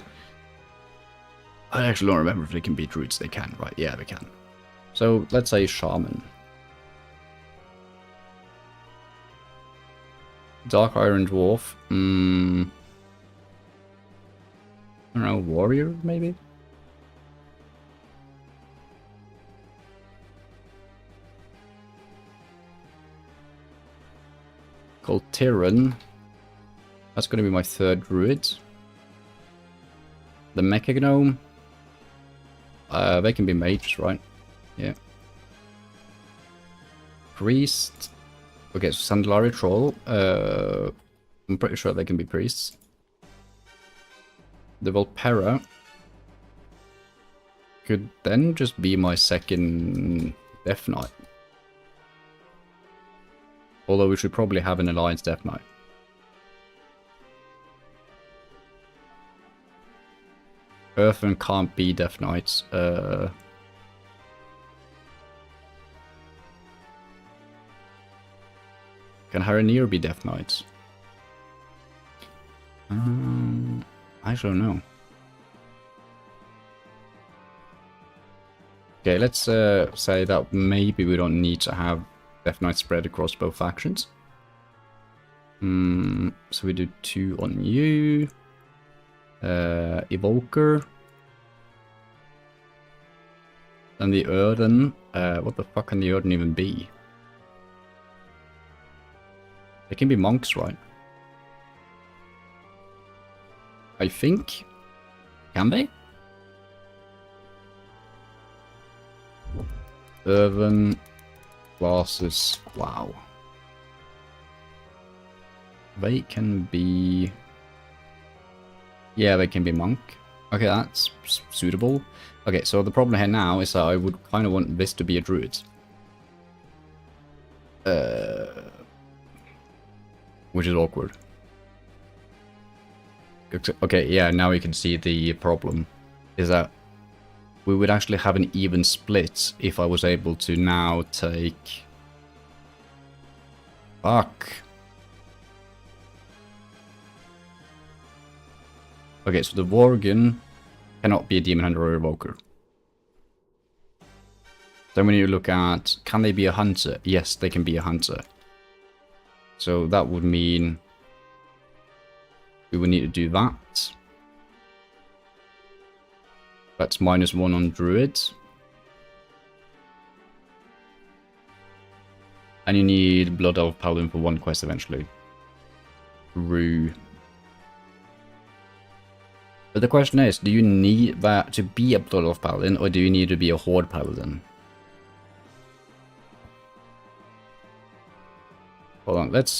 I actually don't remember if they can be Druids. They can, right? Yeah, they can. So, let's say Shaman. Dark Iron Dwarf. I don't know, Warrior, maybe? Called Tyrann. That's going to be my 3rd Druid. The Mecha Gnome. They can be mages, right? Yeah. Priest. Okay, so Sandalari Troll. I'm pretty sure they can be priests. The Volpera could then just be my 2nd Death Knight. Although we should probably have an Alliance Death Knight. Earthen can't be Death Knights. Can Haranir be Death Knights? I don't know. Okay, let's say that maybe we don't need to have Death Knight spread across both factions. So we do 2 on you. Evoker. And the Erden. What the fuck can the Erden even be? They can be monks, right? I think. Can they? Urban classes. Wow. They can be... Yeah, they can be monk. Okay, that's suitable. Okay, so the problem here now is that I would kind of want this to be a druid. Which is awkward. Okay, yeah, now we can see the problem. Is that we would actually have an even split if I was able to now take... Fuck. Okay, so the Worgen cannot be a demon hunter or a evoker. Then when you look at, can they be a hunter? Yes, they can be a hunter. So that would mean we would need to do that. That's -1 on druid. And you need Blood Elf Paladin for 1 quest eventually. Rue. But the question is, do you need that to be a Blood Elf Paladin, or do you need to be a Horde Paladin? Hold on, let's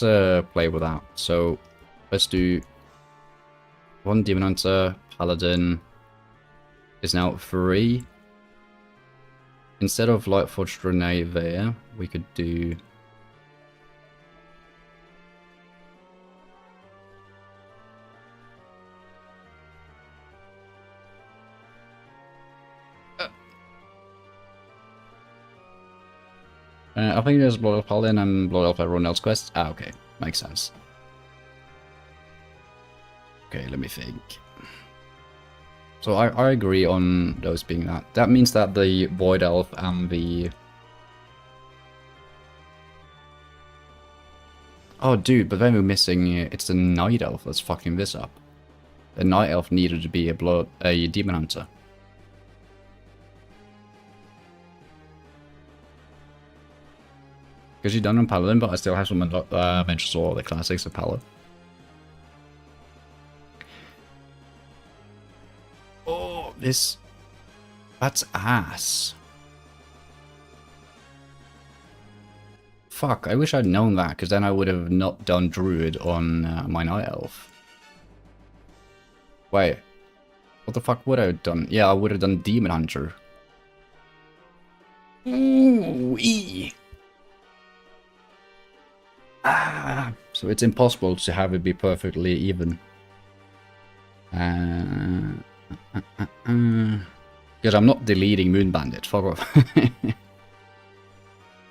play with that. So, let's do 1 Demon Hunter, Paladin is now 3. Instead of Lightforged Grenade there, we could do... I think there's Blood Elf Paladin and Blood Elf everyone else quest. Ah, okay. Makes sense. Okay, let me think. So I agree on those being that. That means that the Void Elf and the... Oh, dude, but then we're missing... It's the Night Elf that's fucking this up. The Night Elf needed to be a Demon Hunter. Because you've done on Paladin, but I still have some mentions of all the classics of Paladin. Oh, this... That's ass. Fuck, I wish I'd known that, because then I would have not done Druid on my Night Elf. Wait. What the fuck would I have done? Yeah, I would have done Demon Hunter. Ooh-wee. Ah, so it's impossible to have it be perfectly even. Because I'm not deleting Moon Bandit. Fuck off.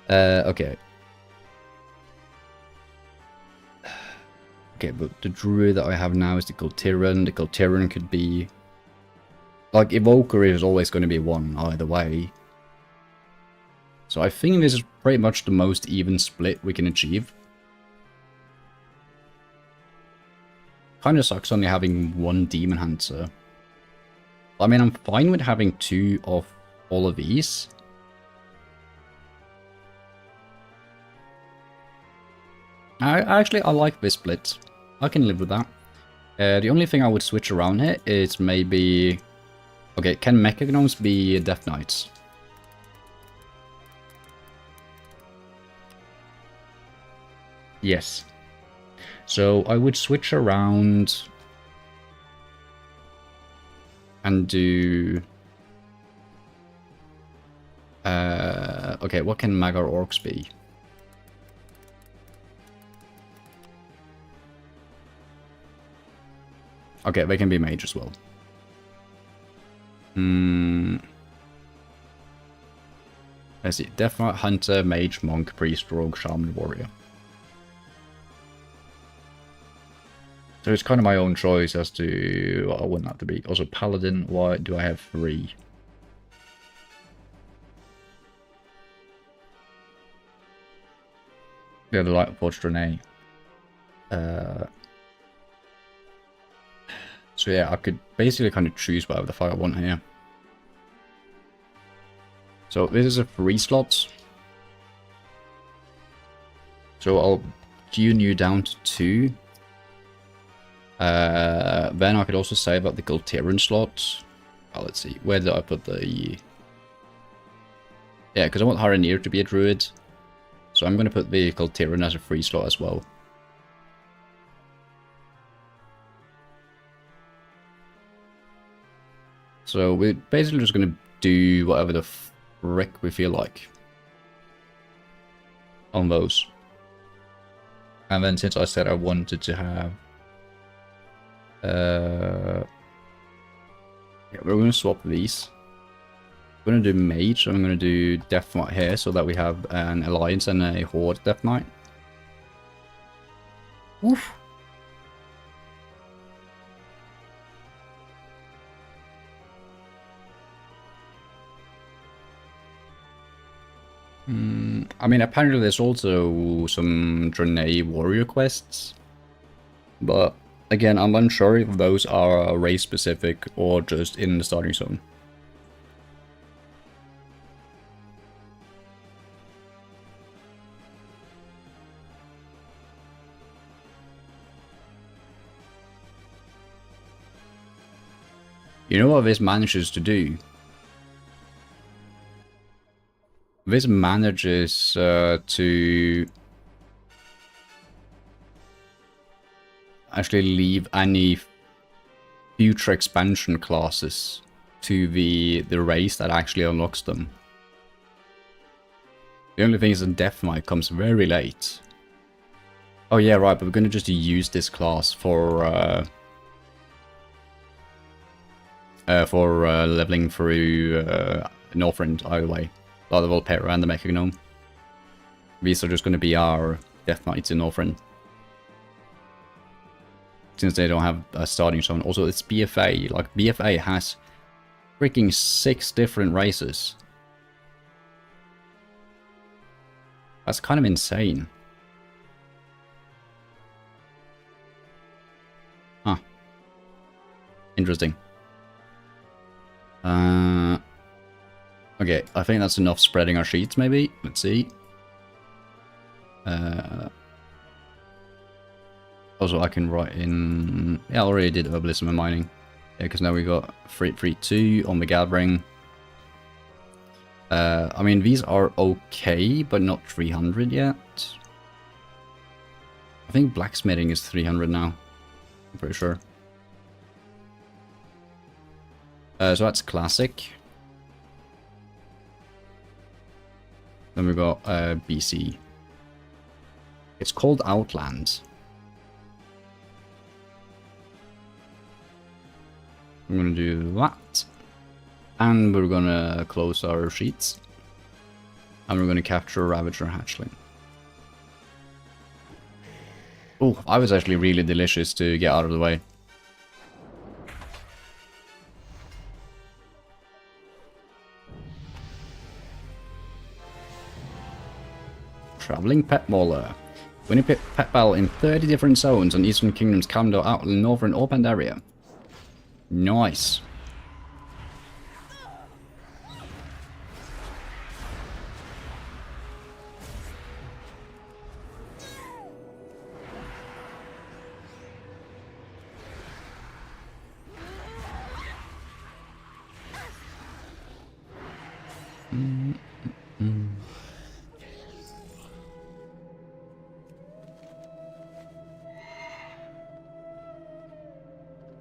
Okay. Okay, but the druid that I have now is the Kultiran. The Kultiran could be... Like, Evoker is always going to be 1 either way. So I think this is pretty much the most even split we can achieve. Kinda sucks only having 1 Demon Hunter. I mean, I'm fine with having 2 of all of these. I like this split. I can live with that. The only thing I would switch around here is maybe... Okay, can Mechagnomes be Death Knights? Yes. So I would switch around and do... okay, what can Magar Orcs be? Okay, they can be mage as well. Let's see. Death Knight, Hunter, Mage, Monk, Priest, Rogue, Shaman, Warrior. So it's kind of my own choice as to what I want that to be. Also, Paladin, why do I have 3? Yeah, the Lightforged Grenade. So yeah, I could basically kind of choose whatever the fuck I want here. So this is a 3 slot. So I'll tune you down to 2. Then I could also say about the Kultiran slot. Oh, let's see, where did I put the... Yeah, because I want Haranir to be a druid. So I'm going to put the Kultiran as a 3 slot as well. So we're basically just going to do whatever the frick we feel like on those. And then since I said I wanted to have... yeah, we're going to swap these. We're going to do Mage, so I'm going to do Death Knight here so that we have an Alliance and a Horde Death Knight. Oof. I mean, apparently there's also some Draenei warrior quests. But again, I'm unsure if those are race specific or just in the starting zone. You know what this manages to do? This manages to actually leave any future expansion classes to the race that actually unlocks them. The only thing is that Death Knight comes very late. Oh yeah, right, but we're gonna just use this class for leveling through Northrend either way. Like the Volpera and the Mecha Gnome. These are just going to be our Death Knights in Northrend. Since they don't have a starting zone. Also, it's BFA. Like, BFA has freaking 6 different races. That's kind of insane. Huh. Interesting. Okay, I think that's enough spreading our sheets, maybe. Let's see. Also, I can write in... Yeah, I already did Herbalism and Mining. Yeah, because now we got 332 on the Gathering. I mean, these are okay, but not 300 yet. I think Blacksmithing is 300 now. I'm pretty sure. So that's Classic. Then we got BC. It's called Outland. I'm gonna do that. And we're gonna close our sheets. And we're gonna capture a Ravager Hatchling. Oh, I was actually really delicious to get out of the way. Traveling Pet Mauler. When you pet battle in 30 different zones on Eastern Kingdom's Kalimdor, Outland, Northern, or Pandaria. Nice.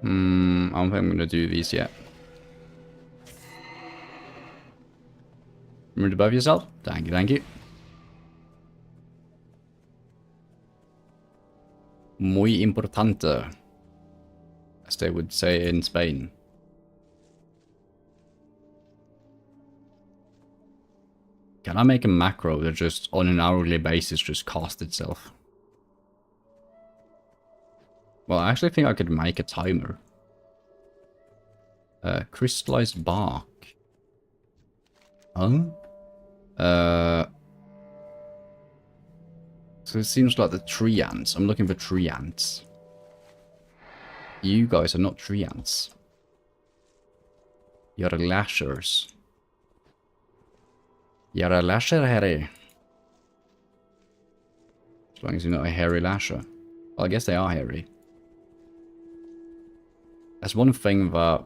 I don't think I'm gonna do these yet. Remember to buff yourself? Thank you, thank you. Muy importante, as they would say in Spain. Can I make a macro that just on an hourly basis just costs itself? Well, I actually think I could make a timer. Crystallized bark. Huh? So it seems like the tree ants. I'm looking for tree ants. You guys are not tree ants. You're lashers. You're a lasher, Harry. As long as you're not a hairy lasher. Well, I guess they are hairy. That's one thing that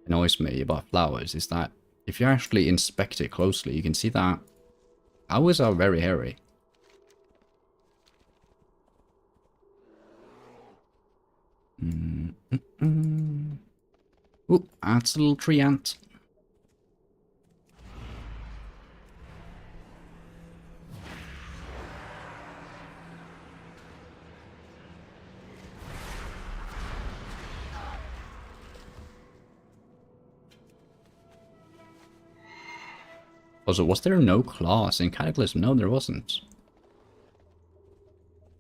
annoys me about flowers, is that if you actually inspect it closely, you can see that flowers are very hairy. Ooh, that's a little tree ant. Also, was there no class in Cataclysm? No, there wasn't.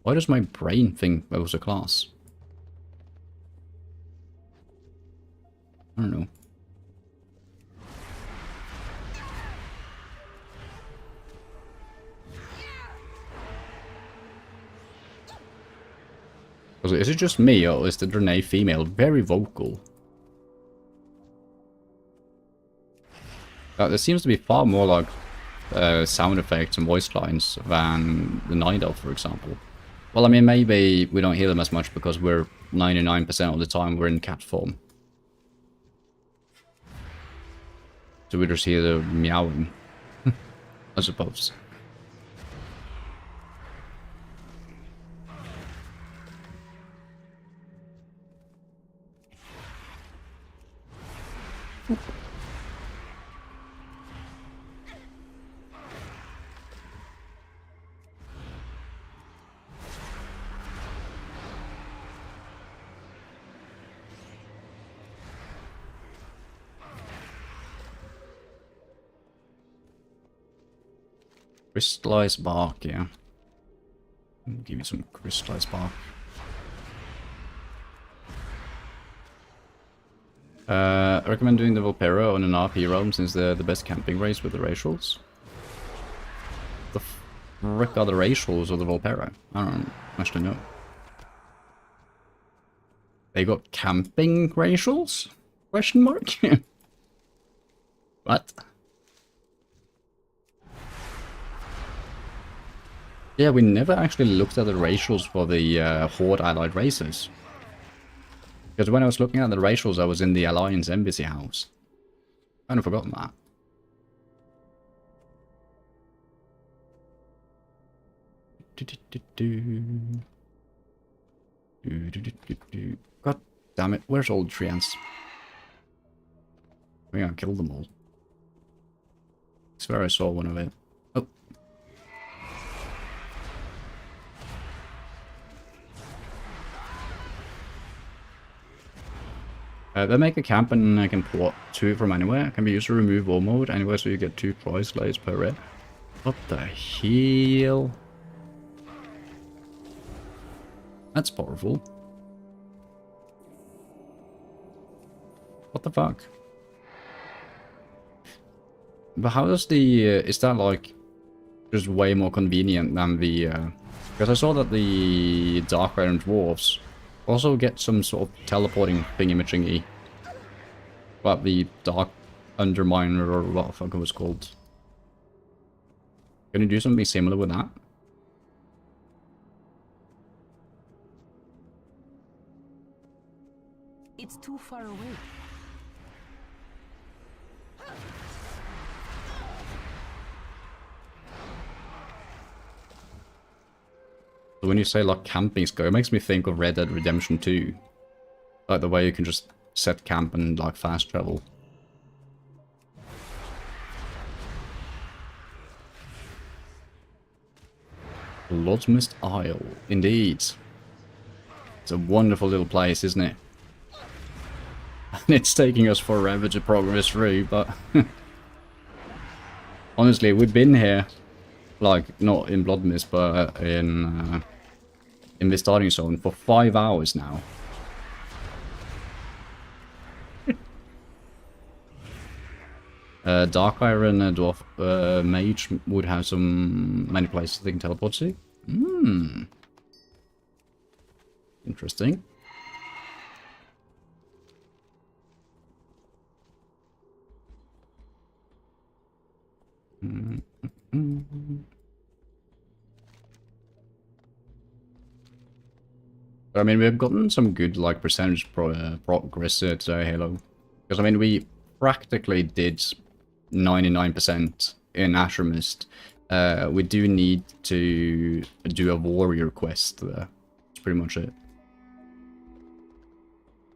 Why does my brain think there was a class? I don't know. Is it just me, or is the Draenei female very vocal? There seems to be far more like sound effects and voice lines than the Night Elf, for example. Well, I mean, maybe we don't hear them as much because we're 99% of the time we're in cat form. So we just hear the meowing, I suppose. Crystallized bark, yeah. Give me some crystallized bark. I recommend doing the Volpera on an RP realm since they're the best camping race with the racials. The frick are the racials or the Volpera? I don't actually know. They got camping racials? Question mark? What? Yeah, we never actually looked at the racials for the Horde allied races. Because when I was looking at the racials, I was in the Alliance Embassy house. Kind of forgotten that. God damn it, where's old Treants? I think I killed them all. I swear I saw one of it. Oh. They make a camp and I can port 2 from anywhere. It can be used to remove war mode anywhere, so you get 2 prize slays per red. What the hell? That's powerful. What the fuck? But how does the... is that like just way more convenient than the... because I saw that the Dark Iron Dwarves also get some sort of teleporting thingy-majingy. But the Dark Underminer or what the fuck it was called. Can you do something similar with that? It's too far away. So when you say like camping scope, it makes me think of Red Dead Redemption 2. Like the way you can just set camp and like fast travel. Bloodmist Isle, indeed. It's a wonderful little place, isn't it? And it's taking us forever to progress through, but... honestly, we've been here, like, not in Bloodmist, but in the starting zone for 5 hours now. Dark Iron Dwarf Mage would have many places they can teleport to. Hmm. Interesting. I mean, we've gotten some good, like, percentage progress today, Halo. Because, I mean, we practically did 99% in Asher Mist. We do need to do a warrior quest there. That's pretty much it.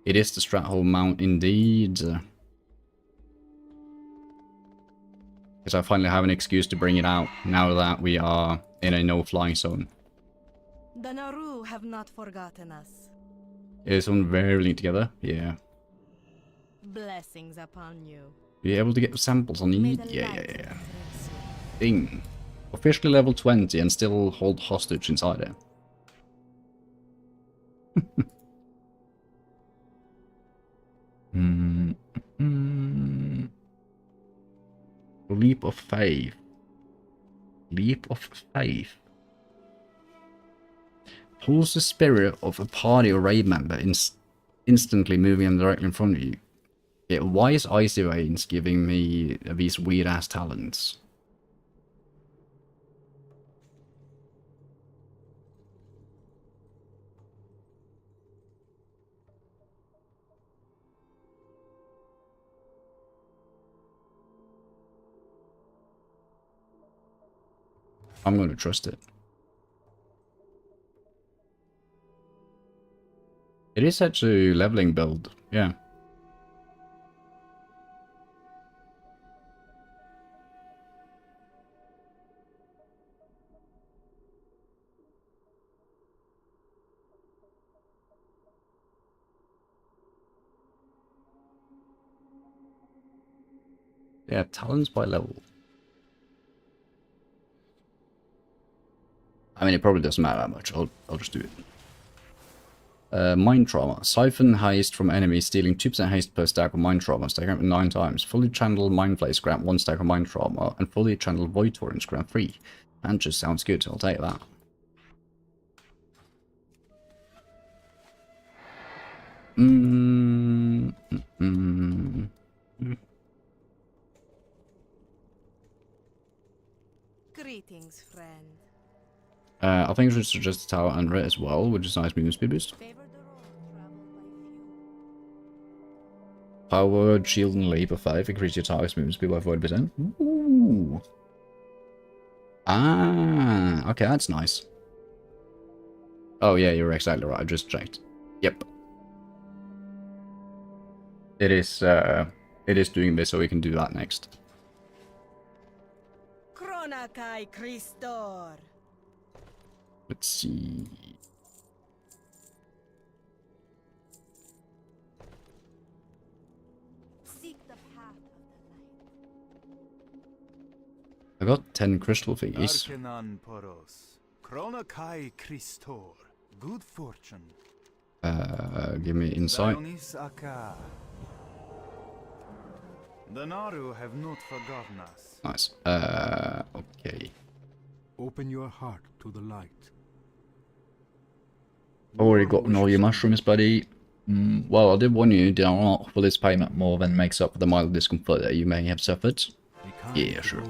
It is the Stratholme Mount, indeed. Because I finally have an excuse to bring it out, now that we are in a no-flying zone. The Naru have not forgotten us. Is on very together? Yeah. Blessings upon you. Be able to get samples on need? Yeah. Ding. Officially level 20 and still hold hostage inside it. Leap of faith. Leap of faith. Pulls the spirit of a party or raid member, instantly moving them directly in front of you. Yeah, why is Icy Veins giving me these weird ass talents? I'm going to trust it. It is such a leveling build, yeah. Yeah, talents by level. I mean, it probably doesn't matter that much. I'll just do it. Mind Trauma. Siphon haste from enemies, stealing 2% haste per stack of Mind Trauma. Stack up 9 times. Fully channeled Mind Flays grant 1 stack of Mind Trauma. And fully channeled Void Torrents grant 3. That just sounds good. I'll take that. Greetings, friend. I think I should suggest the Tower under it as well, which is nice movement speed boost. Power, Shield, and Leap of 5. Increase your target's movement speed by 40%. Ooh. Ah, okay, that's nice. Oh yeah, you're exactly right. I just checked. Yep. It is doing this, so we can do that next. Kronakai Christor. Let's see. Seek the path of I got 10 crystal fees. Kronakai Christor. Good fortune. Give me insight. The Naru have not forgotten us. Nice. Okay. Open your heart to the light. Already gotten all your mushrooms, buddy. Well, I did warn you, do not for this payment more than makes up for the mild discomfort that you may have suffered. Yeah, sure.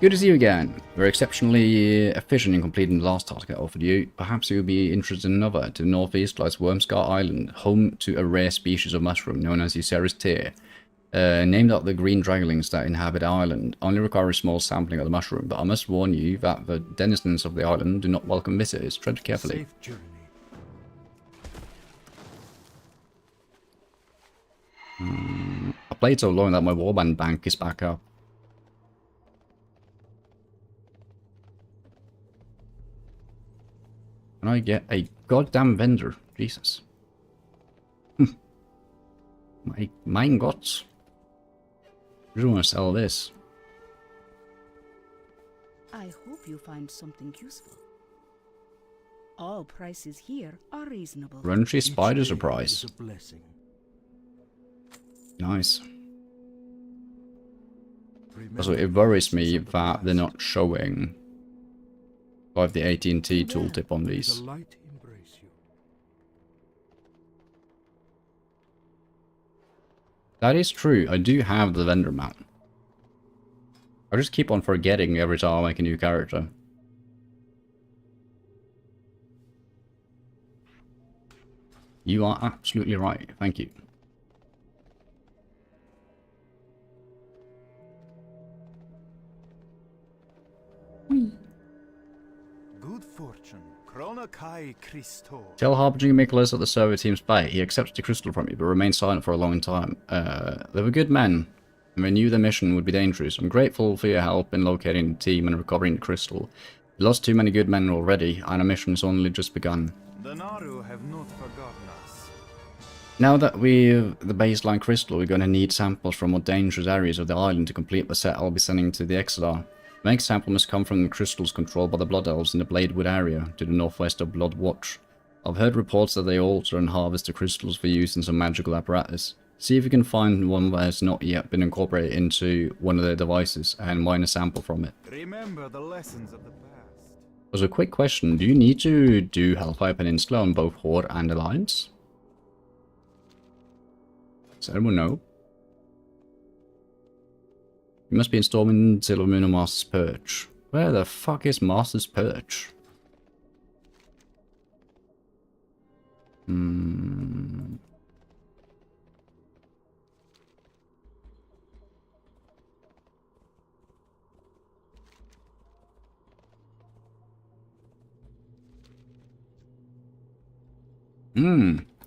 Good to see you again. We're exceptionally efficient in completing the last task I offered you. Perhaps you'll be interested in another. To the northeast lies Wormscar Island, home to a rare species of mushroom known as Euceris tear. Named after the green dragonlings that inhabit the island. Only require a small sampling of the mushroom, but I must warn you that the denizens of the island do not welcome visitors. Tread carefully. Safe journey. I played so long that my warband bank is back up. Can I get a goddamn vendor? Jesus. Mein Gott. I just want to sell this. I hope you find something useful. All prices here are reasonable. Runchy spider surprise. Nice. Also, it worries me that they're not showing like the AT&T tooltip on these. That is true. I do have the vendor mount. I just keep on forgetting every time I make a new character. You are absolutely right. Thank you. Good fortune. Kronakai Christor. Tell Harbinger Nicholas at the server team's bay. He accepted the crystal from you, but remained silent for a long time. They were good men, and they knew their mission would be dangerous. I'm grateful for your help in locating the team and recovering the crystal. We lost too many good men already, and our mission's only just begun. The Naru have not forgotten us. Now that we've the baseline crystal, we're going to need samples from more dangerous areas of the island to complete the set I'll be sending to the Exodar. The next sample must come from the crystals controlled by the Blood Elves in the Bladewood area, to the northwest of Blood Watch. I've heard reports that they alter and harvest the crystals for use in some magical apparatus. See if you can find one that has not yet been incorporated into one of their devices, and mine a sample from it. Remember the lessons of the past. Also, a quick question. Do you need to do Hellfire Peninsula on both Horde and Alliance? Does anyone know? You must be installing Silver Moon or Master's Perch. Where the fuck is Master's Perch?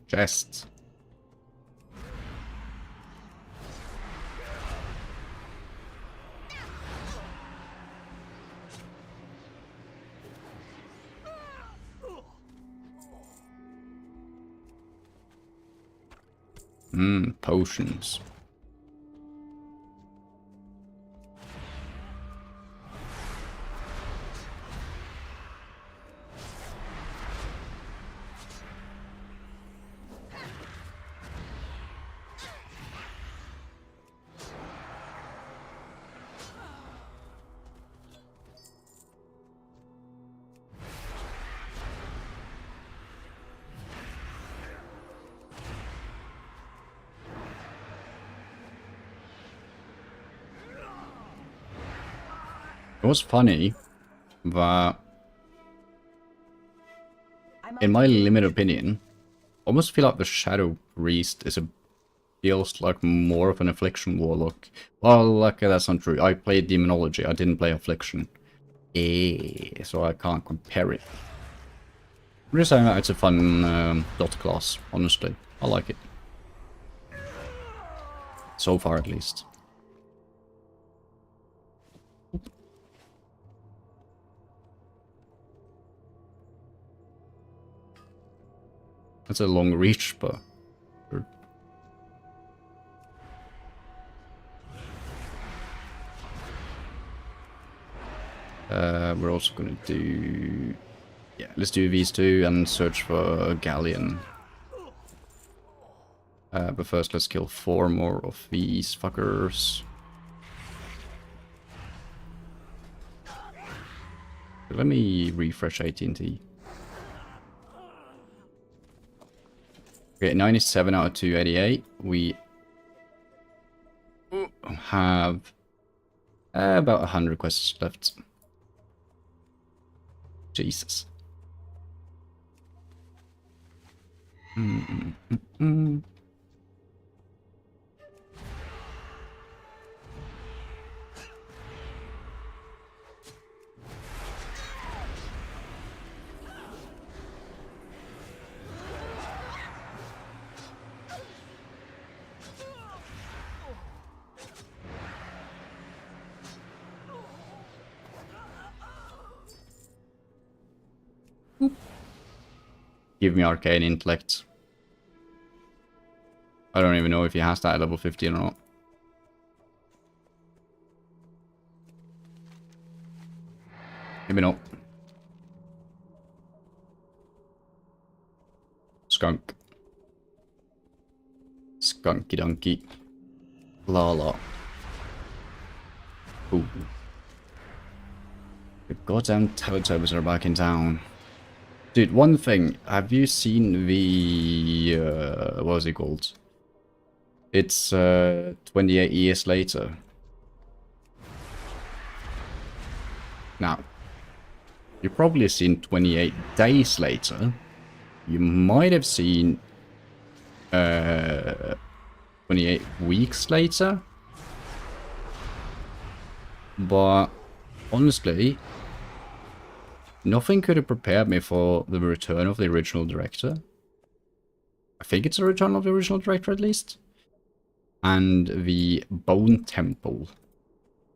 Chests. Potions. It was funny that, in my limited opinion, I almost feel like the Shadow Priest feels like more of an Affliction Warlock. Well, like, that's not true. I played Demonology, I didn't play Affliction. So I can't compare it. I'm just saying that it's a fun dot class, honestly. I like it. So far, at least. That's a long reach, but... we're also gonna do... Yeah, let's do these two and search for a galleon. But first let's kill 4 more of these fuckers. Let me refresh AT&T. Okay, 97 out of 288. We have about 100 quests left. Jesus. Give me Arcane Intellect. I don't even know if he has that at level 15 or not. Maybe not. Skunk. Skunky donkey. Lala. Ooh. The goddamn Teletubbies are back in town. Dude, one thing, have you seen the, what was it called? It's, 28 years later. Now, you've probably seen 28 days later. You might have seen, 28 weeks later. But, honestly... nothing could have prepared me for the return of the original director. I think it's the return of the original director at least. And the Bone Temple.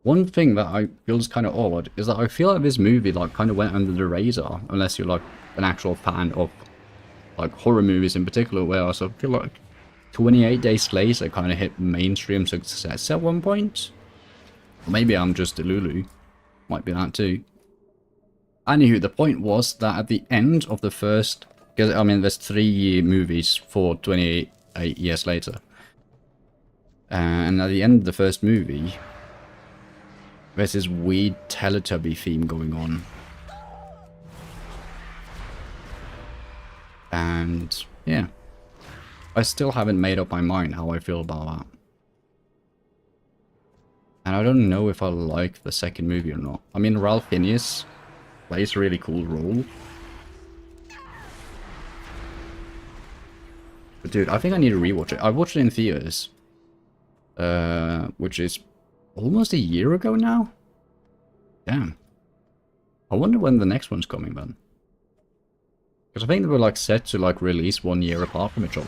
One thing that I feel is kind of odd is that I feel like this movie like kind of went under the radar. Unless you're like an actual fan of like horror movies in particular. Where I also feel like 28 Days Later kind of hit mainstream success at one point. Or maybe I'm just Delulu. Might be that too. Anywho, the point was that at the end of the first... because, I mean, there's 3 movies for 28 years later. And at the end of the first movie, there's this weird Teletubby theme going on. And yeah, I still haven't made up my mind how I feel about that. And I don't know if I like the second movie or not. I mean, Ralph Fiennes plays a really cool role. But dude, I think I need to rewatch it. I watched it in theaters, which is almost a year ago now. Damn. I wonder when the next one's coming then. Because I think they were like set to like release 1 year apart from each other.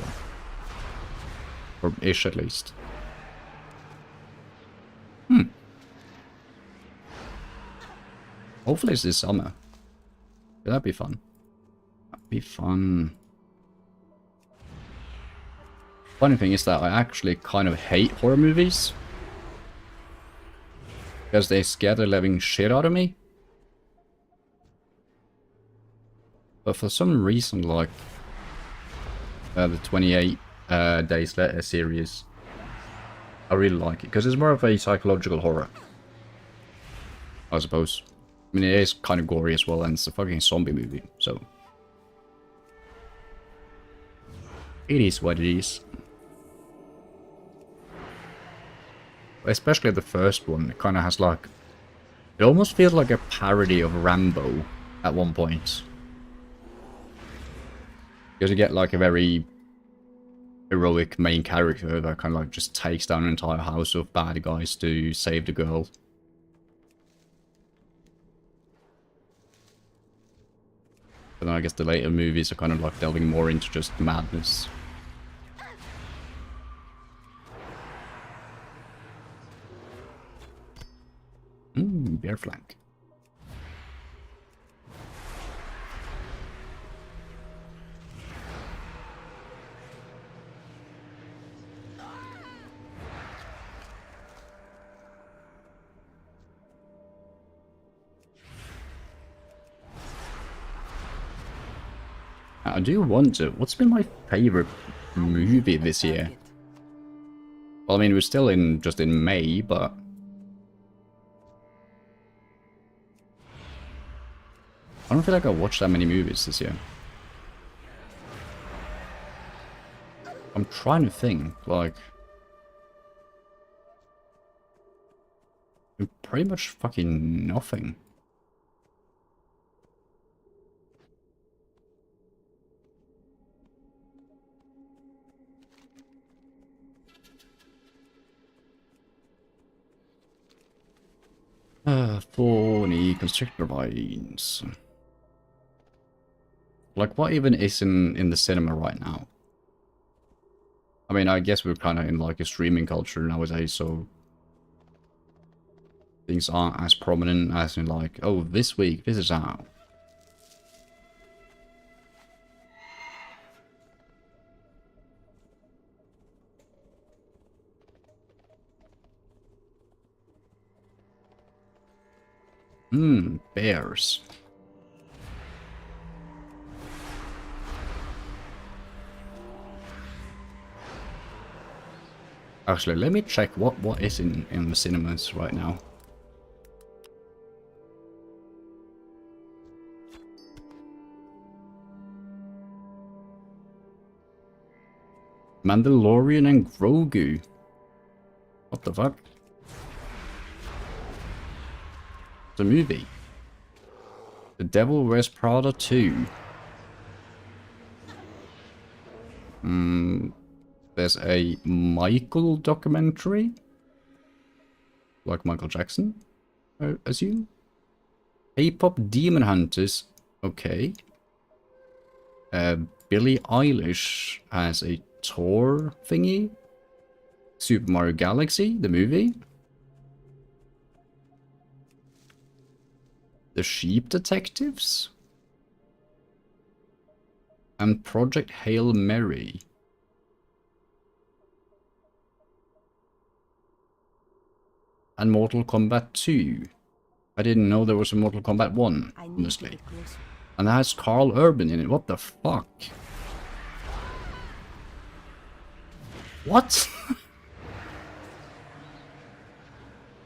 Or ish at least. Hopefully it's this summer. That'd be fun. That'd be fun. Funny thing is that I actually kind of hate horror movies. Because they scare the living shit out of me. But for some reason, like the 28 Days Later series, I really like it. Because it's more of a psychological horror, I suppose. I mean, it is kind of gory as well, and it's a fucking zombie movie, so... It is what it is. Especially the first one, it kind of has like... It almost feels like a parody of Rambo at one point. Because you get like a very heroic main character that kind of like just takes down an entire house of bad guys to save the girl. But then I guess the later movies are kind of like delving more into just madness. Bear flank. I do wonder, what's been my favorite movie this year? Well, I mean, we're still just in May, but... I don't feel like I watched that many movies this year. I'm trying to think, like... Pretty much fucking nothing. Thorny constrictor vines. Like, what even is in the cinema right now? I mean, I guess we're kind of in like a streaming culture nowadays, so things aren't as prominent as in like, oh, this week, this is out. Bears. Actually, let me check what is in the cinemas right now. Mandalorian and Grogu. What the fuck? The movie. The Devil Wears Prada 2. There's a Michael documentary. Like Michael Jackson, I assume. K-pop Demon Hunters. Okay. Billie Eilish has a tour thingy. Super Mario Galaxy, the movie. The Sheep Detectives? And Project Hail Mary. And Mortal Kombat 2. I didn't know there was a Mortal Kombat 1, honestly. And that has Carl Urban in it. What the fuck? What?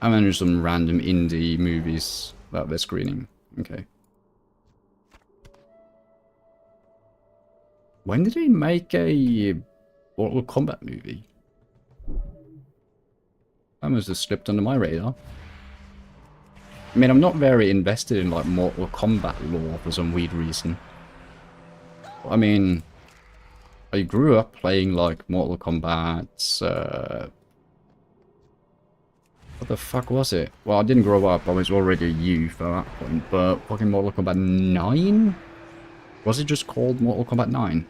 I mean, there's some random indie movies that they're screening. Okay. When did he make a Mortal Kombat movie? That must have slipped under my radar. I mean, I'm not very invested in like Mortal Kombat lore for some weird reason. I mean, I grew up playing like Mortal Kombat. What the fuck was it? Well, I didn't grow up. I was already a youth at that point. But fucking Mortal Kombat 9? Was it just called Mortal Kombat 9?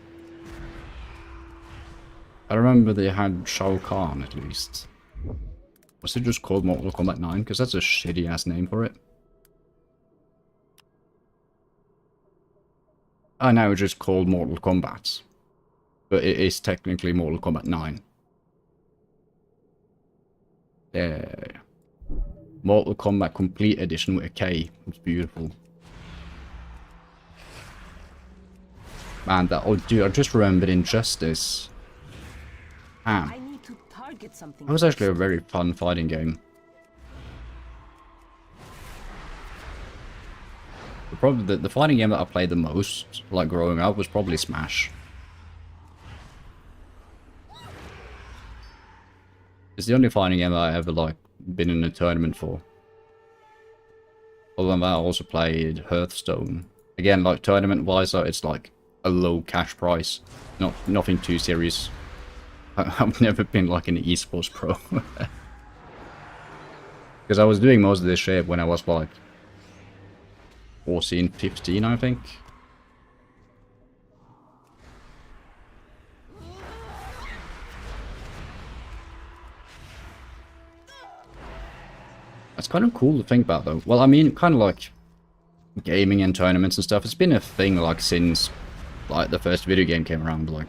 I remember they had Shao Kahn at least. Was it just called Mortal Kombat 9? Because that's a shitty ass name for it. Oh, now it's just called Mortal Kombat. But it is technically Mortal Kombat 9. Yeah. Mortal Kombat Complete Edition with a K. It's beautiful. Man, that... Oh, dude, I just remembered Injustice. Damn. I need to target something. That was actually a very fun fighting game. Probably the fighting game that I played the most, like growing up, was probably Smash. It's the only fighting game that I ever like been in a tournament for. Other than that, I also played Hearthstone. Again, like tournament-wise, it's like a low cash price, nothing too serious. I've never been like an esports pro. Because I was doing most of this shit when I was like 14, 15, I think. That's kind of cool to think about though. Well, I mean, kind of like gaming and tournaments and stuff. It's been a thing like since like the first video game came around. Like,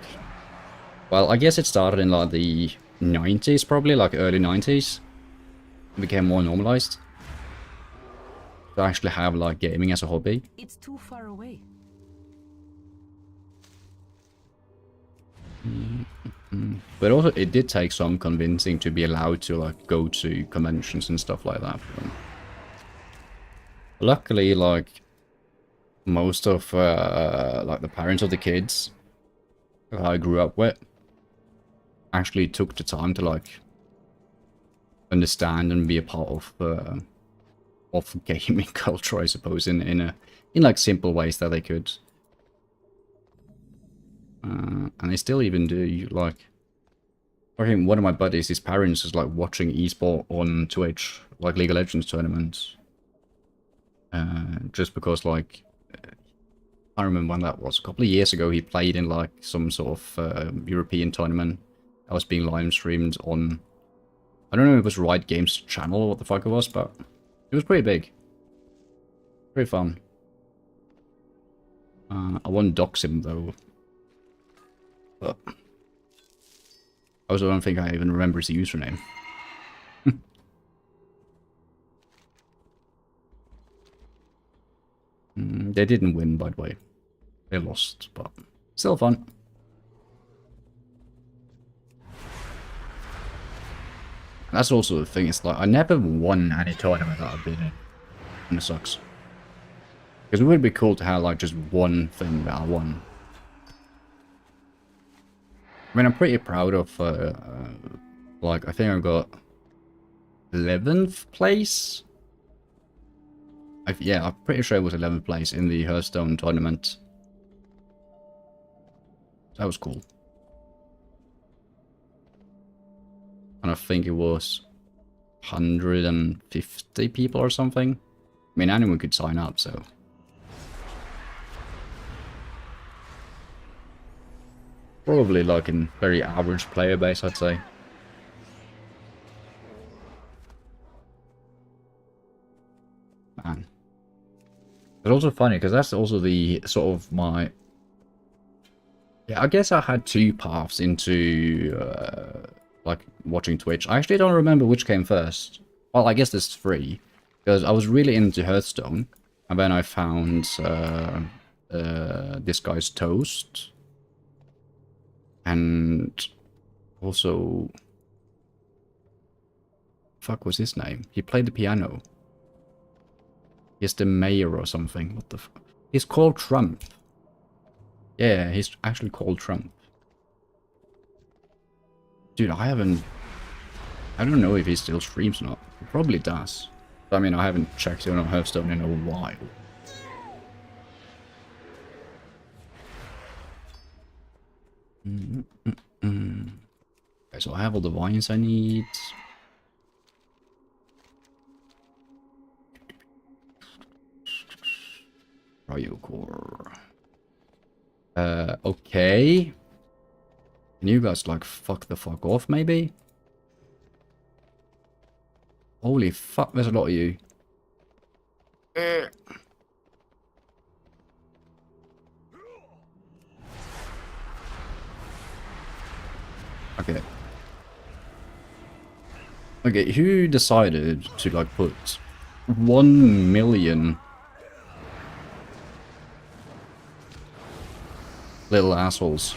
well, I guess it started in like the 90s, probably like early 90s. It became more normalized to actually have like gaming as a hobby. It's too far away. But also, it did take some convincing to be allowed to like go to conventions and stuff like that. Luckily, like most of like the parents of the kids that I grew up with actually took the time to like understand and be a part of gaming culture, I suppose, in like simple ways that they could. And they still even do, like, I think one of my buddies, his parents is like watching esport on Twitch, like League of Legends tournaments. Just because, like, I remember when that was, a couple of years ago, he played in like some sort of European tournament that was being live streamed on, I don't know if it was Riot Games channel or what the fuck it was, but it was pretty big. Pretty fun. I won't dox him though. But I also don't think I even remember his username. They didn't win, by the way. They lost, but still fun. That's also the thing, it's like, I never won any tournament that I've been in. And it sucks. Because it would be cool to have, like, just one thing that I won. I mean, I'm pretty proud of, like, I think I got 11th place? Yeah, I'm pretty sure it was 11th place in the Hearthstone tournament. That was cool. And I think it was 150 people or something. I mean, anyone could sign up, so... Probably like a very average player base, I'd say. Man. It's also funny, because that's also the sort of my... Yeah, I guess I had two paths into, like, watching Twitch. I actually don't remember which came first. Well, I guess there's three. Because I was really into Hearthstone, and then I found this guy's Toast. And also, fuck was his name? He played the piano. He's the mayor or something. What the fuck? He's called Trump. Yeah, he's actually called Trump. Dude, I don't know if he still streams or not. He probably does. I mean, I haven't checked in on Hearthstone in a while. Okay, so I have all the vines I need. Cryocore. Okay. Can you guys, like, fuck the fuck off, maybe? Holy fuck, there's a lot of you. Okay. Okay, who decided to, like, put 1 million little assholes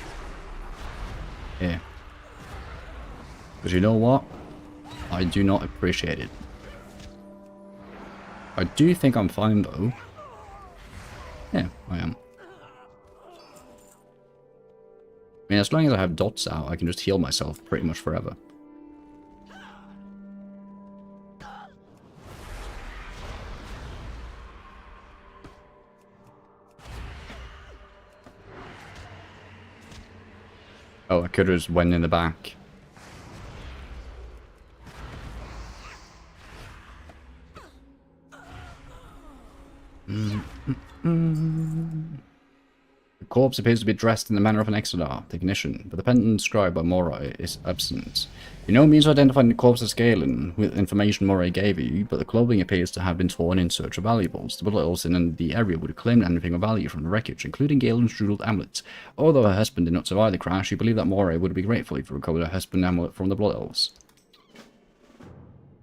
here? Because you know what? I do not appreciate it. I do think I'm fine, though. Yeah, I am. I mean, as long as I have dots out, I can just heal myself pretty much forever. Oh, I could have just went in the back. The corpse appears to be dressed in the manner of an exodar, technician, but the pendant described by Moray is absent. You know means of identifying the corpse as Galen with information Moray gave you, but the clothing appears to have been torn in search of valuables. The blood elves in the area would have claimed anything of value from the wreckage, including Galen's jeweled amulet. Although her husband did not survive the crash, you believe that Moray would be grateful if you recovered her husband's amulet from the blood elves.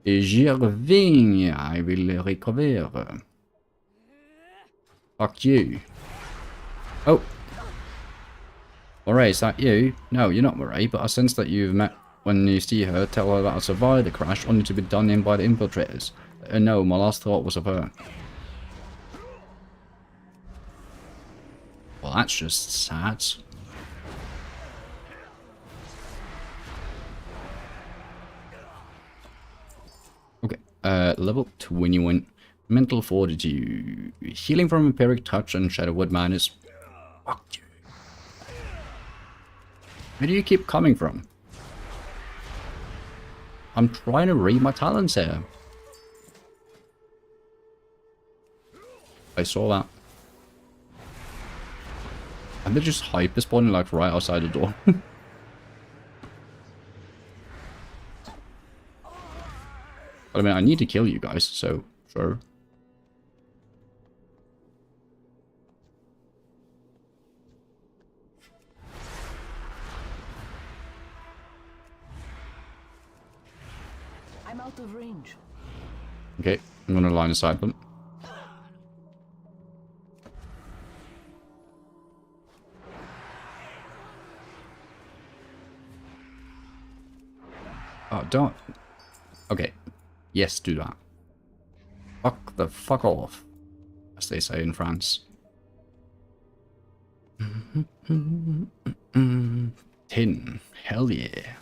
J'y reviens, I will recover. Fuck you. Oh. Moray, is that you? No, you're not Moray, but I sense that you've met when you see her. Tell her that I survived the crash, only to be done in by the infiltrators. No, my last thought was of her. Well, that's just sad. Okay, level 21. Mental fortitude. Healing from empiric touch and shadowwood madness. Fuck you. Where do you keep coming from? I'm trying to read my talents here. I saw that. And they're just hyper spawning like right outside the door. But I mean, I need to kill you guys, so sure. I'm out of range. Okay, I'm gonna line aside them. Oh, don't. Okay. Yes, do that. Fuck the fuck off, as they say in France. 10. Hell yeah.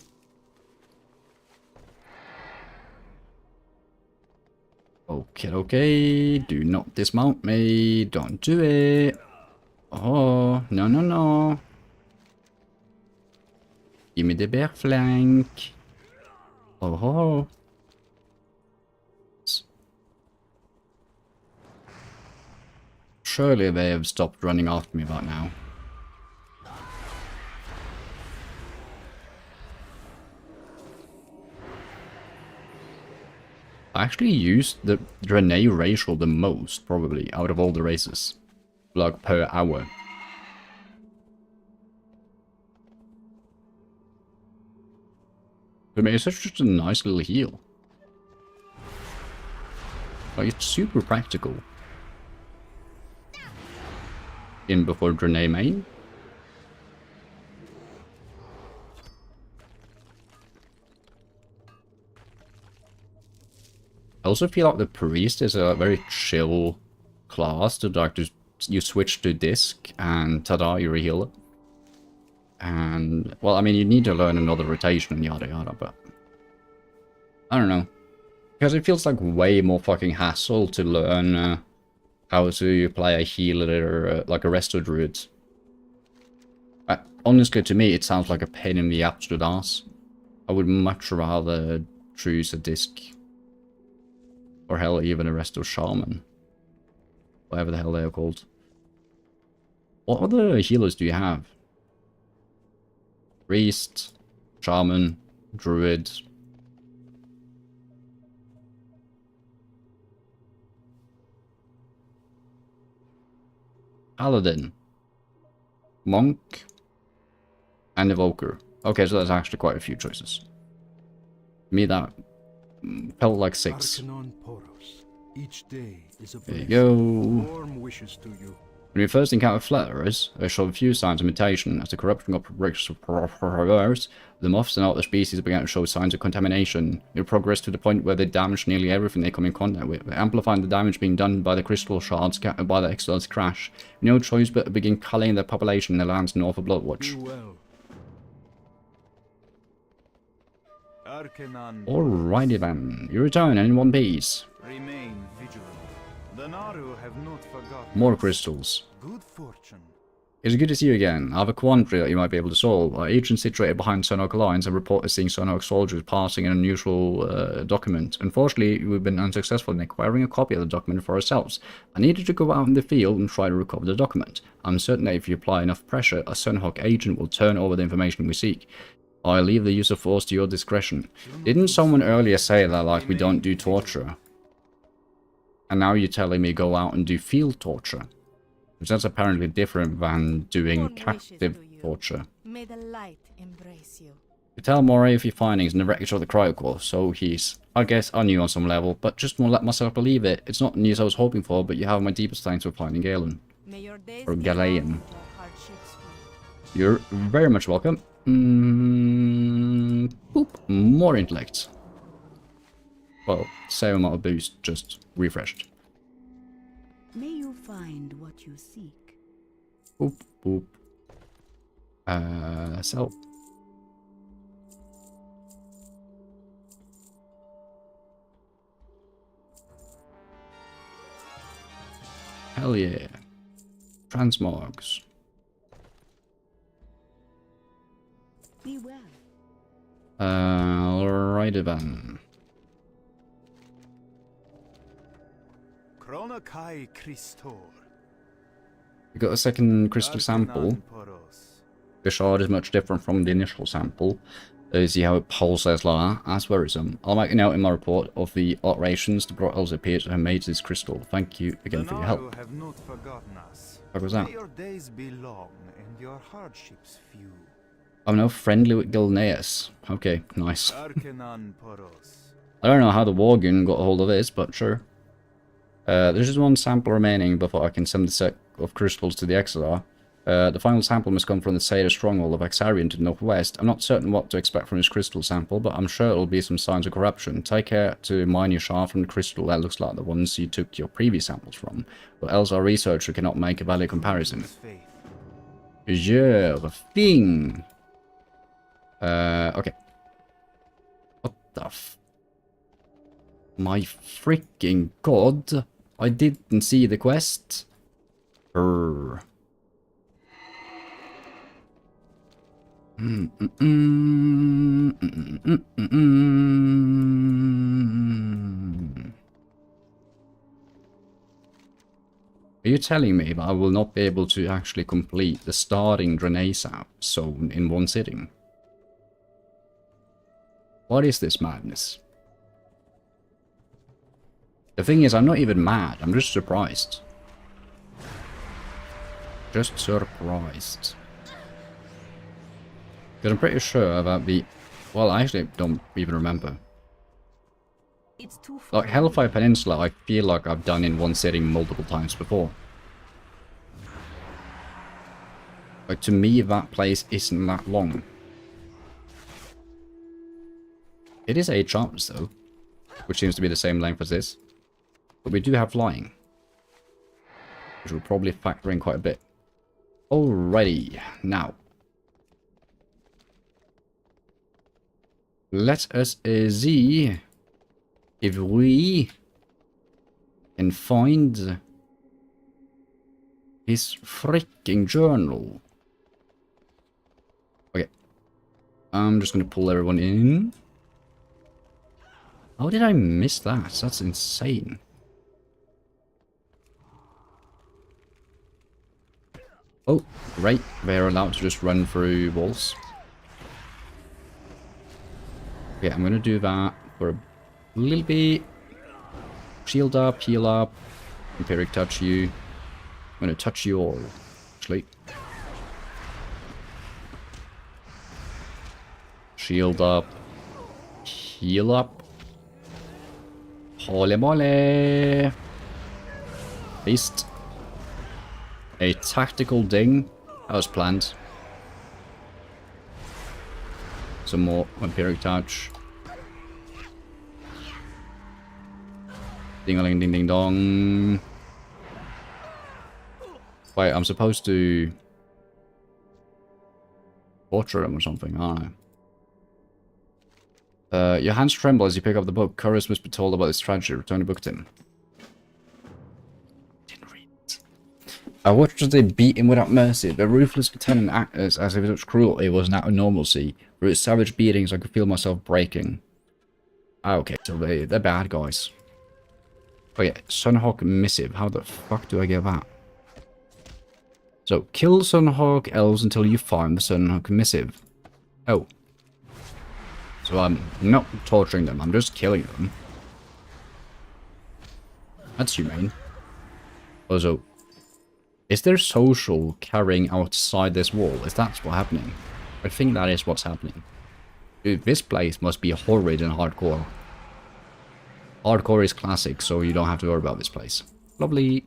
Okay, okay. Do not dismount me. Don't do it. Oh, no, no, no. Give me the bear flank. Oh. Surely they have stopped running after me about now. I actually used the Draenei racial the most, probably, out of all the races. Like, per hour. I mean, it's just a nice little heal. Like, it's super practical. In before Draenei main. I also feel like the priest is a very chill class to like just you switch to disc, and tada, you're a healer. And, well, I mean, you need to learn another rotation and yada yada, but... I don't know. Because it feels like way more fucking hassle to learn how to play a healer like a resto druid. Honestly, to me, it sounds like a pain in the absolute ass. I would much rather choose a disc. Or hell, even a resto shaman. Whatever the hell they are called. What other healers do you have? Priest, shaman, druid. Paladin. Monk. And evoker. Okay, so that's actually quite a few choices. To me, that felt like 6. Each day is a there you go. Warm wishes to you. When you first encounter flatterers, they show a few signs of mutation. As the corruption of the moths and other species began to show signs of contamination. They progress to the point where they damage nearly everything they come in contact with, amplifying the damage being done by the crystal shards scattered by the Exodus crash. No choice but to begin culling their population in the lands north of Bloodwatch. Alrighty then, you return in one piece. Remain vigilant. The Naru have not forgotten. More crystals. Good fortune. It's good to see you again. I have a quandary that you might be able to solve. Our agent situated behind Sonok lines have reported seeing Sonok soldiers passing an unusual document. Unfortunately, we've been unsuccessful in acquiring a copy of the document for ourselves. I needed to go out in the field and try to recover the document. I'm certain that if you apply enough pressure, a Sonok agent will turn over the information we seek. I leave the use of force to your discretion. Didn't someone earlier say that, like, we don't do torture? And now you're telling me go out and do field torture? Which that's apparently different than doing captive torture. May the light embrace you. You tell Moray of your findings in the wreckage of the cryocore, so he's, I guess, I knew on some level, but just won't let myself believe it. It's not the news I was hoping for, but you have my deepest thanks for finding Galen. Or Galean. You're very much welcome. Boop. More intellect. Well, same amount of boost, just refreshed. May you find what you seek. Boop, boop. Sell. Hell yeah. Transmogs. Be well. Alrighty then. Chronokai Christor. We got a second crystal sample. The shard is much different from the initial sample. You see how it pulsates like that? That's worrisome. I'll make a note in my report of the alterations the Brought Elves appear to have made to this crystal. Thank you again for your help. Have not forgotten us. What was that? May your days be long and your hardships few. I'm now friendly with Gilneas. Okay, nice. I Arcanon Poros. don't know how the Worgen got a hold of this, but sure. There's just one sample remaining before I can send the set of crystals to the Exodar. The final sample must come from the Seder stronghold of Axarian to the northwest. I'm not certain what to expect from this crystal sample, but I'm sure it'll be some signs of corruption. Take care to mine your shard from the crystal that looks like the ones you took your previous samples from, or else our researcher cannot make a valid comparison. Yeah, the thing. Okay. What the f... My freaking god. I didn't see the quest. Are you telling me that I will not be able to actually complete the starting Drenasa zone in one sitting? What is this madness? The thing is, I'm not even mad, I'm just surprised. Just surprised. Because I'm pretty sure about the... Well, I actually don't even remember. It's too far. Like, Hellfire Peninsula, I feel like I've done in one sitting multiple times before. Like, to me, that place isn't that long. It is 8 chapters, though. Which seems to be the same length as this. But we do have flying. which will probably factor in quite a bit. Alrighty, now. Let us see if we can find his freaking journal. Okay. I'm just gonna pull everyone in. How did I miss that? That's insane. Oh, great. They're allowed to just run through walls. Okay, I'm gonna do that for a little bit. Shield up, heal up. Empiric touch you. I'm gonna touch you all, actually. Shield up. Heal up. Holy moly. Beast. A tactical ding. That was planned. Some more empiric touch. Ding-a-ling, ding-ding-dong. Wait, I'm supposed to torture him or something, aren't I? Your hands tremble as you pick up the book. Couriers must be told about this tragedy. Return the book to him. Didn't read it. I watched as they beat him without mercy. The ruthless lieutenant acted as if such cruelty was not a normalcy. Through its savage beatings, I could feel myself breaking. Ah, okay, so they're bad guys. Okay, Sunhawk missive. How the fuck do I get that? So, kill Sunhawk elves until you find the Sunhawk missive. Oh. So I'm not torturing them, I'm just killing them. That's humane. Also, is there social carrying outside this wall? Is that what's happening? I think that is what's happening. Dude, this place must be horrid and hardcore. Hardcore is classic, so you don't have to worry about this place. Lovely.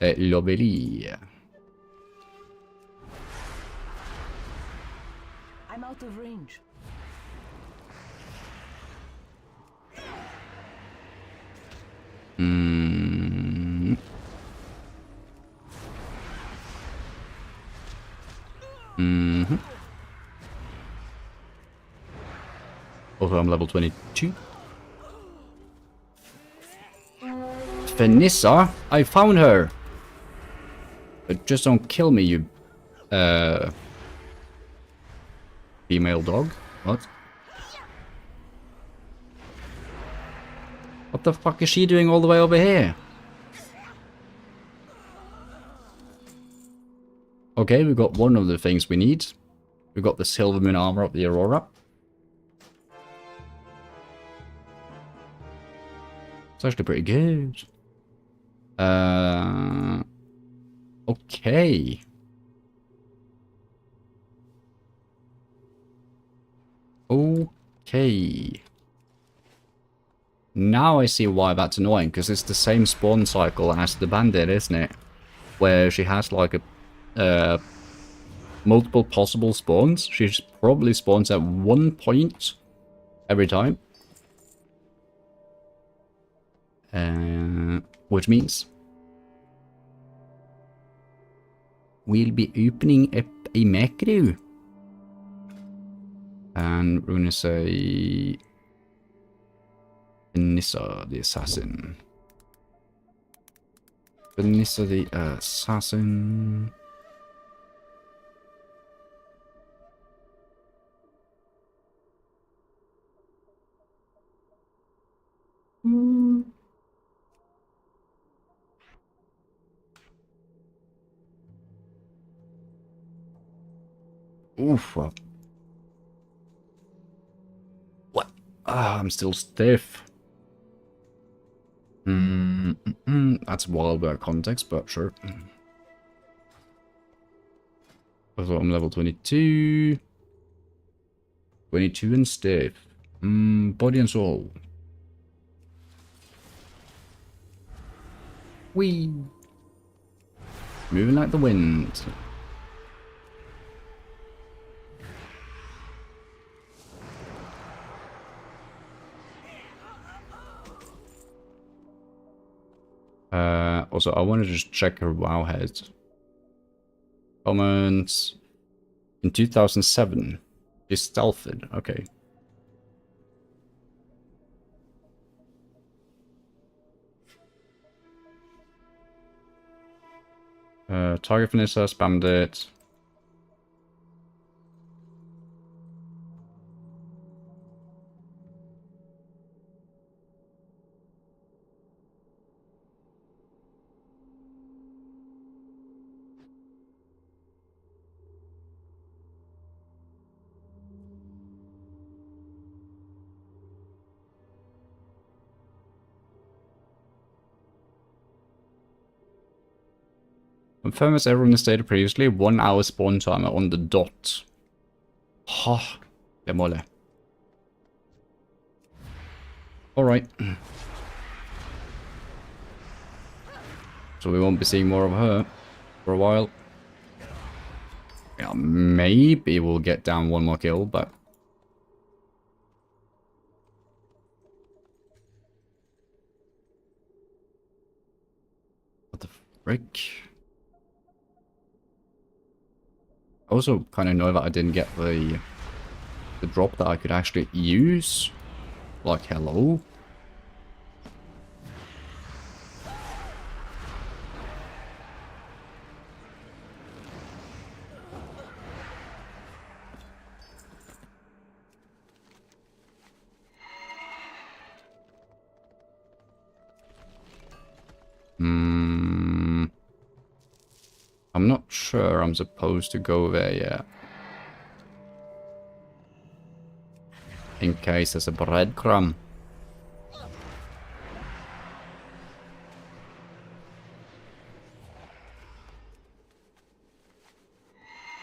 Lovely. I'm out of range. Also, I'm level 22. Vanessa, I found her. But just don't kill me, you female dog. What? What the fuck is she doing all the way over here? Okay, we've got one of the things we need. We've got the Silver Moon armor of the Aurora. It's actually pretty good. Okay. Okay. Now I see why that's annoying, because it's the same spawn cycle as the bandit, isn't it? Where she has like a multiple possible spawns. She probably spawns at one point every time. Which means we'll be opening up a macro. And we're gonna say Vanessa the Assassin. Vanessa the Assassin. Oof. What? Ah, I'm still stiff. That's wild out of context, but sure. Also, I'm level 22. 22 and stiff. Body and soul. Whee! Moving like the wind. Also, I want to just check her wowhead. Comments. In 2007. She's stealthed. Okay. Target finisher, spammed it. Confirm as everyone has stated previously, 1 hour spawn timer on the dot. Ha, qué mole. Alright. So we won't be seeing more of her for a while. Yeah, maybe we'll get down one more kill, but... What the frick? I also kind of know that I didn't get the drop that I could actually use. Like, hello? I'm not sure I'm supposed to go there yet. In case there's a breadcrumb.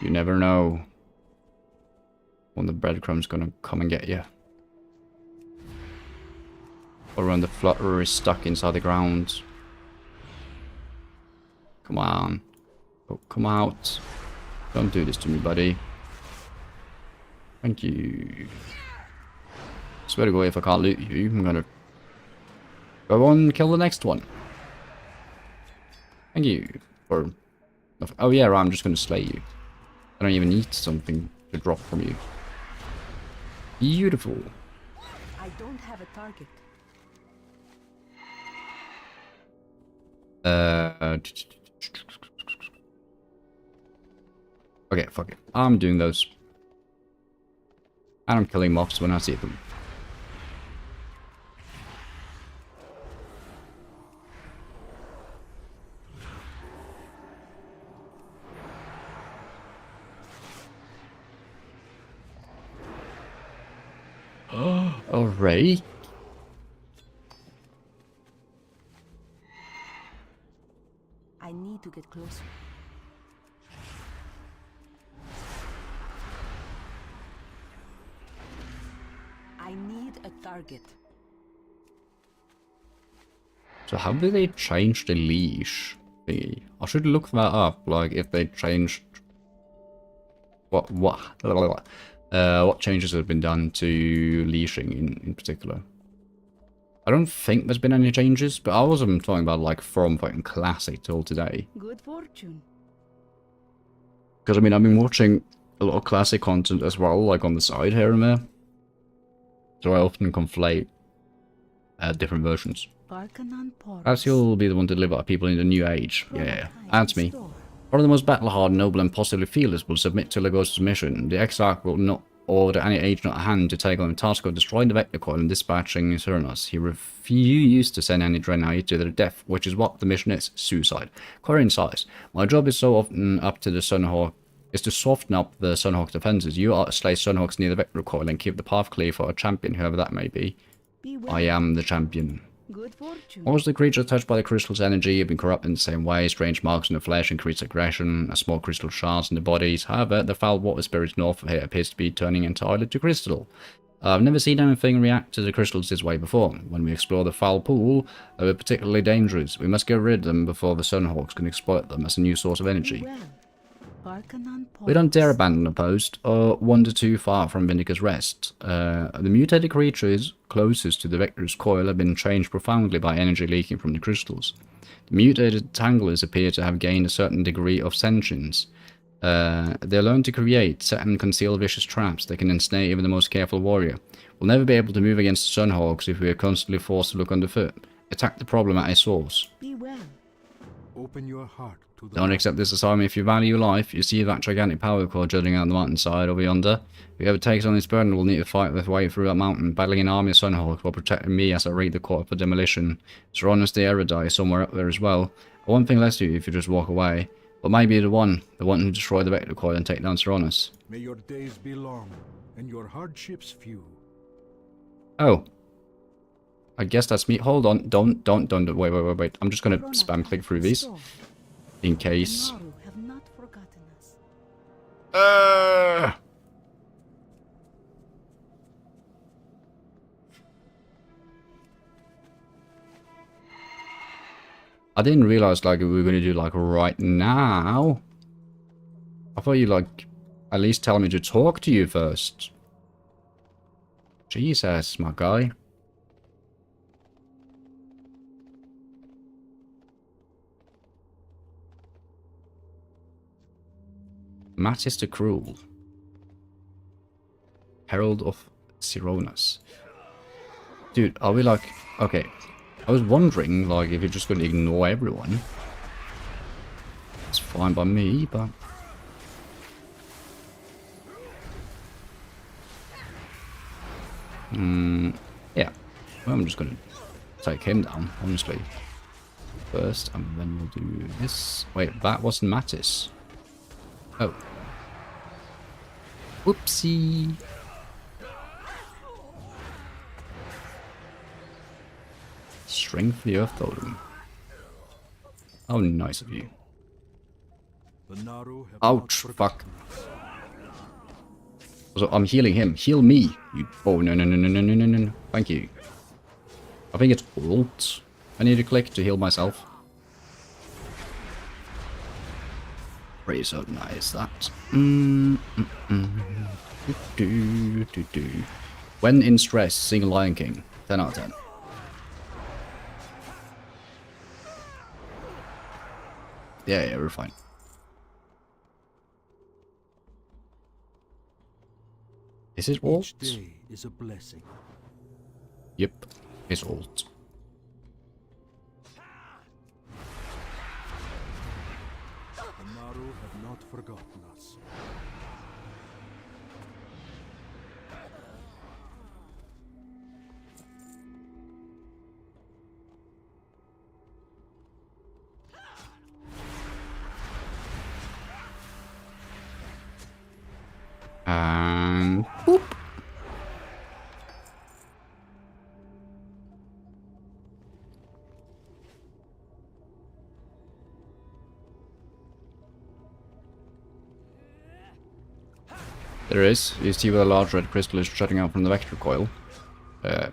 You never know when the breadcrumb's gonna come and get you. Or when the flutterer is stuck inside the ground. Come on. Oh, come out. Don't do this to me, buddy. Thank you. Swear to God, if I can't loot you, I'm gonna go on and kill the next one. Thank you. Or, oh yeah, I'm just gonna slay you. I don't even need something to drop from you. Beautiful. I don't have a target. Okay, fuck it. I'm doing those. And I'm killing mobs when I see them. Alright. I need to get closer. I need a target. So how did they change the leash thingy? I should look that up, like if they changed what changes have been done to leashing in particular. I don't think there's been any changes, but I wasn't talking about like from fucking classic till today. Good fortune. Because I mean I've been watching a lot of classic content as well, like on the side here and there. So I often conflate different versions. As you'll be the one to deliver our people in the new age. Yeah, that's me. One of the most battle-hardened, noble, and possibly fearless will submit to Lagos' mission. The Exarch will not order any agent at hand to take on the task of destroying the Vector Coil and dispatching Cernus. He refused to send any Draenei to their death, which is what the mission is. Suicide. Query size. My job is so often up to the Sunhawk is to soften up the Sunhawk defenses. You are to slay Sunhawks near the Vector Coil and keep the path clear for a champion, whoever that may be. I am the champion. Good fortune. Most of the creatures touched by the crystal's energy have been corrupted in the same way. Strange marks in the flesh increase aggression, as small crystal shards in the bodies. However, the foul water spirit north of here appears to be turning entirely to crystal. I've never seen anything react to the crystals this way before. When we explore the foul pool, they were particularly dangerous. We must get rid of them before the Sunhawks can exploit them as a new source of energy. We don't dare abandon a post or wander too far from Vindica's Rest. The mutated creatures closest to the Vector's coil have been changed profoundly by energy leaking from the crystals. The mutated tanglers appear to have gained a certain degree of sentience. They learn to create, set and conceal vicious traps that can ensnare even the most careful warrior. We'll never be able to move against the Sunhawks if we are constantly forced to look underfoot. Attack the problem at its source. Be well. Open your heart to the Don't accept this assignment if you value life. You see that gigantic power core jutting out the mountainside over yonder? Whoever takes on this burden will need to fight their way through that mountain, battling an army of Sunhawks while protecting me as I raid the core for demolition. Seronis the Erudite is somewhere up there as well. One thing less to you if you just walk away. But maybe the one who destroyed the Vector Coil and take down Seronis. May your days be long, and your hardships few. Oh. I guess that's me. Hold on. Don't. Wait. I'm just gonna spam click through these. In case. Have not forgotten us. I didn't realize like we were gonna do like right now. I thought you like at least tell me to talk to you first. Jesus, my guy. Mattis the Cruel. Herald of Seronis. Dude, are we like... Okay. I was wondering, like, if you're just going to ignore everyone. It's fine by me, but... yeah. Well, I'm just going to take him down, honestly. First, and then we'll do this. Wait, that wasn't Mattis. Oh. Whoopsie. Strength the Earth Totem. Oh, nice of you. Ouch, fuck. So I'm healing him. Heal me. You. Oh, no. Thank you. I think it's ult. I need to click to heal myself. Pretty so nice that. When in stress, sing Lion King. 10 out of 10. Yeah, we're fine. Is it ult? Each day is a blessing. Yep, it's ult. The Naru have not forgotten us. And boop. There is. You see where the large red crystal is shutting out from the vector coil. Yeah.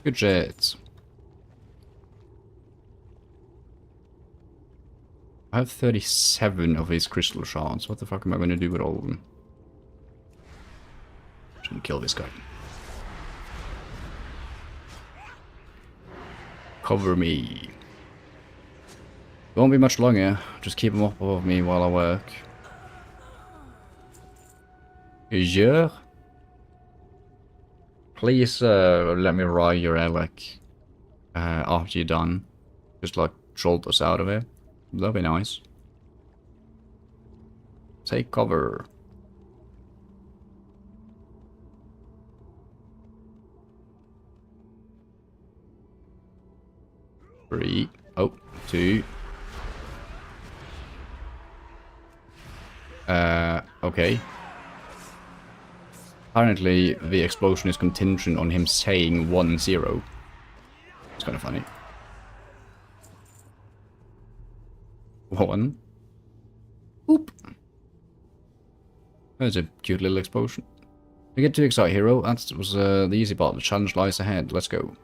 Good shit. I have 37 of these crystal shards. What the fuck am I going to do with all of them? Just gonna kill this guy. Cover me. Won't be much longer. Just keep them up above me while I work. Sure. Please let me ride your Alec after you're done. Just like jolt us out of it. That'd be nice. Take cover. Three. Oh, two. Okay. Apparently, the explosion is contingent on him saying 1-0. It's kind of funny. 1. Oop. There's a cute little explosion. Don't get too excited, hero. That was the easy part. The challenge lies ahead. Let's go.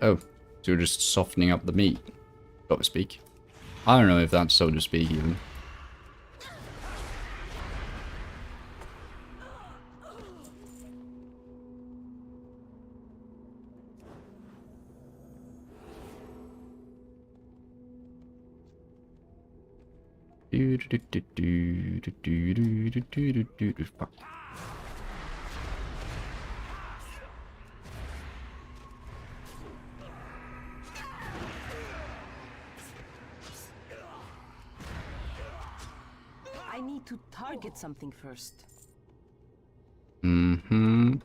Oh, so you're just softening up the meat, so to speak. I don't know if that's so to speak, even. Fuck. I need to target something first. Mm-hmm.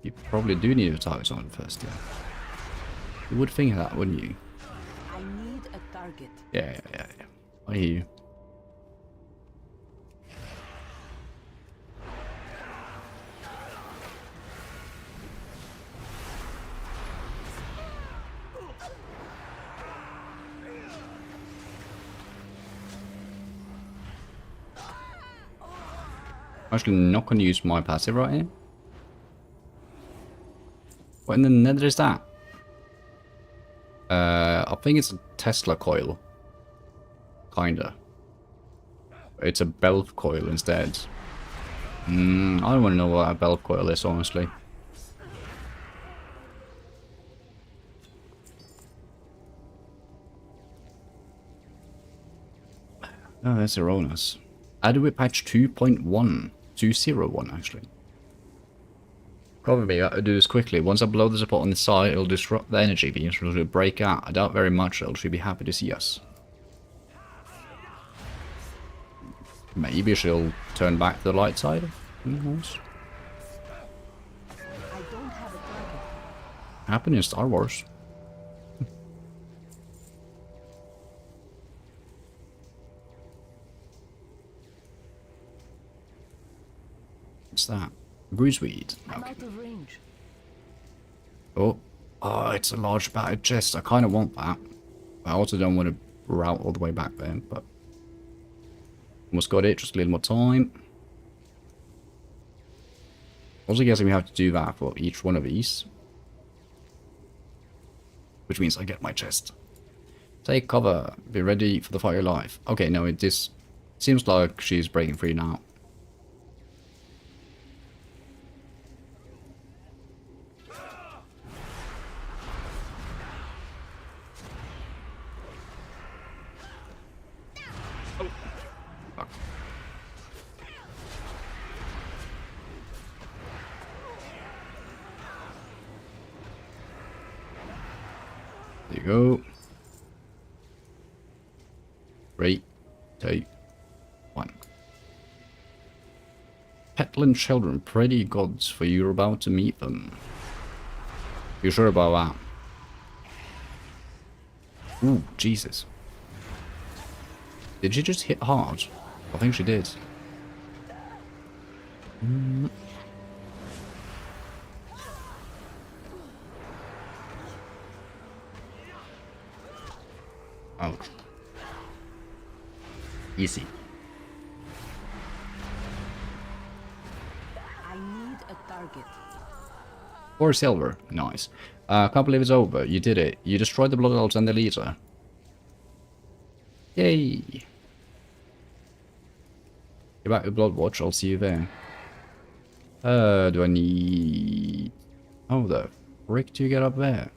You probably do need to target something first, yeah. You would think that, wouldn't you? I need a target. Yeah. I hear you. I'm actually not going to use my passive right here. What in the nether is that? I think it's a Tesla coil. Kinda. It's a belt coil instead. I don't want to know what a belt coil is, honestly. Oh, that's erroneous. Added with patch 2.1. Actually. Probably got to do this quickly. Once I blow the support on the side, it'll disrupt the energy beams, which will break out. I doubt very much they'll be happy to see us. Maybe she'll turn back to the light side. Who knows? I don't have a target. Happened in Star Wars. What's that? Bruiseweed. I'm Okay. out of range. Oh, it's a large battered chest. I kind of want that. I also don't want to route all the way back there, but almost got it. Just a little more time. Also guessing we have to do that for each one of these, which means I get my chest. Take cover. Be ready for the fight of your life. Okay, no, it seems like she's breaking free now. There you go. 3, 2, 1. Petland children, pretty gods, for you're about to meet them. You sure about that? Ooh, Jesus. Did she just hit hard? I think she did. Ouch. Easy. I need a target. 4 silver. Nice. Can't believe it's over. You did it. You destroyed the Blood Elves and the leader. Yay. Get back to Blood Watch. I'll see you there. Do I need... Oh, the frick do you get up there?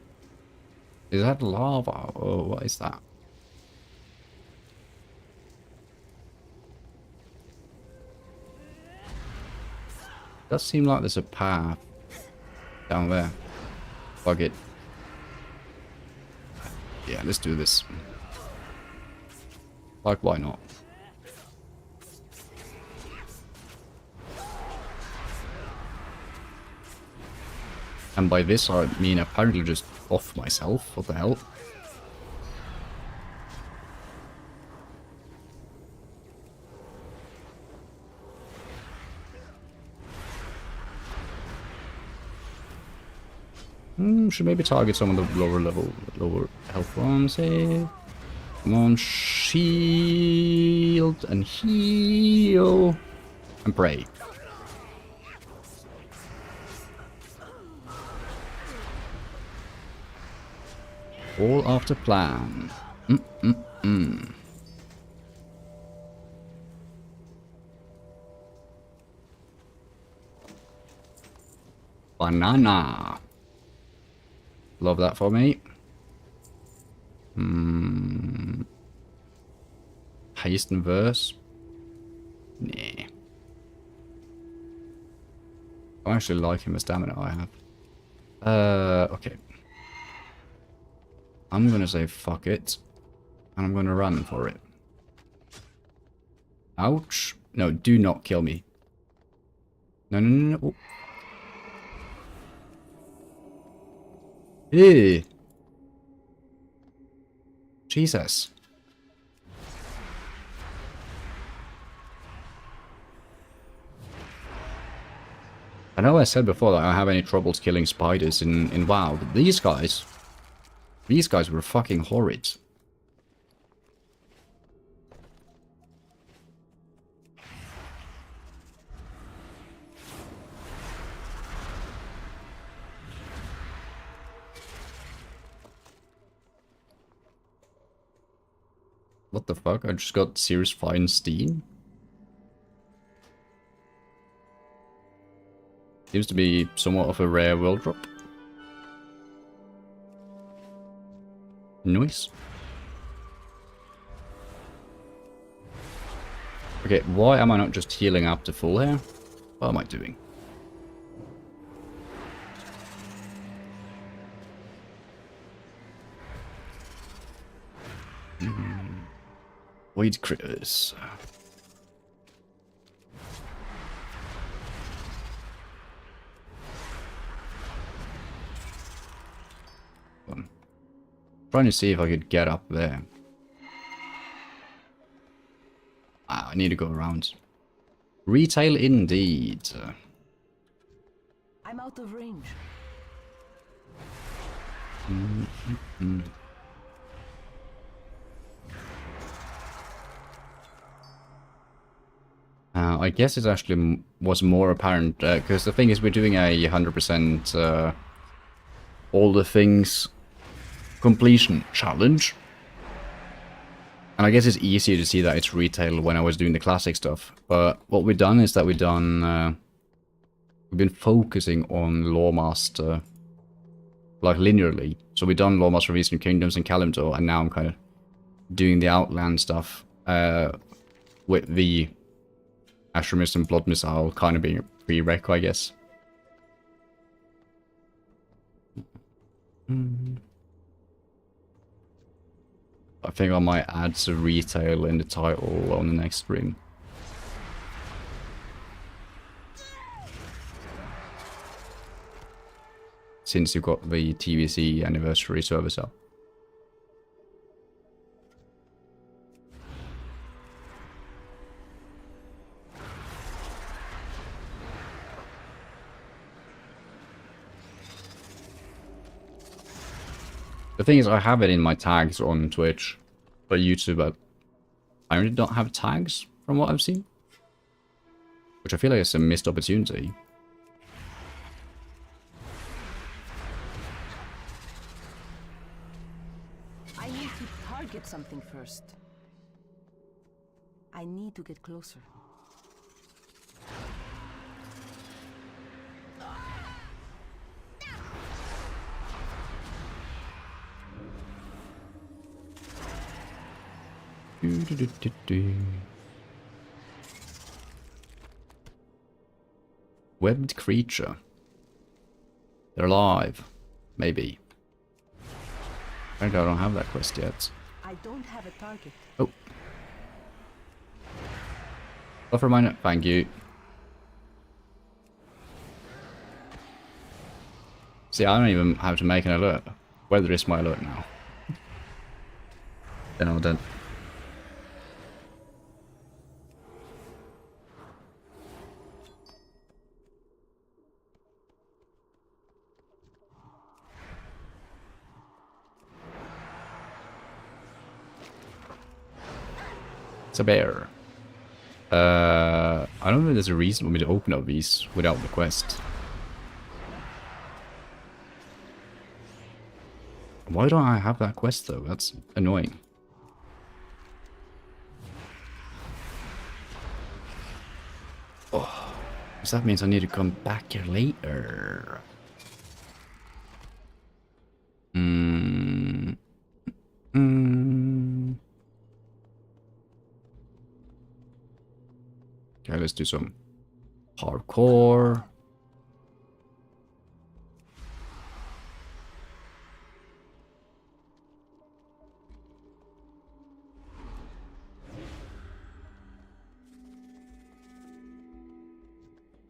Is that lava? Oh, what is that? Does seem like there's a path down there. Fuck it. Yeah, let's do this. Like, why not? And by this I mean apparently just off myself. What the hell? Should maybe target some of the lower health ones here. Come on, shield and heal and pray. All after plan. Banana. Love that for me. Haste and verse. Nah. I actually like him as stamina I have. Okay. I'm gonna say fuck it. And I'm gonna run for it. Ouch. No, do not kill me. No, no, no, no. Oh. Ew. Jesus. I know I said before that I don't have any troubles killing spiders in WoW, but these guys were fucking horrid. What the fuck? I just got Sears Fine Steam? Seems to be somewhat of a rare world drop. Nice. Okay, why am I not just healing up to full here? What am I doing? Void critters. Trying to see if I could get up there. Ah, I need to go around. Retail indeed. I'm out of range. I guess it actually was more apparent, because the thing is we're doing a 100% all the things completion challenge. And I guess it's easier to see that it's retail when I was doing the classic stuff. But what we've done is that we've been focusing on Loremaster, like linearly. So we've done Loremaster of Eastern Kingdoms and Kalimdor, and now I'm kind of doing the Outland stuff with the Ashermist and Blood Missile kind of being a prereq, I guess. I think I might add some retail in the title on the next stream. Since you've got the TVC anniversary service up. The thing is, I have it in my tags on Twitch, but YouTube, I really don't have tags from what I've seen. Which I feel like is a missed opportunity. I need to target something first. I need to get closer. Webbed creature. They're alive. Maybe. I don't have that quest yet. I don't have a target. Oh. Buff reminder. Thank you. See, I don't even have to make an alert. Weather is my alert now. Then I'm done. It's a bear. I don't know if there's a reason for me to open up these without the quest. Why don't I have that quest though? That's annoying. Oh, because that means I need to come back here later. Okay, let's do some parkour.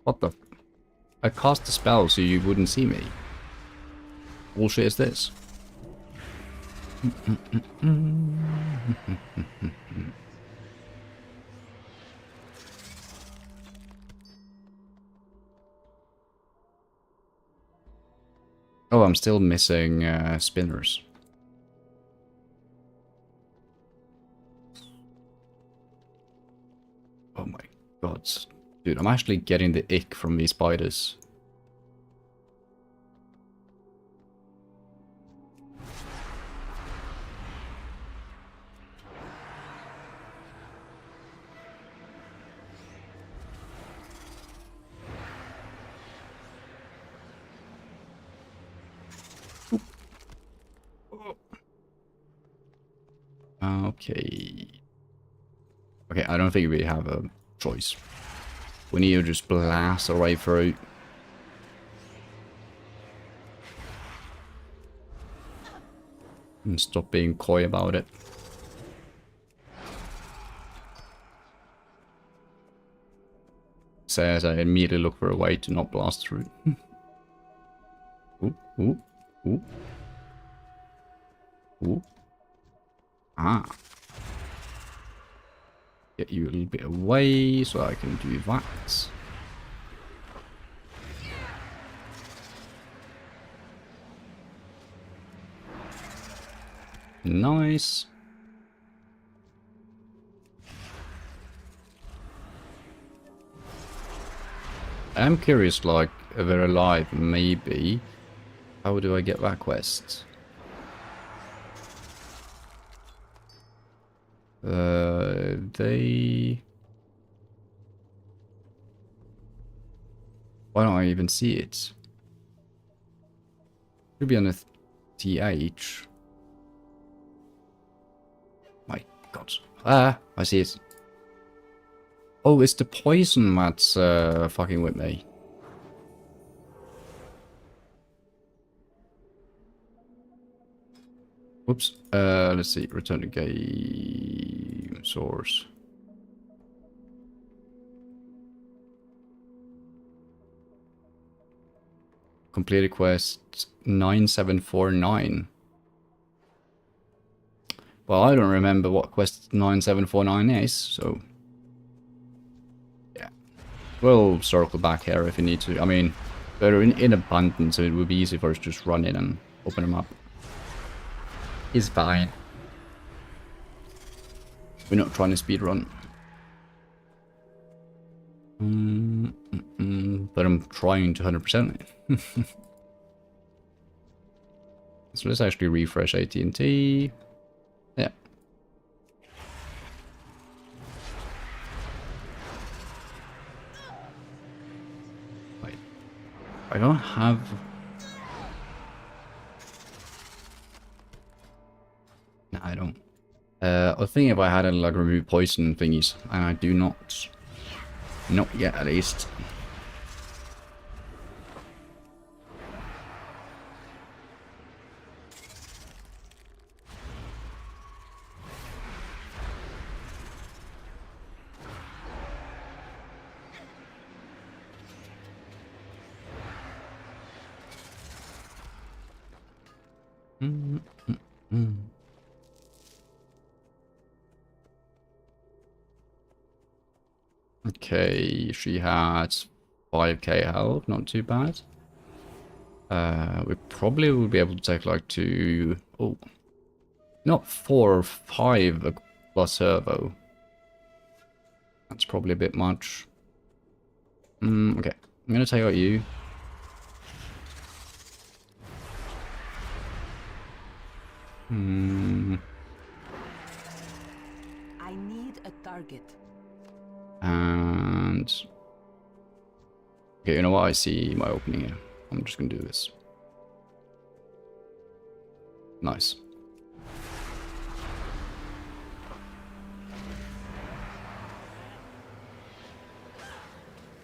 What the? I cast a spell so you wouldn't see me. Bullshit is this? Oh, I'm still missing spinners. Oh my god. Dude, I'm actually getting the ick from these spiders. Okay. Okay, I don't think we have a choice. We need to just blast our way through. And stop being coy about it. Says I immediately look for a way to not blast through. Ooh, ooh, ooh. Ooh. Ah. Get you a little bit away so I can do that. Nice. I'm curious, like, if they're alive, maybe. How do I get that quest? Why don't I even see it? Should be on the TH. My god. Ah, I see it. Oh, it's the poison that's fucking with me. Whoops. Let's see. Return to game source. Completed quest 9749. Well, I don't remember what quest 9749 is, so... yeah. We'll circle back here if we need to. I mean, they're in abundance, so it would be easy for us to just run in and open them up. It's fine. We're not trying to speedrun. But I'm trying to 100% it. So let's actually refresh AT&T. Yeah. Wait. I don't have... no, I don't. I think if I had like remove poison thingies, and I do not. Not yet, at least. Okay, she has 5k health, not too bad. We probably will be able to take like 2... oh. Not 4 or 5 plus servo. That's probably a bit much. Okay, I'm gonna take out you. I need a target. And okay, you know what? I see my opening here. I'm just gonna do this. Nice.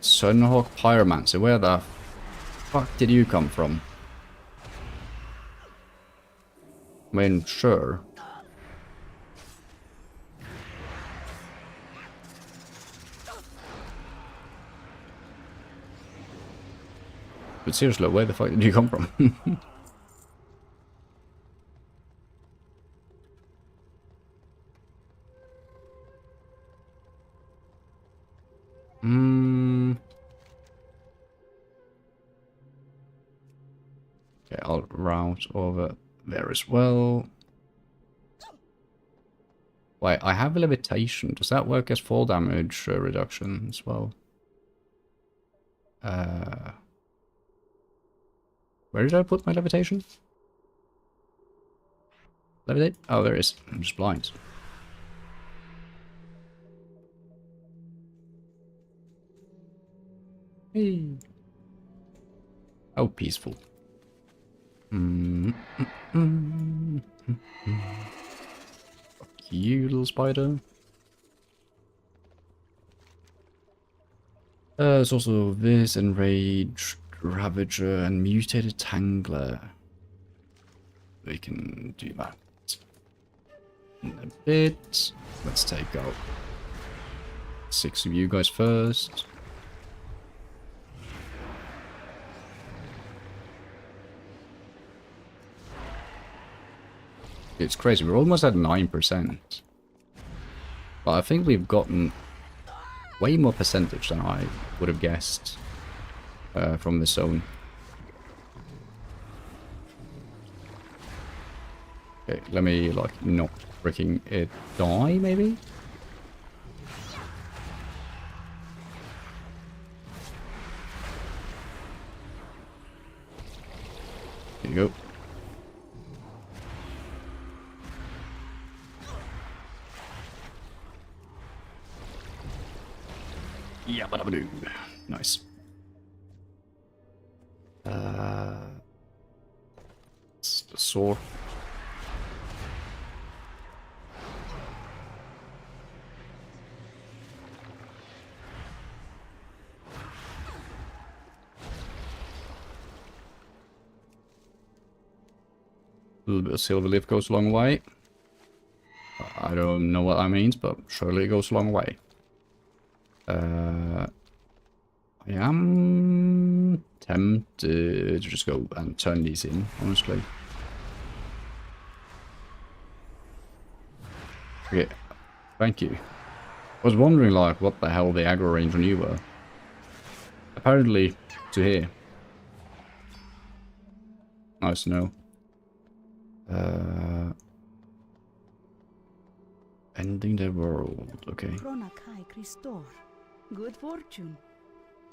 Sunhawk Pyromancer, where the fuck did you come from? I mean, sure. But seriously, where the fuck did you come from? Okay, I'll route over there as well. Wait, I have levitation. Does that work as fall damage reduction as well? Where did I put my levitation? Levitate? Oh, there it is. I'm just blind. Hey. How peaceful. Fuck you, little spider. There's also this enraged Ravager and mutated Tangler. We can do that in a bit. Let's take out 6 of you guys first. It's crazy, we're almost at 9%. But I think we've gotten way more percentage than I would have guessed from this zone. Okay, let me like not freaking it die maybe? Here you go. Yeah, but I'm nice. It's the sword. A little bit of silver leaf goes a long way. I don't know what that means, but surely it goes a long way. I am tempted to just go and turn these in, honestly. Okay, thank you. I was wondering, like, what the hell the aggro range on you were. Apparently, to here. Nice to know. Ending the world, okay. Good fortune.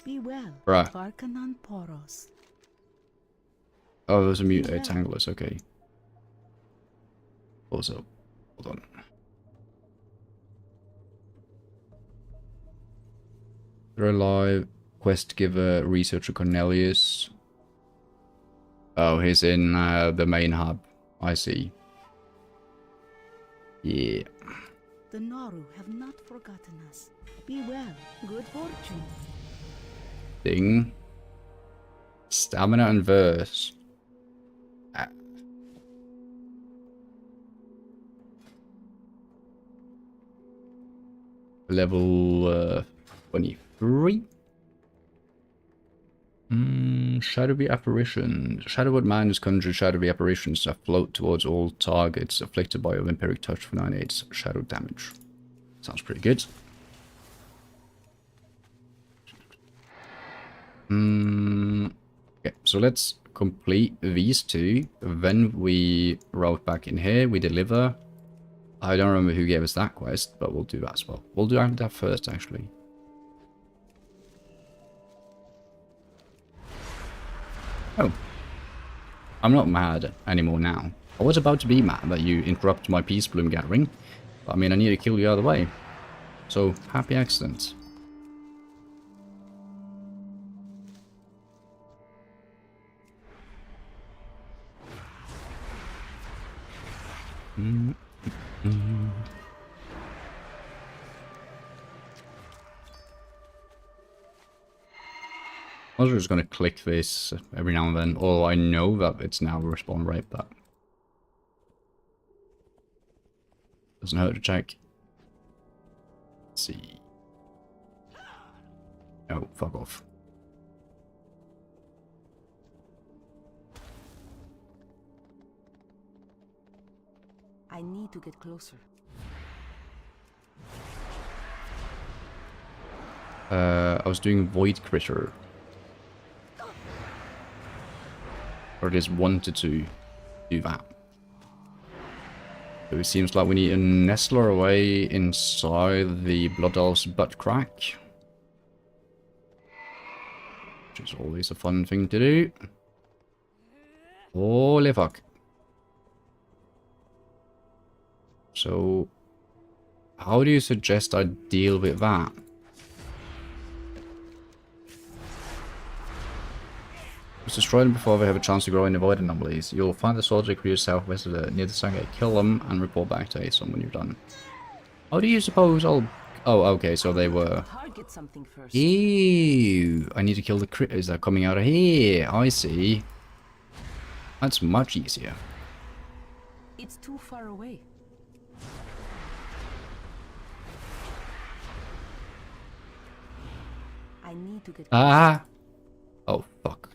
Be well. Right. Varkanan Poros. Oh, those are mutated tanglers, okay. Also, hold on. They're alive. Quest giver, researcher Cornelius. Oh, he's in the main hub. I see. Yeah. The Naru have not forgotten us. Be well. Good fortune. Ding. Stamina and verse. Level 23. Shadowy apparitions. Shadowed man is conjured shadowy apparitions that float towards all targets afflicted by a vampiric touch for 9/8 shadow damage. Sounds pretty good. Okay, so let's complete these two. Then we route back in here, we deliver. I don't remember who gave us that quest, but we'll do that as well. We'll do that first, actually. Oh. I'm not mad anymore now. I was about to be mad that you interrupted my peace bloom gathering, but I mean, I need to kill you either way. So, happy accident. I was just going to click this every now and then, although I know that it's now a respawn rate, but doesn't hurt to check. Let's see. Oh, fuck off. I need to get closer. I was doing Void Critter. Or it is wanted to do that. So it seems like we need to nestle our way inside the Blood Elf's butt crack. Which is always a fun thing to do. Holy fuck. So, how do you suggest I deal with that? Destroy them before they have a chance to grow and avoid anomalies. You'll find the soldier crew southwest of the near the Sangate. Kill them and report back to ASOM when you're done. How do you suppose I'll... Oh, okay, so they were... Target something first. Ew! I need to kill the critters that are coming out of here. I see. That's much easier. It's too far away. I need to get... Ah! Oh, fuck.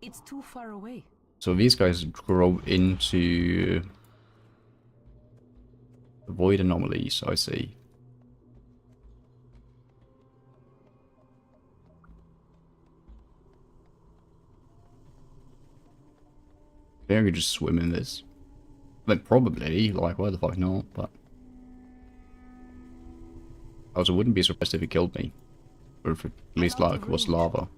It's too far away. So these guys grow into void anomalies, I see. I think I could just swim in this. Like, probably, like, why the fuck not, but... I also wouldn't be surprised if it killed me. Or if it at least, like, was lava.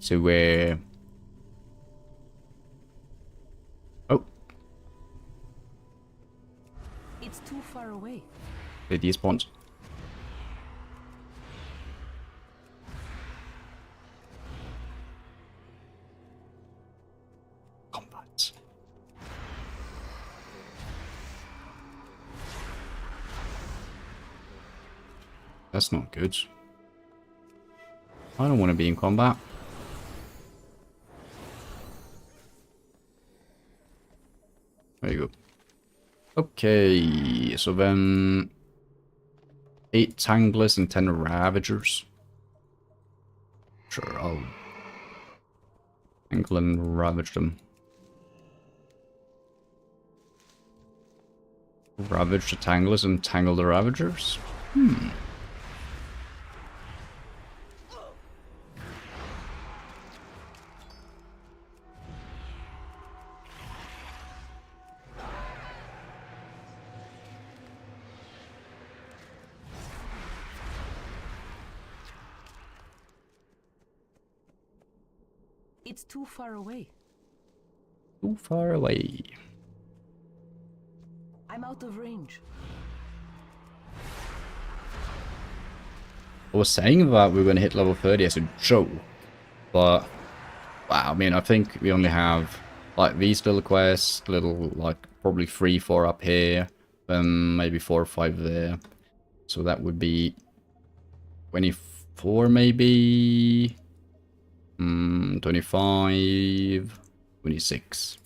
So where... Oh. It's too far away. They despawned. Combat. That's not good. I don't want to be in combat. There you go. Okay, so then 8 Tanglers and 10 Ravagers. Sure, I'll tangle and ravage them. Ravage the Tanglers and tangle the Ravagers? It's too far away. Too far away. I'm out of range. I was saying that we were going to hit level 30 as a joke, but wow, I mean, I think we only have like these little quests, little like probably 3, 4 up here, then maybe 4 or 5 there. So that would be 24 maybe. 25, 26.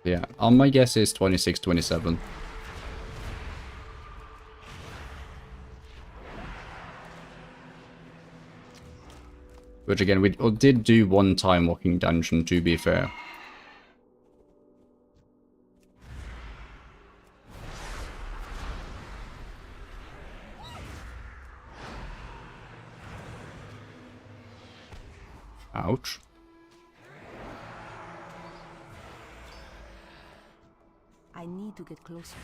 Yeah, my guess is 26, 27. Which again, we did do one time walking dungeon, to be fair. Ouch. I need to get closer.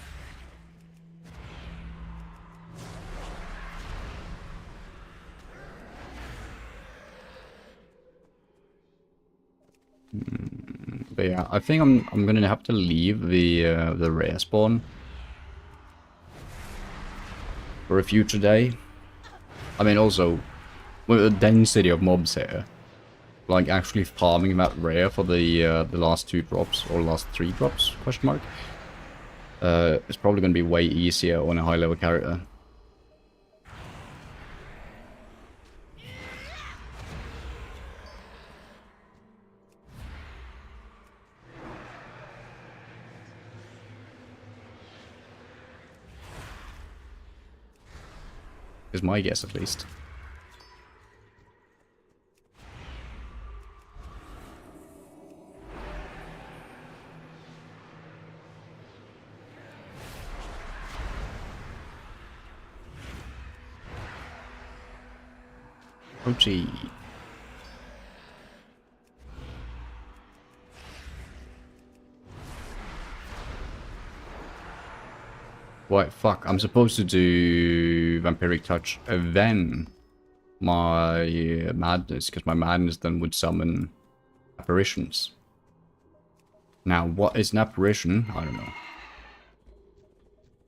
But yeah, I think I'm gonna have to leave the rare spawn for a future day. I mean, also with the density of mobs here, like actually farming that rare for the last 2 drops or last 3 drops? Question mark. It's probably gonna be way easier on a high level character. Is my guess, at least. Oh gee. Wait, fuck, I'm supposed to do Vampiric Touch and then my Madness, because my Madness then would summon apparitions. Now, what is an apparition? I don't know.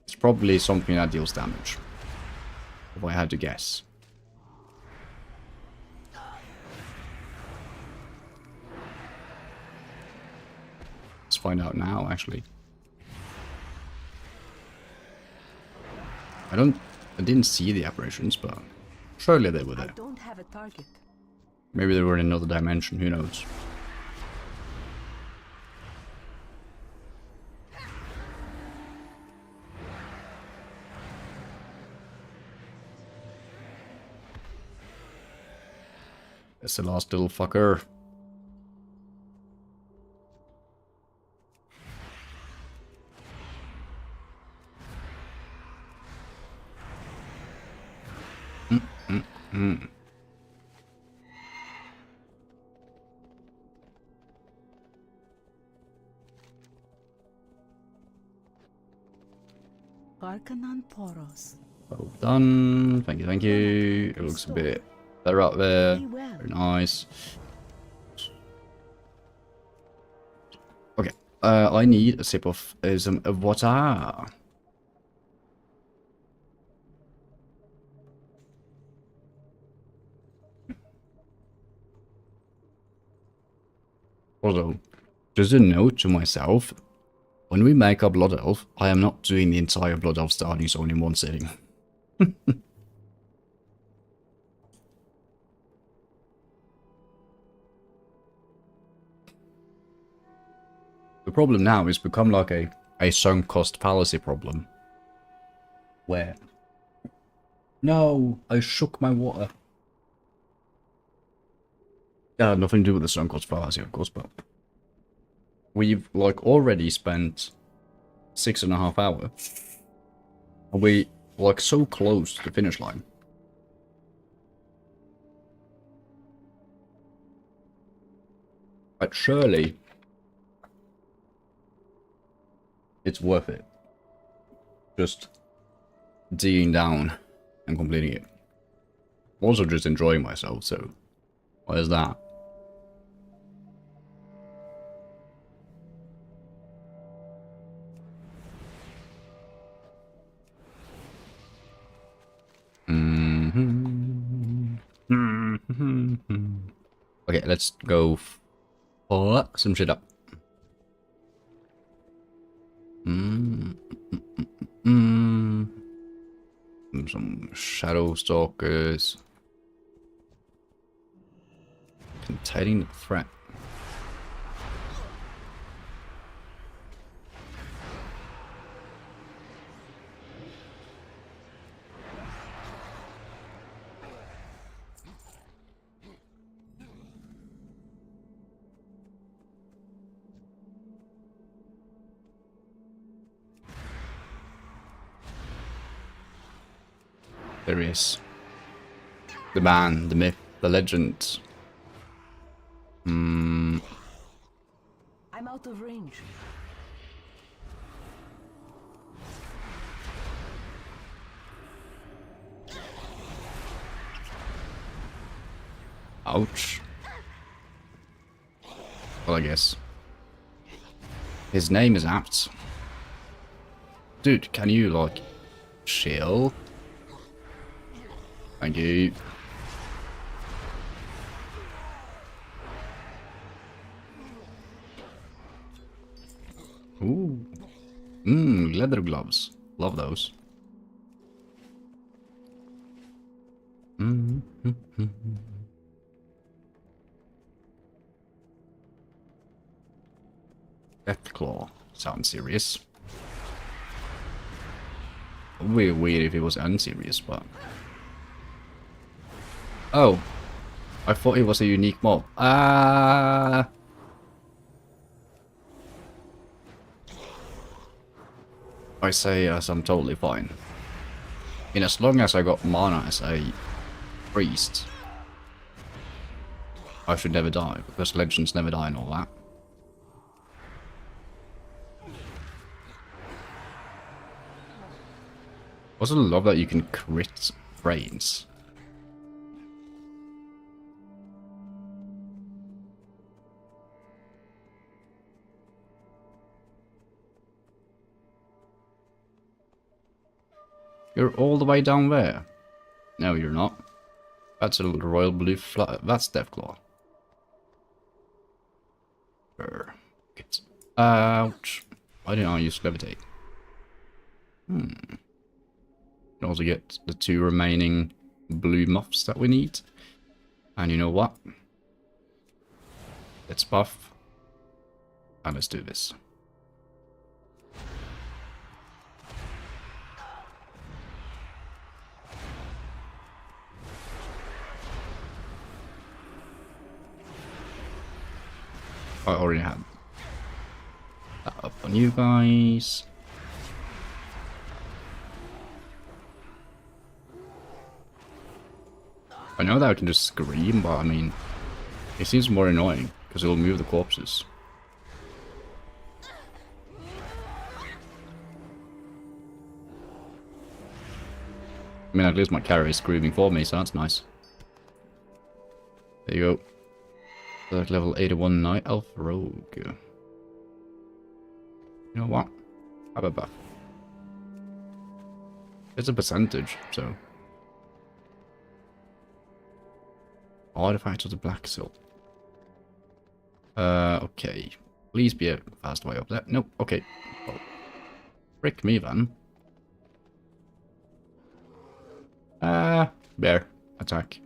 It's probably something that deals damage, if I had to guess. Let's find out now, actually. I didn't see the apparitions, but surely they were there. I don't have a target. Maybe they were in another dimension, who knows. That's the last little fucker. Arcanon Poros. Well done. Thank you, thank you. It looks a bit better up there. Very nice. Okay. I need a sip of some water. Also, just a note to myself, when we make our Blood Elf, I am not doing the entire Blood Elf starting zone in one sitting. The problem now is become like a sunk cost fallacy problem. Where? No, I shook my water. Yeah, nothing to do with the sunk cost fallacy, of course, but we've like already spent 6.5 hours. And we like so close to the finish line. But surely it's worth it. Just digging down and completing it. Also just enjoying myself, so what is that? Okay, let's go fuck some shit up. Some shadow stalkers. Containing the threat. There he is. The man, the myth, the legend. I'm out of range. Ouch. Well, I guess. His name is apt. Dude, can you, like, chill? Thank you. Ooh. Leather gloves. Love those. Deathclaw. Sounds serious. Would be weird if it was unserious, but... Oh. I thought it was a unique mob. I say as I'm totally fine. And as long as I got mana as a priest, I should never die, because legends never die and all that. Also love that you can crit brains. You're all the way down there. No, you're not. That's a little royal blue fly. That's Deathclaw. Ouch. Why didn't I use levitate? Can also get the 2 remaining blue muffs that we need. And you know what? Let's buff. And let's do this. I already had that up on you guys. I know that I can just scream, but I mean, it seems more annoying because it'll move the corpses. I mean, at least my carry is screaming for me, so that's nice. There you go. Like level 81 Night Elf Rogue. You know what? Have a buff. It's a percentage, so. Artifacts of the Black Silt. Okay. Please be a fast way up there. Nope, okay. Well, frick me then. Bear. Attack.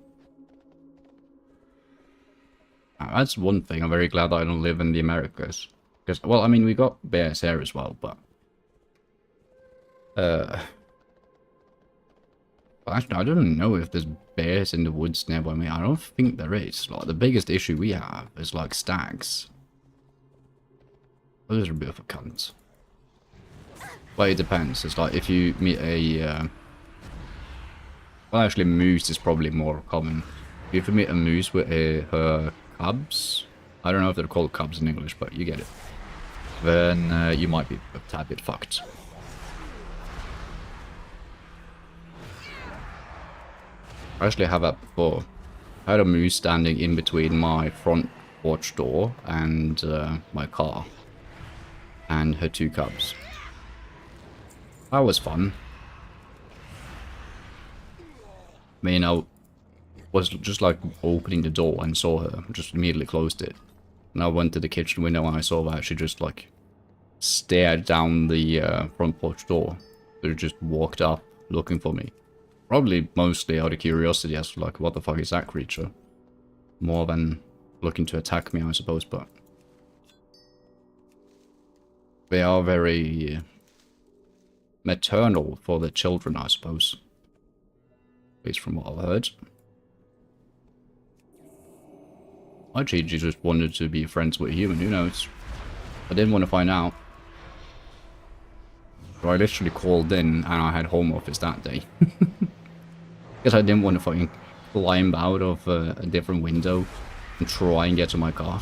That's one thing. I'm very glad that I don't live in the Americas. Because, well, I mean, we got bears here as well, but... Actually, I don't know if there's bears in the woods nearby me. I don't think there is. Like, the biggest issue we have is, like, stags. Those are a bit of a cunt. But it depends. It's like, if you meet a... Well, actually, moose is probably more common. If you meet a moose with her cubs, I don't know if they're called cubs in English, but you get it. Then you might be a tad bit fucked. I actually have that before. I had a moose standing in between my front porch door and my car. And her 2 cubs. That was fun. I mean, I was just like opening the door and saw her. Just immediately closed it. And I went to the kitchen window and I saw that she just like stared down the front porch door. She just walked up looking for me. Probably mostly out of curiosity as to like, what the fuck is that creature? More than looking to attack me, I suppose, but... They are very maternal for their children, I suppose. At least from what I've heard. Actually, she just wanted to be friends with a human, who knows? I didn't want to find out. So I literally called in and I had home office that day. Because I didn't want to fucking climb out of a different window and try and get to my car.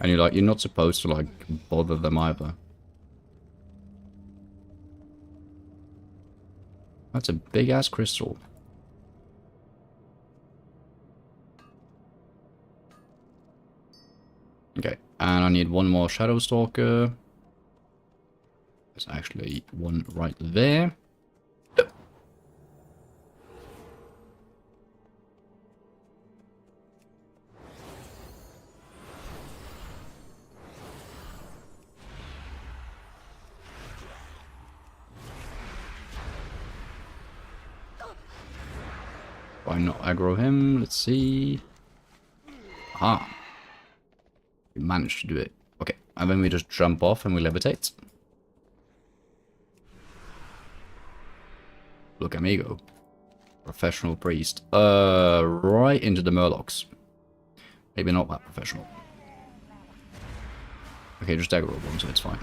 And you're not supposed to, like, bother them either. That's a big-ass crystal. Okay, and I need one more Shadow Stalker. There's actually one right there. Why not aggro him? Let's see. Ah. We managed to do it. Okay, and then we just jump off and we levitate. Look, amigo. Professional priest. Right into the murlocs. Maybe not that professional. Okay, just aggro one, so it's fine.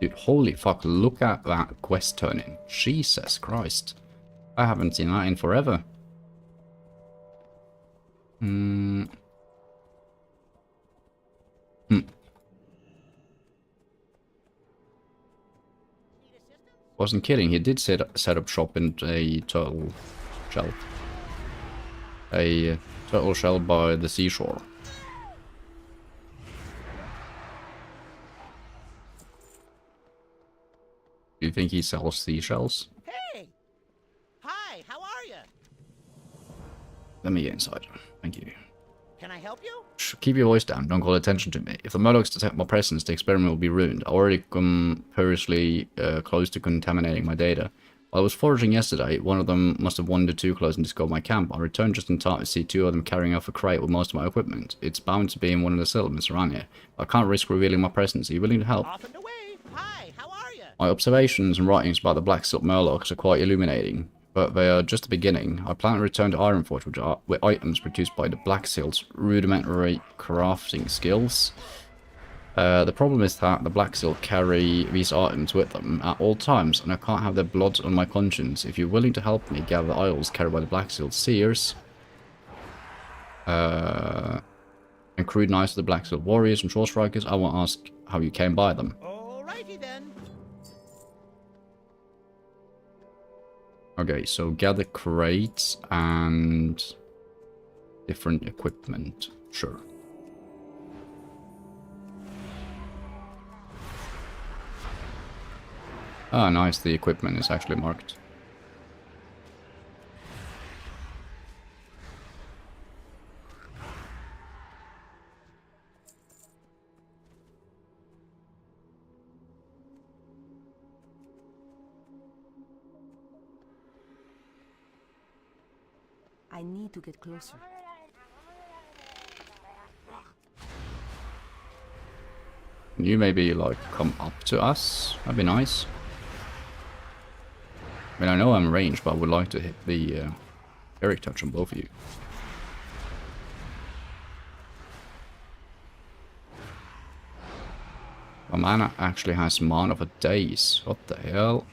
Dude, holy fuck, look at that quest turning. Jesus Christ. I haven't seen that in forever. Wasn't kidding, he did set up shop in a turtle shell. A turtle shell by the seashore. Do you think he sells seashells? Hey! Hi, how are you? Let me get inside. Thank you. Can I help you? Shh, keep your voice down. Don't call attention to me. If the Murlocs detect my presence, the experiment will be ruined. I already come perilously close to contaminating my data. While I was foraging yesterday, one of them must have wandered too close and discovered my camp. I returned just in time to see two of them carrying off a crate with most of my equipment. It's bound to be in one of the settlements around here. I can't risk revealing my presence. Are you willing to help? Off and away. Hi, how are you? My observations and writings about the Black Silk Murlocs are quite illuminating, but they are just the beginning. I plan to return to Ironforge with items produced by the Black Silk's rudimentary crafting skills. The problem is that the Black Silk carry these items with them at all times, and I can't have their blood on my conscience. If you're willing to help me gather the idols carried by the Black Silk Seers, and crude knights of the Black Silk Warriors and Shore Strikers, I won't ask how you came by them. Alrighty then. Okay, so gather crates and different equipment. Sure. Ah, nice. The equipment is actually marked. I need to get closer. Can you maybe, like, come up to us? That'd be nice. I mean, I know I'm ranged, but I would like to hit the Eric touch on both of you. My mana actually has mana for days. What the hell?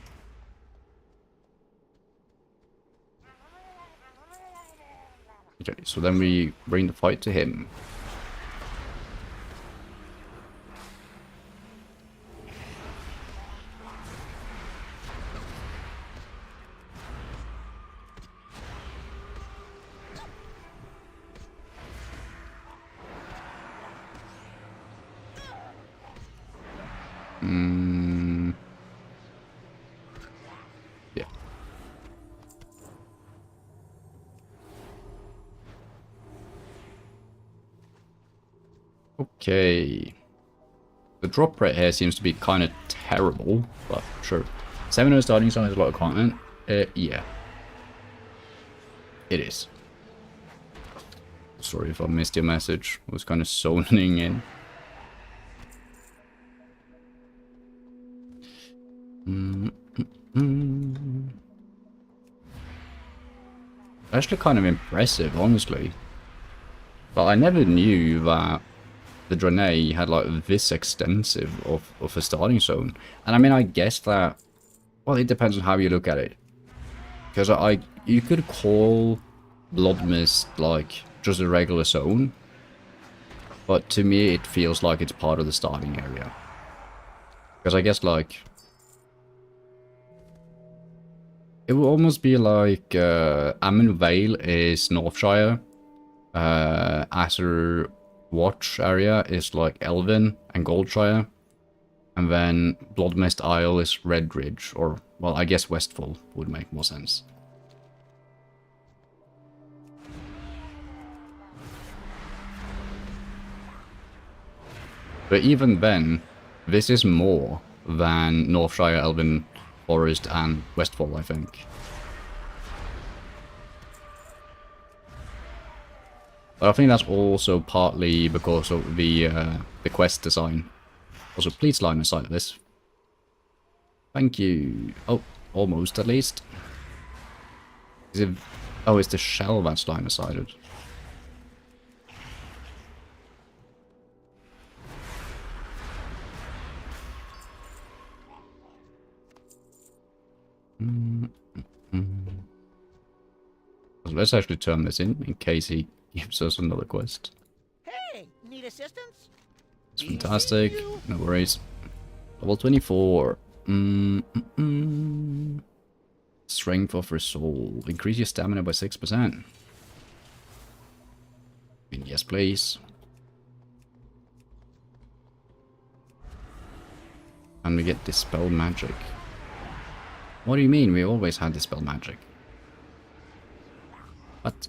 Okay, so then we bring the fight to him. Yeah. Okay. The drop rate here seems to be kind of terrible, but sure. 7-0 starting zone is a lot of content. Yeah. It is. Sorry if I missed your message. I was kind of zoning in. Actually kind of impressive, honestly. But I never knew that the Draenei had like this extensive of a starting zone. And I mean, I guess that, well, it depends on how you look at it. Because you could call Blood Mist like just a regular zone. But to me, it feels like it's part of the starting area. Because I guess like, it will almost be like Amon Vale is Northshire. Azure Watch area is like Elven and Goldshire. And then Blood Mist Isle is Redridge, or, well, I guess Westfall would make more sense. But even then, this is more than Northshire, Elven Forest, and Westfall, I think. But I think that's also partly because of the quest design. Also, please line of sight of this. Thank you. Oh, almost at least. Is it? Oh, it's the shell that's line of sighted. So let's actually turn this in case he gives us another quest. Hey, need assistance? It's fantastic. No worries. Level 24. Strength of Resolve. Increase your stamina by 6%. Yes, please. And we get Dispel Magic. What do you mean? We always had Dispel Magic. What?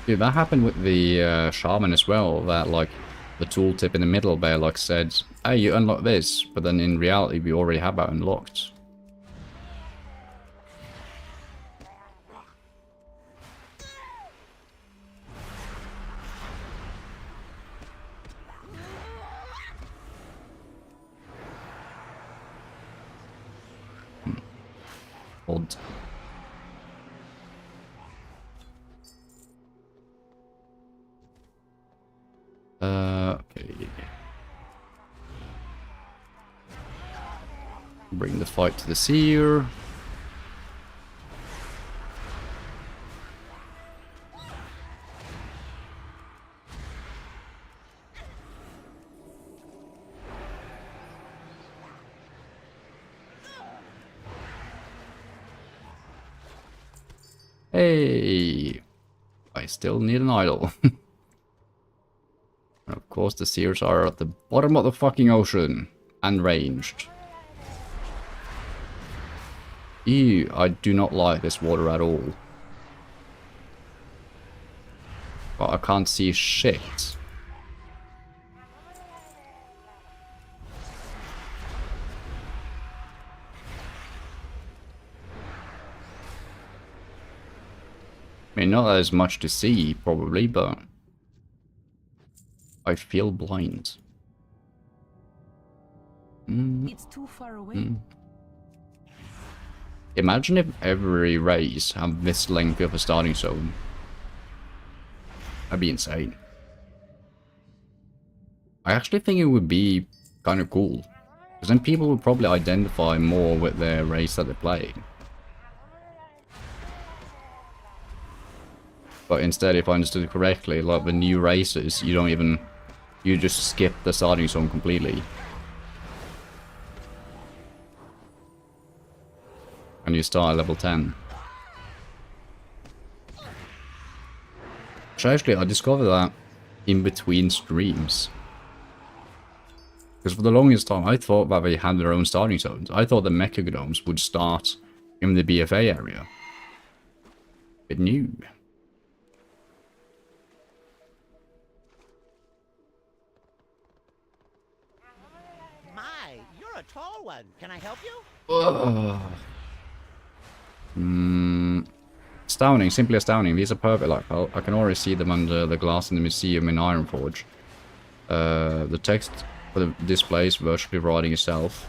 Dude, that happened with the Shaman as well, that like the tooltip in the middle there like said, hey, you unlock this, but then in reality we already have that unlocked. Odd. Okay. Bring the fight to the seer. Hey, I still need an idol. Of course, the seers are at the bottom of the fucking ocean and ranged. Ew, I do not like this water at all. But I can't see shit. I mean, not as much to see, probably, but I feel blind. It's too far away. Imagine if every race had this length of a starting zone. That'd be insane. I actually think it would be kind of cool. Because then people would probably identify more with their race that they're playing. But instead, if I understood correctly, like the new races, you don't even... You just skip the starting zone completely. And you start at level 10. So actually, I discovered that in between streams. Because for the longest time, I thought that they had their own starting zones. I thought the Mechagnomes would start in the BFA area. But no. My, you're a tall one. Can I help you? Astounding, simply astounding. These are perfect. Like I can already see them under the glass in the museum in Ironforge. The text for the display is virtually writing itself.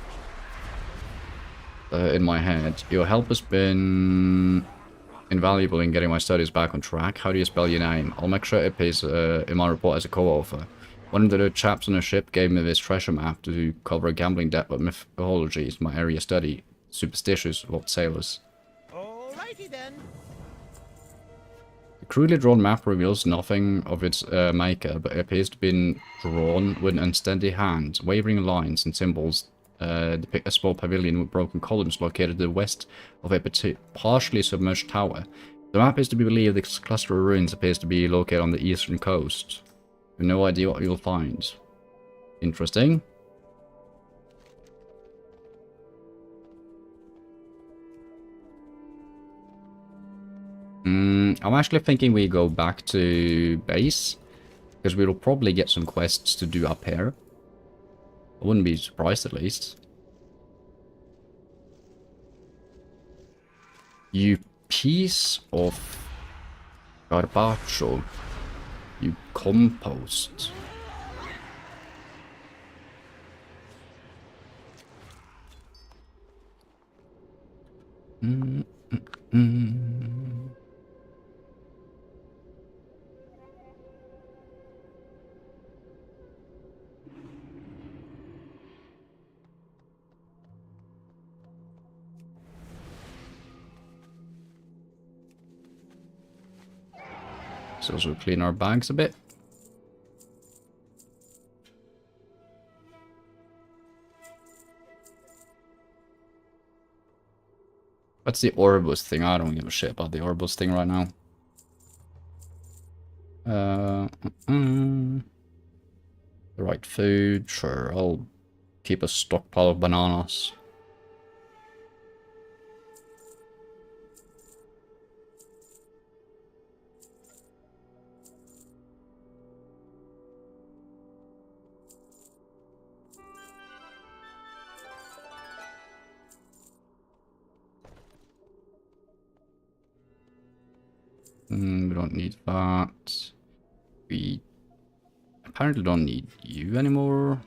in my head. Your help has been invaluable in getting my studies back on track. How do you spell your name? I'll make sure it appears in my report as a co-author. One of the chaps on the ship gave me this treasure map to cover a gambling debt, but mythology is my area of study. Superstitious about sailors. Alrighty then. The crudely drawn map reveals nothing of its maker, but it appears to have been drawn with an unsteady hand. Wavering lines and symbols depict a small pavilion with broken columns located to the west of a partially submerged tower. The map is to be believed this cluster of ruins appears to be located on the eastern coast. I have no idea what you'll find. Interesting. I'm actually thinking we go back to base, because we'll probably get some quests to do up here. I wouldn't be surprised, at least. You piece of garbacho. You compost. So also clean our bags a bit. What's the Orbus thing? I don't give a shit about the Orbus thing right now. The right food, sure. I'll keep a stockpile of bananas. We don't need that. We apparently don't need you anymore.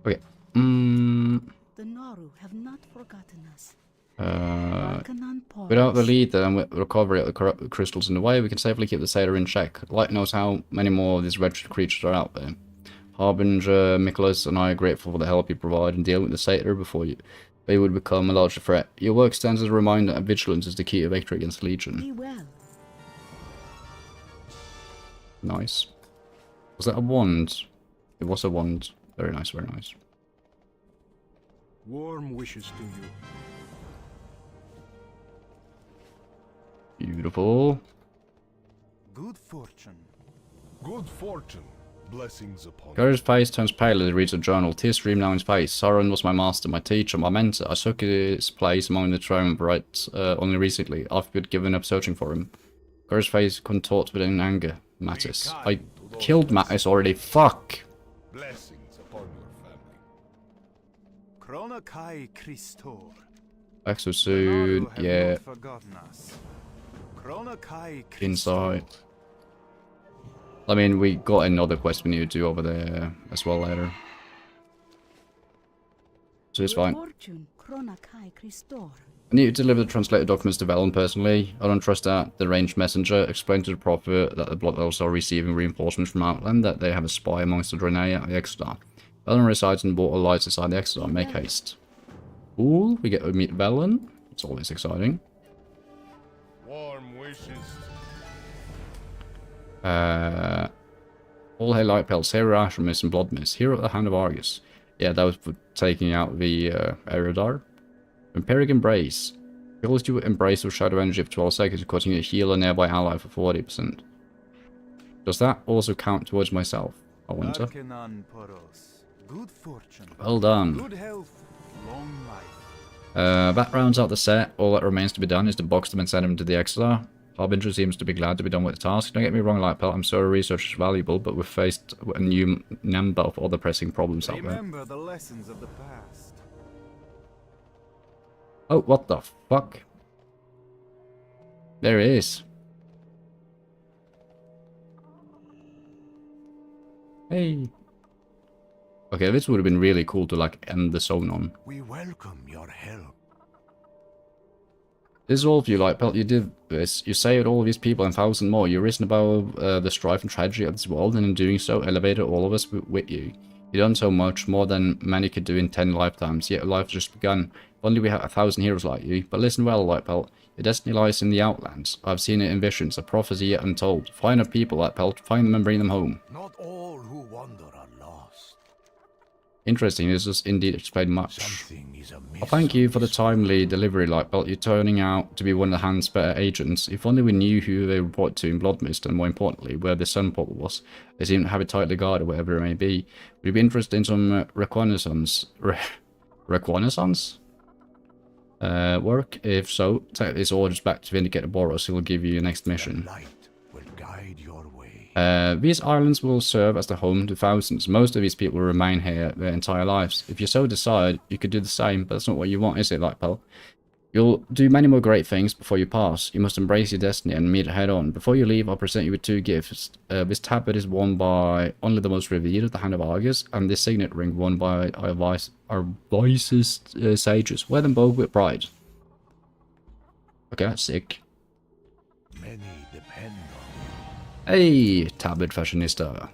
Okay. The Naru have not forgotten us. Without the leader and with recovery of the crystals in the way, we can safely keep the sailor in check. Light knows how many more of these wretched creatures are out there. Harbinger, Nicholas, and I are grateful for the help you provide in dealing with the satyr before they would become a larger threat. Your work stands as a reminder that vigilance is the key to victory against Legion. Be well. Nice. Was that a wand? It was a wand. Very nice, very nice. Warm wishes to you. Beautiful. Good fortune. Good fortune. Blessings upon Gary's face turns pale as he reads a journal. Tears stream down his face. Sauron was my master, my teacher, my mentor. I took his place among the triumvirate only recently, after we'd given up searching for him. Gary's face contorts within anger. Mattis. I killed Mattis already. Fuck! blessings upon your family. Kronakai Christor. Back so soon. Yeah. Kronakai Inside. I mean, we got another quest we need to do over there as well later. So it's fine. I need to deliver the translated documents to Velen personally. I don't trust that. The ranged messenger explained to the prophet that the Blood Elves are receiving reinforcements from Outland, that they have a spy amongst the Draenei at the Exodar. Velen resides in water lights inside the Exodar. Make haste. Cool. We get to meet Velen. It's always exciting. Warm wishes. All hail Lightpels, Hero Ashramis and Bloodmist, hero at the hand of Argus. Yeah, that was for taking out the Eridar. Empiric Embrace. Heals you with Embrace with Shadow Energy for 12 seconds, causing you to heal a nearby ally for 40%. Does that also count towards myself? I wonder. Good fortune. Well done. Good health. Long life. That rounds out the set. All that remains to be done is to box them and send them to the Exodar. Harbinger seems to be glad to be done with the task. Don't get me wrong, Lightpelt, I'm sorry research is valuable, but we've faced a new number of other pressing problems out there. Remember the lessons of the past. Oh, what the fuck? There it is. Hey. Okay, this would have been really cool to like end the zone on. We welcome your help. This is all of you, like, Pelt, you did this. You saved all of these people and 1,000 more. You risen above the strife and tragedy of this world, and in doing so, elevated all of us with you. You've done so much, more than many could do in 10 lifetimes, yet life has just begun. If only we had 1,000 heroes like you. But listen well, Lightpelt. Your destiny lies in the Outlands. I've seen it in visions, a prophecy yet untold. Find our people, Lightpelt. Find them and bring them home. Not all who wander are lost. Interesting, this does indeed explain much. Something is amiss. Well, thank you for the timely delivery, Lightbelt. You're turning out to be one of the hand's better agents. If only we knew who they report to in Bloodmist, and more importantly, where the sun portal was. They seem to have it tightly guarded, wherever it may be. We'd be interested in some reconnaissance work. If so, take these orders back to Vindicator Boros, who will give you your next mission. The light will guide your way. These islands will serve as the home to thousands. Most of these people will remain here their entire lives. If you so decide, you could do the same, but that's not what you want, is it, Lightpelt? You'll do many more great things before you pass. You must embrace your destiny and meet it head on. Before you leave, I'll present you with 2 gifts. This tablet is worn by only the most revered of the Hand of Argus, and this signet ring worn by our wisest sages. Wear them both with pride. Okay, that's sick. Many depend on Hey, tablet fashionista.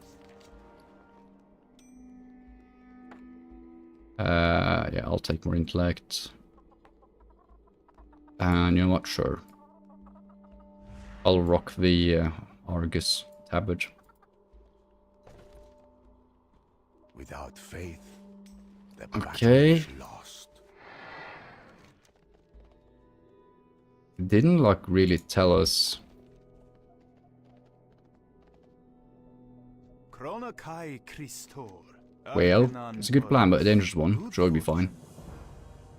Yeah, I'll take more intellect. And you know what? Sure. I'll rock the Argus tablet. Without faith, the okay. battle is lost. Didn't like really tell us. Well, it's a good plan, but a dangerous one. Sure, it'll be fine.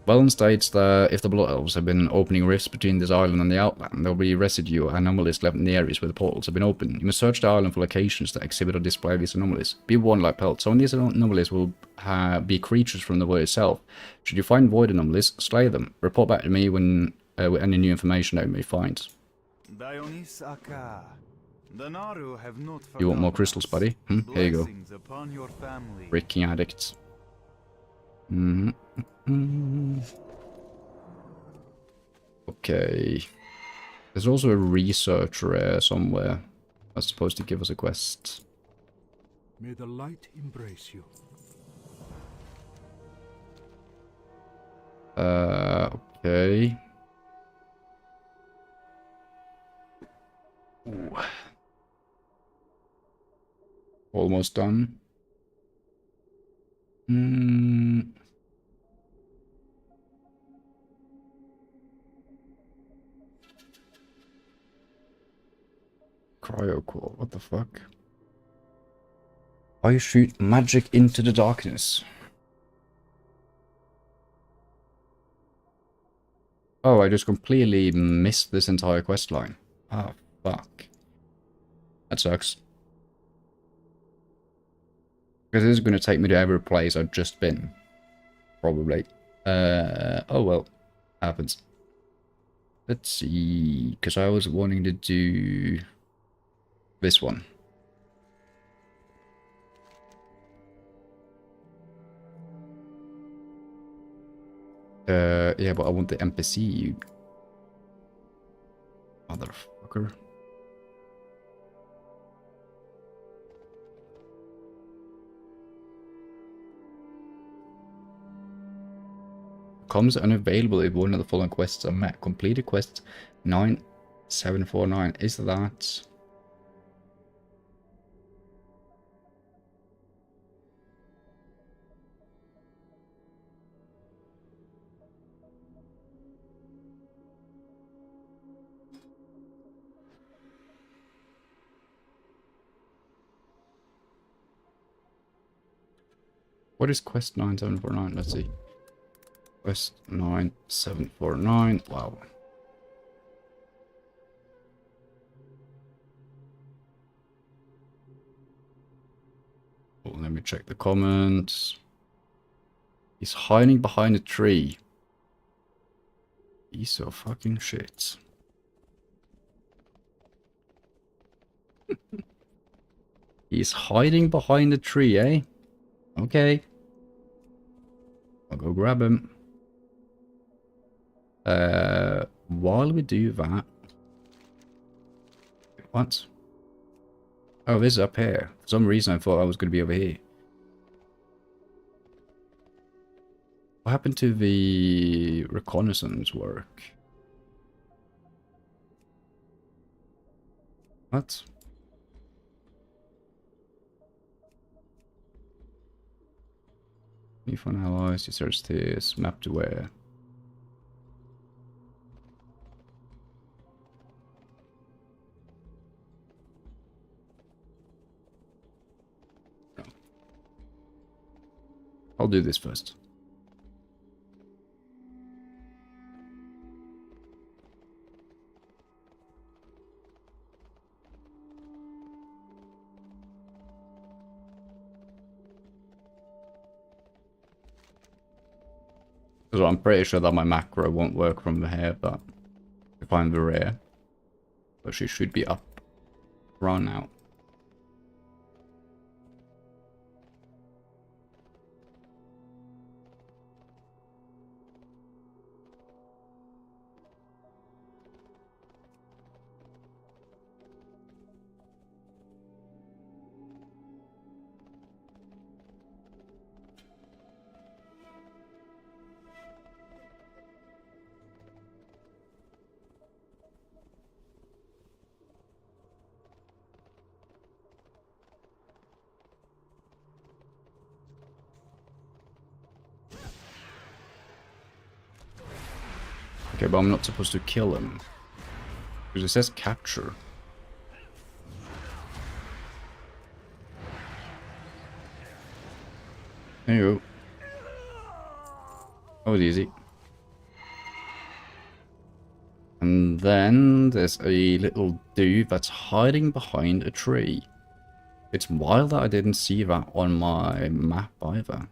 Velen states that if the Blood Elves have been opening rifts between this island and the Outland, there will be residue anomalies left in the areas where the portals have been opened. You must search the island for locations that exhibit or display these anomalies. Be warned, Lightpelt, some of these anomalies will be creatures from the void itself. Should you find void anomalies, slay them. Report back to me when with any new information that you may find. You want more crystals, buddy? Here you go. Freaking addicts. Okay. There's also a researcher somewhere that's supposed to give us a quest. May the light embrace you. Okay. Ooh. Almost done. Cryocore, what the fuck? I shoot magic into the darkness. Oh, I just completely missed this entire quest line. Oh, fuck. That sucks. Because this is going to take me to every place I've just been. Probably. Oh well. Happens. Let's see. Because I was wanting to do this one. Yeah, but I want the NPC, you motherfucker. Becomes unavailable if one of the following quests are met. Completed quest 9749. Is that... What is quest 9749? Let's see. Quest 9749. Wow. Oh, let me check the comments. He's hiding behind a tree. He's so fucking shit. He's hiding behind the tree, eh? Okay. I'll go grab him. While we do that... What? Oh, this is up here. For some reason I thought I was going to be over here. What happened to the reconnaissance work? What? New phone allies, you search this, map to where? No. I'll do this first. So I'm pretty sure that my macro won't work from the hair, but if I'm the rear. But she should be up around now. Okay, but I'm not supposed to kill him. Because it says capture. There you go. That was easy. And then there's a little dude that's hiding behind a tree. It's wild that I didn't see that on my map either.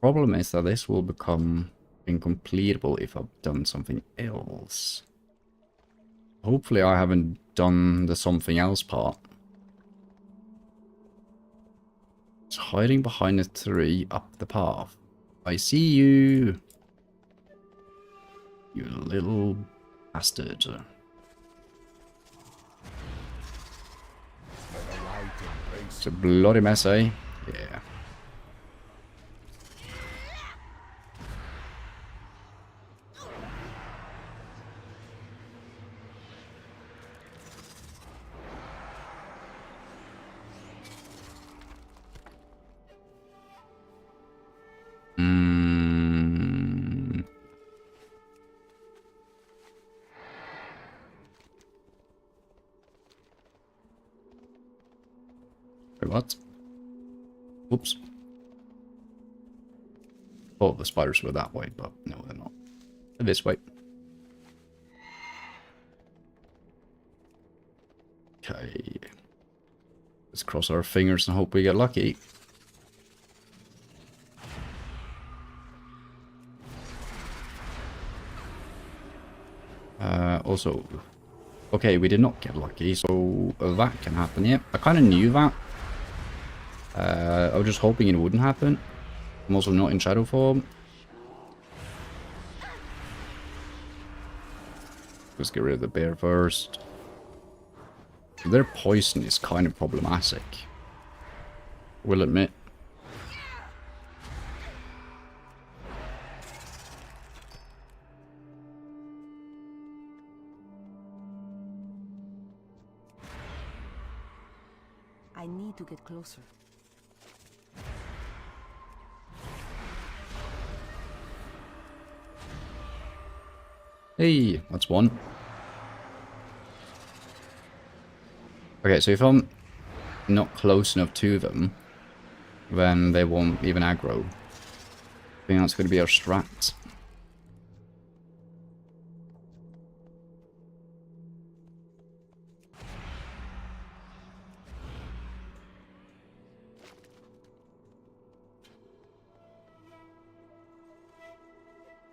Problem is that this will become incompletable if I've done something else. Hopefully I haven't done the something else part. It's hiding behind a tree up the path. I see you. You little bastard. It's a bloody mess, eh? Yeah. Wait, what? Oops. Oh, the spiders were that way, but no, they're not. They're this way. Okay. Let's cross our fingers and hope we get lucky. Also, okay, we did not get lucky, so that can happen. Yeah, I kind of knew that. I was just hoping it wouldn't happen. I'm also not in shadow form. Let's get rid of the bear first. Their poison is kind of problematic. We'll admit. I need to get closer. Hey, that's one. Okay, so if I'm not close enough to them, then they won't even aggro. I think that's going to be our strat.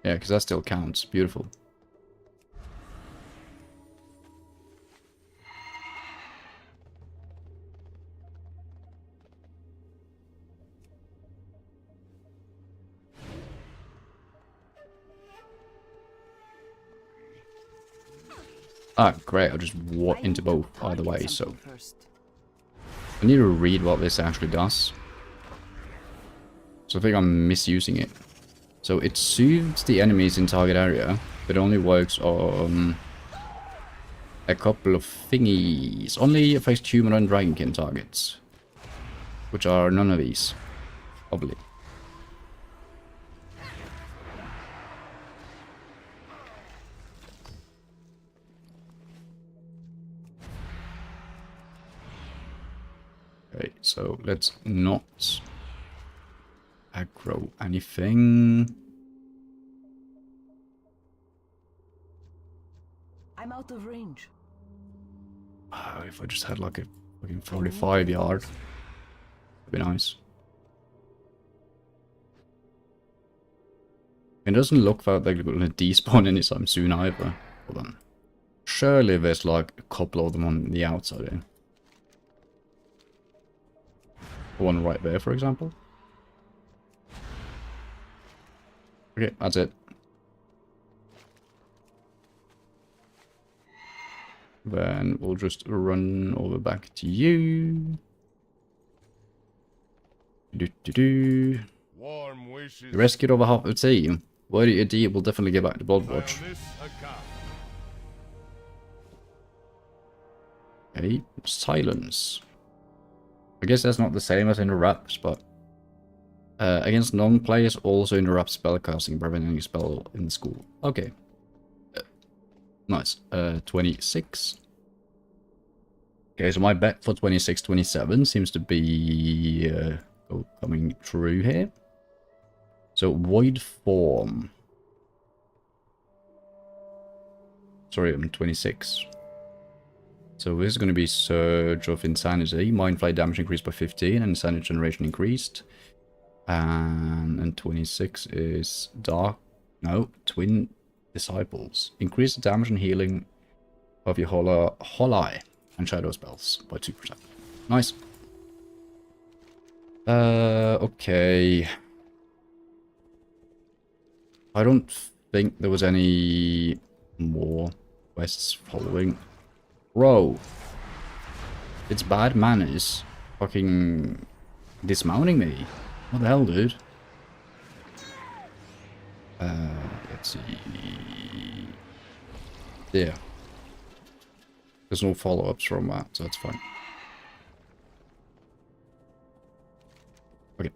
Yeah, because that still counts. Beautiful. Ah, great, I just walked into both either way, so... I need to read what this actually does. So I think I'm misusing it. So it soothes the enemies in target area, but only works on a couple of thingies. Only affects human and dragonkin targets. Which are none of these. Probably. Okay, so let's not aggro anything. I'm out of range. Oh, if I just had like a fucking 45 yard, that'd be nice. It doesn't look like they're gonna despawn anytime soon either. Hold on. Surely there's like a couple of them on the outside here. One right there, for example. Okay, that's it. Then we'll just run over back to you. The rescued over half the team. Worthy AD will definitely get back to Bloodwatch. Okay, silence. I guess that's not the same as interrupts, but against non-players also interrupts spellcasting, preventing a spell in the school. Okay. Nice. 26. Okay, so my bet for 26, 27 seems to be coming true here. So void form. Sorry, I'm 26. So this is going to be Surge of Insanity. Mind Flight damage increased by 15 and Insanity generation increased. And 26 is Dark... No, Twin Disciples. Increase the damage and healing of your Holai and Shadow spells by 2%. Nice. Okay. I don't think there was any more quests following. Bro, it's bad manners fucking dismounting me. What the hell, dude? Let's see. Yeah. There's no follow-ups from that, so that's fine. Okay.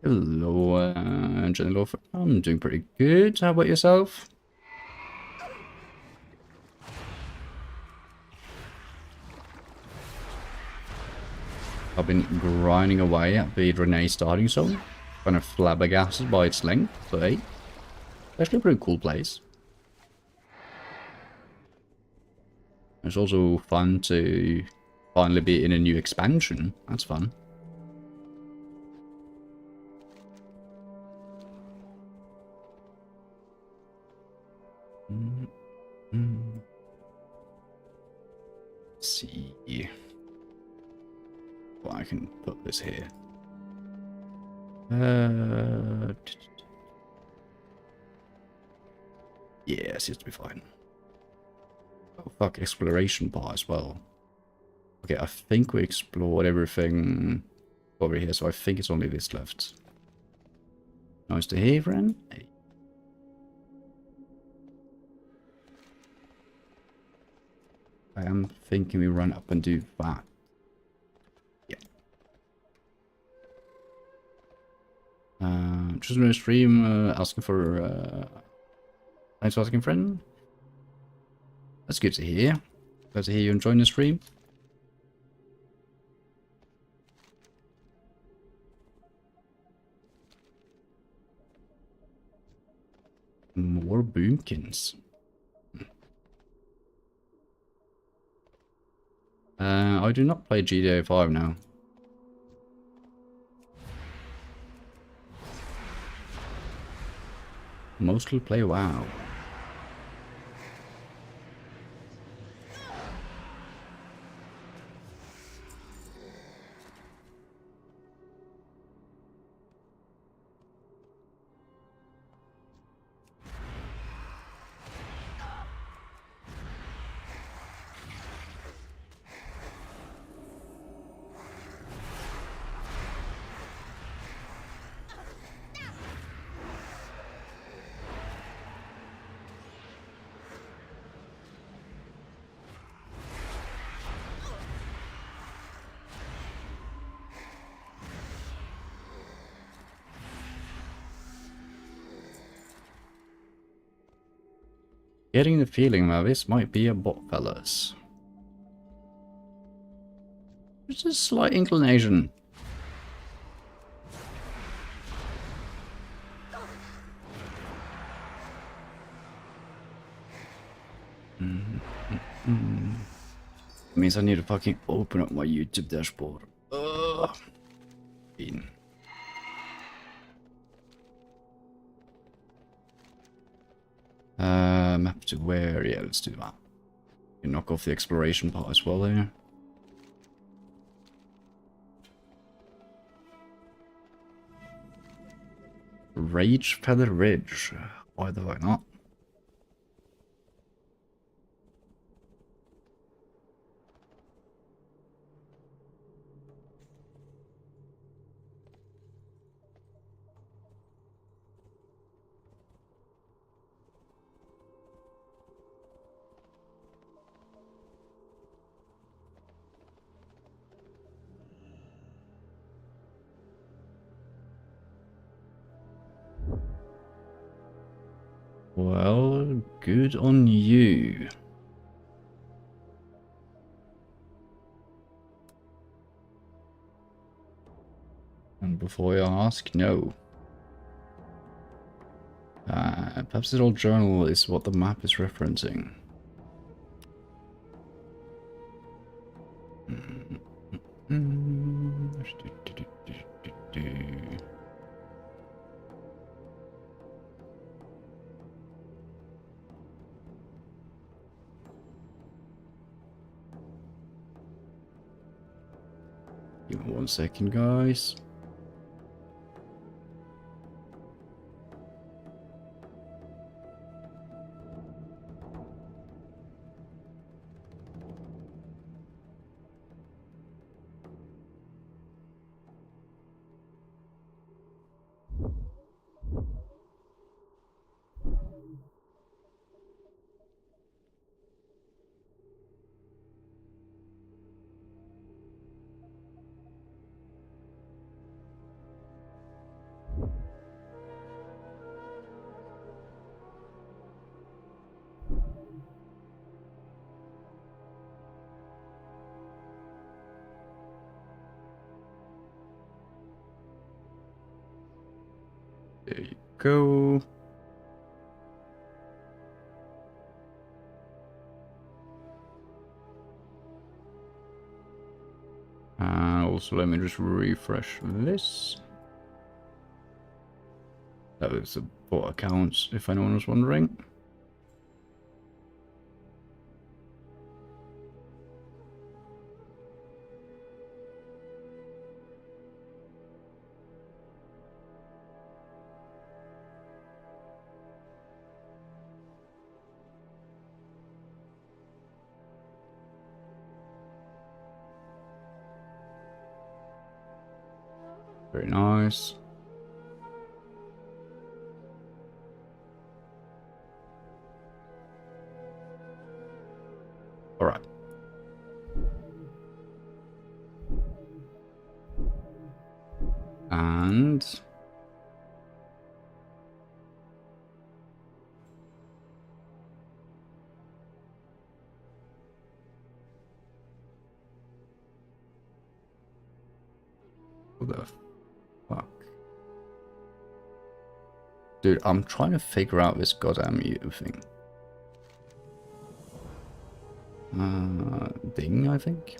Hello, Jenny Loafer. I'm doing pretty good. How about yourself? I've been grinding away at the Renee starting zone. Kind of flabbergasted by its length, but hey. It's actually a pretty cool place. It's also fun to finally be in a new expansion. That's fun. Let's see. Well, I can put this here. Yeah, seems to be fine. Oh fuck, exploration bar as well. Okay, I think we explored everything over here, so I think it's only this left. Nice to hear, friend. Hey. I am thinking we run up and do that. Yeah. Just gonna stream asking for thanks for asking, friend. That's good to hear. Glad to hear you enjoying the stream. More boomkins. I do not play GTA 5 now. Mostly play WoW. Getting the feeling that this might be a bot, fellas. Just a slight inclination. Means I need to fucking open up my YouTube dashboard. Ugh. Map to where? Yeah, let's do that. You knock off the exploration part as well there. Rage Feather Ridge. Why the fuck not? Well, good on you. And before I ask, no. Perhaps the old journal is what the map is referencing. Give me 1 second, guys. There you go. Also, let me just refresh this. That is a bot account, if anyone was wondering. Very nice. All right. And what the fuck? Dude, I'm trying to figure out this goddamn mute thing. Ding, I think.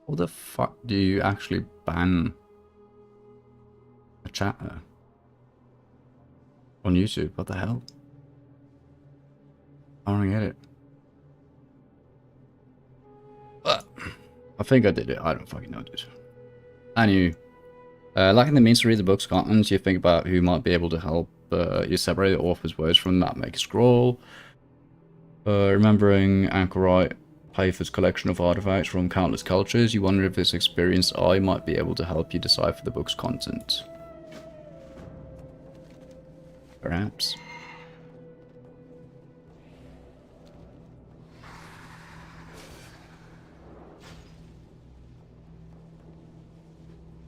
How the fuck do you actually ban a chatter on YouTube? What the hell? I don't get it. I think I did it. I don't fucking know, dude. Anyway, lacking the means to read the book's contents, you think about who might be able to help. You separate the author's words from the map, make a scroll. Remembering Anchorite Pfeiffer's collection of artifacts from countless cultures, you wonder if this experienced eye might be able to help you decipher the book's content. Perhaps.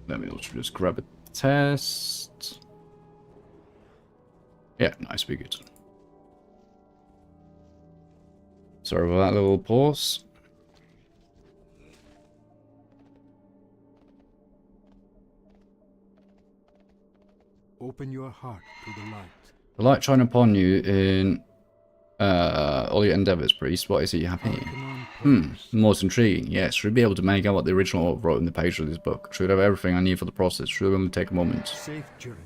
Let me also just grab a test. Yeah, nice, we good. Sorry about that little pause. Open your heart to the light. The light shine upon you in all your endeavors, priest. What is it you have here? Most intriguing. Yes, should be able to make out what the original author wrote in the page of this book. Should have everything I need for the process. Should only take a moment. Safe journey.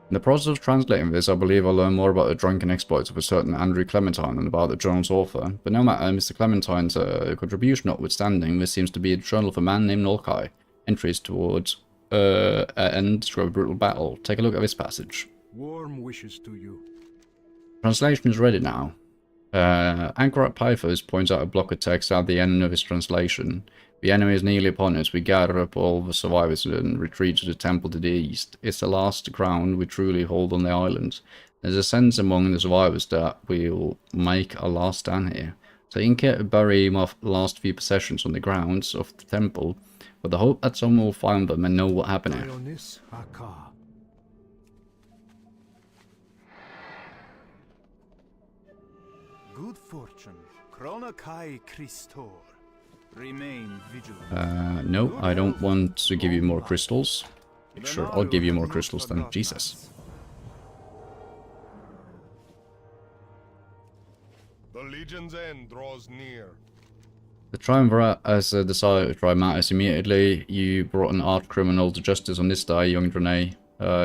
In the process of translating this, I believe I'll learn more about the drunken exploits of a certain Andrew Clementine than about the journal's author. But no matter, Mr. Clementine's contribution notwithstanding, this seems to be a journal of a man named Norkai. Entries towards end to a brutal battle. Take a look at this passage. Warm wishes to you. Translation is ready now. Anchorite Pythos points out a block of text at the end of his translation. The enemy is nearly upon us. We gather up all the survivors and retreat to the temple to the east. It's the last ground we truly hold on the island. There's a sense among the survivors that we'll make our last stand here. So you can bury my last few possessions on the grounds of the temple, with the hope that someone will find them and know what happened here. Good fortune. Chronokai Christor. Remain vigilant. No, I don't want to give you more crystals. Sure, I'll give you more crystals then. Jesus. The Legion's end draws near. The Triumvirate has decided to try matters immediately. You brought an arch criminal to justice on this day, young Drene.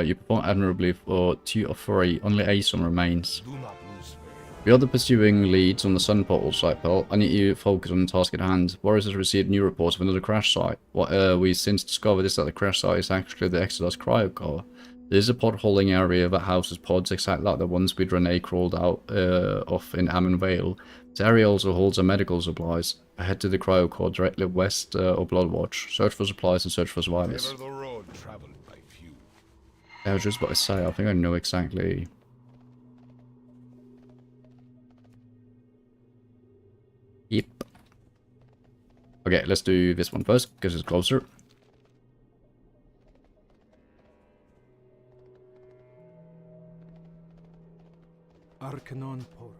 You performed admirably for 2 of 3. Only Aeson remains. Do not lose faith. The other pursuing leads on the Sun Portal site, Pearl. I need you to focus on the task at hand. Warriors has received new reports of another crash site. What we since discovered is that the crash site is actually the Exodus cryo core. There is a pod holding area that houses pods exactly like the ones we Drene crawled out of in Ammon Vale. This area also holds our medical supplies. Head to the cryo core directly west of Bloodwatch. Search for supplies and search for survivors. The road traveled by few. I was just about to say, I think I know exactly. Yep. Okay, let's do this one first, because it's closer. Arcanon Poros.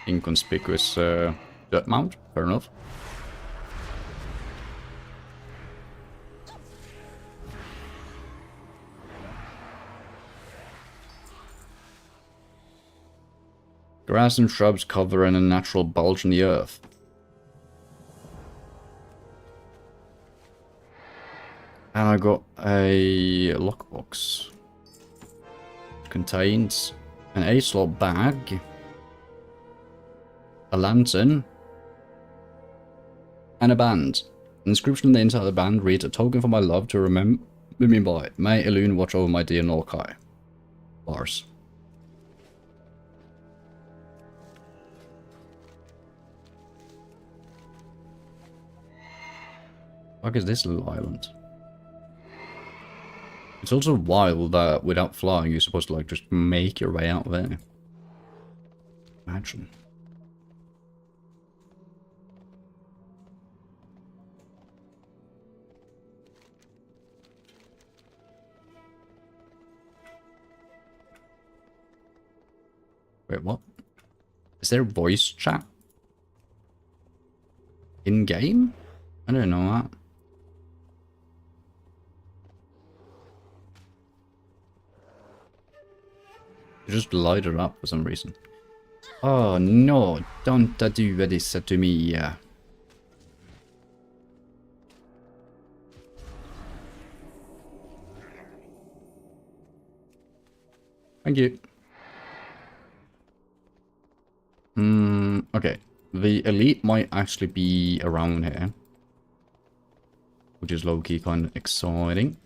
Inconspicuous dirt mount, fair enough. Grass and shrubs covering a natural bulge in the earth. And I got a lockbox. Contains an A-slot bag, a lantern, and a band. The inscription on the inside of the band reads, "A token for my love to remember me by. May Elune watch over my dear Norkai." Bars. What is this little island? It's also wild that without flying you're supposed to like just make your way out there. Imagine. Wait, what? Is there voice chat? In-game? I don't know that. You just light it up for some reason. Oh no, don't do this to me. Thank you. Okay. The elite might actually be around here. Which is low-key kind of exciting.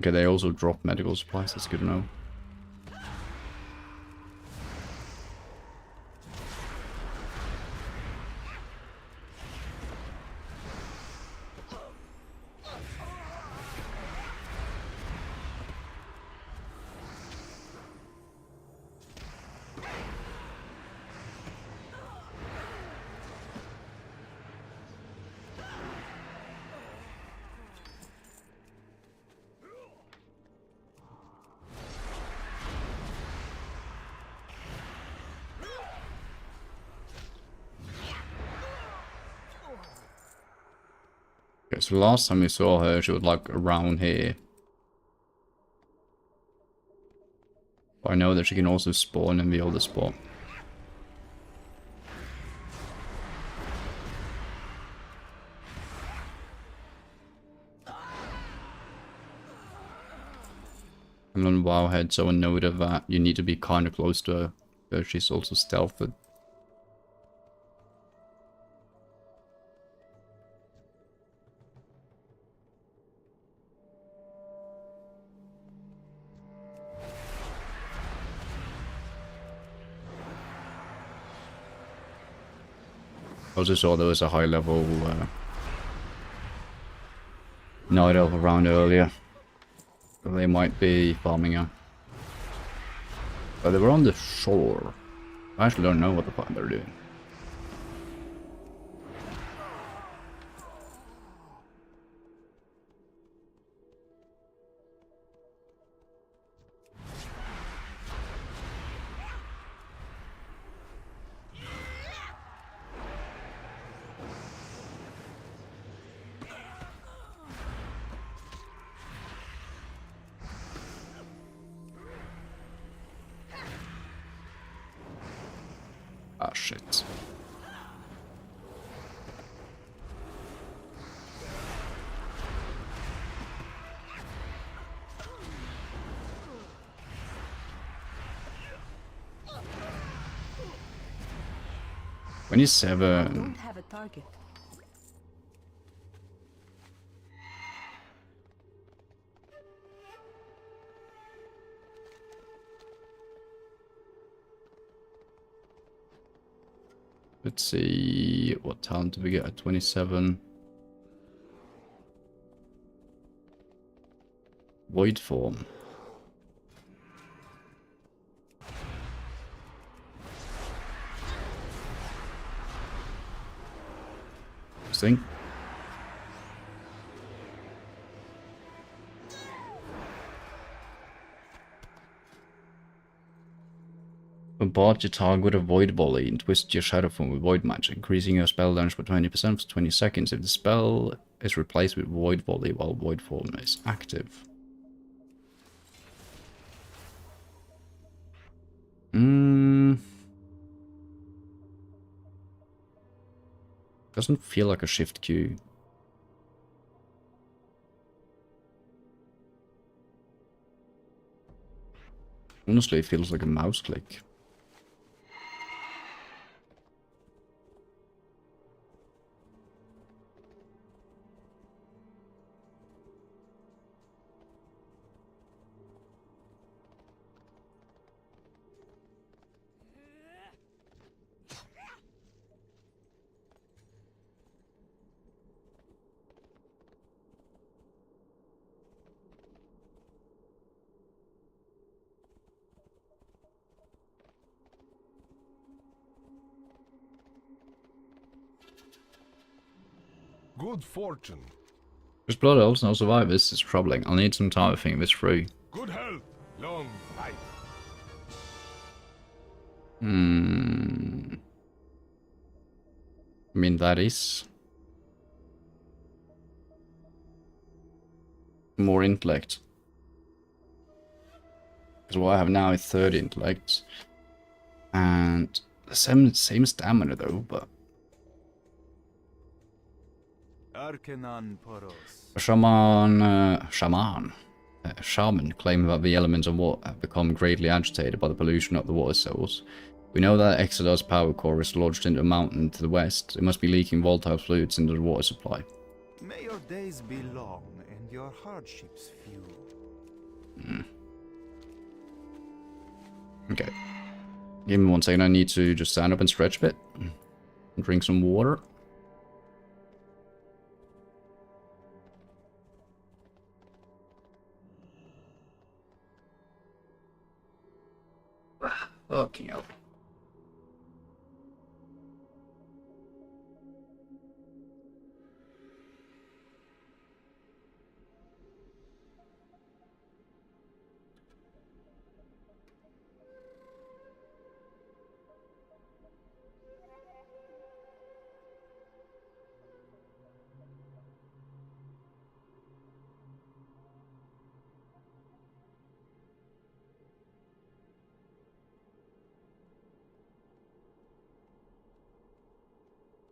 Okay, they also drop medical supplies, that's good to know. Okay, so last time we saw her, she was like around here. But I know that she can also spawn in the other spot. And on Wowhead, so a note of that you need to be kind of close to her, because she's also stealthed. I also saw there was a high level night elf around earlier. So they might be farming her. But they were on the shore. I actually don't know what the fuck they're doing. Ah, shit. When you seven. Don't have a target. Let's see, what talent did we get at 27? Void form. Interesting. Bombard your target with a void volley and twist your shadow form with void magic, increasing your spell damage by 20% for 20 seconds if the spell is replaced with void volley while void form is active. Doesn't feel like a shift Q. Honestly, it feels like a mouse click. Good fortune. There's blood elves, no survivors. It's troubling. I'll need some time to think this through. Good health. Long life. I mean, that is... more intellect. Because what I have now is 30 intellect. And the same stamina though, but... A shaman claimed that the elements of water have become greatly agitated by the pollution of the water source. We know that Exodus power core is lodged into a mountain to the west. It must be leaking volatile fluids into the water supply. May your days be long and your hardships few. Okay. Give me 1 second, I need to just stand up and stretch a bit. And drink some water. Fucking hell.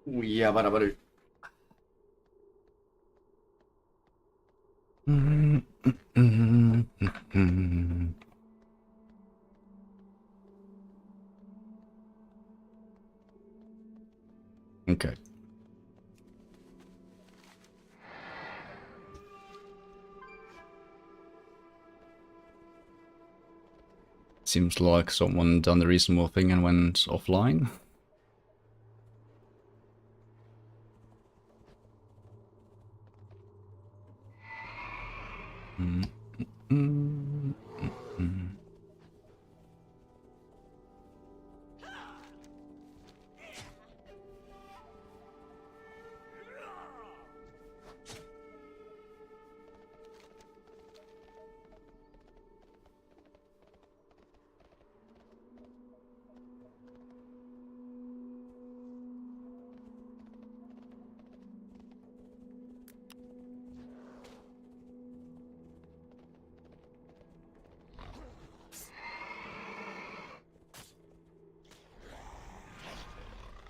Yeah, but okay. Seems like someone done the reasonable thing and went offline.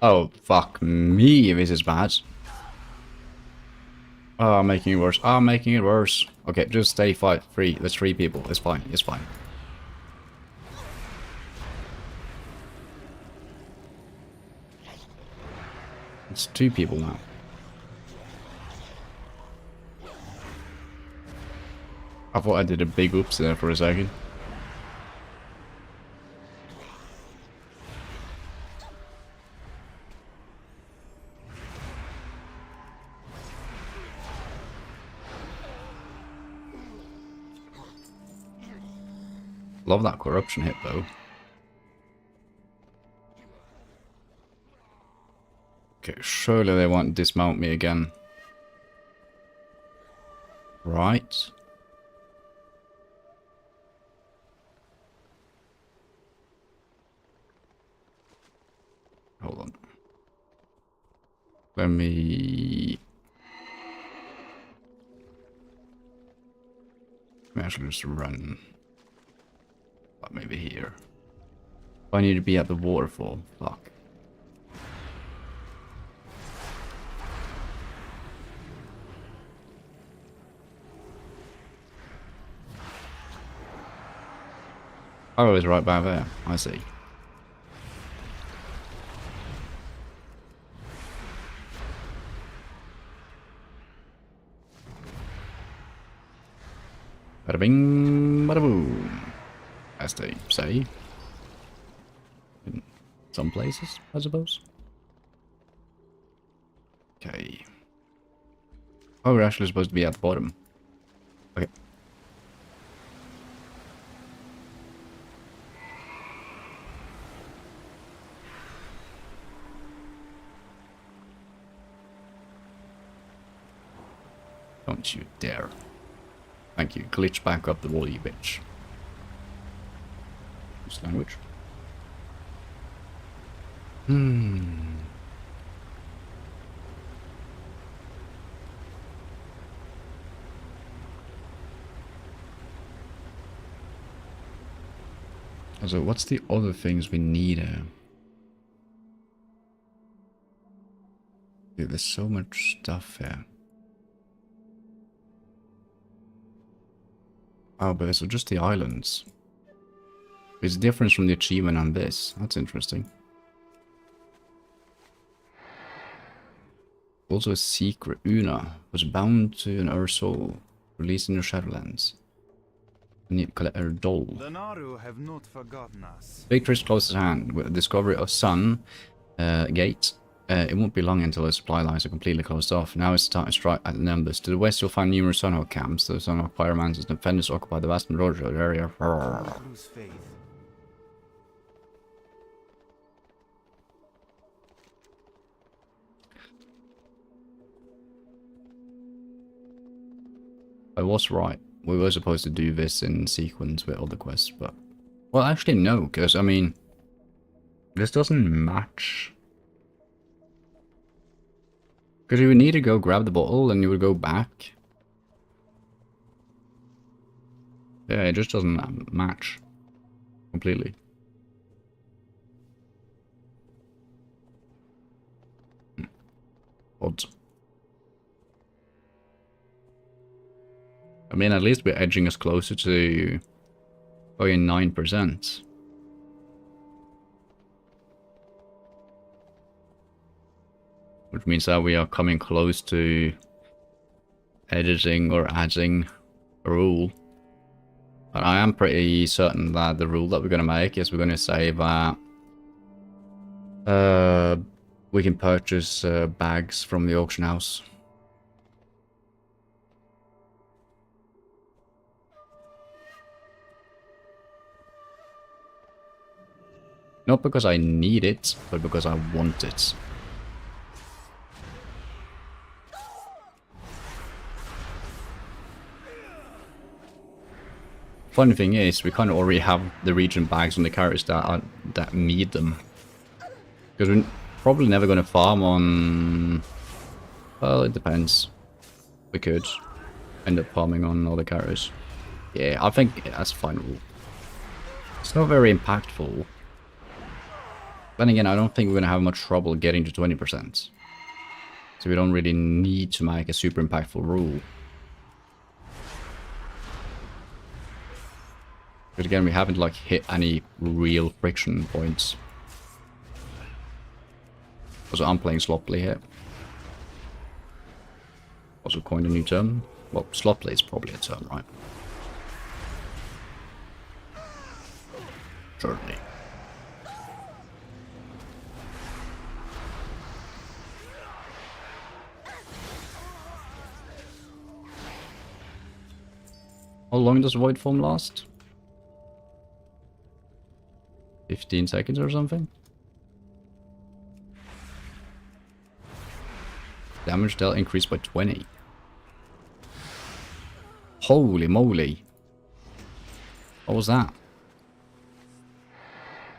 Oh, fuck me, this is bad. Oh, I'm making it worse. I'm making it worse. Okay, just stay free. There's 3 people. It's fine. It's fine. It's 2 people now. I thought I did a big oops there for a second. Love that corruption hit though. Okay, surely they won't dismount me again. Right. Hold on. Let me actually just run. Maybe here. I need to be at the waterfall. Fuck. Oh, it's right back there. I see. Bada bing, bada boom. As they say. In some places, I suppose. Okay. Oh, we're actually supposed to be at the bottom. Okay. Don't you dare. Thank you. Glitch back up the wall, you bitch. This language. So what's the other things we need here? Dude, there's so much stuff here. Oh, but it's just the islands. There's a difference from the achievement on this. That's interesting. Also a secret. Una was bound to an Earth soul, released in the Shadowlands. We need to collect her doll. The Naru have not forgotten us. Victory is close at hand. With the discovery of Sun Gate, it won't be long until the supply lines are completely closed off. Now it's time to strike at the numbers. To the west, you'll find numerous Sunhawk camps. The Sunhawk Pyromancers and defenders occupy the vast majority of the area. Lose faith. I was right. We were supposed to do this in sequence with other quests, but... Well, actually no, because, I mean... This doesn't match. Because you would need to go grab the bottle, and you would go back. Yeah, it just doesn't match. Completely. Odd. I mean, at least we're edging us closer to 9%. Which means that we are coming close to editing or adding a rule. But I am pretty certain that the rule that we're going to make is we're going to say that we can purchase bags from the auction house. Not because I need it, but because I want it. Funny thing is, we kind of already have the region bags on the characters that need them. Because we're probably never going to farm on... Well, it depends. We could end up farming on other characters. Yeah, I think that's a fine rule. It's not very impactful. Then again, I don't think we're going to have much trouble getting to 20%. So we don't really need to make a super impactful rule. But again, we haven't like hit any real friction points. Also, I'm playing sloppily here. Also coined a new term. Well, sloppily is probably a term, right? Certainly. How long does void form last? 15 seconds or something? Damage dealt increased by 20. Holy moly. What was that?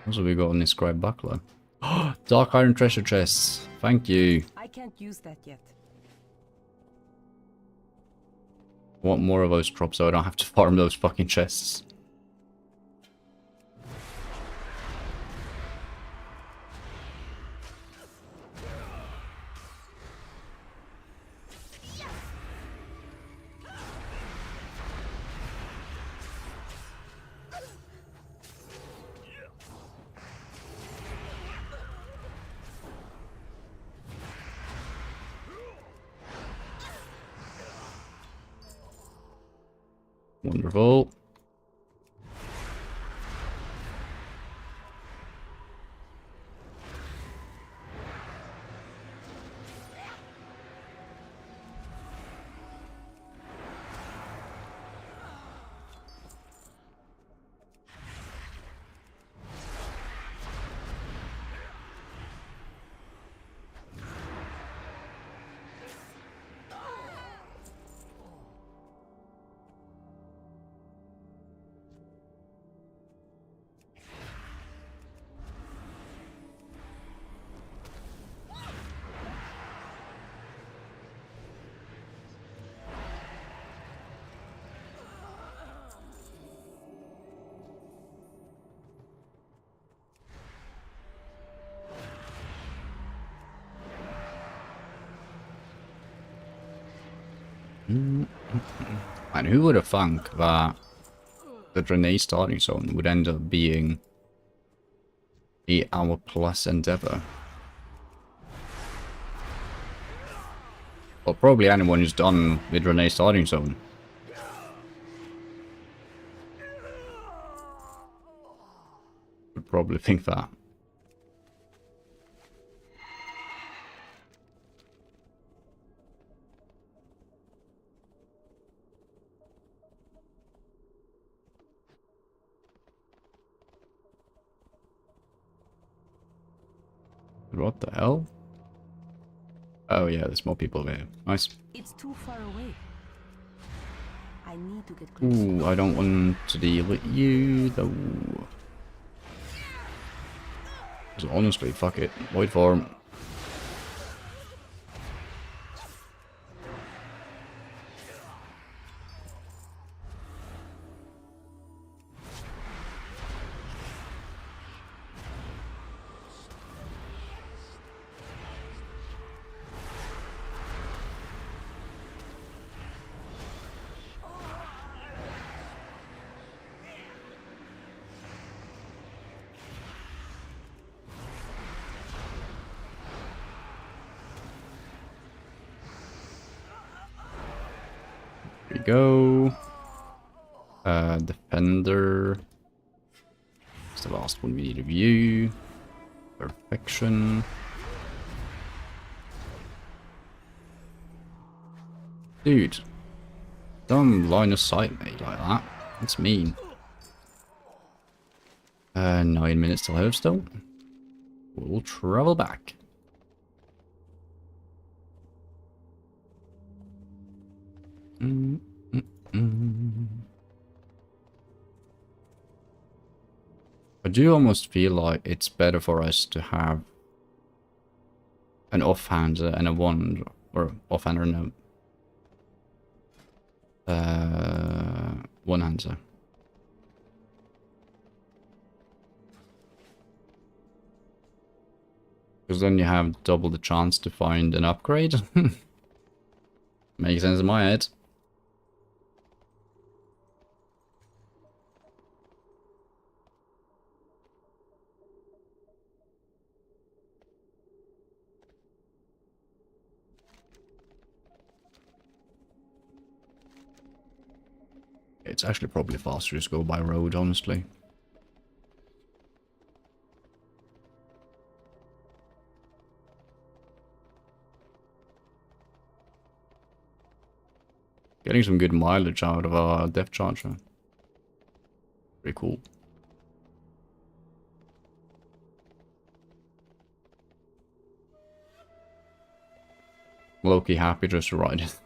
What have we got on this scribe buckler? Dark iron treasure chests. Thank you. I can't use that yet. I want more of those drops so I don't have to farm those fucking chests. Wonderful. And who would have thunk that the Draenei starting zone would end up being 8-hour plus endeavor? Well, probably anyone who's done with Draenei starting zone. Would probably think that. What the hell? Oh yeah, there's more people there. Nice. It's too far away. I need to get closer. Ooh, I don't want to deal with you though. So honestly, fuck it. Void form. Here we go. Defender. It's the last one we need to view. Perfection. Dude. Don't line of sight me like that. That's mean. 9 minutes till Hearthstone. We'll travel back. I do almost feel like it's better for us to have an offhander and a wand, or offhander and a one-hander. Because then you have double the chance to find an upgrade. Makes sense in my head. It's actually probably faster to just go by road, honestly. Getting some good mileage out of our depth charger. Pretty cool. Low-key happy just to ride it.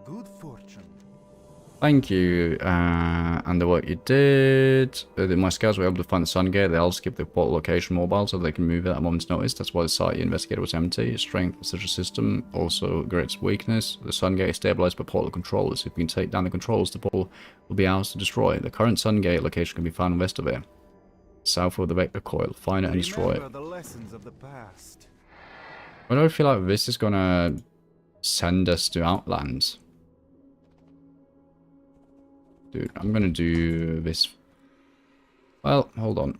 Good fortune. Thank you, and the work you did. My scouts were able to find the sun gate. They all skipped the portal location mobile so they can move it at a moment's notice. That's why the site you investigated was empty. Its strength of such a system also greats weakness. The sun gate is stabilized by portal controllers. If you can take down the controls, the portal will be ours to destroy. The current sun gate location can be found west of here, south of the vector coil. Find it and destroy it. The lessons of the past. Why do I feel like this is gonna send us to Outland? Dude, I'm gonna do this. Well, hold on.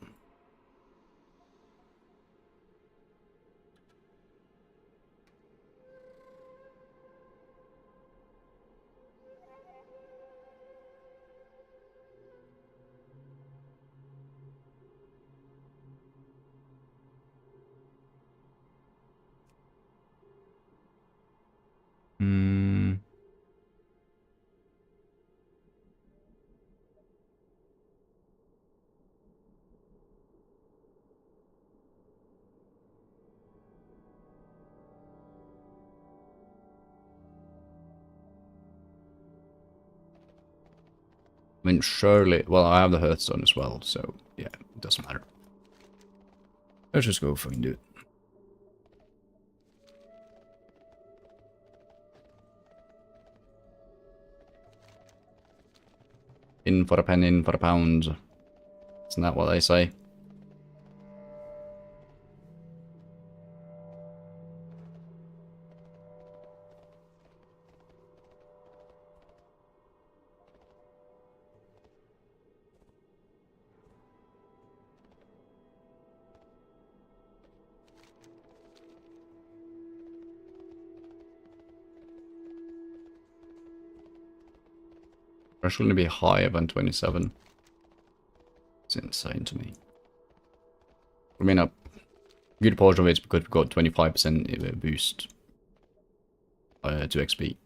I mean, surely... Well, I have the Hearthstone as well, so yeah, it doesn't matter. Let's just go if we can do it. In for a penny, in for a pound. Isn't that what they say? Or shouldn't it be higher than 27? It's insane to me. I mean, a good portion of it's because we've got 25% boost to XP.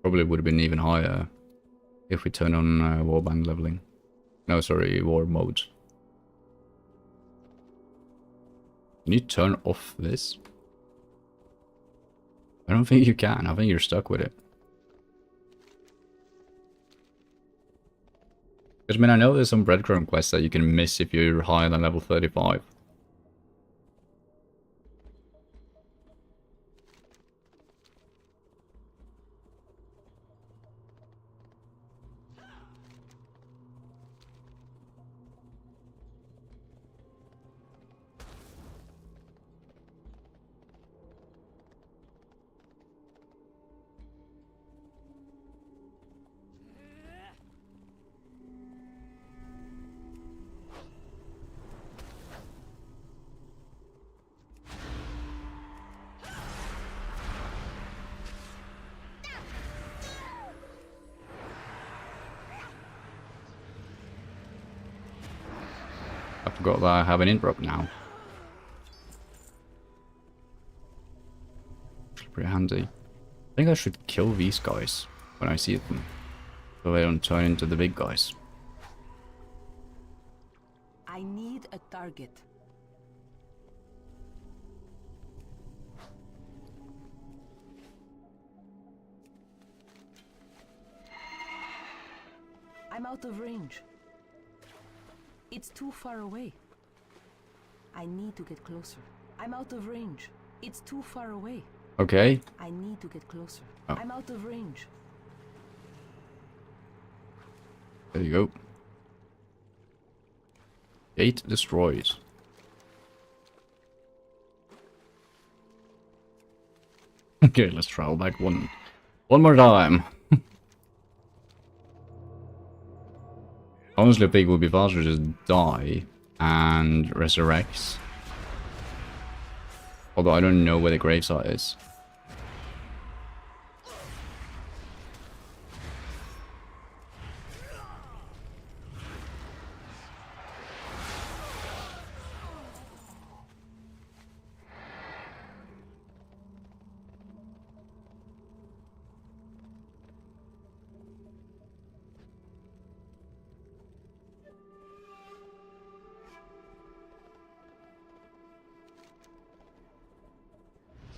Probably would have been even higher if we turn on warband leveling. No, sorry, war mode. Can you turn off this? I don't think you can. I think you're stuck with it. Because, I mean, I know there's some breadcrumb quests that you can miss if you're higher than level 35. I forgot that I have an interrupt now. Pretty handy. I think I should kill these guys when I see them, so they don't turn into the big guys. I need a target. I'm out of range. It's too far away. I need to get closer. I'm out of range. It's too far away. Okay. I need to get closer. Oh. I'm out of range. There you go. Gate destroyed. Okay, let's travel back one more time. Honestly, I think it would be faster to just die and resurrect. Although I don't know where the gravesite is.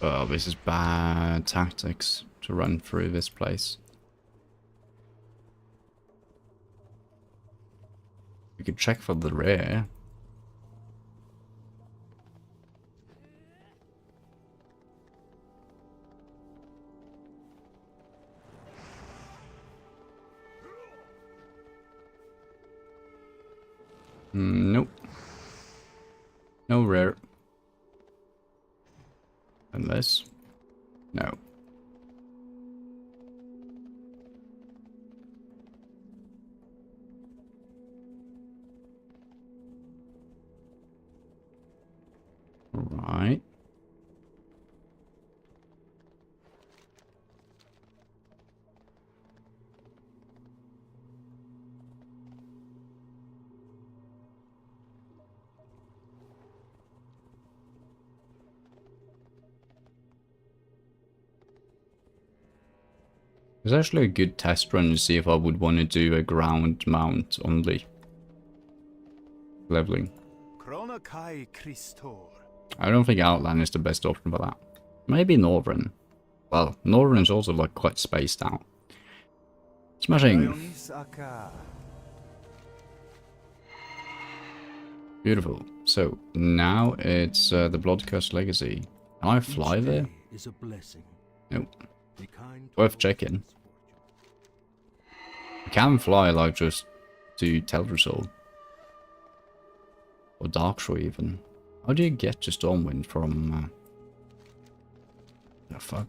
Oh, this is bad tactics to run through this place. We could check for the rear. Nope. No rear. Unless... no. Right. It's actually a good test run to see if I would want to do a ground mount only. Leveling. I don't think Outland is the best option for that. Maybe Northrend. Well, Northrend is also like quite spaced out. Smashing! Beautiful. So, now it's the Bloodcurse Legacy. Can I fly there? is a blessing. Nope. Be kind to Worth those checking. less fortunate. You can fly, like, just to Teldrassil. Or Darkshore, even. How do you get to Stormwind from... the fuck?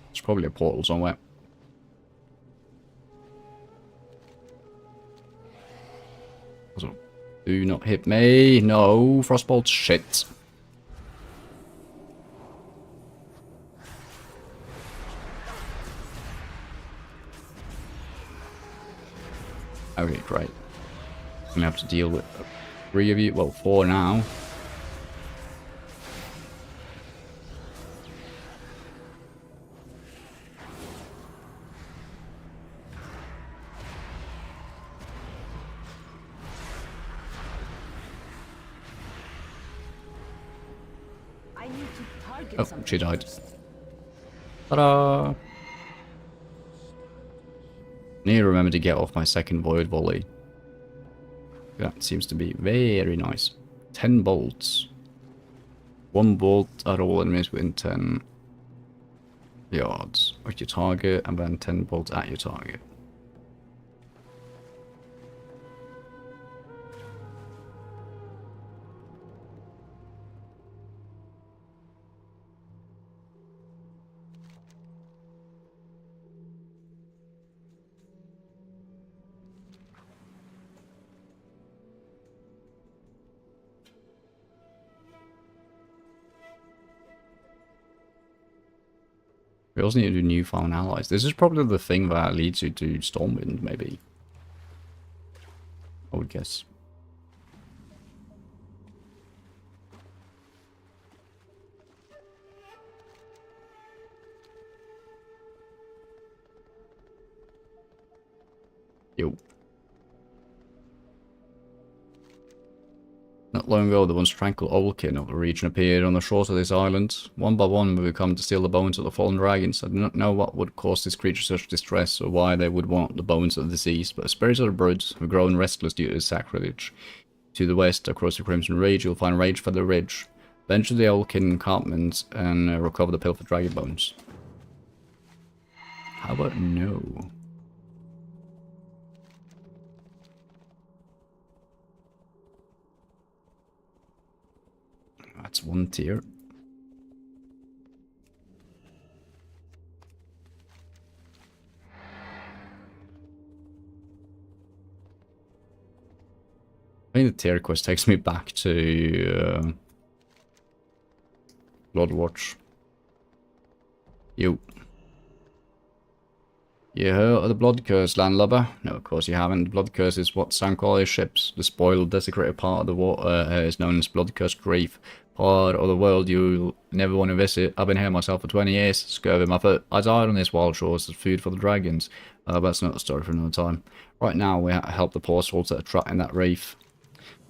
It's probably a portal somewhere. Also, do not hit me. No, Frostbolt. Shit. Okay, great. I'm gonna have to deal with 3 of you. Well, 4 now. I need to target Oh, something she died. first. Ta-da! Need to remember to get off my second void volley. That seems to be very nice. 10 bolts. 1 bolt at all enemies within 10 yards of your target, and then 10 bolts at your target. We also need to do newfound allies. This is probably the thing that leads you to Stormwind, maybe. I would guess. Yo. Not long ago, the once tranquil Oldkin of the region appeared on the shores of this island. One by one, we would come to steal the bones of the fallen dragons. I do not know what would cause this creature such distress, or why they would want the bones of the deceased, but the spirits of the broods have grown restless due to this sacrilege. To the west, across the Crimson Ridge, you'll find Rage for the Ridge. Venture the Oldkin encampment and recover the pilfered dragon bones. How about no? That's 1 tier. I think the tier quest takes me back to Bloodwatch. You heard of the Blood Curse, landlubber? No, of course you haven't. The Blood Curse is what sank all his ships. The spoiled, desecrated part of the water is known as Blood Curse Reef. Part of the world you'll never want to visit. I've been here myself for 20 years. Scurvy my foot. I died on this wild shores as food for the dragons. That's not a story for another time. Right now, we have to help the poor souls that are trapped in that reef.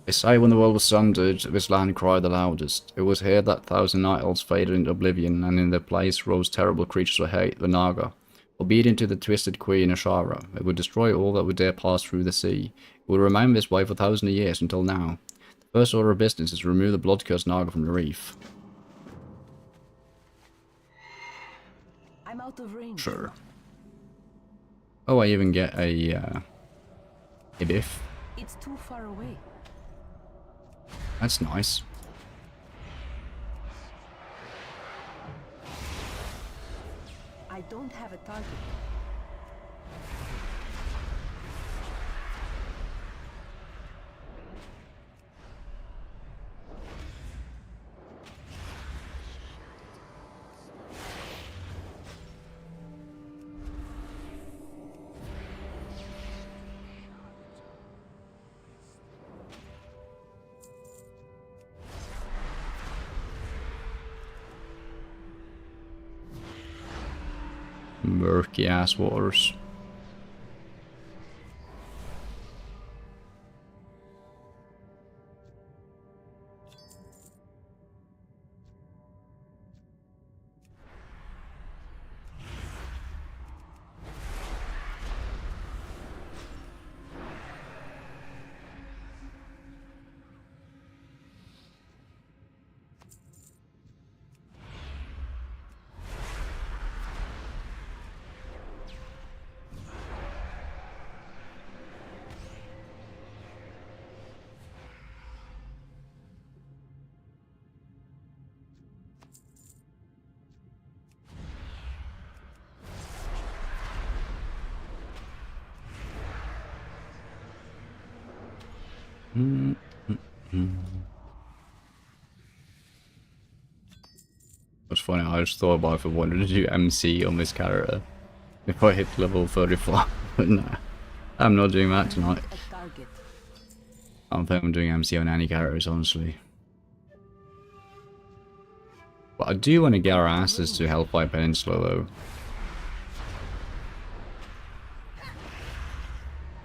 They say when the world was sundered, this land cried the loudest. It was here that 1,000 night elves faded into oblivion, and in their place rose terrible creatures of hate, the Naga. Obedient to the twisted queen Ashara, it would destroy all that would dare pass through the sea. It would remain this way for thousands of years until now. The first order of business is to remove the blood-cursed Naga from the reef. I'm out of range. Sure. Oh, I even get a biff. It's too far away. That's nice. I don't have a target. Murky ass waters. Mm, mm, mm. That's funny, I just thought about if I wanted to do MC on this character. If I hit level 35, but nah. I'm not doing that tonight. I don't think I'm doing MC on any characters, honestly. But I do want to get our asses to Hellfire Peninsula, though.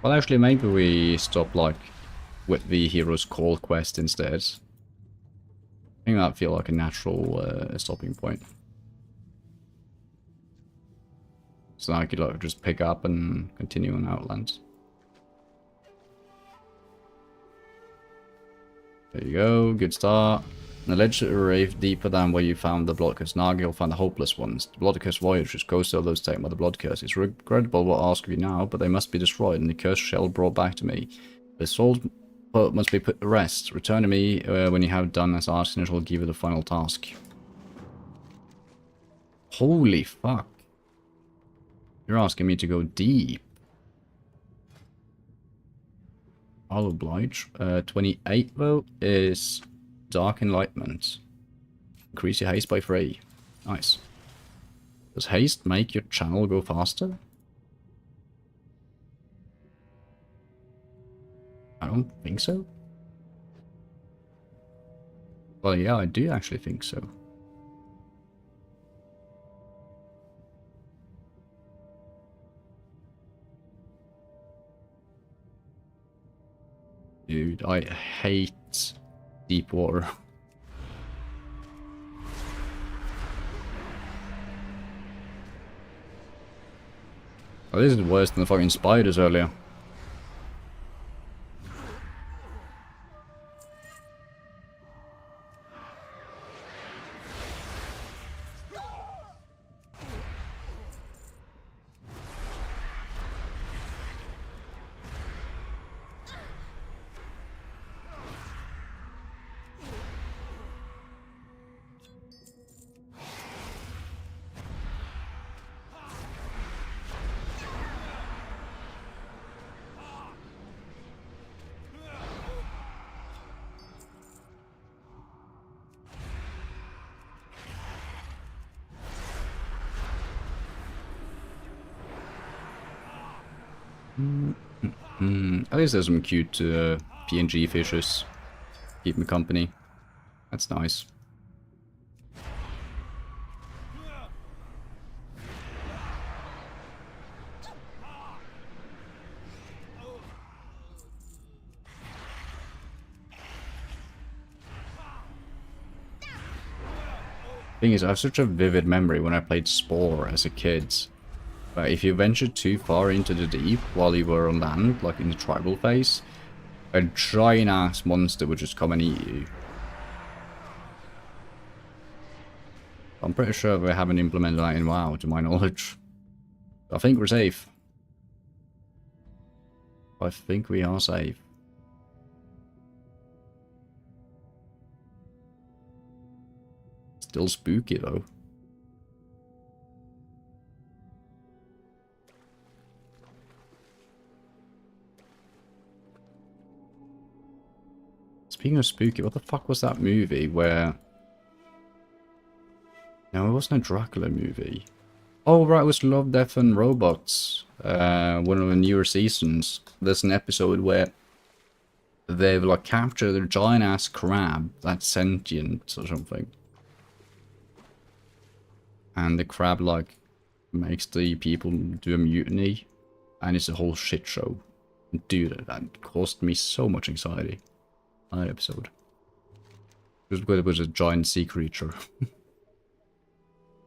Well, actually, maybe we stop, like, with the Hero's Call quest instead. I think that'd feel like a natural stopping point. So I could like, just pick up and continue on Outland. There you go, good start. In the legend rave deeper than where you found the Bloodcurse Naga, you'll find the Hopeless Ones. The Bloodcurse Voyagers, ghosts of those taken by the Blood Curse. It's regrettable what I ask of you now, but they must be destroyed and the cursed shell brought back to me. The souls must be put to rest. Return to me when you have done as asked, and it will give you the final task. Holy fuck. You're asking me to go deep. I'll oblige. 28 though is Dark Enlightenment. Increase your haste by 3. Nice. Does haste make your channel go faster? I don't think so. Well, yeah, I do actually think so. Dude, I hate deep water. Oh, this is worse than the fucking spiders earlier. At least there's some cute PNG fishes. Keep me company. That's nice. Thing is, I have such a vivid memory when I played Spore as a kid. But if you ventured too far into the deep while you were on land, like in the tribal phase, a giant ass monster would just come and eat you. I'm pretty sure we haven't implemented that in WoW, to my knowledge. I think we're safe. I think we are safe. Still spooky though. Speaking of spooky, what the fuck was that movie where... No, it wasn't a Dracula movie. Oh right, it was Love, Death and Robots. One of the newer seasons. There's an episode where they've like captured a giant ass crab that's sentient or something. And the crab like makes the people do a mutiny. And it's a whole shit show. Dude, that caused me so much anxiety. That episode. Just because it was a giant sea creature.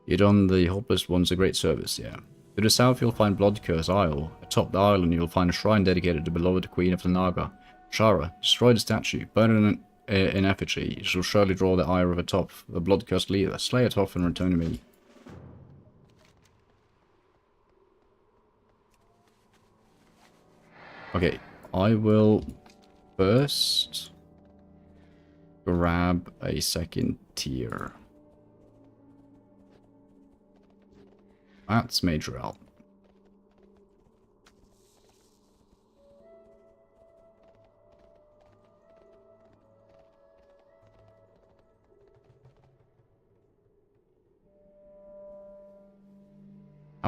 You done the Hopeless Ones a great service, yeah. To the south you'll find Bloodcurse Isle. Atop the island you'll find a shrine dedicated to the beloved Queen of the Naga. Shara, destroy the statue, burn it in effigy. It shall surely draw the ire of atop, the Bloodcurse leader. Slay it off and return to me. Okay, I will first grab a second tier. That's major help.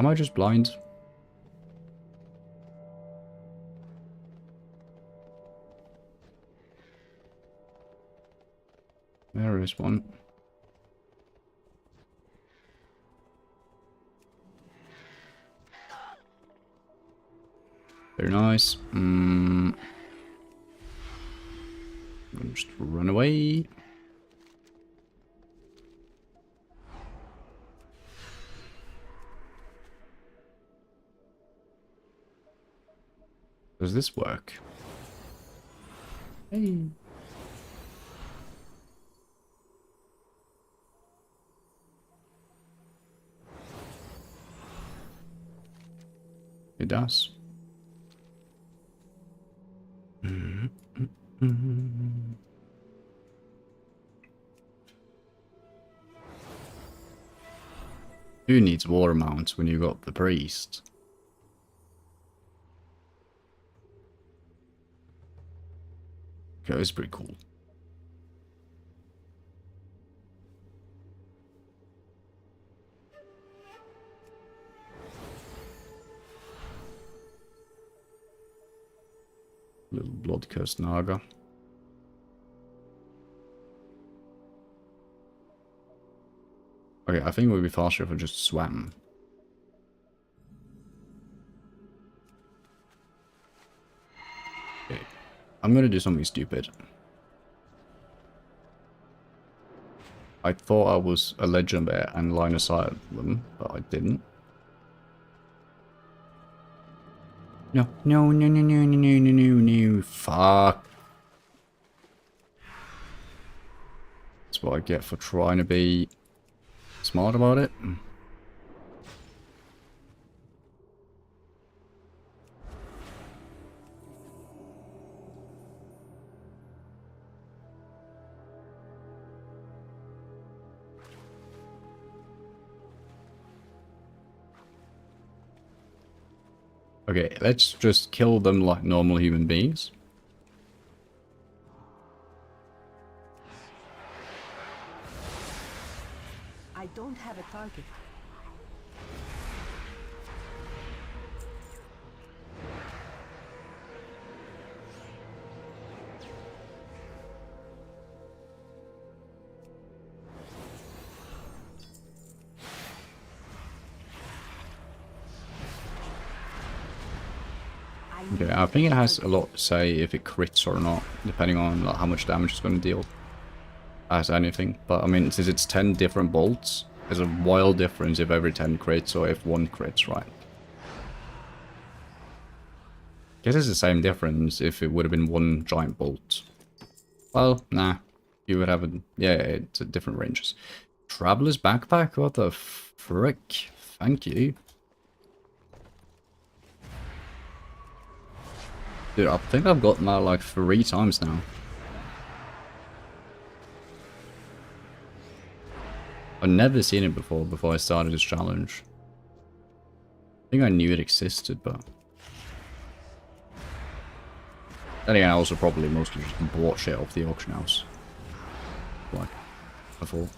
Am I just blind? There is one. Very nice. Just run away. Does this work? Hey. It does. Who needs war mounts when you got the priest? Okay, it's pretty cool. Little blood-cursed Naga. Okay, I think it would be faster if I just swam. Okay, I'm gonna do something stupid. I thought I was a legend there and line of sight them, but I didn't. No, no, no, no, no, no, no, no, no, no, fuck. That's what I get for trying to be smart about it. Okay, let's just kill them like normal human beings. I don't have a target. Okay, I think it has a lot to say if it crits or not, depending on like, how much damage it's going to deal. As anything, but I mean, since it's 10 different bolts, there's a wild difference if every 10 crits or if one crits, right? Guess it's the same difference if it would have been one giant bolt. Well, nah, you would have a, yeah, it's a different ranges. Traveler's backpack? What the frick? Thank you. Dude, I think I've gotten that like 3 times now. I've never seen it before I started this challenge. I think I knew it existed, but... Then again, I also probably mostly just bought shit off the auction house. Like, I thought.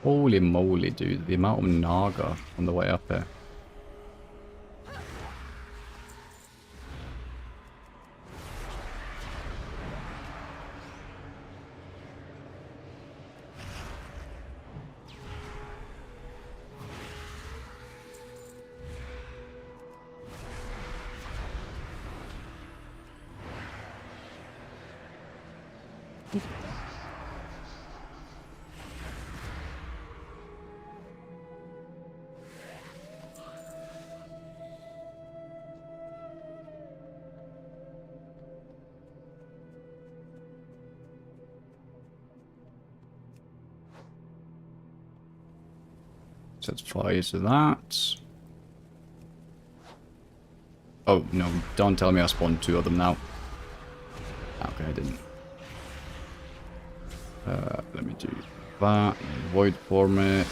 Holy moly, dude. The amount of Naga on the way up here. Set fire to that. Oh, no, don't tell me I spawned 2 of them now. Okay, I didn't. Let me do that. Void form it.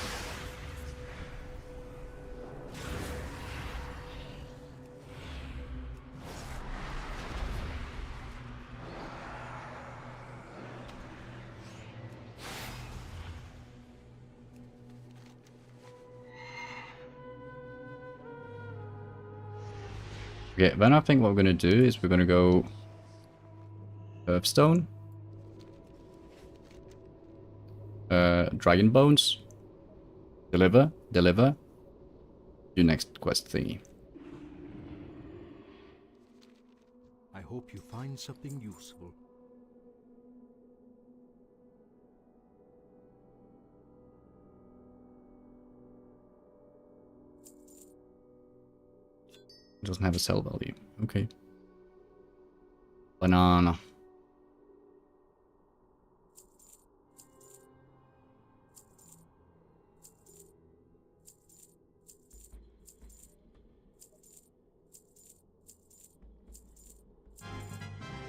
Okay, then I think what we're gonna do is we're gonna go Earthstone, Dragon Bones, deliver, do next quest thingy. I hope you find something useful. Doesn't have a sell value. Okay. Banana.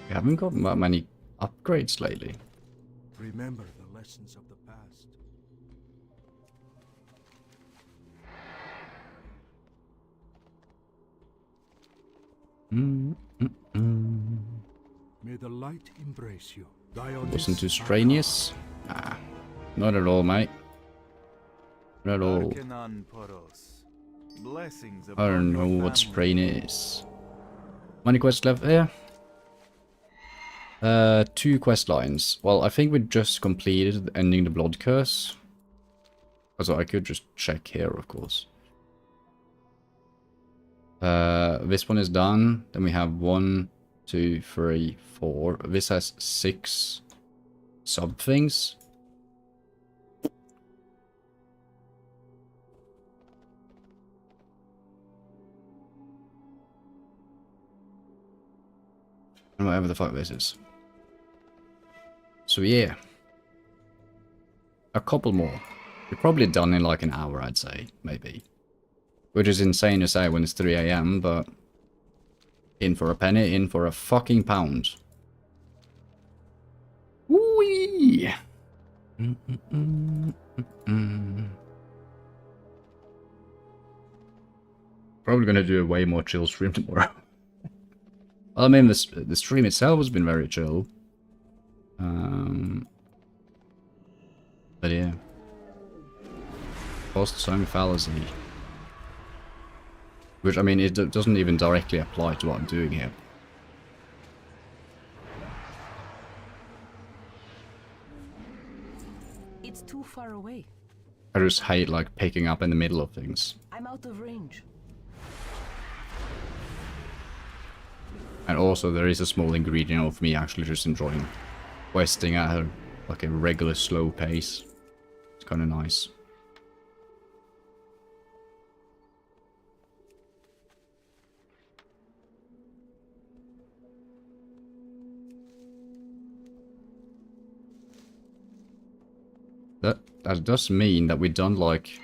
We haven't got that many upgrades lately. Remember the lessons of the past. May the light embrace you. Wasn't too strenuous? Ah, not at all, mate. Not at all. I don't know what strain is. Many quests left here? 2 quest lines. Well, I think we just completed ending the blood curse. Also, I could just check here, of course. This one is done. Then we have 1, 2, 3, 4. This has 6 sub things. And whatever the fuck this is. So yeah. A couple more. We're probably done in like an hour, I'd say. Maybe. Which is insane to say when it's 3 AM, but... in for a penny, in for a fucking pound. Whee! Probably gonna do a way more chill stream tomorrow. Well, I mean, the stream itself has been very chill. But yeah. Post time fallacy. Which, I mean, it doesn't even directly apply to what I'm doing here. It's too far away. I just hate, like, picking up in the middle of things. I'm out of range. And also, there is a small ingredient of me actually just enjoying questing at a, like a regular slow pace. It's kind of nice. That does mean that we've done like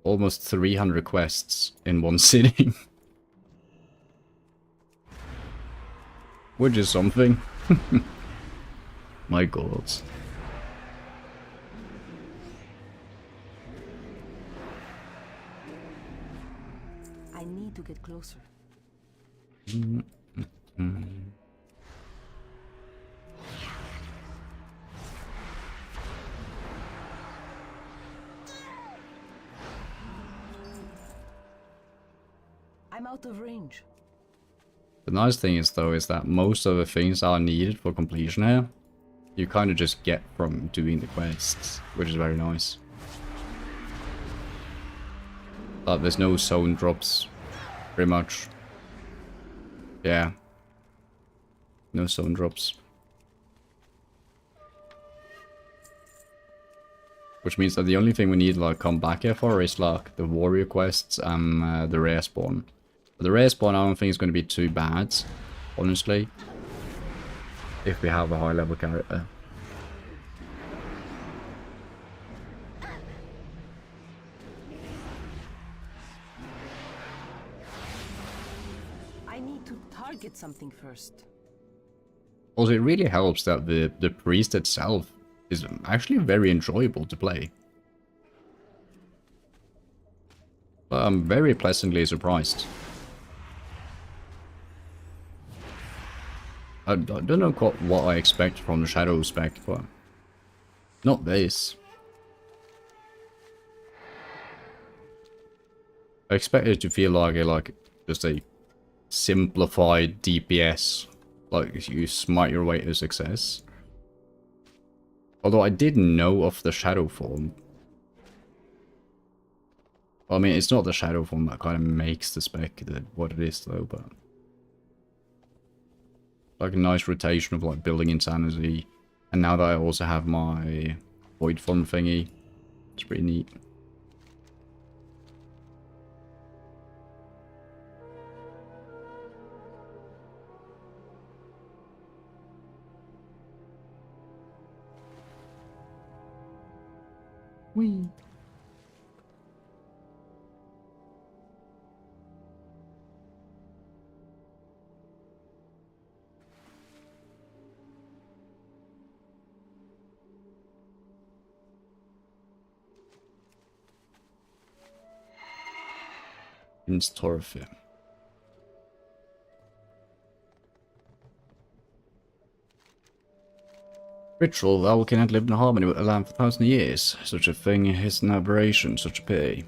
almost 300 quests in one sitting. Which is something. My god. I need to get closer. I'm out of range. The nice thing is, though, is that most of the things are needed for completion here. You kind of just get from doing the quests, which is very nice. But there's no zone drops, pretty much. Yeah. No zone drops. Which means that the only thing we need to like come back here for is like the warrior quests and the rare spawn. But the rare spawn I don't think is going to be too bad, honestly. If we have a high level character. something first. Also, it really helps that the priest itself is actually very enjoyable to play. I'm very pleasantly surprised. I don't know what I expect from the Shadow spec, but not this. I expect it to feel like just a simplified DPS, like you smite your way to success. Although I did know of the Shadow form. Well, I mean, it's not the Shadow form that kind of makes the spec what it is though, but like a nice rotation of like building insanity, and now that I also have my void form thingy, it's pretty neat. Whee! Instorfe. Ritual, thou cannot live in harmony with the land for 1,000 years. Such a thing is an aberration, such a pity.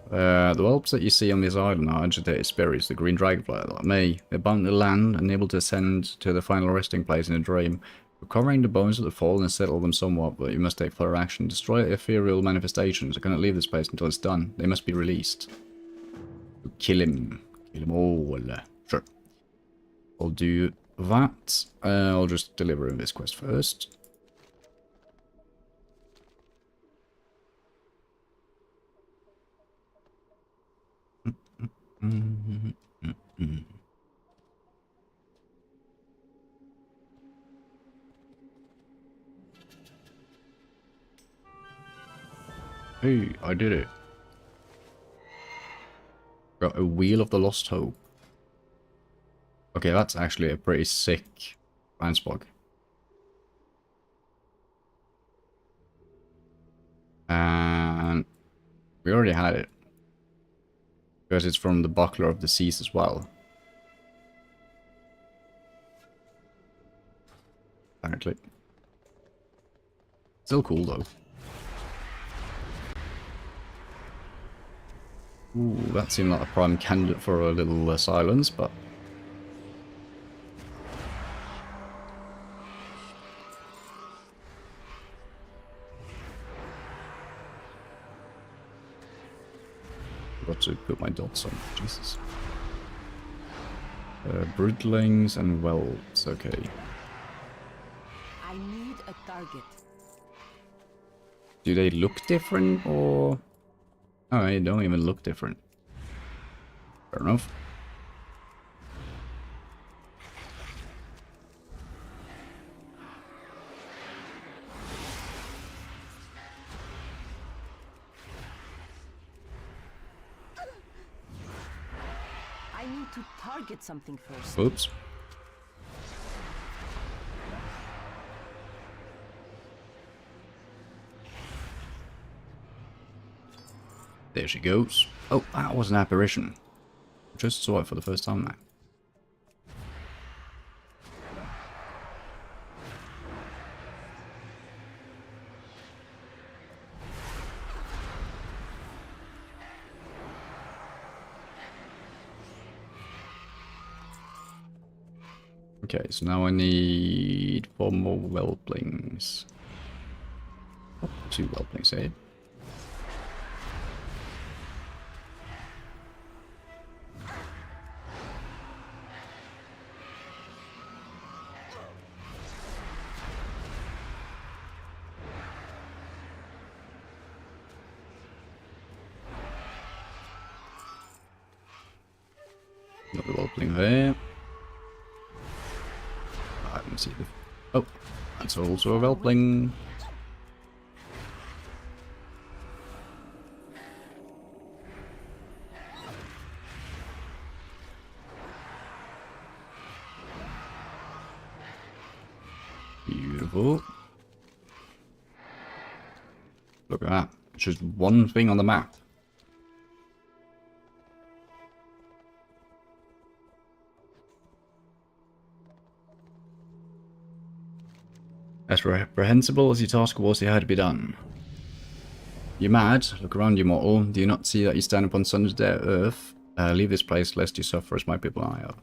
The whelps that you see on this island are agitated spirits, the green dragonfly, like me. They're bound to land and able to ascend to the final resting place in a dream. Recovering the bones of the fallen and settle them somewhat, but you must take further action. Destroy ethereal manifestations. I cannot leave this place until it's done. They must be released. Kill him. Kill them all. Sure. I'll do that. I'll just deliver this quest first. Hey, I did it. Got a Wheel of the Lost Hope. Okay, that's actually a pretty sick Landsbog. And we already had it. Because it's from the Buckler of the Seas as well. Apparently. Still cool though. Ooh, that seemed like a prime candidate for a little silence, but... Got to put my dots on, Jesus. Broodlings and whelps, okay. I need a target. Do they look different, or...? Oh, they don't even look different. Fair enough. I need to target something first. Oops. There she goes. Oh, that was an apparition. Just saw it for the first time now. Okay, so now I need 4 more whelplings. Oh, 2 whelplings here. Another whelpling there. I didn't see the... Oh, that's also a whelpling. Beautiful. Look at that. It's just one thing on the map. As reprehensible as your task was, it had to be done. You're mad? Look around you, mortal. Do you not see that you stand upon Sun's dead earth? Leave this place, lest you suffer as my people and I have.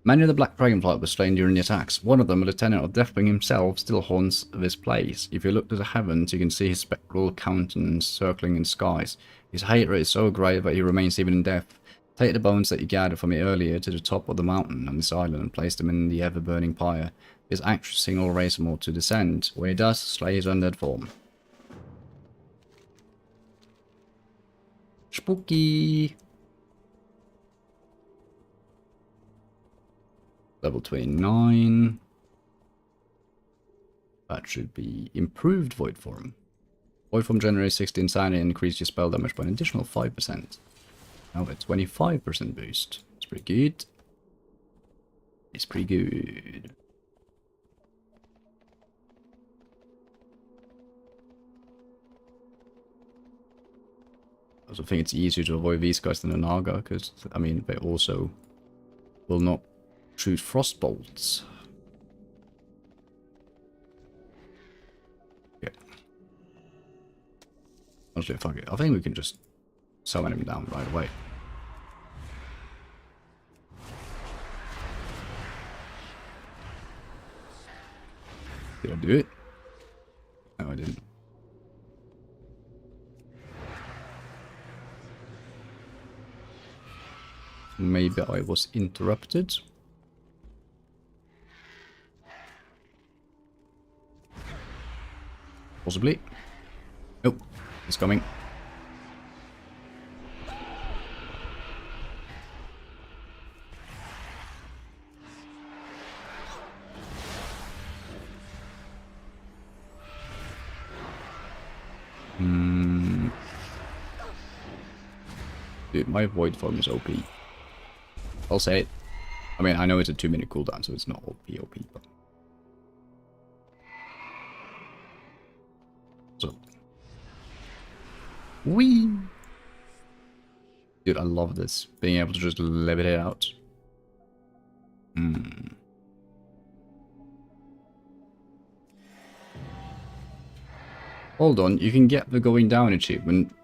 Many of the Black Dragonflight were slain during the attacks. One of them, a lieutenant of Deathwing himself, still haunts this place. If you look to the heavens, you can see his spectral countenance circling in skies. His hatred is so great that he remains even in death. Take the bones that you gathered from me earlier to the top of the mountain on this island and place them in the ever-burning pyre. This action signal raise him all to descend. When he does, slay his undead form. Spooky! Level 29. That should be improved Void Form. Void Form generates 16 sanity and increases your spell damage by an additional 5%. Now a 25% boost. It's pretty good. It's pretty good. I also think it's easier to avoid these guys than the Naga, because, I mean, they also will not shoot frost bolts. Yeah. Honestly, fuck it. I think we can just summon him down right away. Did I do it? No, I didn't. Maybe I was interrupted. Possibly. Nope. It's coming. Dude, my void form is OP. I'll say it. I mean, I know it's a 2-minute cooldown, so it's not OP, but... So. Whee! Dude, I love this. Being able to just levitate out. Hold on, you can get the going down achievement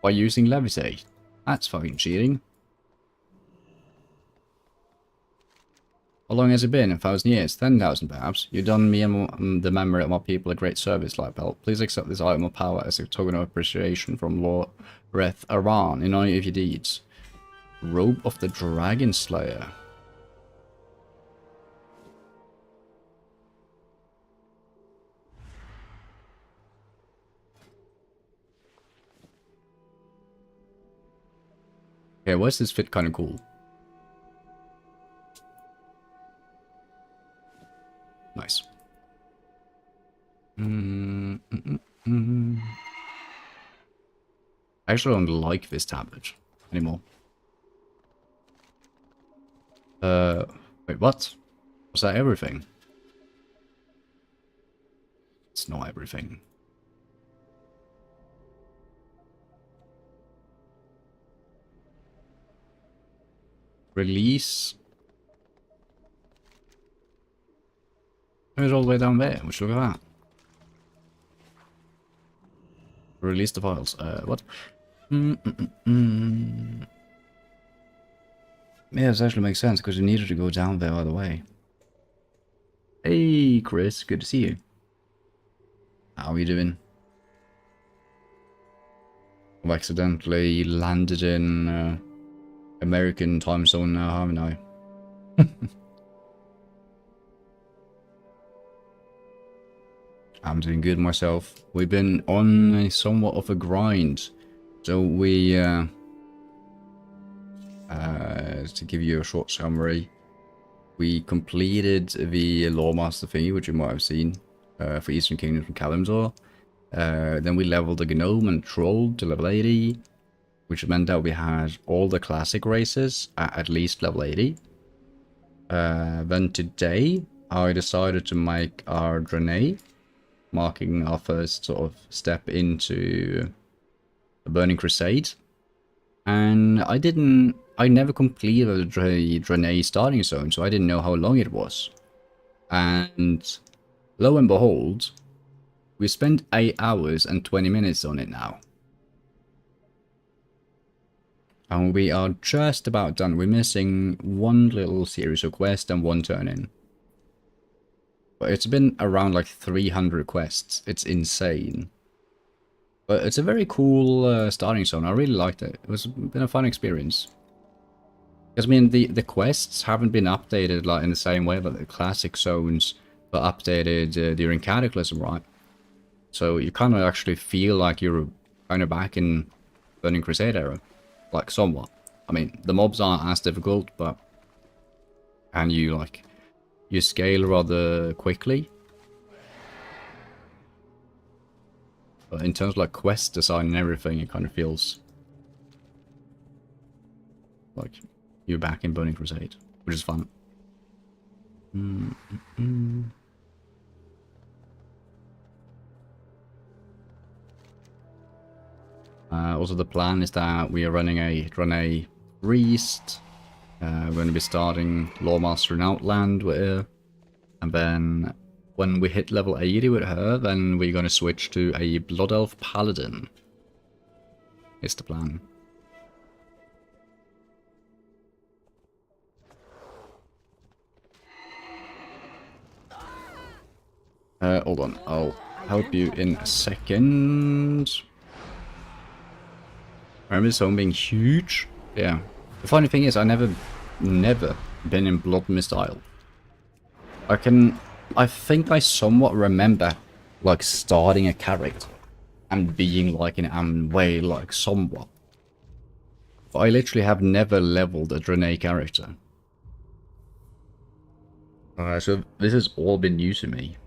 by using levitate. That's fucking cheating. How long has it been? 1,000 years? 10,000 perhaps? You've done me and the memory of my people a great service, Lightbelt. Please accept this item of power as a token of appreciation from Lord Reth Aran in honor of your deeds. Robe of the Dragon Slayer. Okay, why does this fit kind of cool? Nice. I actually don't like this tablet anymore. Wait, what? Was that everything? It's not everything. Release. It's all the way down there. Which look at that. Release the files. What? Yeah, this actually makes sense because you needed to go down there either way. Hey, Chris. Good to see you. How are you doing? I've accidentally landed in American time zone now, haven't I? I'm doing good myself. We've been on a somewhat of a grind. So we, to give you a short summary, we completed the Loremaster thingy, which you might have seen, for Eastern Kingdom from Kalimdor. Then we leveled a Gnome and Troll to level 80, which meant that we had all the classic races at least level 80. Then today, I decided to make our Draenei marking our first sort of step into the Burning Crusade. And I never completed the Draenei starting zone, so I didn't know how long it was. And lo and behold, we spent 8 hours and 20 minutes on it now. And we are just about done. We're missing one little series of quests and one turn-in. But it's been around like 300 quests. It's insane. But it's a very cool starting zone. I really liked it. It was been a fun experience. Because I mean, the quests haven't been updated like in the same way that the classic zones were updated during Cataclysm, right? So you kind of actually feel like you're kind of back in Burning Crusade era. Like, somewhat. I mean, the mobs aren't as difficult, but... And you scale rather quickly. But in terms of like quest design and everything, it kind of feels... like you're back in Burning Crusade, which is fun. Also, the plan is that we are running a Draenei Priest. We're going to be starting Loremaster in Outland with her. And then when we hit level 80 with her, then we're going to switch to a Blood Elf Paladin. Is the plan. Hold on, I'll help you in a second. Remember this home being huge? Yeah. The funny thing is, I never been in Blood Mist Isle. I think I somewhat remember, like, starting a character and being like in Amway, like, somewhat. But I literally have never leveled a Draenei character. So this has all been new to me.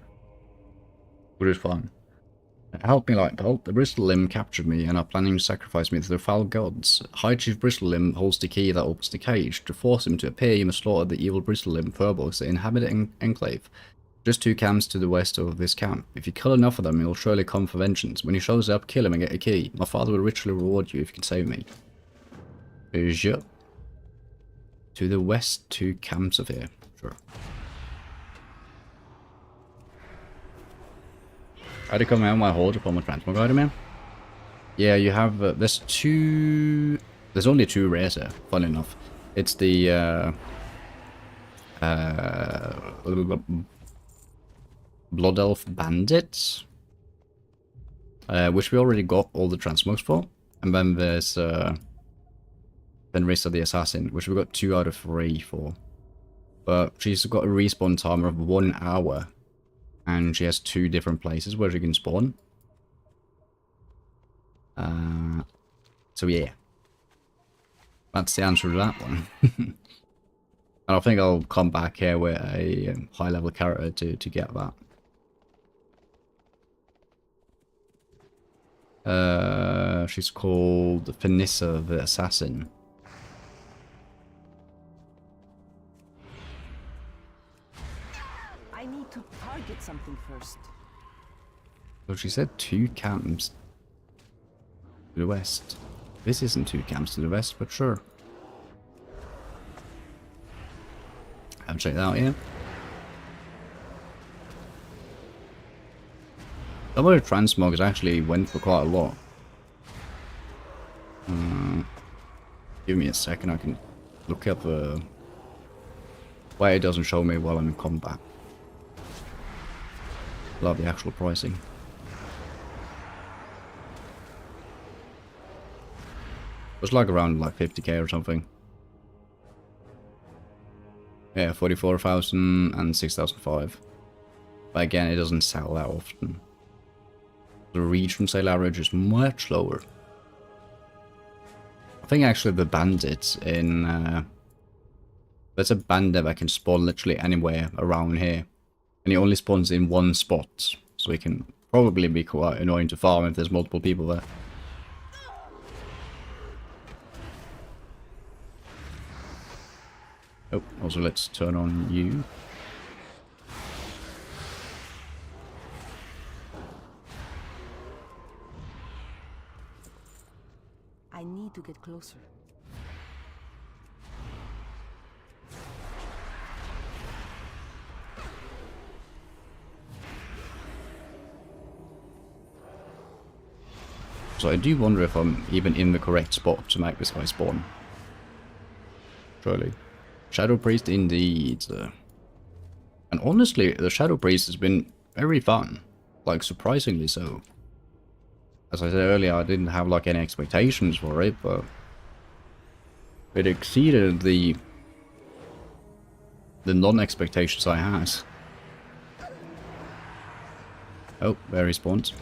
Which is fun. Help me, Lightbolt. The Bristle Limb captured me and are planning to sacrifice me to the foul gods. High Chief Bristle Limb holds the key that opens the cage. To force him to appear, you must slaughter the evil Bristle Limb furbolgs that inhabit an enclave. Just 2 camps to the west of this camp. If you kill enough of them, he'll surely come for vengeance. When he shows up, kill him and get a key. My father will richly reward you if you can save me. Sure. To the west, 2 camps of here. Sure. Try to come out my horde upon my transmog item, man. Yeah, you have, there's only 2 rares here, fun enough. It's the, Blood Elf Bandits, which we already got all the transmogs for. And then there's, Fenrisa the Assassin, which we got 2 out of 3 for. But she's got a respawn timer of 1 hour. And she has 2 different places where she can spawn. So yeah. That's the answer to that one. And I think I'll come back here with a high level character to get that. She's called Fenrisa the Assassin. Target something first. So she said 2 camps to the west. This isn't 2 camps to the west, but sure. Haven't checked that out yet. Some of the transmogs actually went for quite a lot. Give me a second, I can look up why it doesn't show me while I'm in combat. Love the actual pricing. It was like around like 50k or something. Yeah, 44,000 and 6,005. But again, it doesn't sell that often. The reach from sale average is much lower. I think actually the bandits in... there's a bandit that can spawn literally anywhere around here. And he only spawns in 1 spot, so he can probably be quite annoying to farm if there's multiple people there. Oh, also let's turn on you. I need to get closer. So I do wonder if I'm even in the correct spot to make this guy spawn. Surely. Shadow Priest indeed. And honestly, the Shadow Priest has been very fun. Like, surprisingly so. As I said earlier, I didn't have like any expectations for it, but it exceeded the non-expectations I had. Oh, there he spawns.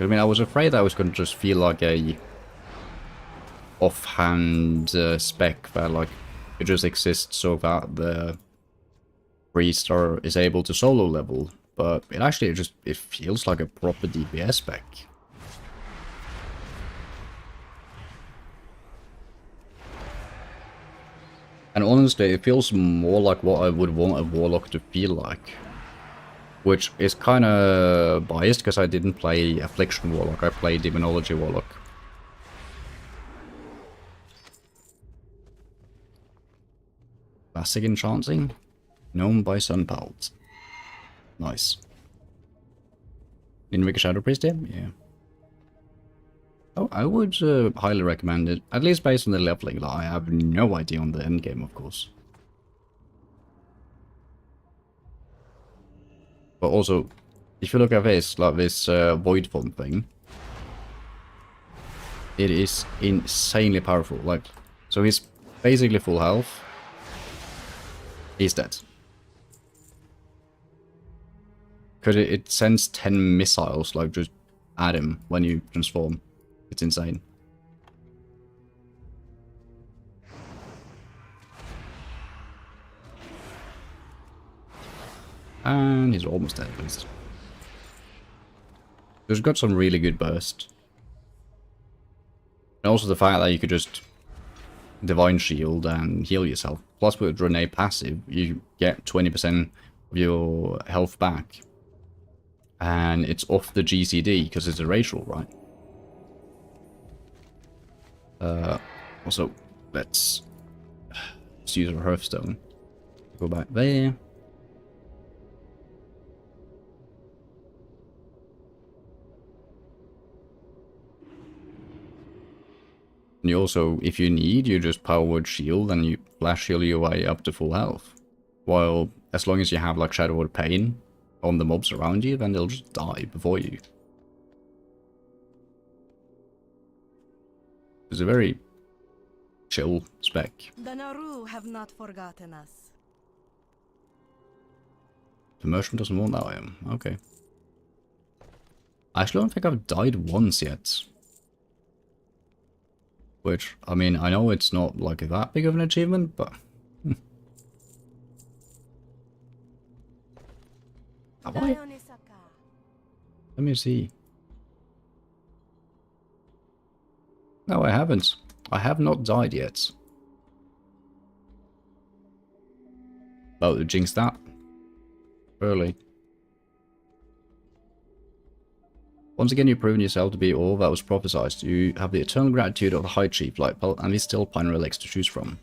I mean, I was afraid I was going to just feel like a offhand spec that like it just exists so that the priest is able to solo level, but it actually it feels like a proper DPS spec. And honestly, it feels more like what I would want a warlock to feel like. Which is kind of biased because I didn't play Affliction Warlock, I played Demonology Warlock. Classic enchanting, known by Sunpelt. Nice. Didn't make a Shadow Priest here? Yeah. Oh, I would highly recommend it, at least based on the leveling. Like, I have no idea on the endgame, of course. But also, if you look at this, like this void font thing, it is insanely powerful. Like, so he's basically full health. He's dead. Because it sends 10 missiles, like, just at him when you transform. It's insane. And he's almost dead at least. There's got some really good burst. And also the fact that you could just Divine Shield and heal yourself. Plus with Grenade passive, you get 20% of your health back. And it's off the GCD because it's a racial, right? Also, let's use our Hearthstone. Go back there. And you also, if you need, you just power word shield and you flash heal your way up to full health. While, as long as you have like Shadow Word Pain on the mobs around you, then they'll just die before you. It's a very chill spec. The Naru have not forgotten us. The merchant doesn't want that item. Okay. I actually don't think I've died once yet. Which, I mean, I know it's not like that big of an achievement, but... Have I? Let me see. No, I haven't. I have not died yet. Oh, jinx that. Early. Once again, you've proven yourself to be all that was prophesied. You have the eternal gratitude of the High Chief, Lightpelt, and the Stillpine relics to choose from.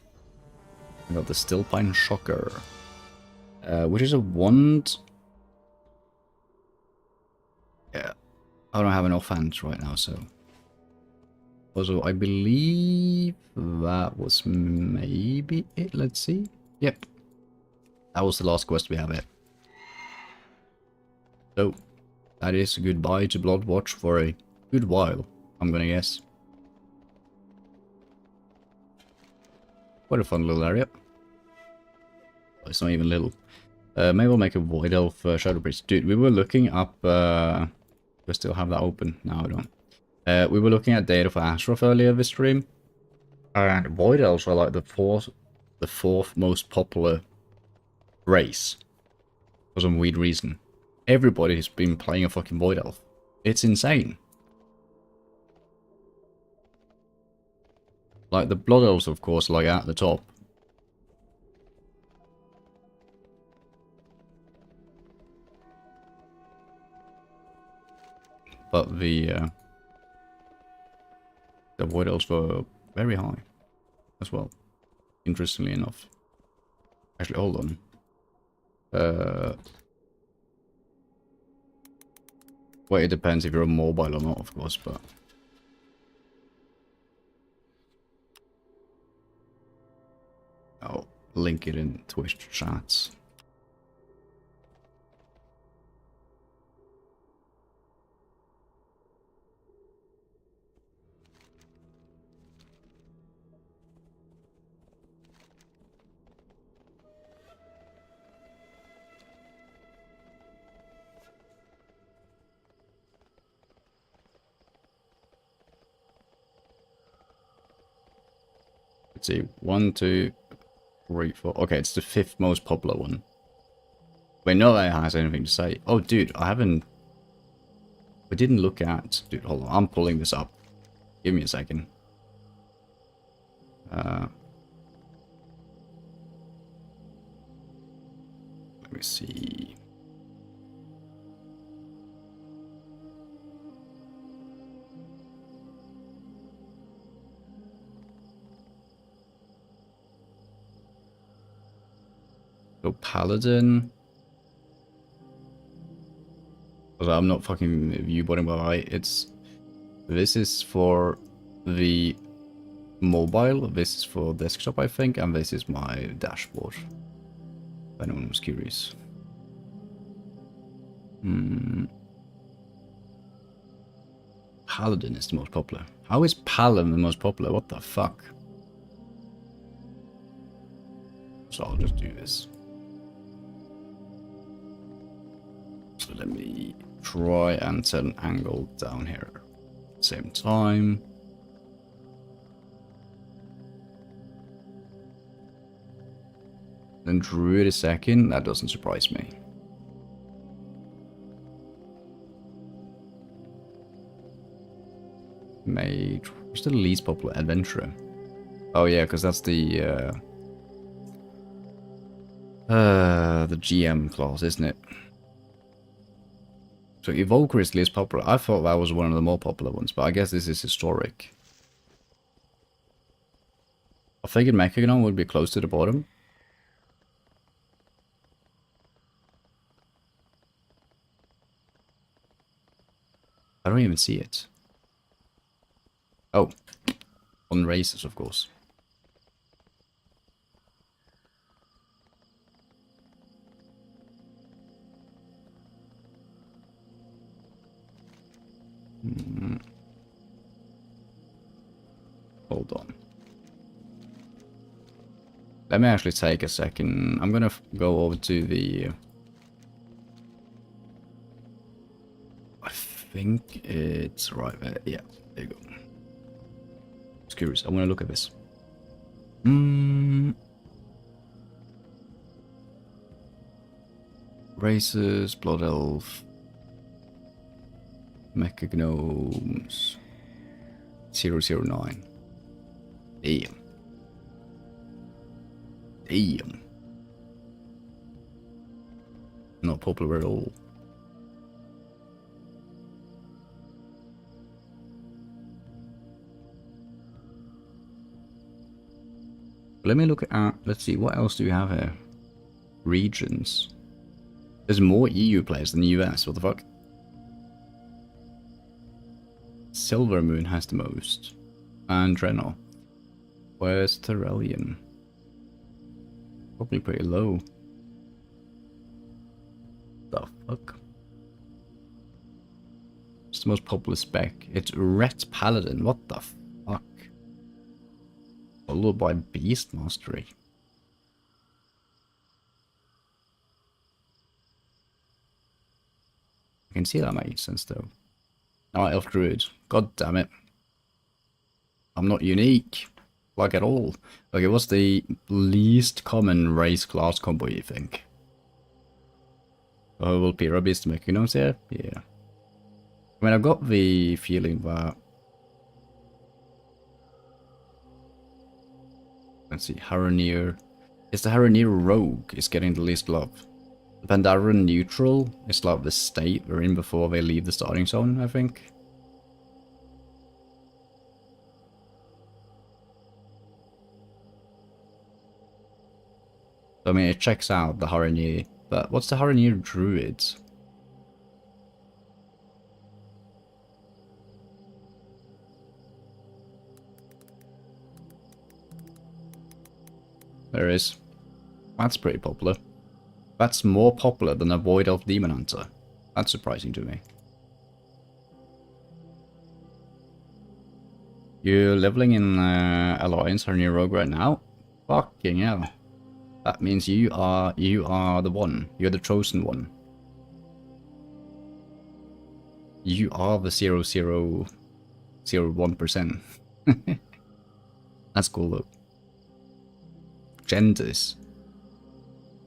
We got the Stillpine Shocker, which is a wand. Yeah, I don't have an offhand right now, so. Also, I believe that was maybe it. Let's see. Yep, that was the last quest we have here. So. That is goodbye to Bloodwatch for a good while, I'm gonna guess. What a fun little area. Oh, it's not even little. Maybe we'll make a Void Elf Shadow Priest. Dude, we were looking up... we still have that open? No, I don't. We were looking at data for Azeroth earlier this stream. And Void Elves are like the fourth most popular race. For some weird reason. Everybody's been playing a fucking Void Elf. It's insane. Like, the Blood Elves, of course, like, at the top. but the void elves were very high as well, interestingly enough. Actually, hold on. Well, it depends if you're mobile or not, of course, but... I'll link it in Twitch chats. Let's see, 1, 2, 3, 4. Okay, it's the 5th most popular one. Wait, no that has anything to say. Oh, dude, I haven't... We didn't look at... Dude, hold on, I'm pulling this up. Give me a second. Let me see... So Paladin. I'm not fucking viewboarding by eye. It's this is for the mobile, this is for desktop I think, and this is my dashboard. If anyone was curious. Paladin is the most popular. How is Paladin the most popular? What the fuck? So I'll just do this. So let me try and set an angle down here at the same time. Then Druid is second, that doesn't surprise me. Mage, what's the least popular? Adventurer. Oh yeah, because that's the GM class, isn't it? So Evoker is least popular. I thought that was one of the more popular ones, but I guess this is historic. I figured Mechagon would be close to the bottom. I don't even see it. Oh, on races, of course. Hold on. Let me actually take a second. I'm gonna go over to the... I think it's right there. Yeah, there you go. Just curious. I want to look at this. Races, Blood Elf, Mecha Gnomes, 009. Damn. Damn. Not popular at all. Let me look at, let's see, what else do we have here? Regions. There's more EU players than the US, what the fuck? Silver Moon has the most. And Drenor. Where's Tyrellian? Probably pretty low. The fuck? It's the most popular spec. It's Ret Paladin, what the fuck? Followed by Beast Mastery. I can see that makes sense though. Night Elf Druid. God damn it. I'm not unique. Like at all. Okay, what's the least common race class combo you think? Oh, will Pira Beast make Gnomes here? Yeah. I mean, I've got the feeling that... Let's see, Haranir. It's the Haranir Rogue is getting the least love. Pandaren neutral is like the state they're in before they leave the starting zone, I think. I mean, it checks out the Haranir, but what's the Haranir druids? There is. That's pretty popular. That's more popular than a Void Elf Demon Hunter. That's surprising to me. You're leveling in Alliance Haranir Rogue right now? Fucking hell. That means you are the one. You're the chosen one. You are the 0.001%. That's cool though. Genders.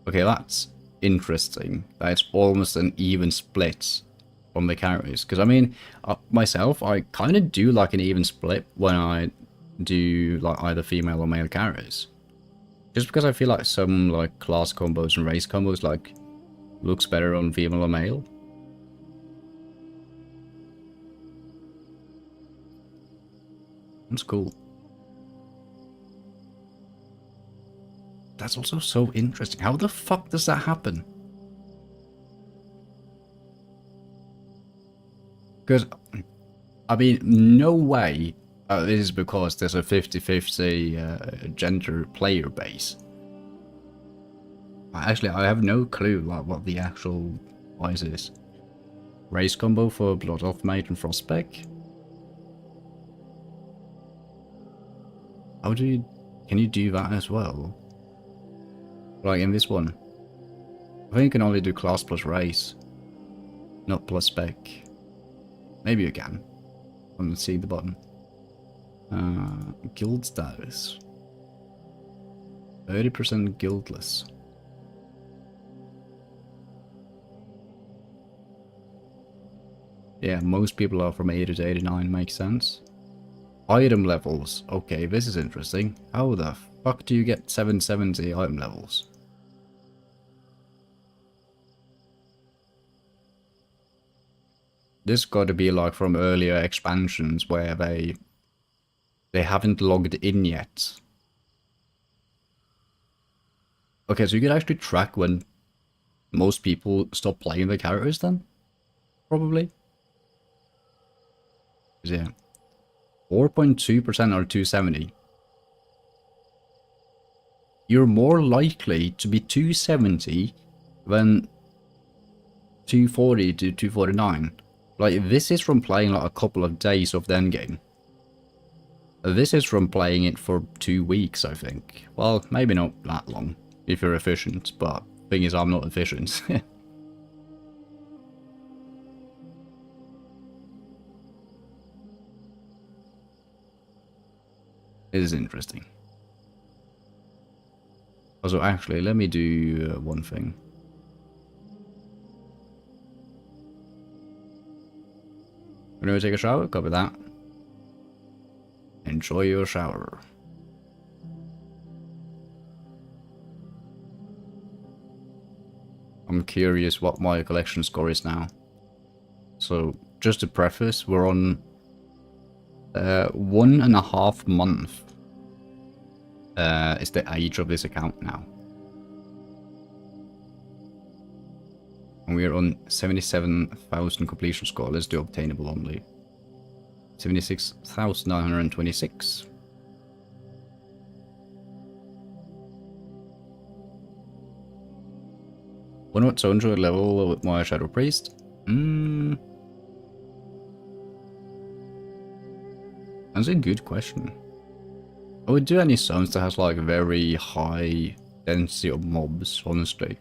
Okay, that's interesting. That's almost an even split on the characters. Because I mean, myself, I kind of do like an even split when I do like either female or male characters. Just because I feel like some like class combos and race combos like looks better on female or male. That's cool. That's also so interesting. How the fuck does that happen? Because, I mean, no way this is because there's a 50-50 gender player base. Actually, I have no clue like what the actual wise is. Race combo for Blood Elf Mate and Frostback? How do you... Can you do that as well? Like in this one. I think you can only do class plus race. Not plus spec. Maybe you can. Let's see the button. Guild status. 30% guildless. Yeah, most people are from 80 to 89, makes sense. Item levels. Okay, this is interesting. How the fuck do you get 770 item levels? This got to be like from earlier expansions where they haven't logged in yet. Okay, so you could actually track when most people stop playing the characters then? Probably. Yeah. 4.2% or 270. You're more likely to be 270 than 240 to 249. Like, this is from playing like a couple of days of the endgame. This is from playing it for 2 weeks, I think. Well, maybe not that long, if you're efficient, but thing is, I'm not efficient. It is interesting. Also, actually, let me do one thing. I'm gonna take a shower, copy that. Enjoy your shower. I'm curious what my collection score is now. So, just to preface, we're on 1.5 month is the age of this account now. And we're on 77,000 completion score. Let's do obtainable only. 76,926. Wonder what zone should I level with my Shadow Priest? That's a good question. I would do any zones that has like very high density of mobs, honestly.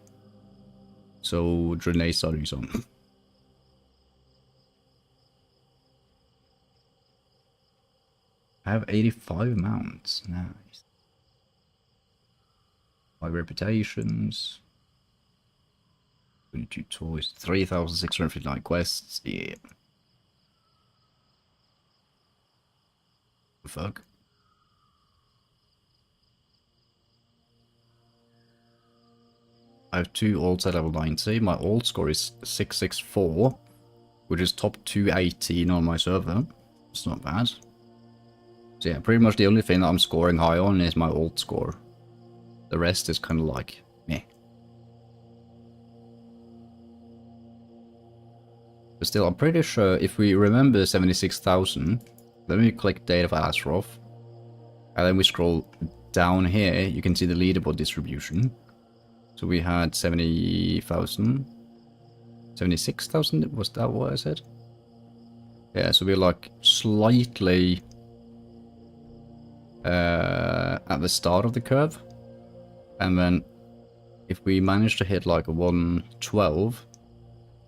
So, Drenay starting zone. I have 85 mounts. Nice. 5 reputations. 22 toys. 3,659 quests. Yeah. Fuck. I have 2 alts at level 90. My alt score is 664, which is top 218 on my server. It's not bad. So yeah, pretty much the only thing that I'm scoring high on is my alt score. The rest is kind of like, meh. But still, I'm pretty sure if we remember 76,000, then we click Date of Azeroth, and then we scroll down here, you can see the leaderboard distribution. So we had 70,000, 76,000, was that what I said? Yeah, so we're like slightly at the start of the curve. And then if we manage to hit like a 112,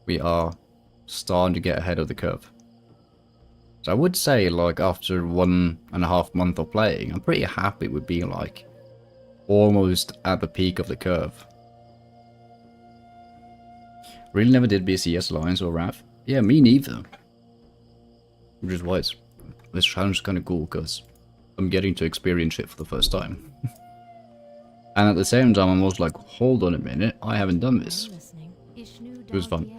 we are starting to get ahead of the curve. So I would say like after 1.5 months of playing, I'm pretty happy with being like almost at the peak of the curve. Really never did BCS Alliance or RAF. Yeah, me neither. Which is why this challenge is kind of cool, because I'm getting to experience it for the first time. And at the same time, I'm also like, hold on a minute, I haven't done this. It was fun.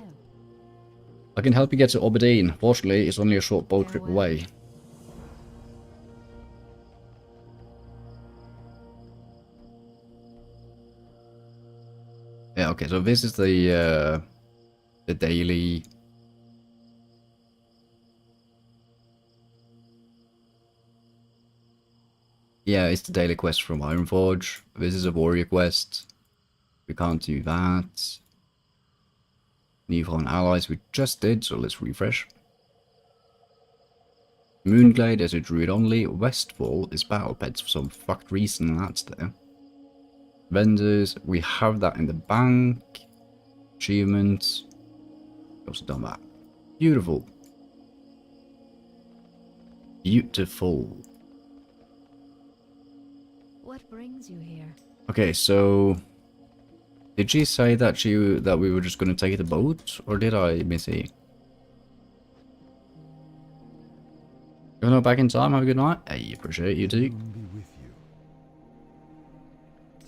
I can help you get to Aberdeen. Fortunately, it's only a short boat trip away. Yeah, okay, so this is the daily... Yeah, it's the daily quest from Ironforge. This is a warrior quest. We can't do that. New foreign allies we just did, so let's refresh. Moonglade is a druid only. Westfall is battle pets for some fucked reason, that's there. Vendors, we have that in the bank. Achievements. Also done that. Beautiful. Beautiful. What brings you here? Okay, so did she say that we were just gonna take the boat, or did I miss it? You know, back in time. Have a good night. Hey, appreciate you too.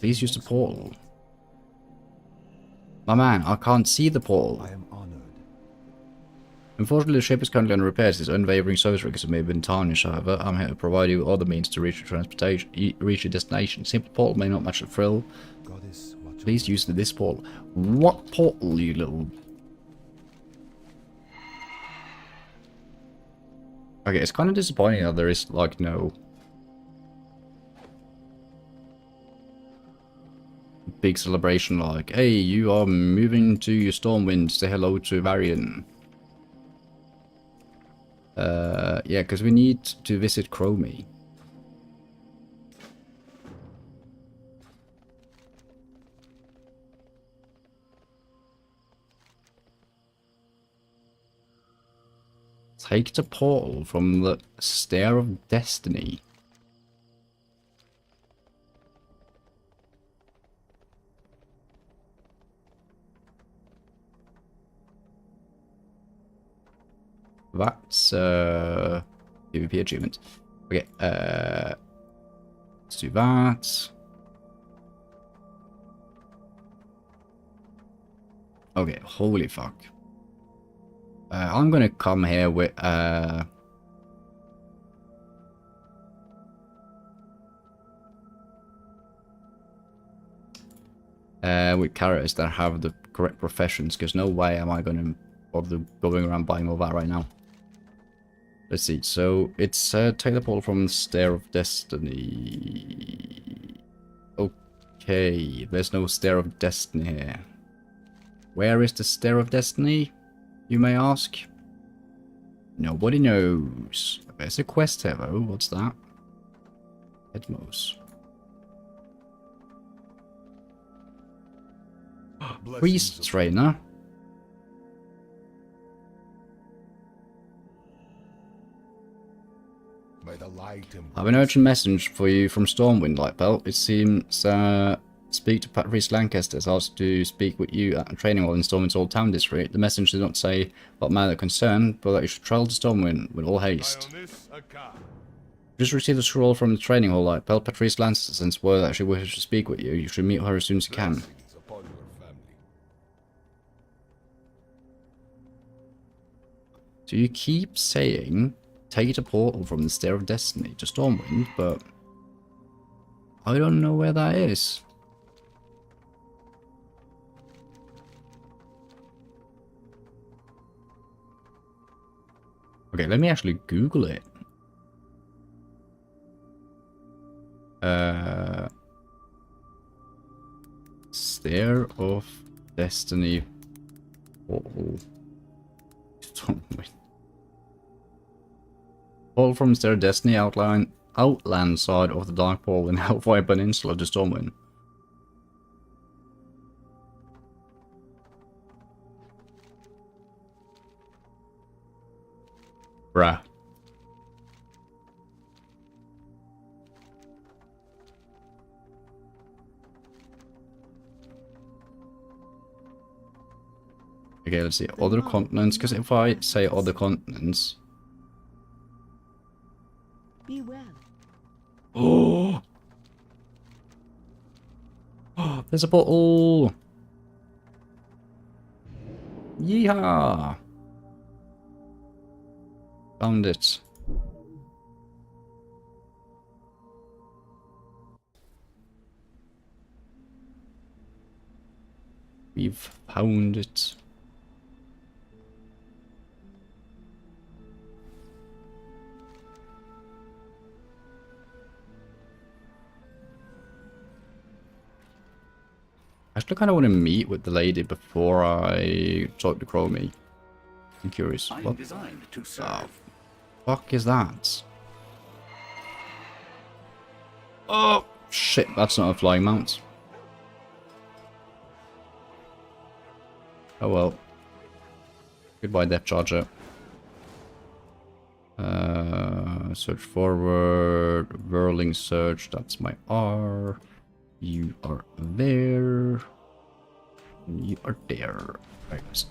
Please use the portal. My man, I can't see the portal. I am honored. Unfortunately, the ship is currently under repairs. Its unwavering service records may have been tarnished, however. I'm here to provide you with other means to reach your transportation, reach your destination. Simple portal may not match the thrill. Please use this portal. What portal, you little... Okay, it's kind of disappointing that there is, like, no... big celebration like, hey, you are moving to your Stormwind, say hello to Varian. Yeah, because we need to visit Chromie. Take the portal from the Stair of Destiny. That's PvP achievement. Okay, let's do that. Okay, holy fuck. I'm gonna come here with characters that have the correct professions, because no way am I gonna bother going around buying all that right now. Let's see, so it's take the portal from Stair of Destiny. Okay, there's no Stair of Destiny here. Where is the Stair of Destiny, you may ask? Nobody knows. There's a quest here though, what's that? Edmos. Priest trainer. I have an urgent message for you from Stormwind, Lightbelt. It seems speak to Patrice Lancaster has asked to speak with you at a training hall in Stormwind's Old Town District. The message does not say what matter of concern, but that you should travel to Stormwind with all haste. Just received a scroll from the training hall, Lightbelt. Patrice Lancaster sends word that she wishes to speak with you. You should meet her as soon as you can. So you keep saying, take the portal from the Stair of Destiny to Stormwind, but I don't know where that is. Okay, let me actually Google it. Stair of Destiny portal. Portal from Stair of Destiny Outland side of the Dark Portal in Hellfire Peninsula to Stormwind. Bruh. Okay, let's see. Other continents, because if I say other continents... Be well. Oh! Oh, there's a portal! Yeehaw! Found it. We've found it. I actually kind of want to meet with the lady before I talk to Chromie. I'm curious. What the fuck is that? Oh, shit, that's not a flying mount. Oh well. Goodbye, Depth Charger. Search forward. Whirling search, that's my R. You are there. You are there. Right.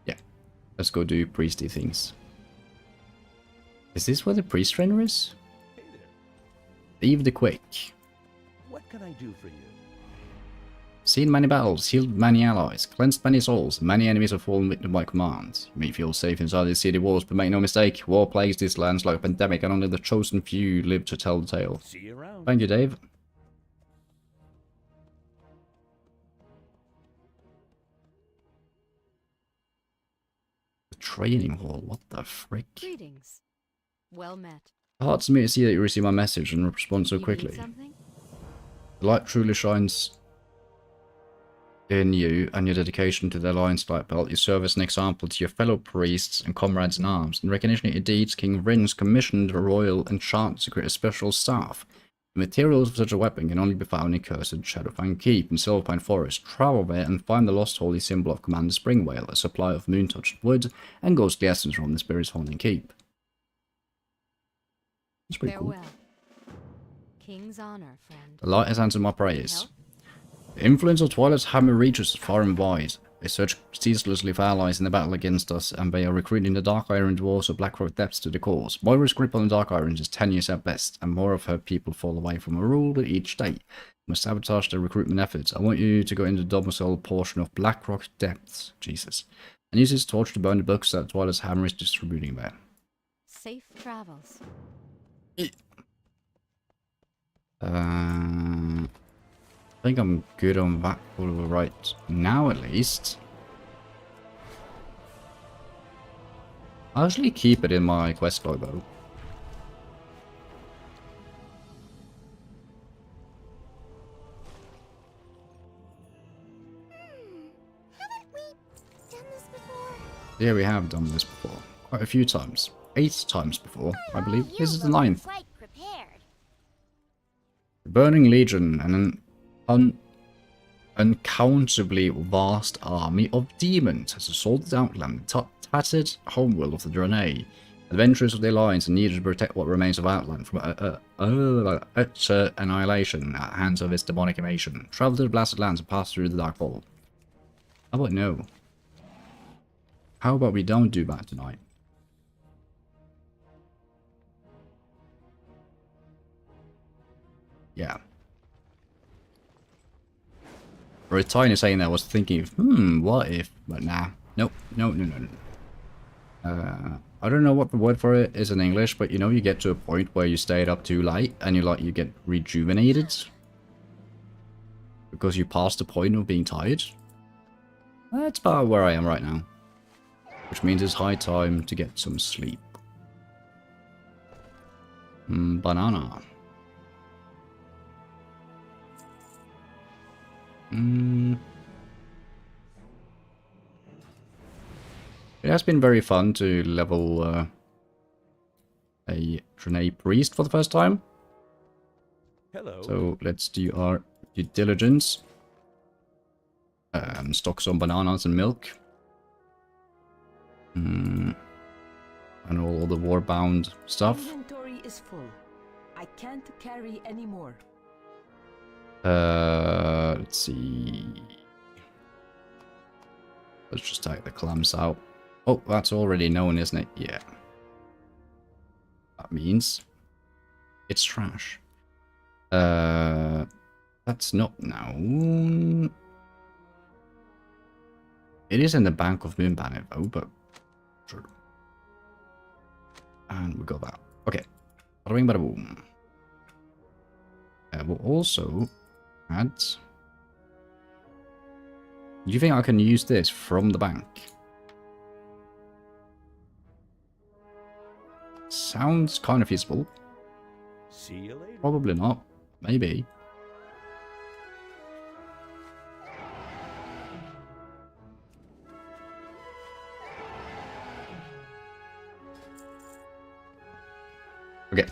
Yeah. Let's go do priesty things. Is this where the priest trainer is? Hey there. Leave the quick. What can I do for you? Seen many battles, healed many allies, cleansed many souls, many enemies have fallen victim to my command. You may feel safe inside these city walls, but make no mistake, war plagues these lands like a pandemic, and only the chosen few live to tell the tale. See you around. Thank you, Dave. The training hall, what the frick? Greetings. Well met. Hearts me to see that you received my message and respond so You need quickly. something? The light truly shines in you and your dedication to the Alliance Light Belt. You serve as an example to your fellow priests and comrades in arms. In recognition of your deeds, King Vryn's commissioned the royal enchantment to create a special staff. The materials for such a weapon can only be found in cursed Shadowfang Keep in Silverpine Forest. Travel there and find the lost holy symbol of Commander Springwale, a supply of moon-touched wood and ghostly essence from the spirit's haunting keep. That's pretty cool. Farewell. King's honor, friend. The light has answered my prayers. The influence of Twilight's hammer reaches far and wide. They search ceaselessly for allies in the battle against us, and they are recruiting the Dark Iron Dwarves of Blackrock depths to the cause. Moira's grip on the Dark Irons is tenuous at best, and more of her people fall away from her rule with each day. You must sabotage their recruitment efforts. I want you to go into the domicile portion of Blackrock depths, Jesus, and use this torch to burn the books that Twilight's hammer is distributing there. Safe travels. I think I'm good on that for right now, at least. I'll actually keep it in my quest log, though. Haven't we done this before? Yeah, we have done this before. Quite a few times. 8 times before, I believe. This is the 9th. Quite prepared. The Burning Legion, an uncountably vast army of demons has assaulted Outland, the tattered homeworld of the Draenei. Adventurers of the Alliance are needed to protect what remains of Outland from utter annihilation at the hands of its demonic invasion. Travel to the Blasted Lands and pass through the Dark Vault. How about no? How about we don't do that tonight? Yeah. For a tiny second I was thinking, what if? But nah. Nope. No. I don't know what the word for it is in English, but you know you get to a point where you stayed up too late and you get rejuvenated because you passed the point of being tired. That's about where I am right now, which means it's high time to get some sleep. Banana. It has been very fun to level a Draenei Priest for the first time. Hello. So let's do our due diligence. Stock some bananas and milk. And all the warbound stuff. Inventory is full. I can't carry any more. Let's see. Let's just take the clams out. Oh, that's already known, isn't it? Yeah. That means it's trash. That's not known. It is in the Bank of Moonbanner though, but sure. And we got that. Okay. Bada bing, bada boom. We'll also add. Do you think I can use this from the bank? Sounds kind of feasible. See you later. Probably not. Maybe. Okay.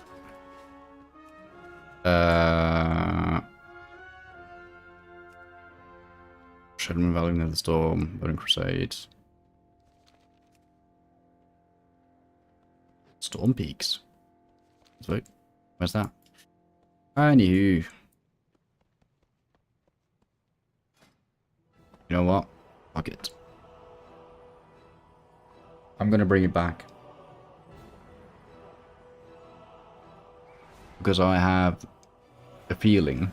Shadowman Valley, Nether Storm, Burning Crusade. Storm Peaks. Sweet. Where's that? Anywho. You know what? Fuck it. I'm gonna bring it back. Because I have a feeling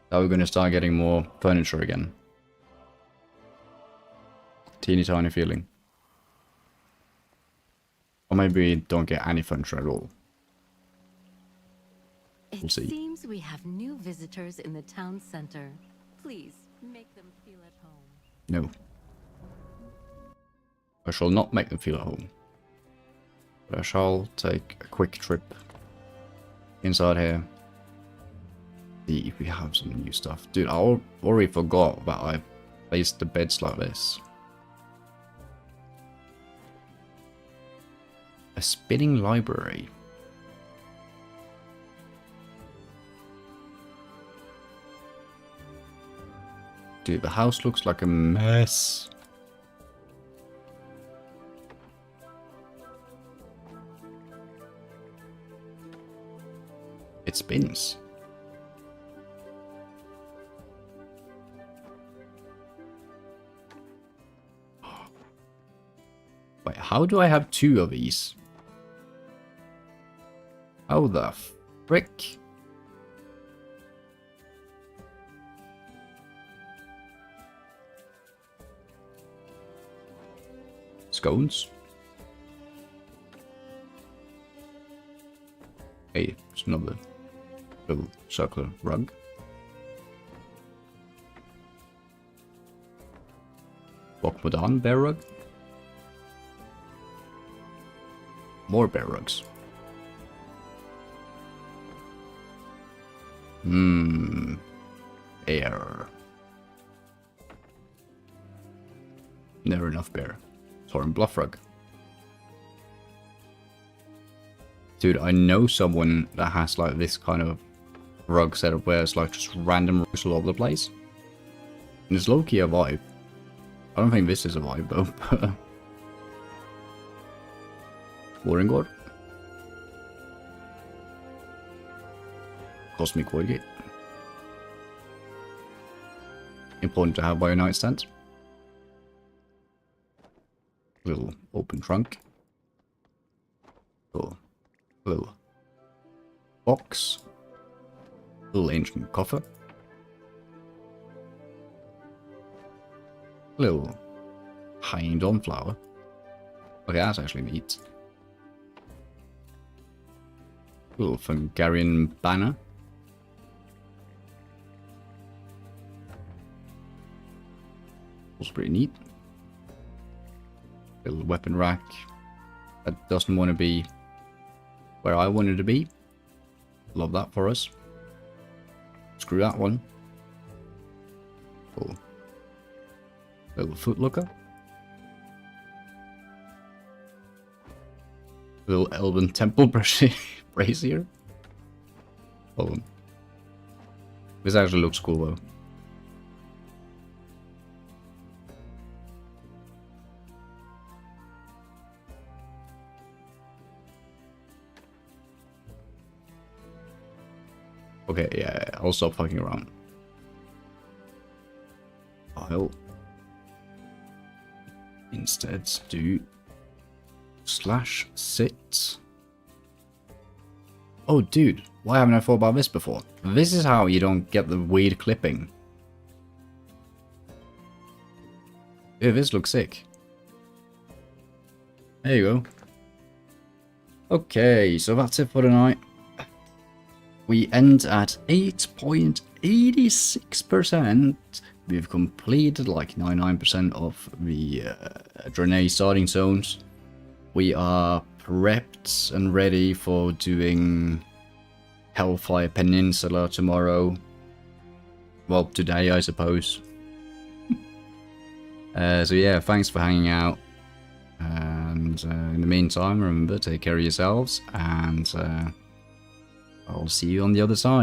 that we're gonna start getting more furniture again. Teeny tiny feeling. Or maybe we don't get any furniture at all. We'll see. It seems we have new visitors in the town center. Please make them feel at home. No. I shall not make them feel at home. But I shall take a quick trip inside here. See if we have some new stuff. Dude, I already forgot that I placed the beds like this. A spinning library. Dude, the house looks like a mess. It spins. Wait, how do I have two of these? How the frick? Scones? Hey, it's another little circular rug. Bokmodan bear rug. More bear rugs. Bear. Never enough bear. Thorin Bluff rug. Dude, I know someone that has like this kind of rug setup where it's like just random rugs all over the place. And it's low-key a vibe. I don't think this is a vibe though. Warring God. Cosmic Voidgate. Important to have by your nightstand. Little open trunk. Little box. Little ancient coffer. Little hanging dawn flower. Okay, that's actually neat. Little Hungarian banner. Was pretty neat. Little weapon rack. That doesn't want to be where I wanted to be. Love that for us. Screw that one. Cool. Little footlooker. Little elven temple brazier. Hold on. This actually looks cool though. Okay, yeah, I'll stop fucking around. I'll instead do /sit. Oh, dude, why haven't I thought about this before? This is how you don't get the weird clipping. Yeah, this looks sick. There you go. Okay, so that's it for tonight. We end at 8.86%. We've completed like 99% of the Draenei starting zones. We are prepped and ready for doing Hellfire Peninsula tomorrow. Well, today, I suppose. So yeah, thanks for hanging out. And in the meantime, remember, take care of yourselves, and I'll see you on the other side.